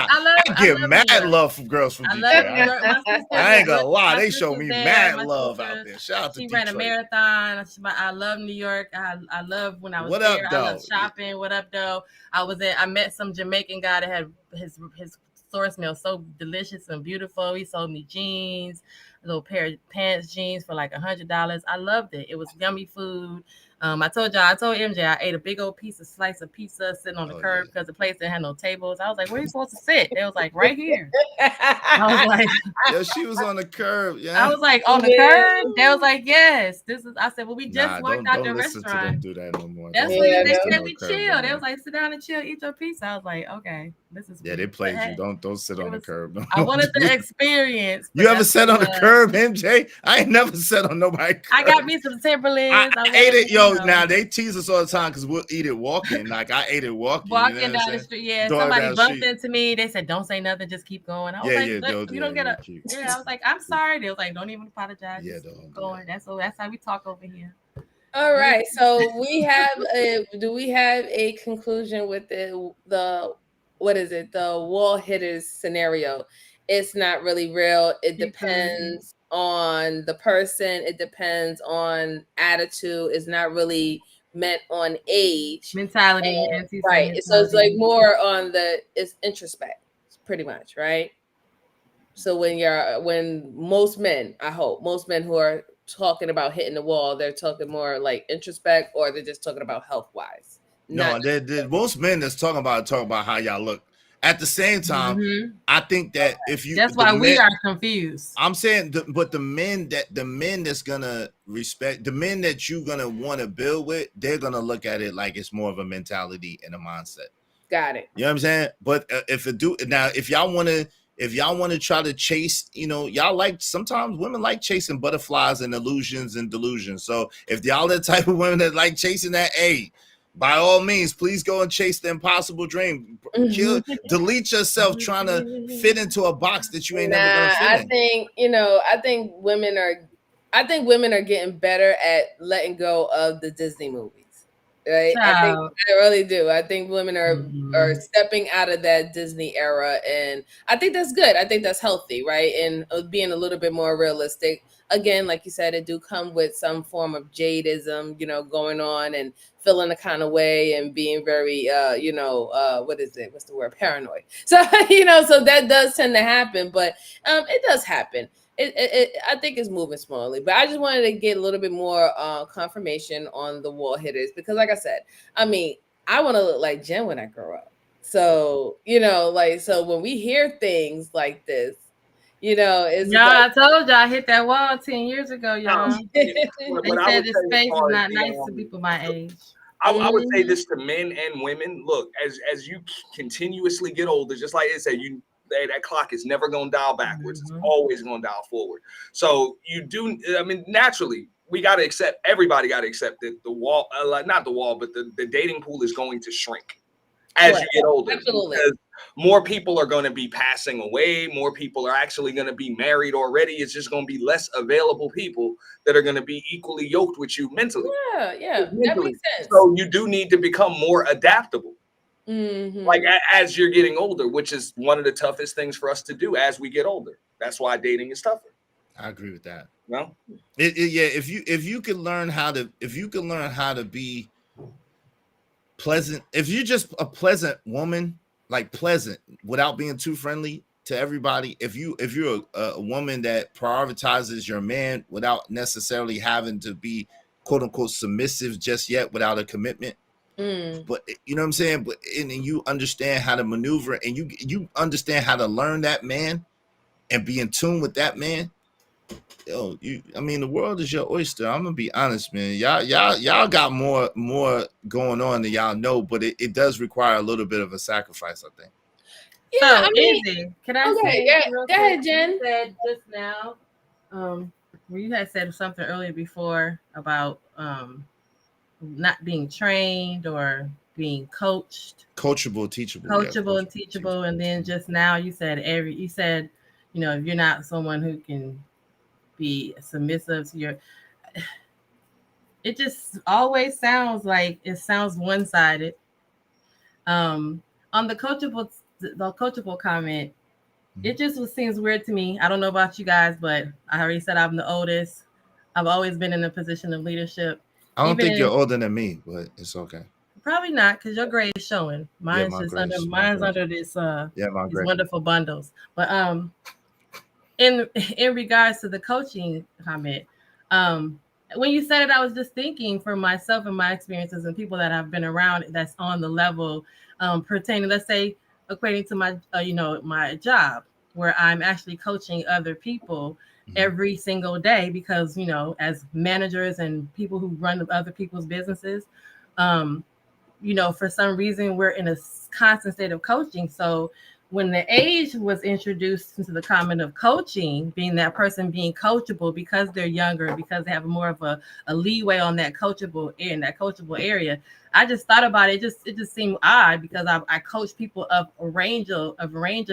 get mad love from girls from Detroit. I ain't gonna lie, they show me mad love out there. Shout out to Detroit. She ran a marathon. I love New York. I love when I was there. I love shopping. What up, though? I met some Jamaican guy that had his store smelled so delicious and beautiful. He sold me jeans, a little pair of pants, jeans for like $100. I loved it. It was yummy food. I told MJ I ate a big old slice of pizza sitting on the curb because the place didn't have no tables. I was like, where are you supposed to sit? They was like, right here. I was like, yo, she was on the curb. Yeah. I was like, on the curb? They was like, yes. This is. I said, well, we just walked out the restaurant. To them do that no more. That's when they said we chill. They was like, sit down and chill, eat your pizza. I was like, okay, this is. Yeah, they played you. Don't sit on the curb. I wanted the experience. You ever sat on the curb, MJ? I ain't never sat on nobody's curb. I got me some Timberlands. I ate it, yo. Now they tease us all the time because we'll eat it walking. Like I ate it walking. Walking down the street. Yeah, somebody bumped into me. They said, "Don't say nothing, just keep going." I was like, "You don't get a." Yeah, I was like, "I'm sorry." They was like, "Don't even apologize." Yeah, keep going. That's how we talk over here. All right. So do we have a conclusion with the what is it? The wall hitters scenario. It's not really real. It depends on the person. It depends on attitude. It's not really meant on age. Mentality, And, as you right. say, So it's like mentality. more on it's introspect, pretty much, right? So when most men, I hope, most men who are talking about hitting the wall, they're talking more like introspect, or they're just talking about health wise. No, most men that's talk about how y'all look. At the same time, I think that if you that's why we are confused. I'm saying, but the men that's gonna respect, the men that you gonna want to build with, they're gonna look at it like it's more of a mentality and a mindset. Got it. You know what I'm saying? But if y'all want to try to chase, y'all like, sometimes women like chasing butterflies and illusions and delusions. So if y'all the type of women that like chasing that, hey, by all means, please go and chase the impossible dream. Delete yourself trying to fit into a box that you ain't never gonna fit in. I think women are getting better at letting go of the Disney movies. Right? I really do. I think women are stepping out of that Disney era, and I think that's good. I think that's healthy, right? And being a little bit more realistic. Again, like you said, it do come with some form of jadism, going on, and feeling a kind of way, and being very, what is it? What's the word? Paranoid. So, so that does tend to happen, but it does happen. I think it's moving smoothly, but I just wanted to get a little bit more confirmation on the wall hitters, because like I said, I mean, I want to look like Jen when I grow up. So, so when we hear things like this, it's I told y'all I hit that wall 10 years ago, y'all. They said this space is not nice to people my age. I would say this to men and women. Look, as you continuously get older, just like it said, that clock is never going to dial backwards. It's always going to dial forward. So naturally, everybody got to accept that the wall, not the wall, but the dating pool is going to shrink as you get older. Absolutely. Because more people are going to be passing away. More people are actually going to be married already. It's just going to be less available people that are going to be equally yoked with you mentally. Yeah, that makes sense. So you do need to become more adaptable. Like as you're getting older, which is one of the toughest things for us to do as we get older. That's why dating is tougher. I agree with that. No, if you can learn how to be pleasant, if you're just a pleasant woman, like pleasant without being too friendly to everybody, if you're a woman that prioritizes your man without necessarily having to be quote unquote submissive just yet, without a commitment. But you know what I'm saying? But and you understand how to maneuver, and you understand how to learn that man and be in tune with that man. The world is your oyster. I'm gonna be honest, man. Y'all got more going on than y'all know, but it does require a little bit of a sacrifice, I think. Yeah, so, Izzy, can I say? Go ahead, Jen. You said just now, where you had said something earlier before about not being trained or being coachable, teachable, and teachable. And then just now you said if you're not someone who can be submissive to it just always sounds like it sounds one-sided. On the coachable comment, it just seems weird to me. I don't know about you guys, but I already said I'm the oldest. I've always been in a position of leadership. I don't think you're older than me, but it's okay. Probably not, because your grade is showing. Mine's under this these wonderful bundles. But in regards to the coaching comment, when you said it, I was just thinking for myself and my experiences and people that I've been around that's on the level pertaining, let's say, equating to my my job, where I'm actually coaching other people every single day, because as managers and people who run other people's businesses, for some reason we're in a constant state of coaching. So when the age was introduced into the comment of coaching, being that person being coachable because they're younger, because they have more of a leeway on that coachable area, I just thought about it. It just seemed odd, because I coach people of a range of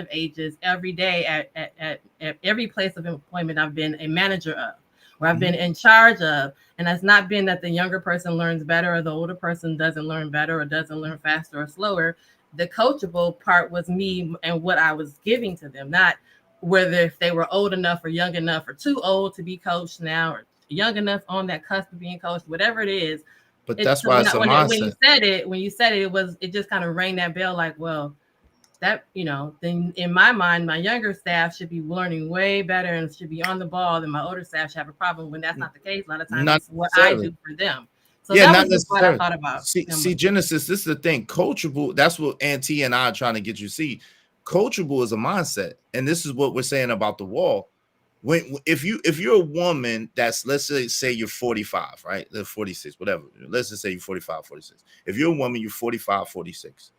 ages every day at every place of employment I've been a manager of, or I've been in charge of. And that's not been that the younger person learns better or the older person doesn't learn better or doesn't learn faster or slower. The coachable part was me and what I was giving to them, not whether if they were old enough or young enough or too old to be coached now or young enough on that cusp of being coached, whatever it is. But that's why it's a mindset. When you said it just kind of rang that bell like, well, that, then in my mind, my younger staff should be learning way better and should be on the ball than my older staff should have a problem when that's not the case. A lot of times it's what I do for them. So yeah, that was what I thought about. See, Genesis, this is the thing. Coachable, that's what Auntie and I are trying to get you to see. Coachable is a mindset. And this is what we're saying about the wall. If you're a woman that's, let's say you're 45, right? 46, whatever. Let's just say you're 45, 46. If you're a woman, you're 45, 46,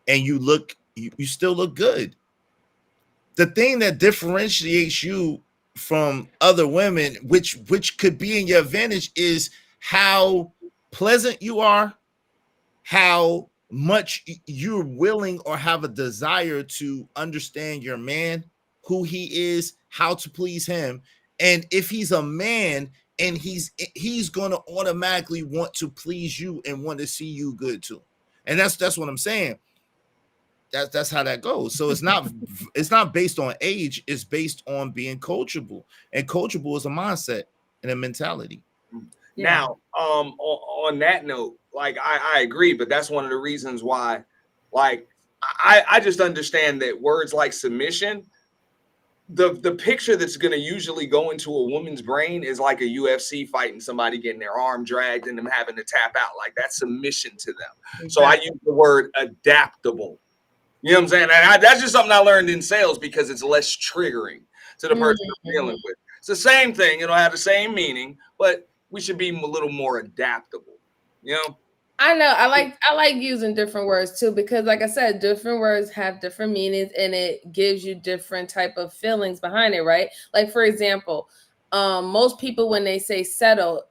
and you still look good. The thing that differentiates you from other women, which could be in your advantage, is how pleasant you are, how much you're willing or have a desire to understand your man, who he is, how to please him. And if he's a man and he's going to automatically want to please you and want to see you good too. And that's what I'm saying. That's how that goes. So it's not based on age, it's based on being coachable. And coachable is a mindset and a mentality. Yeah. Now, on that note, like I agree, but that's one of the reasons why, like, I just understand that words like submission, the picture that's going to usually go into a woman's brain is like a UFC fight and somebody getting their arm dragged and them having to tap out. Like, that's submission to them. Exactly. So I use the word adaptable. You know what I'm saying? And that's just something I learned in sales because it's less triggering to the person I'm dealing with. It's the same thing. It'll have the same meaning, but we should be a little more adaptable. You know? I know. I like using different words too, because like I said, different words have different meanings and it gives you different type of feelings behind it, right? Like, for example, most people, when they say settle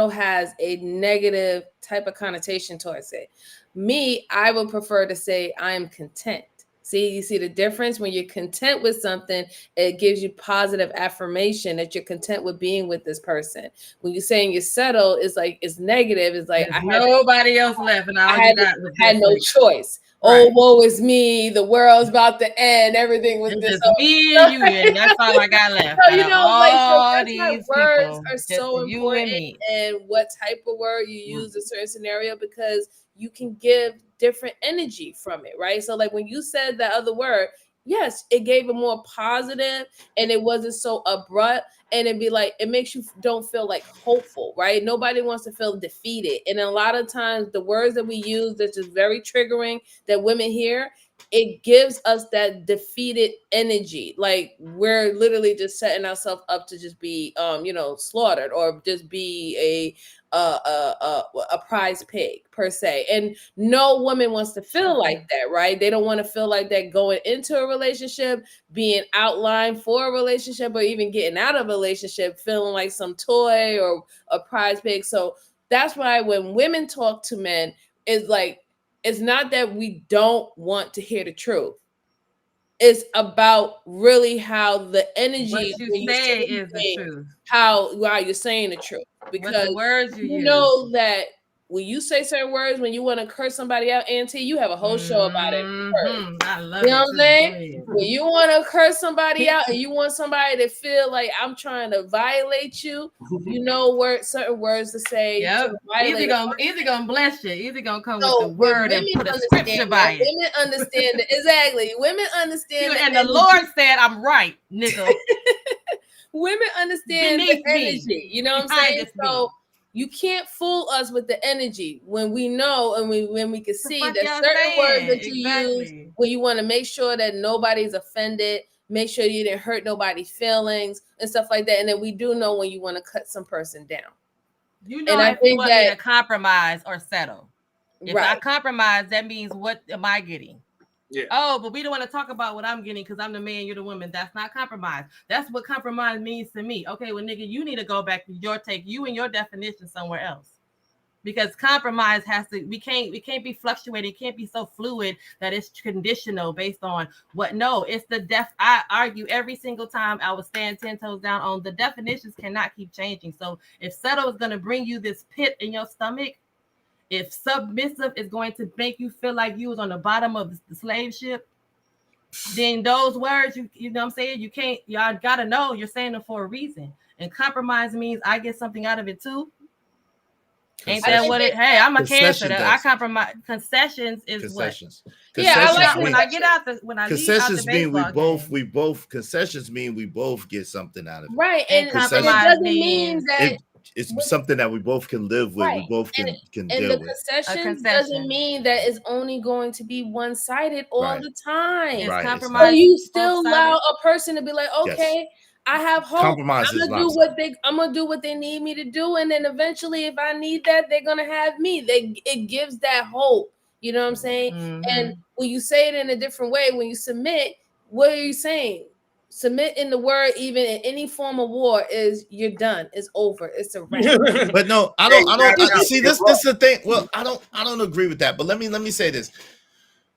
has a negative type of connotation towards it. Me, I would prefer to say I am content. See, you see the difference? When you're content with something, it gives you positive affirmation that you're content with being with this person. When you're saying you're settled, it's like it's negative. It's like nobody else left, and I had no choice. Right. Oh, woe is me! The world's about to end. Everything was just me and you, and that's all I got left. So, like these words are so important, and what type of word you use in a certain scenario, because you can give different energy from it, right? So like when you said that other word, yes, it gave a more positive and it wasn't so abrupt, and it'd be like, it makes you don't feel like hopeful, right? Nobody wants to feel defeated. And a lot of times the words that we use that's just very triggering that women hear, it gives us that defeated energy. Like we're literally just setting ourselves up to just be slaughtered or just be a prize pig per se. And no woman wants to feel like that, right? They don't want to feel like that going into a relationship, being outlined for a relationship, or even getting out of a relationship feeling like some toy or a prize pig. So that's why when women talk to men, it's like, it's not that we don't want to hear the truth. It's about really how the energy what you say is the truth. How you're saying the truth, because the words you know that when you say certain words, when you want to curse somebody out, Auntie, you have a whole show about it. I love you know what I'm saying? When you want to curse somebody out and you want somebody to feel like I'm trying to violate you, you know certain words to say. Yep. Either gonna bless you, either gonna come with the word and put a scripture by it. Women understand that. Exactly. Women understand that. And the Lord said, I'm right, nigga. Women understand the energy. You know what I'm saying? So you can't fool us with the energy when we know and when we can see that certain words that you use when you want to make sure that nobody's offended, make sure you didn't hurt nobody's feelings and stuff like that. And then we do know when you want to cut some person down. You know, and I think that to compromise or settle. If I compromise, that means what am I getting? Yeah. Oh, but we don't want to talk about what I'm getting because I'm the man, you're the woman. That's not compromise. That's what compromise means to me. Okay, well, nigga, you need to go back to you and your definition somewhere else. because compromise we can't be fluctuating. It can't be so fluid that it's conditional based on what. No, it's I argue every single time. I would stand 10 toes down on the definitions cannot keep changing. So if settle is going to bring you this pit in your stomach, if submissive is going to make you feel like you was on the bottom of the slave ship, then those words, you know what I'm saying? Y'all got to know you're saying them for a reason. And compromise means I get something out of it too. Ain't that what it? Hey, I'm a Cancer. I compromise. Concessions is concessions. What? Yeah, I like when I get out the when I concessions leave out the we both concessions mean we both get something out of it. Right, and compromise it doesn't mean that it's something that we both can live with. Right. We both can and deal the with. concession doesn't mean that it's only going to be one-sided all the time. It's right. compromise. So you still allow a person to be like, okay, I have hope. Compromise I'm gonna do what they need me to do, and then eventually, if I need that, they're gonna have me. It gives that hope. You know what I'm saying? Mm-hmm. And when you say it in a different way, when you submit, what are you saying? Submit in the word, even in any form of war, is you're done. It's over. It's a wrap. But no, I don't see this. This is the thing. Well, I don't agree with that. But let me say this.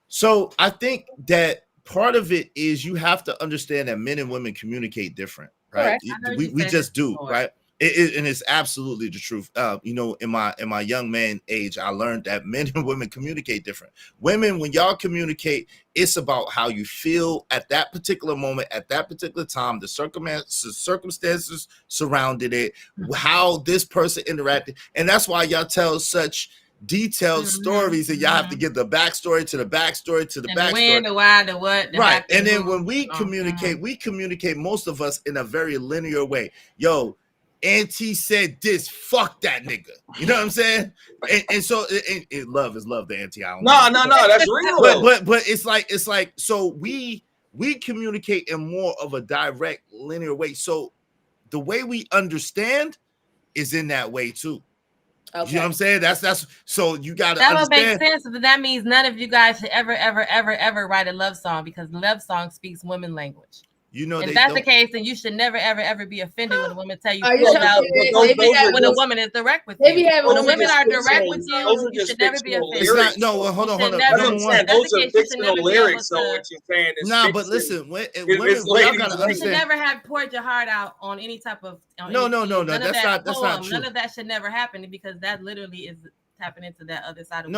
So I think that part of it is you have to understand that men and women communicate different, right? We just do, right? And it's absolutely the truth. You know, in my young man age, I learned that men and women communicate different. Women, when y'all communicate, it's about how you feel at that particular moment, at that particular time, the circumstances surrounded it, how this person interacted, and that's why y'all tell such detailed stories, and y'all have to give the backstory to the backstory to the backstory, when, the why, the what, right? And then when we communicate, most of us in a very linear way. Yo, Auntie said this, fuck that nigga. You know what I'm saying? And so love is love, the Auntie. No, that's real. But it's like so we communicate in more of a direct linear way. So the way we understand is in that way too. Okay. You know what I'm saying? That's so you gotta understand. That would make sense. But that means none of you guys should ever write a love song, because the love song speaks women language. You know, if that's the case, then you should never ever be offended when a woman tell you when a woman is direct with you. When women are direct with you, you should never be offended. Hold on. Those are fictional lyrics. So what you're saying is but listen, women, you should never have poured your heart out on any type of no. That's not true. None of that should never happen, because that literally is tapping into that other side of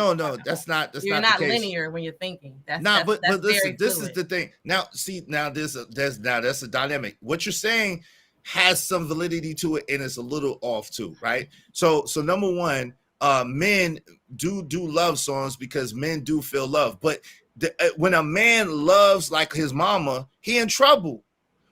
that's not you're not the case. Linear when you're thinking. But listen, this is the thing. Now that's a dynamic. What you're saying has some validity to it, and it's a little off too, right? So number one, men do love songs because men do feel love, but when a man loves like his mama, he in trouble.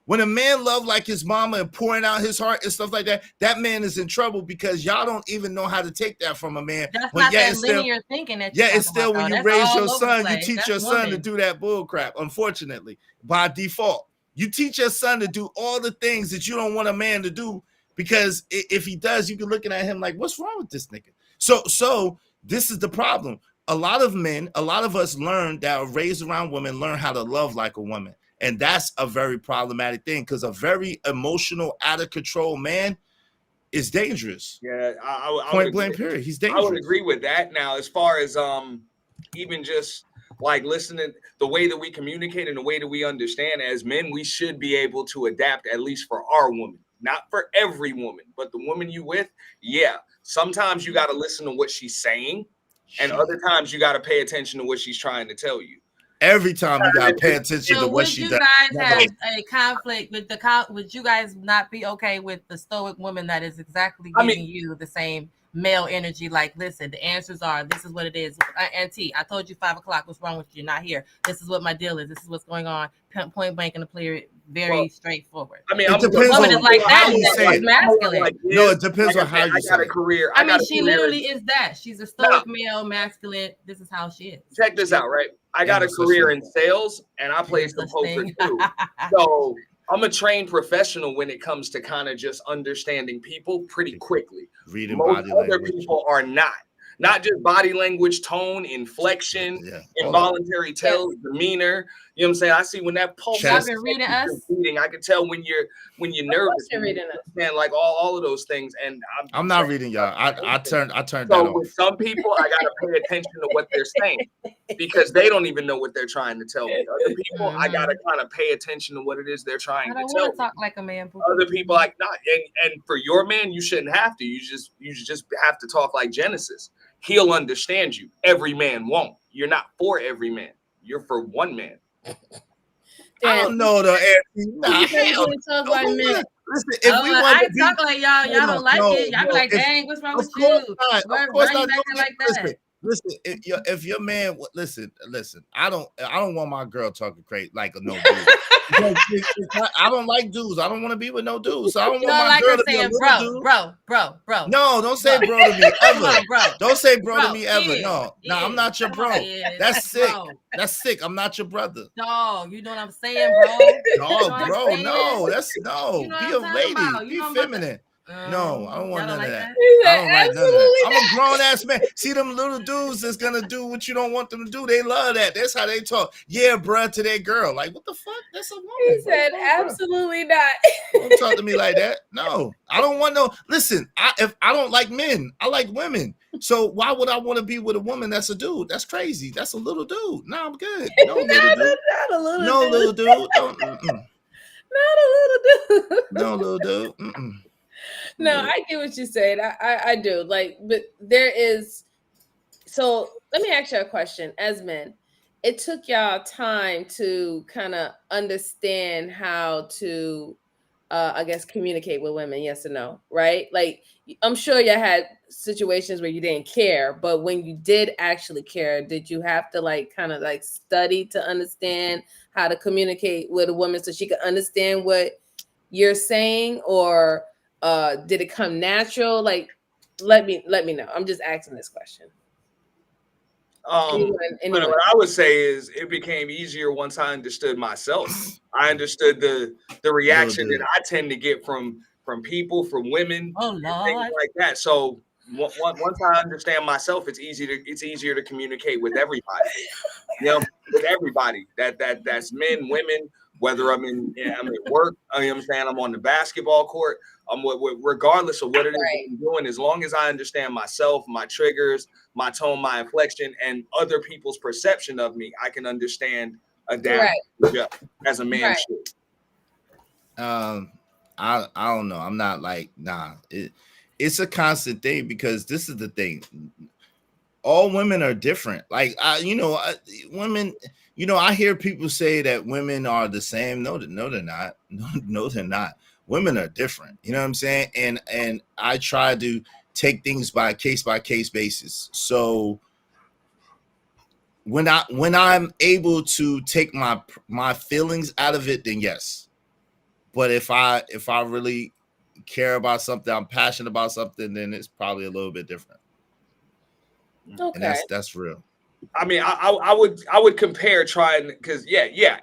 When a man love like his mama and pouring out his heart and stuff like that, that man is in trouble, because y'all don't even know how to take that from a man. That's not that linear thinking. It's still when you raise your son, you teach your son to do that bull crap. Unfortunately, by default, you teach your son to do all the things that you don't want a man to do, because if he does, you can looking at him like, what's wrong with this nigga? So this is the problem. A lot of men, a lot of us learn that are raised around women, learn how to love like a woman. And that's a very problematic thing, because a very emotional, out of control man is dangerous. Yeah, I point blank period. He's dangerous. I would agree with that. Now, as far as even just like listening, the way that we communicate and the way that we understand as men, we should be able to adapt, at least for our woman. Not for every woman, but the woman you with, yeah. Sometimes you got to listen to what she's saying, and other times you got to pay attention to what she's trying to tell you. Every time you gotta pay attention to what she does. Would you guys have a conflict with would you guys not be okay with the stoic woman that is exactly giving you the same male energy? Like, listen, the answers are, this is what it is. Auntie, I told you 5 o'clock. What's wrong with you? You're not here. This is what my deal is. This is what's going on. Point blank and clear, very straightforward. It depends on is like how that. you say it. Masculine. Like no, it depends on how you say it. Career. She literally is that. She's a stoic male, masculine. This is how she is. Check this out, right? I got a career in sales, and I play some poker too. So I'm a trained professional when it comes to kind of just understanding people pretty quickly. Reading most body other language. people are not. not just body language, tone, inflection, involuntary tells, demeanor. You know what I'm saying? I see when that pulse Y'all been reading us. Beating, I can tell when you're nervous. You're reading us. Man, like all of those things. And I'm not reading y'all. I turned that so off. with some people, I gotta pay attention to what they're saying because they don't even know what they're trying to tell me. Other people, I gotta kind of pay attention to what it is they're trying to tell me. I don't want to talk like a man. Other people like not, and for your man, you shouldn't have to. You just have to talk like Genesis. He'll understand you. Every man won't. You're not for every man. You're for one man. I don't know the talk like men. Listen, if we want I talk like y'all don't like it. Y'all be like, dang, what's wrong with you? Why you acting like that? Listen, if your man, listen, I don't want my girl talking crazy like a no dude. I don't like dudes. I don't want to be with no dudes. So I don't want my girl to be a little dude. Bro. No, don't say bro to me ever. On, bro. Don't say bro to me ever. No, I'm not your bro. That's sick. That's sick. I'm not your brother. Dog, you know what I'm saying, bro? Dog, bro. No, that's no. Be a lady. Be feminine. No, I don't want none of that. I don't like none of that. I'm a grown ass man. See them little dudes that's gonna do what you don't want them to do. They love that. That's how they talk. Yeah, bruh, to their girl. Like, what the fuck? That's a woman. He said, absolutely not. Don't talk to me like that. No, I don't want no. Listen, if I don't like men, I like women. So why would I want to be with a woman that's a dude? That's crazy. That's a little dude. No, I'm good. No little dude. Not a little no dude. Little dude. Don't, Not a little dude. No little dude. Mm-mm. No, I get what you said. I do. Like, but there is. So let me ask you a question. As men, it took y'all time to kind of understand how to, I guess, communicate with women. Yes or no, right? Like, I'm sure you had situations where you didn't care, but when you did actually care, did you have to like kind of like study to understand how to communicate with a woman so she could understand what you're saying, or did it come natural? Like, let me know. I'm just asking this question. But what I would say is it became easier once I understood myself. I understood the reaction that I tend to get from people, from women, and things like that. So once I understand myself, it's easier to communicate with everybody. With everybody. That's men, women. Whether I'm at work, you know what I'm saying, I'm on the basketball court, regardless of what it is I'm doing, as long as I understand myself, my triggers, my tone, my inflection, and other people's perception of me, I can understand adapt as a man should. I don't know. I'm not like, nah. It's a constant thing because this is the thing. All women are different. Like, women. I hear people say that women are the same. No, they're not. No, they're not. Women are different. You know what I'm saying? And I try to take things by case basis. So when I'm able to take my feelings out of it, then yes. But if I really care about something, I'm passionate about something, then it's probably a little bit different. Okay. And that's real. I mean, I would compare trying, because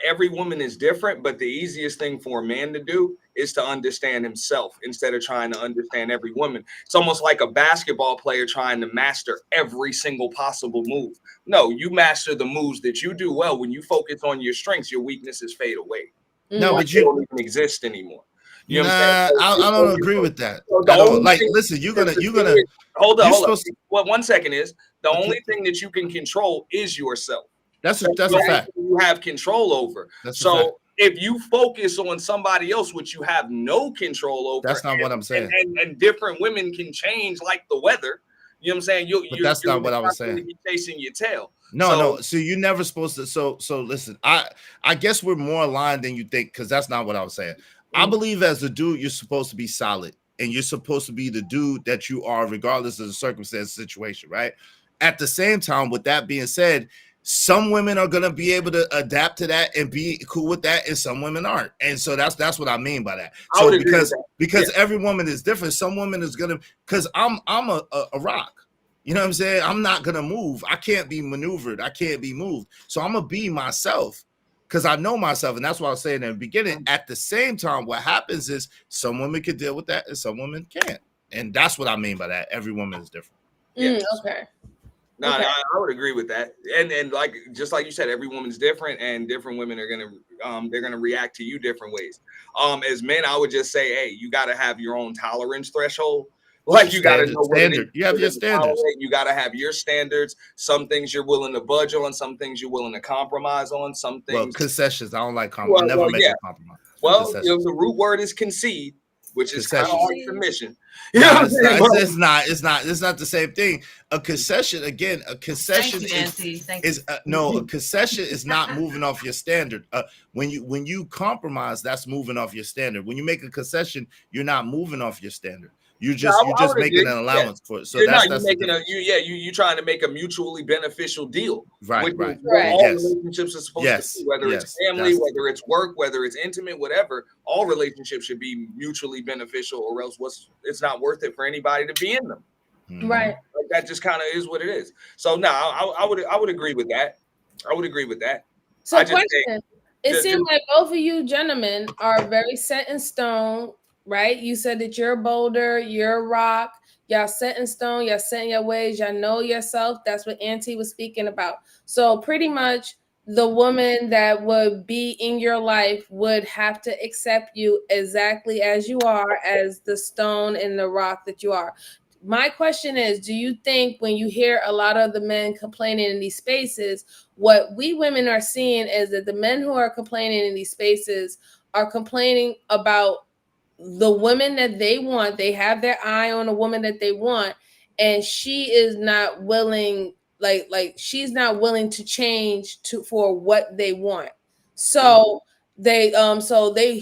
every woman is different, but the easiest thing for a man to do is to understand himself instead of trying to understand every woman. It's almost like a basketball player trying to master every single possible move. No, you master the moves that you do well. When you focus on your strengths, your weaknesses fade away. No, but you don't even exist anymore. You know I don't agree with that. Listen, you're gonna hold on. What 1 second is the only thing that you can control is yourself. That's a fact. You have control over. If you focus on somebody else, which you have no control over, that's not what I'm saying. And different women can change like the weather. You know what I'm saying? But that's not what I was saying. Chasing your tail. No. So you're never supposed to. So listen. I guess we're more aligned than you think, because that's not what I was saying. I believe as a dude, you're supposed to be solid, and you're supposed to be the dude that you are, regardless of the circumstance, situation, right? At the same time, with that being said, some women are gonna be able to adapt to that and be cool with that, and some women aren't. And so that's what I mean by that. So because every woman is different. Some women is gonna, because I'm a rock. You know what I'm saying? I'm not gonna move. I can't be maneuvered. I can't be moved. So I'm gonna be myself, because I know myself, and that's what I was saying in the beginning. At the same time, what happens is some women can deal with that and some women can't. And that's what I mean by that. Every woman is different. Okay. No, Okay. I would agree with that. And like just like you said, every woman's different, and different women are they're gonna react to you different ways. As men, I would just say, hey, you gotta have your own tolerance threshold. Like you gotta know what it is. You have your standards. You gotta have your standards. Some things you're willing to budge on, some things you're willing to compromise on, some things. Well, concessions. I don't like compromise. I never make a compromise. Well, the root word is concede, which is kind of like submission. You know it's not the same thing. A concession, again, a concession a concession is not moving off your standard. When you compromise, that's moving off your standard. When you make a concession, you're not moving off your standard. You're just making an allowance for it. So you're you trying to make a mutually beneficial deal. Right. All relationships are supposed to be, whether it's family, whether it's work, whether it's intimate, whatever. All relationships should be mutually beneficial, or else it's not worth it for anybody to be in them. Right. Like that just kind of is what it is. So no, I would agree with that. I would agree with that. So question. It seems like both of you gentlemen are very set in stone, right? You said that you're a boulder, you're a rock, y'all set in stone, y'all set in your ways, y'all know yourself. That's what Auntie was speaking about. So pretty much the woman that would be in your life would have to accept you exactly as you are, as the stone and the rock that you are. My question is, do you think when you hear a lot of the men complaining in these spaces, what we women are seeing is that the men who are complaining in these spaces are complaining about the women that they want? They have their eye on a woman that they want, and she is not willing, like she's not willing to change for what they want. So they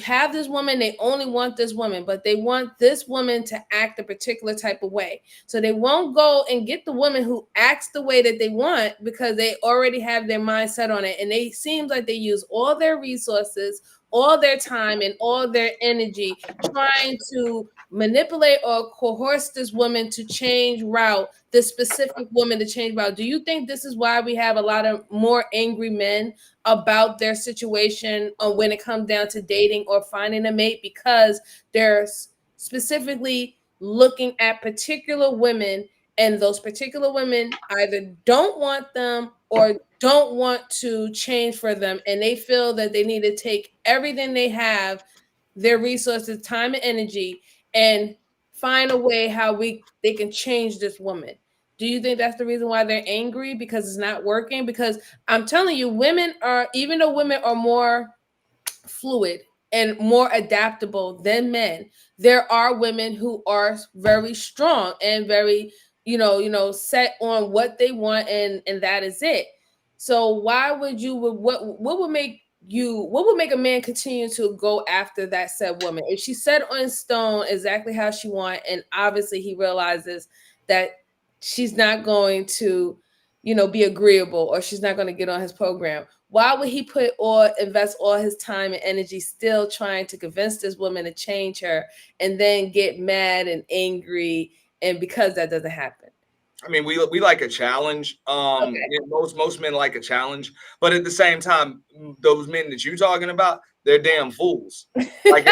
have this woman, they only want this woman, but they want this woman to act a particular type of way. So they won't go and get the woman who acts the way that they want, because they already have their mind set on it. And they seem like they use all their resources, all their time, and all their energy trying to manipulate or coerce this woman to change route, this specific woman to change route. Do you think this is why we have a lot of more angry men about their situation when it comes down to dating or finding a mate? Because they're specifically looking at particular women, and those particular women either don't want them or don't want to change for them, and they feel that they need to take everything they have, their resources, time, and energy, and find a way how they can change this woman. Do you think that's the reason why they're angry? Because it's not working? Because I'm telling you, even though women are more fluid and more adaptable than men, there are women who are very strong and very, set on what they want, and that is it. So why would you, what would make a man continue to go after that said woman if she set on stone exactly how she wants, and obviously he realizes that she's not going to, be agreeable, or she's not going to get on his program? Why would he invest all his time and energy still trying to convince this woman to change her, and then get mad and angry, and because that doesn't happen? I mean, we like a challenge. Most men like a challenge, but at the same time, those men that you're talking about, they're damn fools. Like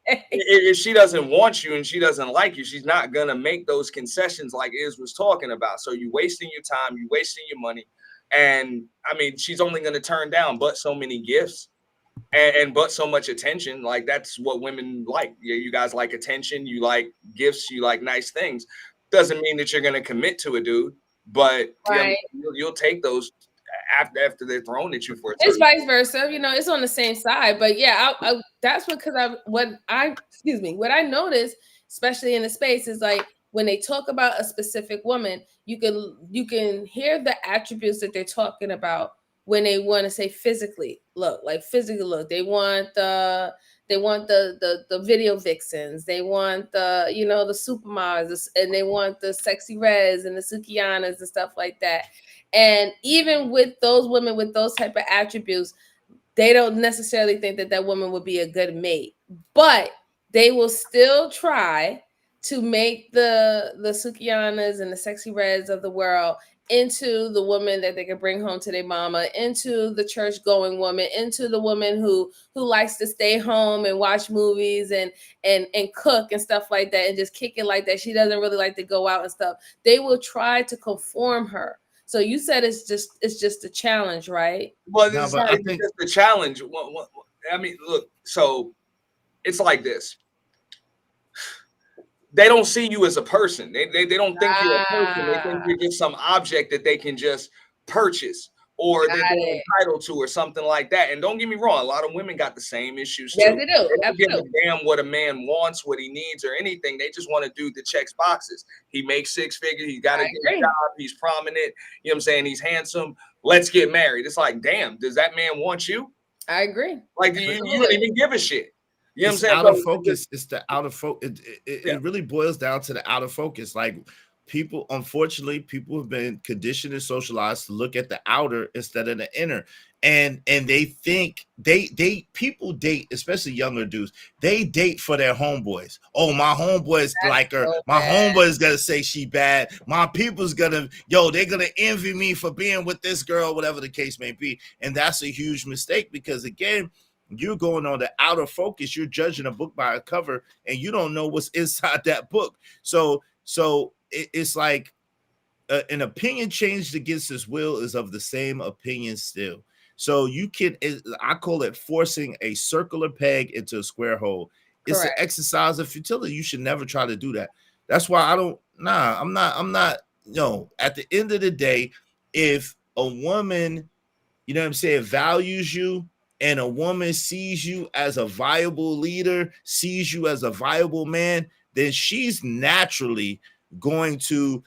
if she doesn't want you and she doesn't like you, she's not gonna make those concessions like Iz was talking about. So you're wasting your time, you're wasting your money, and I mean, she's only gonna turn down but so many gifts. And but so much attention. Like that's what women like. You guys like attention, you like gifts, you like nice things. Doesn't mean that you're going to commit to a dude, but right. you'll take those after they're thrown at you for it's vice versa. It's on the same side. But yeah, that's what I noticed, especially in the space, is like when they talk about a specific woman, you can hear the attributes that they're talking about when they want to say physically look. They want the video vixens, they want the supermodels, and they want the sexy reds and the Sukianas and stuff like that. And even with those women with those type of attributes, they don't necessarily think that woman would be a good mate, but they will still try to make the Sukianas and the sexy reds of the world into the woman that they can bring home to their mama, into the church going woman, into the woman who likes to stay home and watch movies and cook and stuff like that and just kick it like that. She doesn't really like to go out and stuff. They will try to conform her. So you said it's just a challenge, right? Well, it's not even just a challenge. I mean, look, so it's like this. They don't see you as a person. They don't think you're a person. They think you're just some object that they can just purchase or that they're entitled to or something like that. And don't get me wrong, a lot of women got the same issues too. Yes, they do. They don't give a damn what a man wants, what he needs, or anything. They just want to do the checks boxes. He makes 6 figures. He's got a good job. He's prominent. You know what I'm saying? He's handsome. Let's get married. It's like, damn, does that man want you? I agree. Like, you don't even give a shit. You know what I'm saying? Out of focus. It's the out of focus. It really boils down to the out of focus. Like people, unfortunately, people have been conditioned and socialized to look at the outer instead of the inner. And they think people date, especially younger dudes, they date for their homeboys. Oh, my homeboys like her. So my homeboy's gonna say she bad. My people's gonna, they're gonna envy me for being with this girl, whatever the case may be. And that's a huge mistake because again, you're going on the outer focus. You're judging a book by a cover, and you don't know what's inside that book. So it's like an opinion changed against his will is of the same opinion still. So I call it forcing a circular peg into a square hole. It's an exercise of futility. You should never try to do that. That's why I'm not. At the end of the day, if a woman, you know what I'm saying, values you, and a woman sees you as a viable leader, sees you as a viable man, then she's naturally going to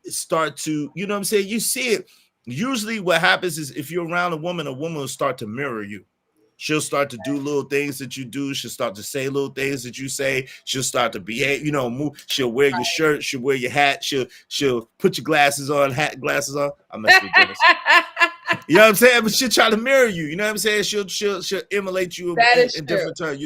start to, you know what I'm saying? You see it. Usually what happens is if you're around a woman will start to mirror you. She'll start to do little things that you do. She'll start to say little things that you say. She'll start to behave, move. She'll wear your shirt. She'll wear your hat. She'll put your glasses on, glasses on. I'm messing with Dennis. You know what I'm saying? But she'll try to mirror you. You know what I'm saying? She'll emulate you in different terms.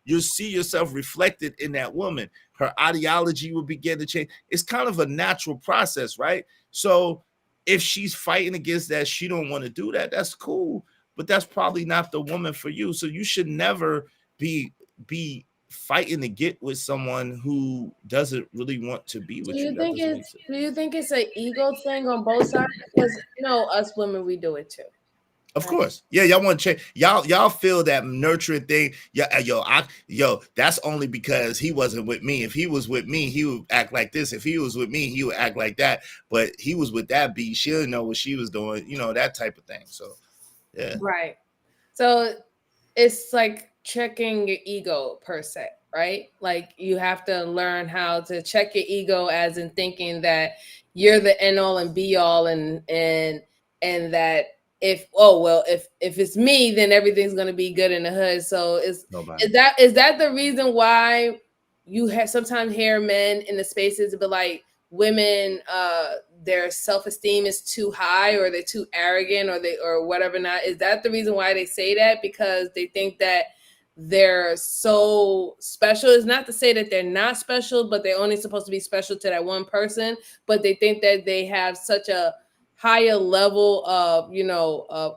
You'll see yourself reflected in that woman. Her ideology will begin to change. It's kind of a natural process, right? So if she's fighting against that, she don't want to do that. That's cool, but that's probably not the woman for you. So you should never be fighting to get with someone who doesn't really want to be with you. Do you think it's an ego thing on both sides? Because us women, we do it too. Of course. Yeah, y'all want to change. Y'all feel that nurturing thing. Yeah, that's only because he wasn't with me. If he was with me, he would act like this. If he was with me, he would act like that. But he was with that B, she'll know what she was doing, that type of thing. So yeah. Right. So it's like checking your ego per se, right? Like you have to learn how to check your ego as in thinking that you're the end all and be all and that if it's me, then everything's gonna be good in the hood. So is that the reason why you sometimes hear men in the spaces be like women their self-esteem is too high or they're too arrogant or whatever not? Is that the reason why they say that? Because they think that they're so special. It's not to say that they're not special, but they're only supposed to be special to that one person. But they think that they have such a higher level of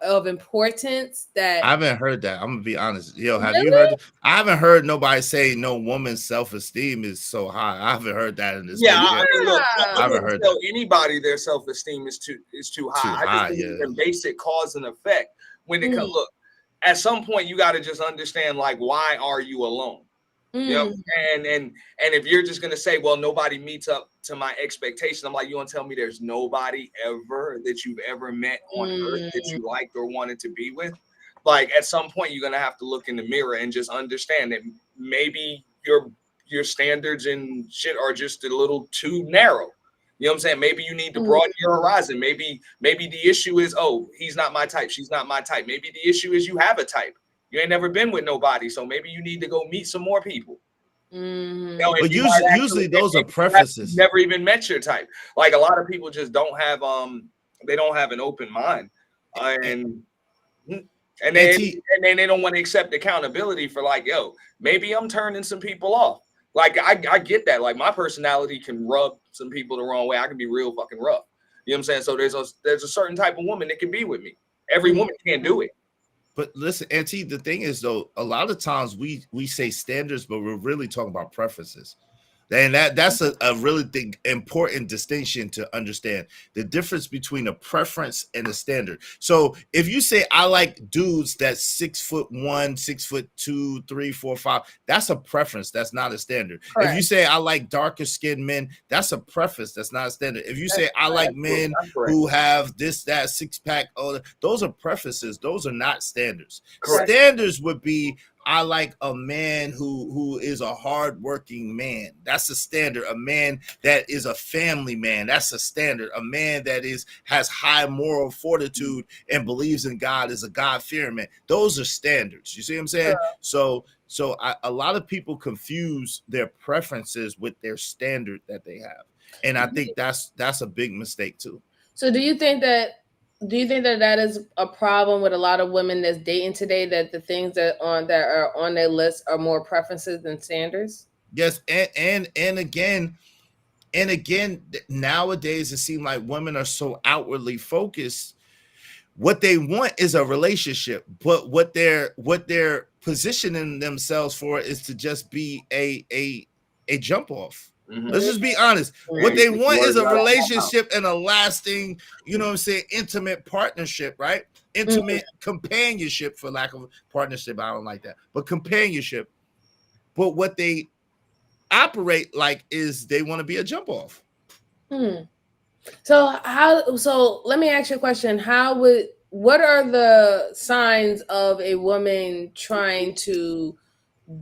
of importance that I haven't heard that. I'm gonna be honest. Have you heard? I haven't heard nobody say no woman's self-esteem is so high. I haven't heard that in this. Yeah, I mean, look, I haven't heard tell anybody their self-esteem is too high. I just think in basic cause and effect when it comes. Look, at some point you got to just understand, like, why are you alone? And if you're just gonna say, well, nobody meets up to my expectation, I'm like, you want to tell me there's nobody ever that you've ever met on earth that you liked or wanted to be with? Like, at some point you're gonna have to look in the mirror and just understand that maybe your standards and shit are just a little too narrow. You know what I'm saying? Maybe you need to broaden your horizon. Maybe the issue is, oh, he's not my type, she's not my type. Maybe the issue is you have a type. You ain't never been with nobody, so maybe you need to go meet some more people. But usually those are preferences. Never even met your type. Like a lot of people just don't have they don't have an open mind, and then they don't want to accept accountability for, like, yo, maybe I'm turning some people off. Like I get that. Like my personality can rub some people the wrong way. I can be real fucking rough. You know what I'm saying? So there's a certain type of woman that can be with me. Every woman can't do it. But listen, Auntie, the thing is though, a lot of times we say standards, but we're really talking about preferences. And that's a really important distinction to understand the difference between a preference and a standard. So if you say I like dudes that's 6'1", 6'2", 3, 4, 5, that's a preference. That's not a standard. Correct. If you say I like darker skinned men, that's a preference. That's not a standard. If you say I like men who have this, that, 6-pack, those are preferences. Those are not standards. Correct. Standards would be I like a man who is a hardworking man. That's a standard. A man that is a family man. That's a standard. A man that has high moral fortitude and believes in God, is a God-fearing man. Those are standards. You see what I'm saying? Yeah. So a lot of people confuse their preferences with their standard that they have, and I think that's a big mistake too. So do you think that is a problem with a lot of women that's dating today, that the things that are on their list are more preferences than standards? Yes, and again, nowadays it seems like women are so outwardly focused. What they want is a relationship, but what they're positioning themselves for is to just be a jump off. Mm-hmm. Let's just be honest. What they want is a relationship and a lasting, you know what I'm saying, intimate partnership, right? Intimate companionship, for lack of partnership. I don't like that, but companionship. But what they operate like is they want to be a jump off. So let me ask you a question. What are the signs of a woman trying to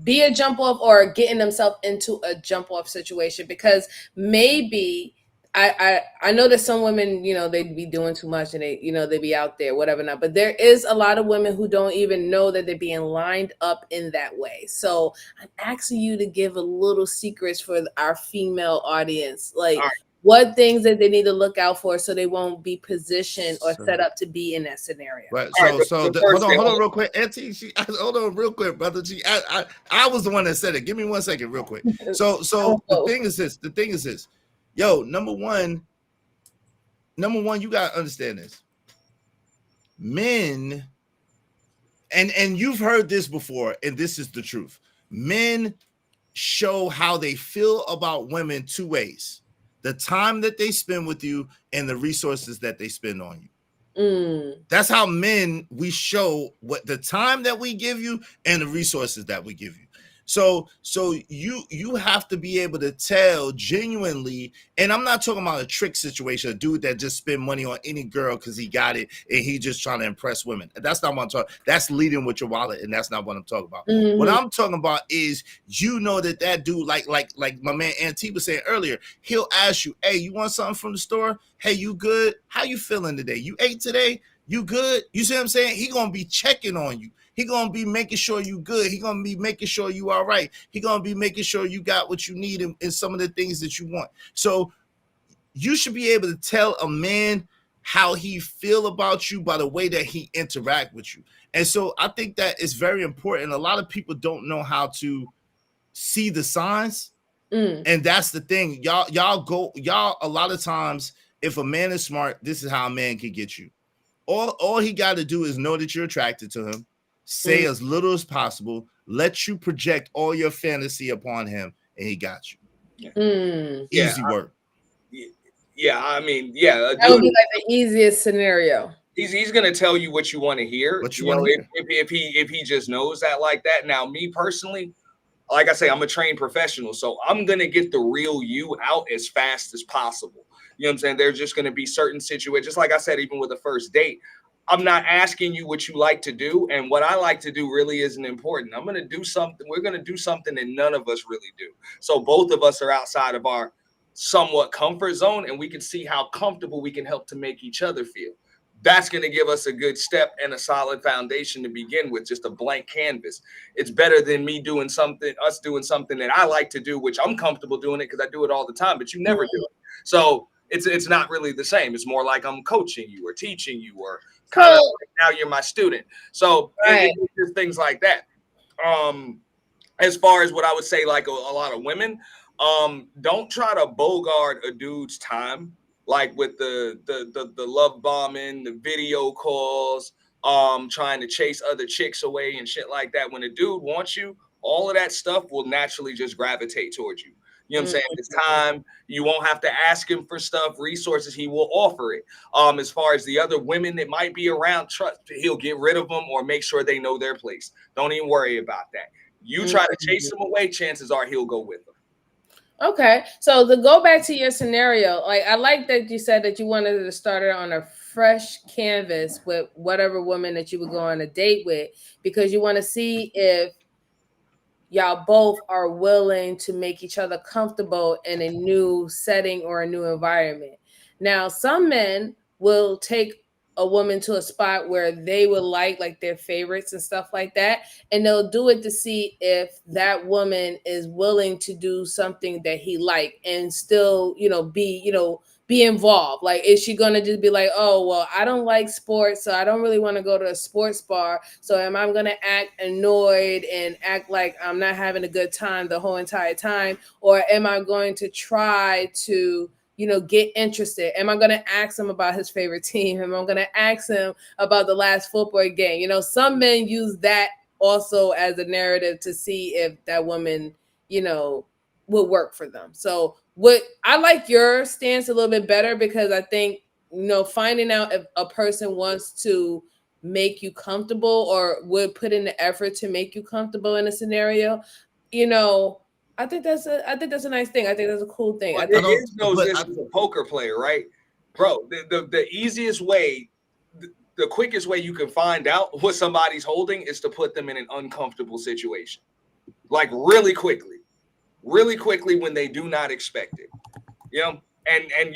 be a jump off or getting themselves into a jump off situation? Because maybe I know that some women, they'd be doing too much and they be out there, whatever not. But there is a lot of women who don't even know that they're being lined up in that way. So I'm asking you to give a little secrets for our female audience, like what things that they need to look out for so they won't be positioned or set up to be in that scenario. Right. Hold on real quick. Auntie, hold on real quick, brother. I was the one that said it. Give me 1 second real quick. So the thing is this. Yo, number one, you gotta understand this. Men, and you've heard this before, and this is the truth. Men show how they feel about women 2 ways: the time that they spend with you and the resources that they spend on you. That's how men, we show what the time that we give you and the resources that we give you. So you have to be able to tell genuinely, and I'm not talking about a trick situation, a dude that just spend money on any girl because he got it and he just trying to impress women. That's not what I'm talking. That's leading with your wallet, and that's not what I'm talking about. Mm-hmm. What I'm talking about is, that dude, like my man Auntie was saying earlier, he'll ask you, hey, you want something from the store? Hey, you good? How you feeling today? You ate today? You good? You see what I'm saying? He gonna be checking on you. He gonna be making sure you good. He gonna be making sure you all right. He gonna be making sure you got what you need in some of the things that you want. So you should be able to tell a man how he feel about you by the way that he interact with you. And so I think that is very important. A lot of people don't know how to see the signs. And that's the thing. Y'all a lot of times, if a man is smart, this is how a man can get you. All he got to do is know that you're attracted to him, say as little as possible, let you project all your fantasy upon him, and he got you. Easy work. That would be like the easiest scenario. He's gonna tell you what you want to hear. If he just knows that like that. Now, me personally, like I say, I'm a trained professional, so I'm gonna get the real you out as fast as possible. You know what I'm saying? There's just gonna be certain situations, just like I said, even with a first date. I'm not asking you what you like to do, and what I like to do really isn't important. I'm gonna do something. We're gonna do something that none of us really do. So both of us are outside of our somewhat comfort zone, and we can see how comfortable we can help to make each other feel. That's going to give us a good step and a solid foundation to begin with, just a blank canvas. It's better than us doing something that I like to do, which I'm comfortable doing it because I do it all the time, but you never do it. So it's not really the same. It's more like I'm coaching you or teaching you, or kind of like now you're my student. So it's just things like that. As far as what I would say, like a lot of women, don't try to bogart a dude's time. like with the love bombing, the video calls, trying to chase other chicks away and shit like that. When a dude wants you, all of that stuff will naturally just gravitate towards you. You know what I'm saying? It's time. You won't have to ask him for stuff, resources. He will offer it. As far as the other women that might be around, trust, he'll get rid of them or make sure they know their place. Don't even worry about that. You try to chase them away, chances are he'll go with them. Okay, so to go back to your scenario, like I like that you said that you wanted to start it on a fresh canvas with whatever woman that you would go on a date with, because you want to see if y'all both are willing to make each other comfortable in a new setting or a new environment. Now, some men will take a woman to a spot where they would like their favorites and stuff like that, and they'll do it to see if that woman is willing to do something that he like and still, be involved. Like, is she gonna just be like, oh well, I don't like sports, so I don't really want to go to a sports bar, so am I gonna act annoyed and act like I'm not having a good time the whole entire time, or am I going to try to get interested? Am I going to ask him about his favorite team? Am I going to ask him about the last football game? Some men use that also as a narrative to see if that woman, will work for them. So I like your stance a little bit better, because I think, finding out if a person wants to make you comfortable or would put in the effort to make you comfortable in a scenario, I think that's a nice thing. I think that's a cool thing. Well, it is this is a poker player, right? Bro, the easiest way, the quickest way you can find out what somebody's holding is to put them in an uncomfortable situation. Like really quickly when they do not expect it. And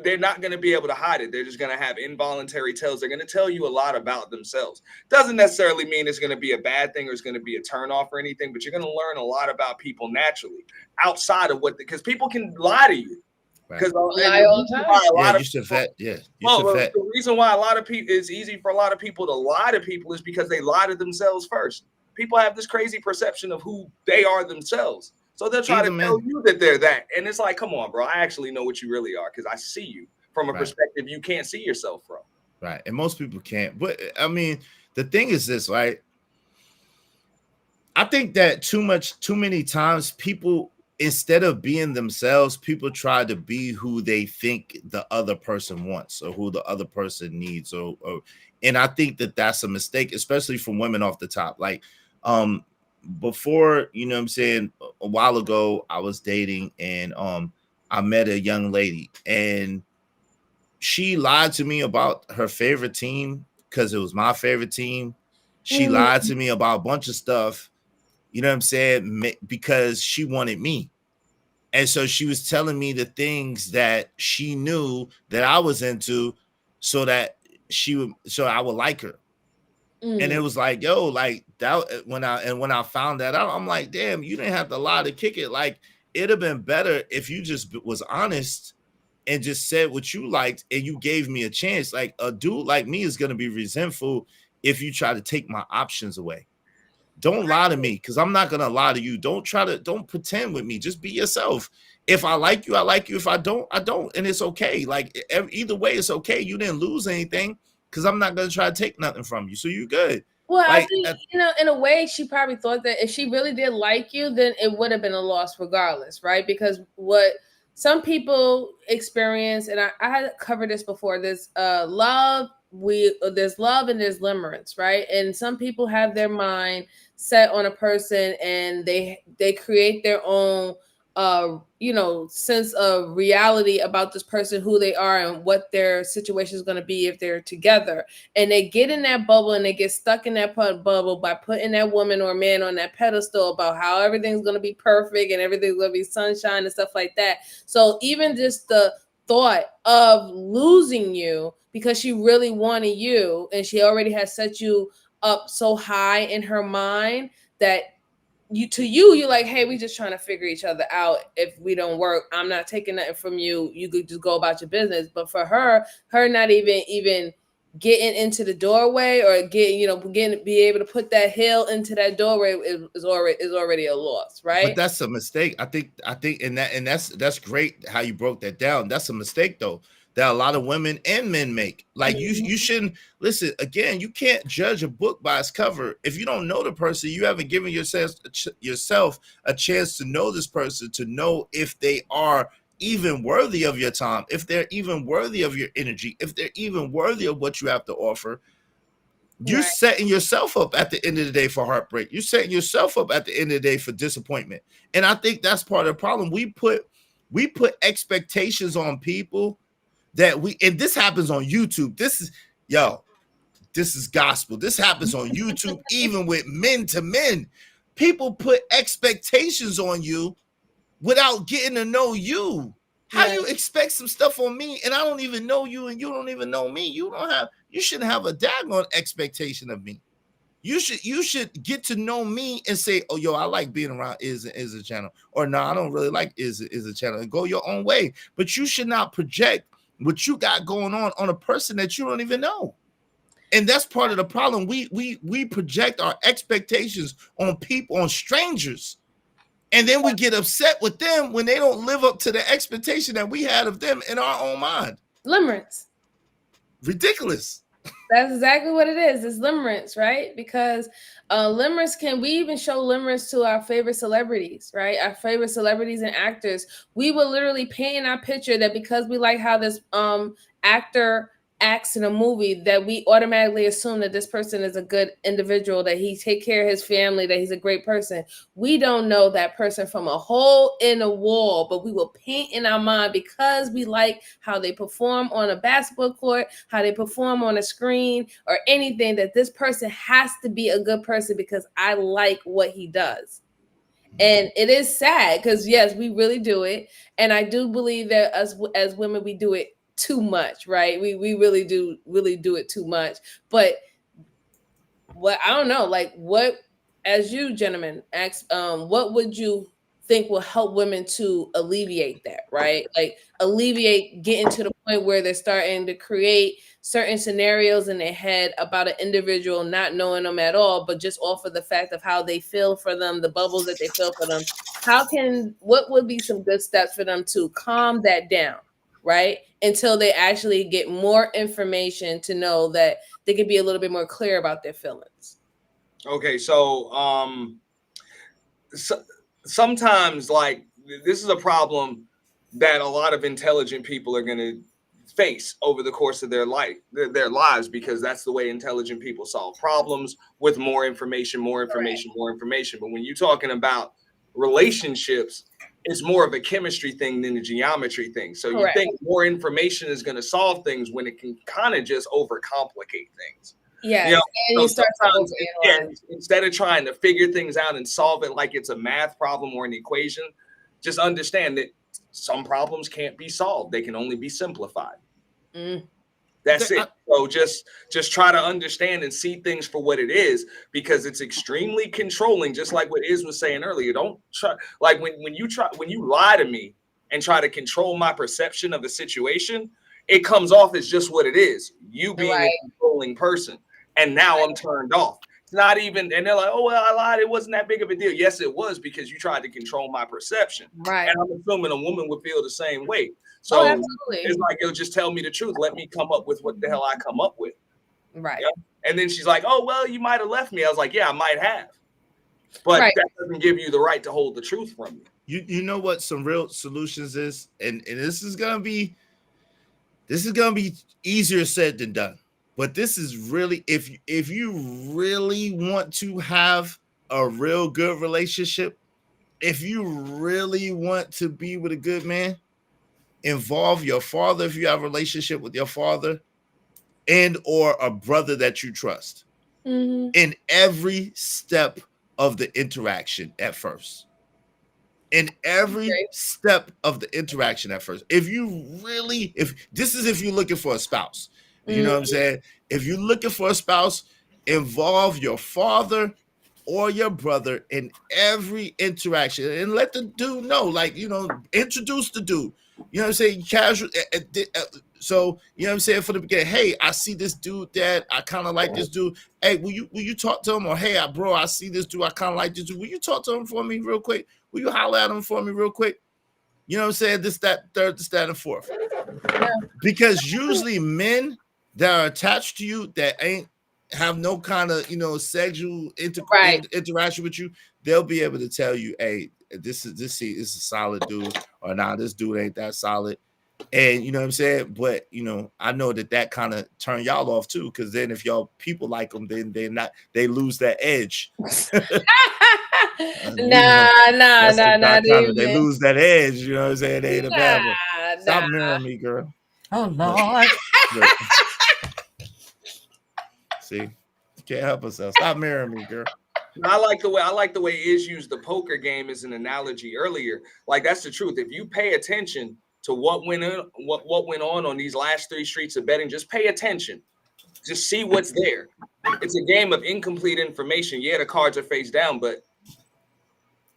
they're not going to be able to hide it. They're just going to have involuntary tells. They're going to tell you a lot about themselves. Doesn't necessarily mean it's going to be a bad thing or it's going to be a turnoff or anything, but you're going to learn a lot about people naturally outside of because people can lie to you. Because lie all the time. You should vet. Yeah. The reason why it's easy for a lot of people to lie to people is because they lie to themselves first. People have this crazy perception of who they are themselves. So they'll try to tell you that they're that. And it's like, come on, bro. I actually know what you really are because I see you from a perspective you can't see yourself from. Right. And most people can't. But I mean, the thing is this, right? I think that too many times people, instead of being themselves, people try to be who they think the other person wants or who the other person needs. And I think that that's a mistake, especially from women off the top. Like, before, what I'm saying, a while ago, I was dating and I met a young lady and she lied to me about her favorite team because it was my favorite team. She lied to me about a bunch of stuff, what I'm saying, because she wanted me. And so she was telling me the things that she knew that I was into so I would like her. And it was like, yo, like that when I found that out, I'm like, damn, you didn't have to lie to kick it. Like, it'd have been better if you just was honest and just said what you liked and you gave me a chance. Like, a dude like me is gonna be resentful if you try to take my options away. Don't lie to me, because I'm not gonna lie to you. Don't pretend with me. Just be yourself. If I like you, I like you. If I don't, I don't. And it's okay. Like, either way, it's okay. You didn't lose anything. Because I'm not going to try to take nothing from you. So you're good. Well, like, I think, in a way, she probably thought that if she really did like you, then it would have been a loss regardless, right? Because what some people experience, and I had covered this before, there's love and there's limerence, right? And some people have their mind set on a person and they create their own sense of reality about this person, who they are and what their situation is going to be if they're together. And they get in that bubble and they get stuck in that bubble by putting that woman or man on that pedestal about how everything's going to be perfect and everything's going to be sunshine and stuff like that. So even just the thought of losing you because she really wanted you and she already has set you up so high in her mind that you're like, hey, we just trying to figure each other out. If we don't work, I'm not taking nothing from you. You could just go about your business. But for her not even getting into the doorway or be able to put that heel into that doorway is already a loss, right? But that's a mistake. I think, and that's great how you broke that down. That's a mistake though that a lot of women and men make. Like you shouldn't listen. Again, you can't judge a book by its cover. If you don't know the person, you haven't given yourself a chance to know this person, to know if they are even worthy of your time, if they're even worthy of your energy, if they're even worthy of what you have to offer. You're setting yourself up at the end of the day for heartbreak. You're setting yourself up at the end of the day for disappointment. And I think that's part of the problem. We put expectations on people that and this happens on YouTube. This is gospel. This happens on YouTube, even with men to men. People put expectations on you without getting to know you. How you expect some stuff on me and I don't even know you and you don't even know me? You shouldn't have a daggone expectation of me. You should get to know me and say, oh, yo, I like being around is a channel, or no, I don't really like is a channel, and go your own way. But you should not project what you got going on a person that you don't even know. And that's part of the problem. We project our expectations on people, on strangers. And then we get upset with them when they don't live up to the expectation that we had of them in our own mind. Limerence. Ridiculous. That's exactly what it is. It's limerence, right? Because limerence we even show limerence to our favorite celebrities, right? Our favorite celebrities and actors. We will literally paint our picture that because we like how this actor acts in a movie, that we automatically assume that this person is a good individual, that he take care of his family, that he's a great person. We don't know that person from a hole in a wall, but we will paint in our mind because we like how they perform on a basketball court, how they perform on a screen or anything, that this person has to be a good person because I like what he does. And it is sad because yes, we really do it. And I do believe that us as women, we do it too much, right? We really do it too much. But what I don't know, like what, as you gentlemen ask, what would you think will help women to alleviate that, right? Like alleviate getting to the point where they're starting to create certain scenarios in their head about an individual, not knowing them at all, but just off of the fact of how they feel for them, the bubbles that they feel for them. What would be some good steps for them to calm that down, right? Until they actually get more information to know that they can be a little bit more clear about their feelings. Okay, so sometimes, like, this is a problem that a lot of intelligent people are going to face over the course of their lives, because that's the way intelligent people solve problems, with more information. But when you're talking about relationships, it's more of a chemistry thing than a geometry thing. So you think more information is going to solve things when it can kind of just overcomplicate things. Yeah, and you start instead of trying to figure things out and solve it like it's a math problem or an equation, just understand that some problems can't be solved; they can only be simplified. That's it. So just try to understand and see things for what it is, because it's extremely controlling. Just like what Iz was saying earlier. Don't try, like when you lie to me and try to control my perception of a situation, it comes off as just what it is. You being a controlling person. And now I'm turned off. It's not even, and they're like, oh, well, I lied. It wasn't that big of a deal. Yes, it was, because you tried to control my perception. Right. And I'm assuming a woman would feel the same way. So it's like, it'll just tell me the truth. Let me come up with what the hell I come up with. Right. Yeah? And then she's like, oh, well, you might have left me. I was like, yeah, I might have. But that doesn't give you the right to hold the truth from me. You know what some real solutions is? And this is gonna be easier said than done. But this is really, if you really want to have a real good relationship, if you really want to be with a good man, involve your father if you have a relationship with your father, and or a brother that you trust in every step of the interaction at first. In every step of the interaction at first. If you're looking for a spouse, you know what I'm saying? If you're looking for a spouse, involve your father or your brother in every interaction and let the dude know, like, introduce the dude. You know what I'm saying? Casual. So you know what I'm saying, for the beginning. Hey, I see this dude that I kind of like this dude. Hey, will you talk to him? Or hey, bro, I see this dude. I kind of like this dude. Will you talk to him for me real quick? Will you holler at him for me real quick? You know what I'm saying? This, that, third, this, that, and fourth. Yeah. Because usually men that are attached to you that ain't have no kind of, you know, sexual interaction with you, they'll be able to tell you, hey, this is a solid dude, or nah, this dude ain't that solid. And you know what I'm saying? But you know, I know that kind of turn y'all off too, because then if y'all people like them, then they lose that edge. Not even. They lose that edge. You know what I'm saying? They ain't a bad one. Stop mirroring me, girl. Oh Lord. Look. See, can't help herself. Stop mirroring me, girl. I like the way Iz used the poker game as an analogy earlier. Like, that's the truth. If you pay attention to what went on these last 3 streets of betting, just pay attention. Just see what's there. It's a game of incomplete information. Yeah, the cards are face down, but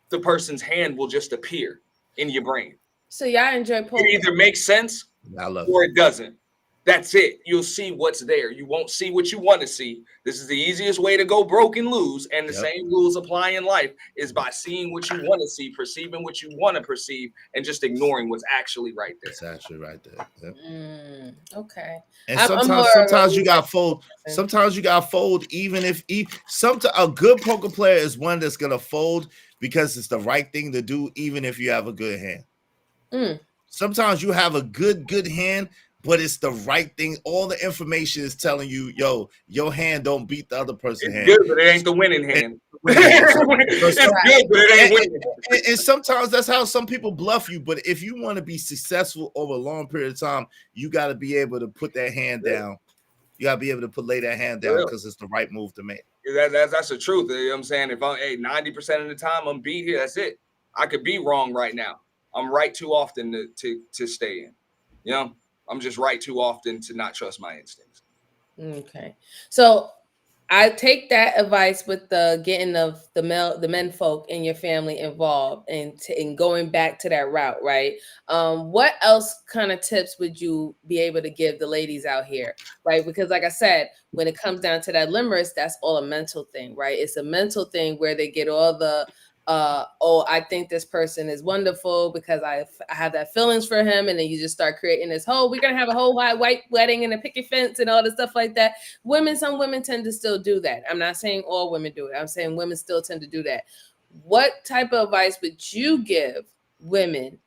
the person's hand will just appear in your brain. So y'all enjoy poker? It either makes sense or it doesn't. That's it. You'll see what's there. You won't see what you want to see. This is the easiest way to go broke and lose. And the same rules apply in life, is by seeing what you want to see, perceiving what you want to perceive, and just ignoring what's actually right there. It's actually right there. Yep. Okay. And sometimes you got fold. Sometimes you got fold, even if a good poker player is one that's gonna fold because it's the right thing to do, even if you have a good hand. Sometimes you have a good hand, but it's the right thing. All the information is telling you, yo, your hand don't beat the other person's hand. It's good, but it ain't the winning hand. It's good, but it ain't winning. And sometimes that's how some people bluff you. But if you want to be successful over a long period of time, you got to be able to put that hand down. You got to be able to lay that hand down because it's the right move to make. That's the truth. You know what I'm saying? If 90% of the time I'm beat here, that's it. I could be wrong right now. I'm right too often to stay in. You know? I'm just right too often to not trust my instincts. Okay. So I take that advice with the getting of the men folk in your family involved and going back to that route, right? What else kind of tips would you be able to give the ladies out here, right? Because like I said, when it comes down to that limerence, that's all a mental thing, right? It's a mental thing where they get all the I think this person is wonderful because I have that feelings for him, and then you just start creating this we're gonna have a whole white wedding and a picket fence and all this stuff like that. Some women tend to still do that. I'm not saying all women do it. I'm saying women still tend to do that. What type of advice would you give women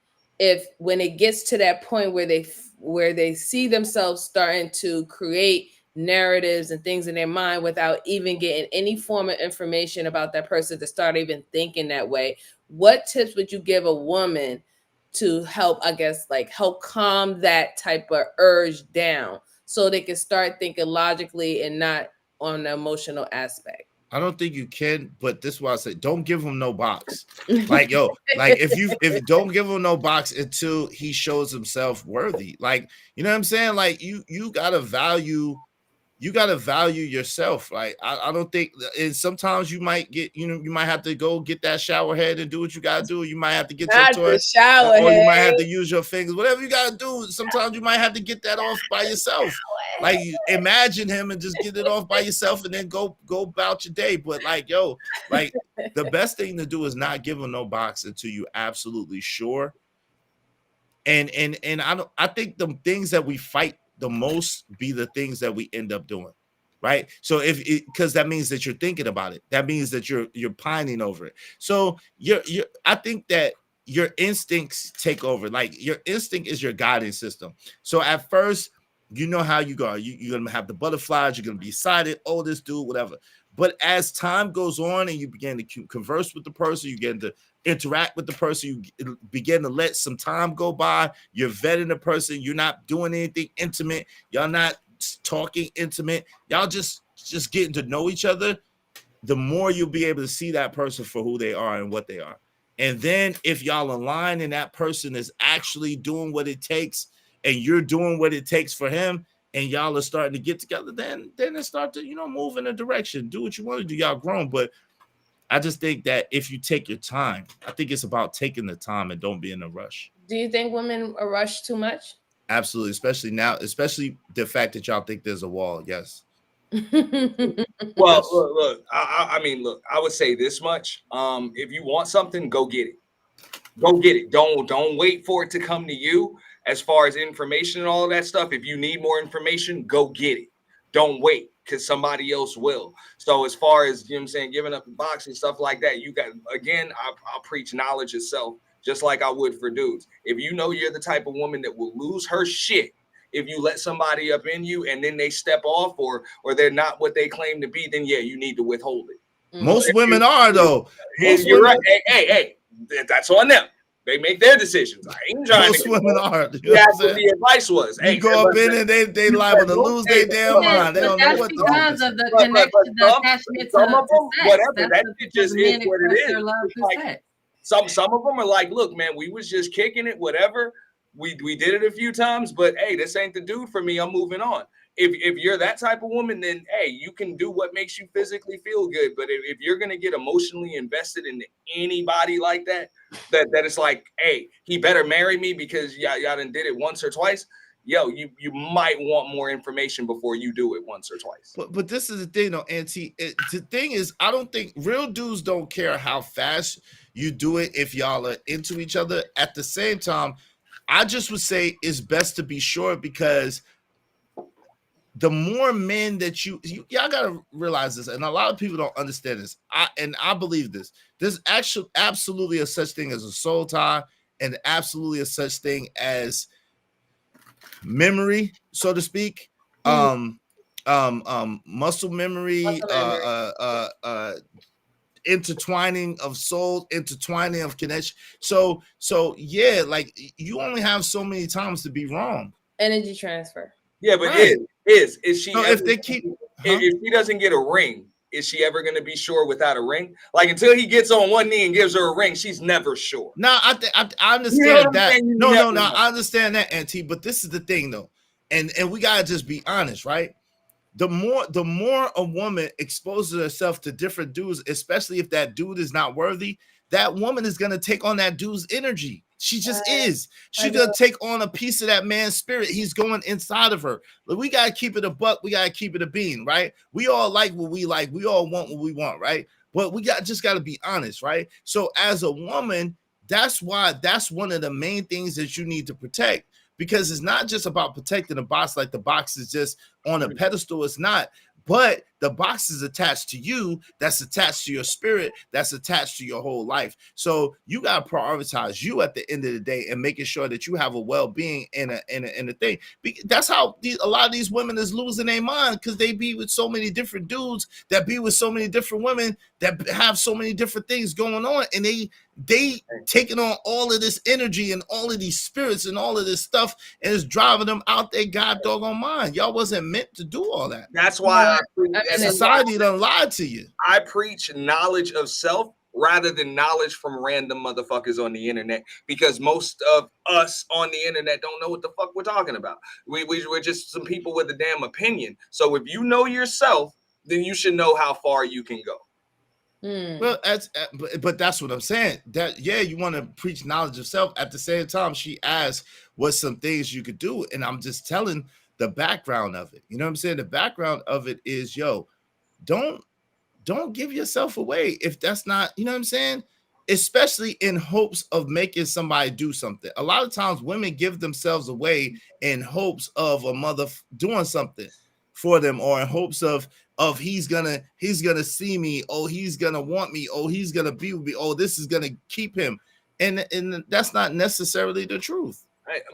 when it gets to that point where they see themselves starting to create narratives and things in their mind without even getting any form of information about that person to start even thinking that way? What tips would you give a woman to help calm that type of urge down so they can start thinking logically and not on the emotional aspect? I don't think you can, but this is why I say don't give him no box. If you don't give him no box until he shows himself worthy. Like, you know what I'm saying? Like you gotta value yourself. Like I don't think, and sometimes you might get, you might have to go get that shower head and do what you gotta do. You might have to get your toy, or you might have to use your fingers, whatever you gotta do. Sometimes you might have to get that off by yourself. Like, imagine him and just get it off by yourself and then go about your day. But the best thing to do is not give him no box until you absolutely sure. And I think the things that we fight the most be the things that we end up doing, right? So because that means that you're thinking about it. That means that you're pining over it. So I think that your instincts take over. Like, your instinct is your guiding system. So at first, you know how you go. You're gonna have the butterflies. You're gonna be excited. Oh, this dude, whatever. But as time goes on and you begin to converse with the person, you begin to interact with the person, you begin to let some time go by. You're vetting the person. You're not doing anything intimate. Y'all not talking intimate. Y'all just getting to know each other. The more you'll be able to see that person for who they are and what they are. And then if y'all align and that person is actually doing what it takes and you're doing what it takes for him, and y'all are starting to get together, then it start to, move in a direction. Do what you want to do. Y'all grown. But I just think that if you take your time, I think it's about taking the time and don't be in a rush. Do you think women are rushed too much? Absolutely, especially now, especially the fact that y'all think there's a wall. Yes. Well, Yes. look. I mean, look. I would say this much. If you want something, go get it. Go get it. Don't wait for it to come to you. As far as information and all of that stuff, if you need more information, go get it. Don't wait, because somebody else will. So as far as, you know what I'm saying, giving up the box and stuff like that, you got, again, I'll preach knowledge itself, just like I would for dudes. If you know you're the type of woman that will lose her shit if you let somebody up in you and then they step off or they're not what they claim to be, then yeah, you need to withhold it. Most women are, though. Most You're women, right. Hey, that's on them. They make their decisions. I ain't trying most to. women are. That's what the advice was. You go up in and they liable to lose their damn mind. They don't know what to do. Because of the connection, the attachment to some of them, sex. whatever, that shit just is what it is. Their love It's like, some of them are like, look, man, we was just kicking it, whatever. We did it a few times, but hey, this ain't the dude for me. I'm moving on. If you're that type of woman, then hey, you can do what makes you physically feel good. But if you're gonna get emotionally invested in anybody like that it's like, hey, he better marry me because y'all done did it once or twice. Yo, you might want more information before you do it once or twice. But this is the thing, though, Auntie. The thing is, I don't think real dudes don't care how fast you do it if y'all are into each other. At the same time, I just would say it's best to be sure, because the more men that y'all gotta realize this, and a lot of people don't understand this. I believe this. There's actually absolutely a such thing as a soul tie, and absolutely a such thing as memory, so to speak. Muscle memory, intertwining of soul, intertwining of connection. So yeah, like you only have so many times to be wrong. Energy transfer. Yeah, but right. Is she? So if they keep, if she doesn't get a ring, is she ever going to be sure without a ring? Like until he gets on one knee and gives her a ring, she's never sure. No, I understand that. No, I understand that, Auntie. But this is the thing, though, and we gotta just be honest, right? The more a woman exposes herself to different dudes, especially if that dude is not worthy, that woman is gonna take on that dude's energy. She just is. She's gonna take on a piece of that man's spirit. He's going inside of her. But we gotta keep it a buck. We gotta keep it a bean, right? We all like what we like. We all want what we want, right? But we just gotta be honest, right? So as a woman, that's one of the main things that you need to protect, because it's not just about protecting the box like the box is just on a pedestal. It's not. But the box is attached to you, that's attached to your spirit, that's attached to your whole life. So you got to prioritize you at the end of the day and making sure that you have a well-being in a thing. That's how a lot of these women is losing their mind, because they be with so many different dudes that be with so many different women that have so many different things going on, and they taking on all of this energy and all of these spirits and all of this stuff, and it's driving them out their god doggone mind. Y'all wasn't meant to do all that. That's why society done lied to you. I preach knowledge of self rather than knowledge from random motherfuckers on the internet, because most of us on the internet don't know what the fuck we're talking about. We're just some people with a damn opinion. So if you know yourself, then you should know how far you can go. Well, but that's what I'm saying. That you want to preach knowledge of self. At the same time, she asked what some things you could do, and I'm just telling the background of it. You know what I'm saying? The background of it is, don't give yourself away if that's not, you know what I'm saying? Especially in hopes of making somebody do something. A lot of times women give themselves away in hopes of a mother doing something for them, or in hopes of he's gonna see me, oh, he's gonna want me, oh, he's gonna be with me, oh, this is gonna keep him, and that's not necessarily the truth.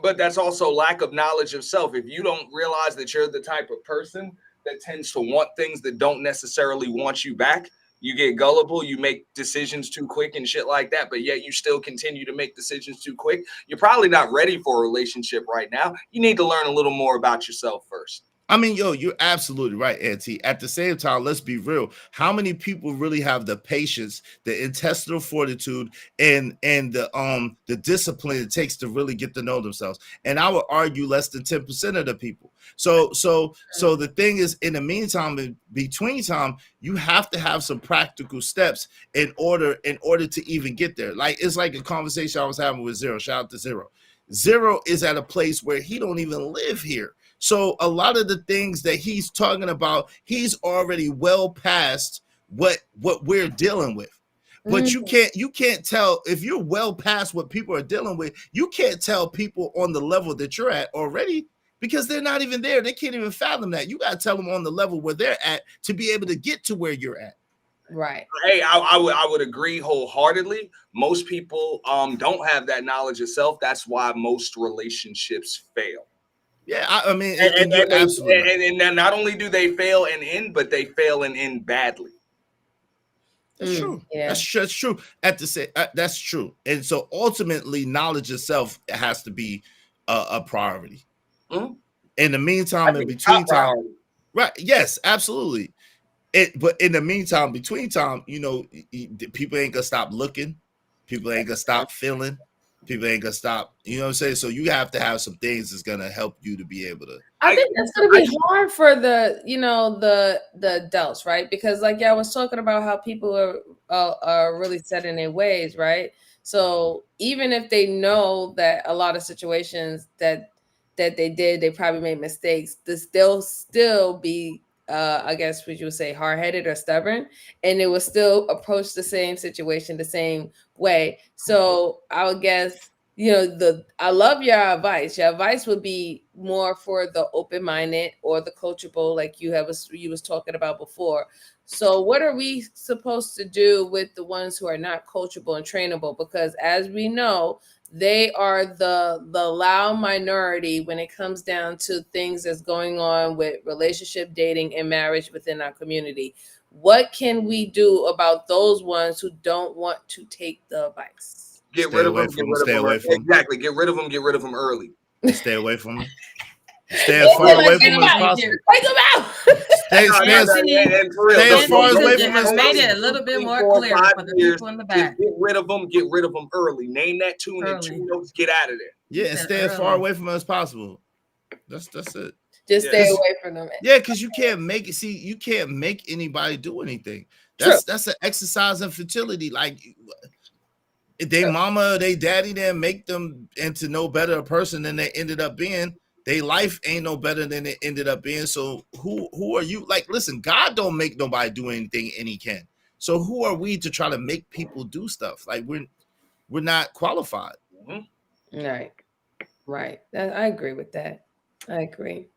But that's also lack of knowledge of self. If you don't realize that you're the type of person that tends to want things that don't necessarily want you back, you get gullible, you make decisions too quick and shit like that, but yet you still continue to make decisions too quick, you're probably not ready for a relationship right now. You need to learn a little more about yourself first. I mean, you're absolutely right, Auntie. At the same time, let's be real. How many people really have the patience, the intestinal fortitude, and the discipline it takes to really get to know themselves? And I would argue less than 10% of the people. So the thing is, in the meantime, in between time, you have to have some practical steps in order to even get there. Like, it's like a conversation I was having with Zero. Shout out to Zero. Zero is at a place where he don't even live here. So a lot of the things that he's talking about, he's already well past what we're dealing with. But you can't tell if you're well past what people are dealing with. You can't tell people on the level that you're at already because they're not even there. They can't even fathom that. You got to tell them on the level where they're at to be able to get to where you're at. Right. Hey, I would agree wholeheartedly. Most people don't have that knowledge of self. That's why most relationships fail. Yeah, I mean, and not only do they fail and end, but they fail and end badly. That's true. Yeah. That's true. That's true. And so ultimately, knowledge of self has to be a priority. Mm-hmm. In the meantime, in between time, right? Yes, absolutely. But in the meantime, between time, you know, people ain't gonna stop looking. People ain't gonna stop feeling. People ain't gonna stop. You know what I'm saying? So you have to have some things that's gonna help you to be able to. I think that's gonna be hard for the, you know, the adults, right? Because like I was talking about how people are really set in their ways, right? So even if they know that a lot of situations that they did, they probably made mistakes, they'll still be I guess what you would say hard-headed or stubborn, and they will still approach the same situation the same way. So I would guess, you know, I love your advice. Your advice would be more for the open-minded or the coachable, like you was talking about before. So what are we supposed to do with the ones who are not coachable and trainable? Because as we know, they are the loud minority when it comes down to things that's going on with relationship, dating, and marriage within our community. What can we do about those ones who don't want to take the advice? Get rid of them. Exactly. Get rid of them. Get rid of them early. Stay away from them. Stay as far away from them as possible. Take them out. Stay as far away from them. Made it a little bit more clear for the people in the back. Get rid of them. Get rid of them early. Name that tune and 2 notes. Get out of there. Yeah, and stay as far away from them as possible. That's it. Just stay away from them. Yeah, because you can't make it. See, you can't make anybody do anything. That's an exercise in fertility. Like they mama, they daddy didn't make them into no better a person than they ended up being. Their life ain't no better than it ended up being. So who are you? Like, listen, God don't make nobody do anything, and He can. So who are we to try to make people do stuff? Like we're not qualified. Mm-hmm. Right. I agree with that. I agree.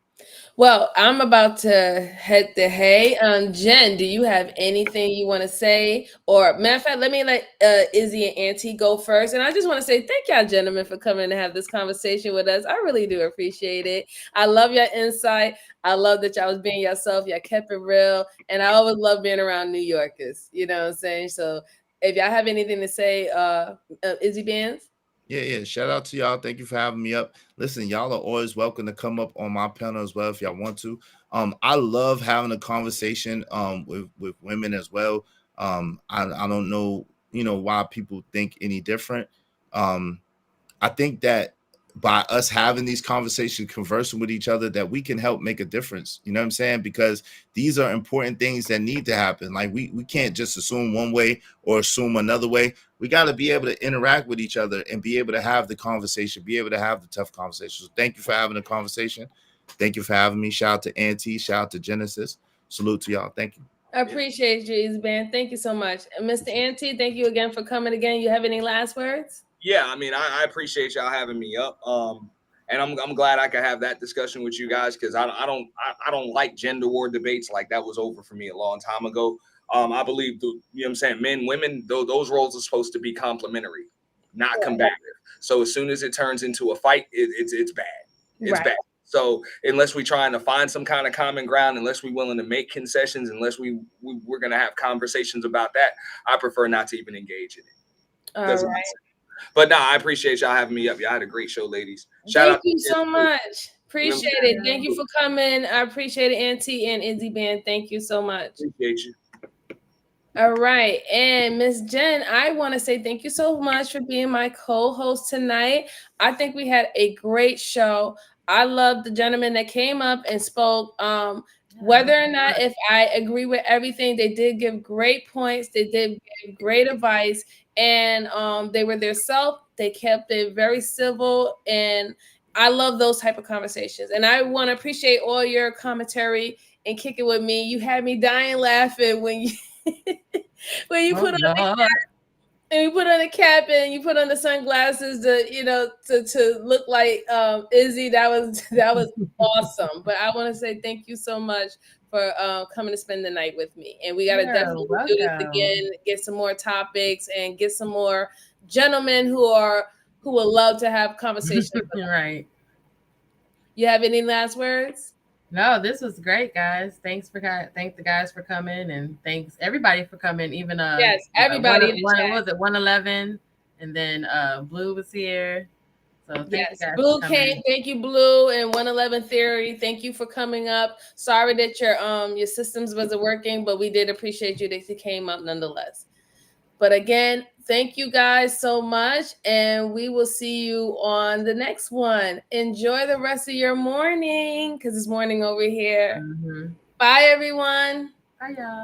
Well, I'm about to head to hay. Jen, do you have anything you want to say? Or matter of fact, let me let Izzy and Auntie go first. And I just want to say thank y'all, gentlemen, for coming to have this conversation with us. I really do appreciate it. I love your insight. I love that y'all was being yourself. Y'all kept it real. And I always love being around New Yorkers. You know what I'm saying? So if y'all have anything to say, Izzy Bands? Yeah. Shout out to y'all. Thank you for having me up. Listen, y'all are always welcome to come up on my panel as well if y'all want to. I love having a conversation with women as well. I don't know, why people think any different. I think that by us having these conversations, conversing with each other, that we can help make a difference. You know what I'm saying? Because these are important things that need to happen. Like we can't just assume one way or assume another way. We got to be able to interact with each other and be able to have the conversation, be able to have the tough conversations. So thank you for having the conversation. Thank you for having me. Shout out to Auntie. Shout out to Genesis. Salute to y'all. Thank you. I appreciate you, Izban. Thank you so much. And Mr. Auntie, thank you again for coming again. You have any last words? Yeah, I mean, I appreciate y'all having me up. And I'm glad I could have that discussion with you guys because I don't like gender war debates. Like that was over for me a long time ago. I believe men, women, those roles are supposed to be complementary, not combative. So as soon as it turns into a fight, it's bad. It's bad. So unless we're trying to find some kind of common ground, unless we're willing to make concessions, unless we're going to have conversations about that, I prefer not to even engage in it. All right. But I appreciate y'all having me up. Y'all had a great show, ladies. Thank you so much. Appreciate it. Thank you for coming. I appreciate it, Auntie and Izzy Band. Thank you so much. Appreciate you. All right. And Miss Jen, I want to say thank you so much for being my co-host tonight. I think we had a great show. I love the gentleman that came up and spoke. Whether or not if I agree with everything, they did give great points. They did give great advice. And they were their self, They kept it very civil, and I love those type of conversations. And I want to appreciate all your commentary and kick it with me. You had me dying laughing when you when you put on the cap, and you put on the cap and you put on the sunglasses to look like Izzy. That was awesome. But I want to say thank you so much for coming to spend the night with me. And we got to definitely do this again, get some more topics and get some more gentlemen who would love to have conversations. Right. You have any last words? No, this was great, guys. Thank the guys for coming, and thanks everybody for coming. Even yes, everybody. What was it? 111, and then Blue was here. So thank you guys. Blue came. Thank you, Blue, and 111 Theory. Thank you for coming up. Sorry that your systems wasn't working, but we did appreciate you that you came up nonetheless. But again, thank you guys so much, and we will see you on the next one. Enjoy the rest of your morning, because it's morning over here. Bye, everyone. Bye, y'all.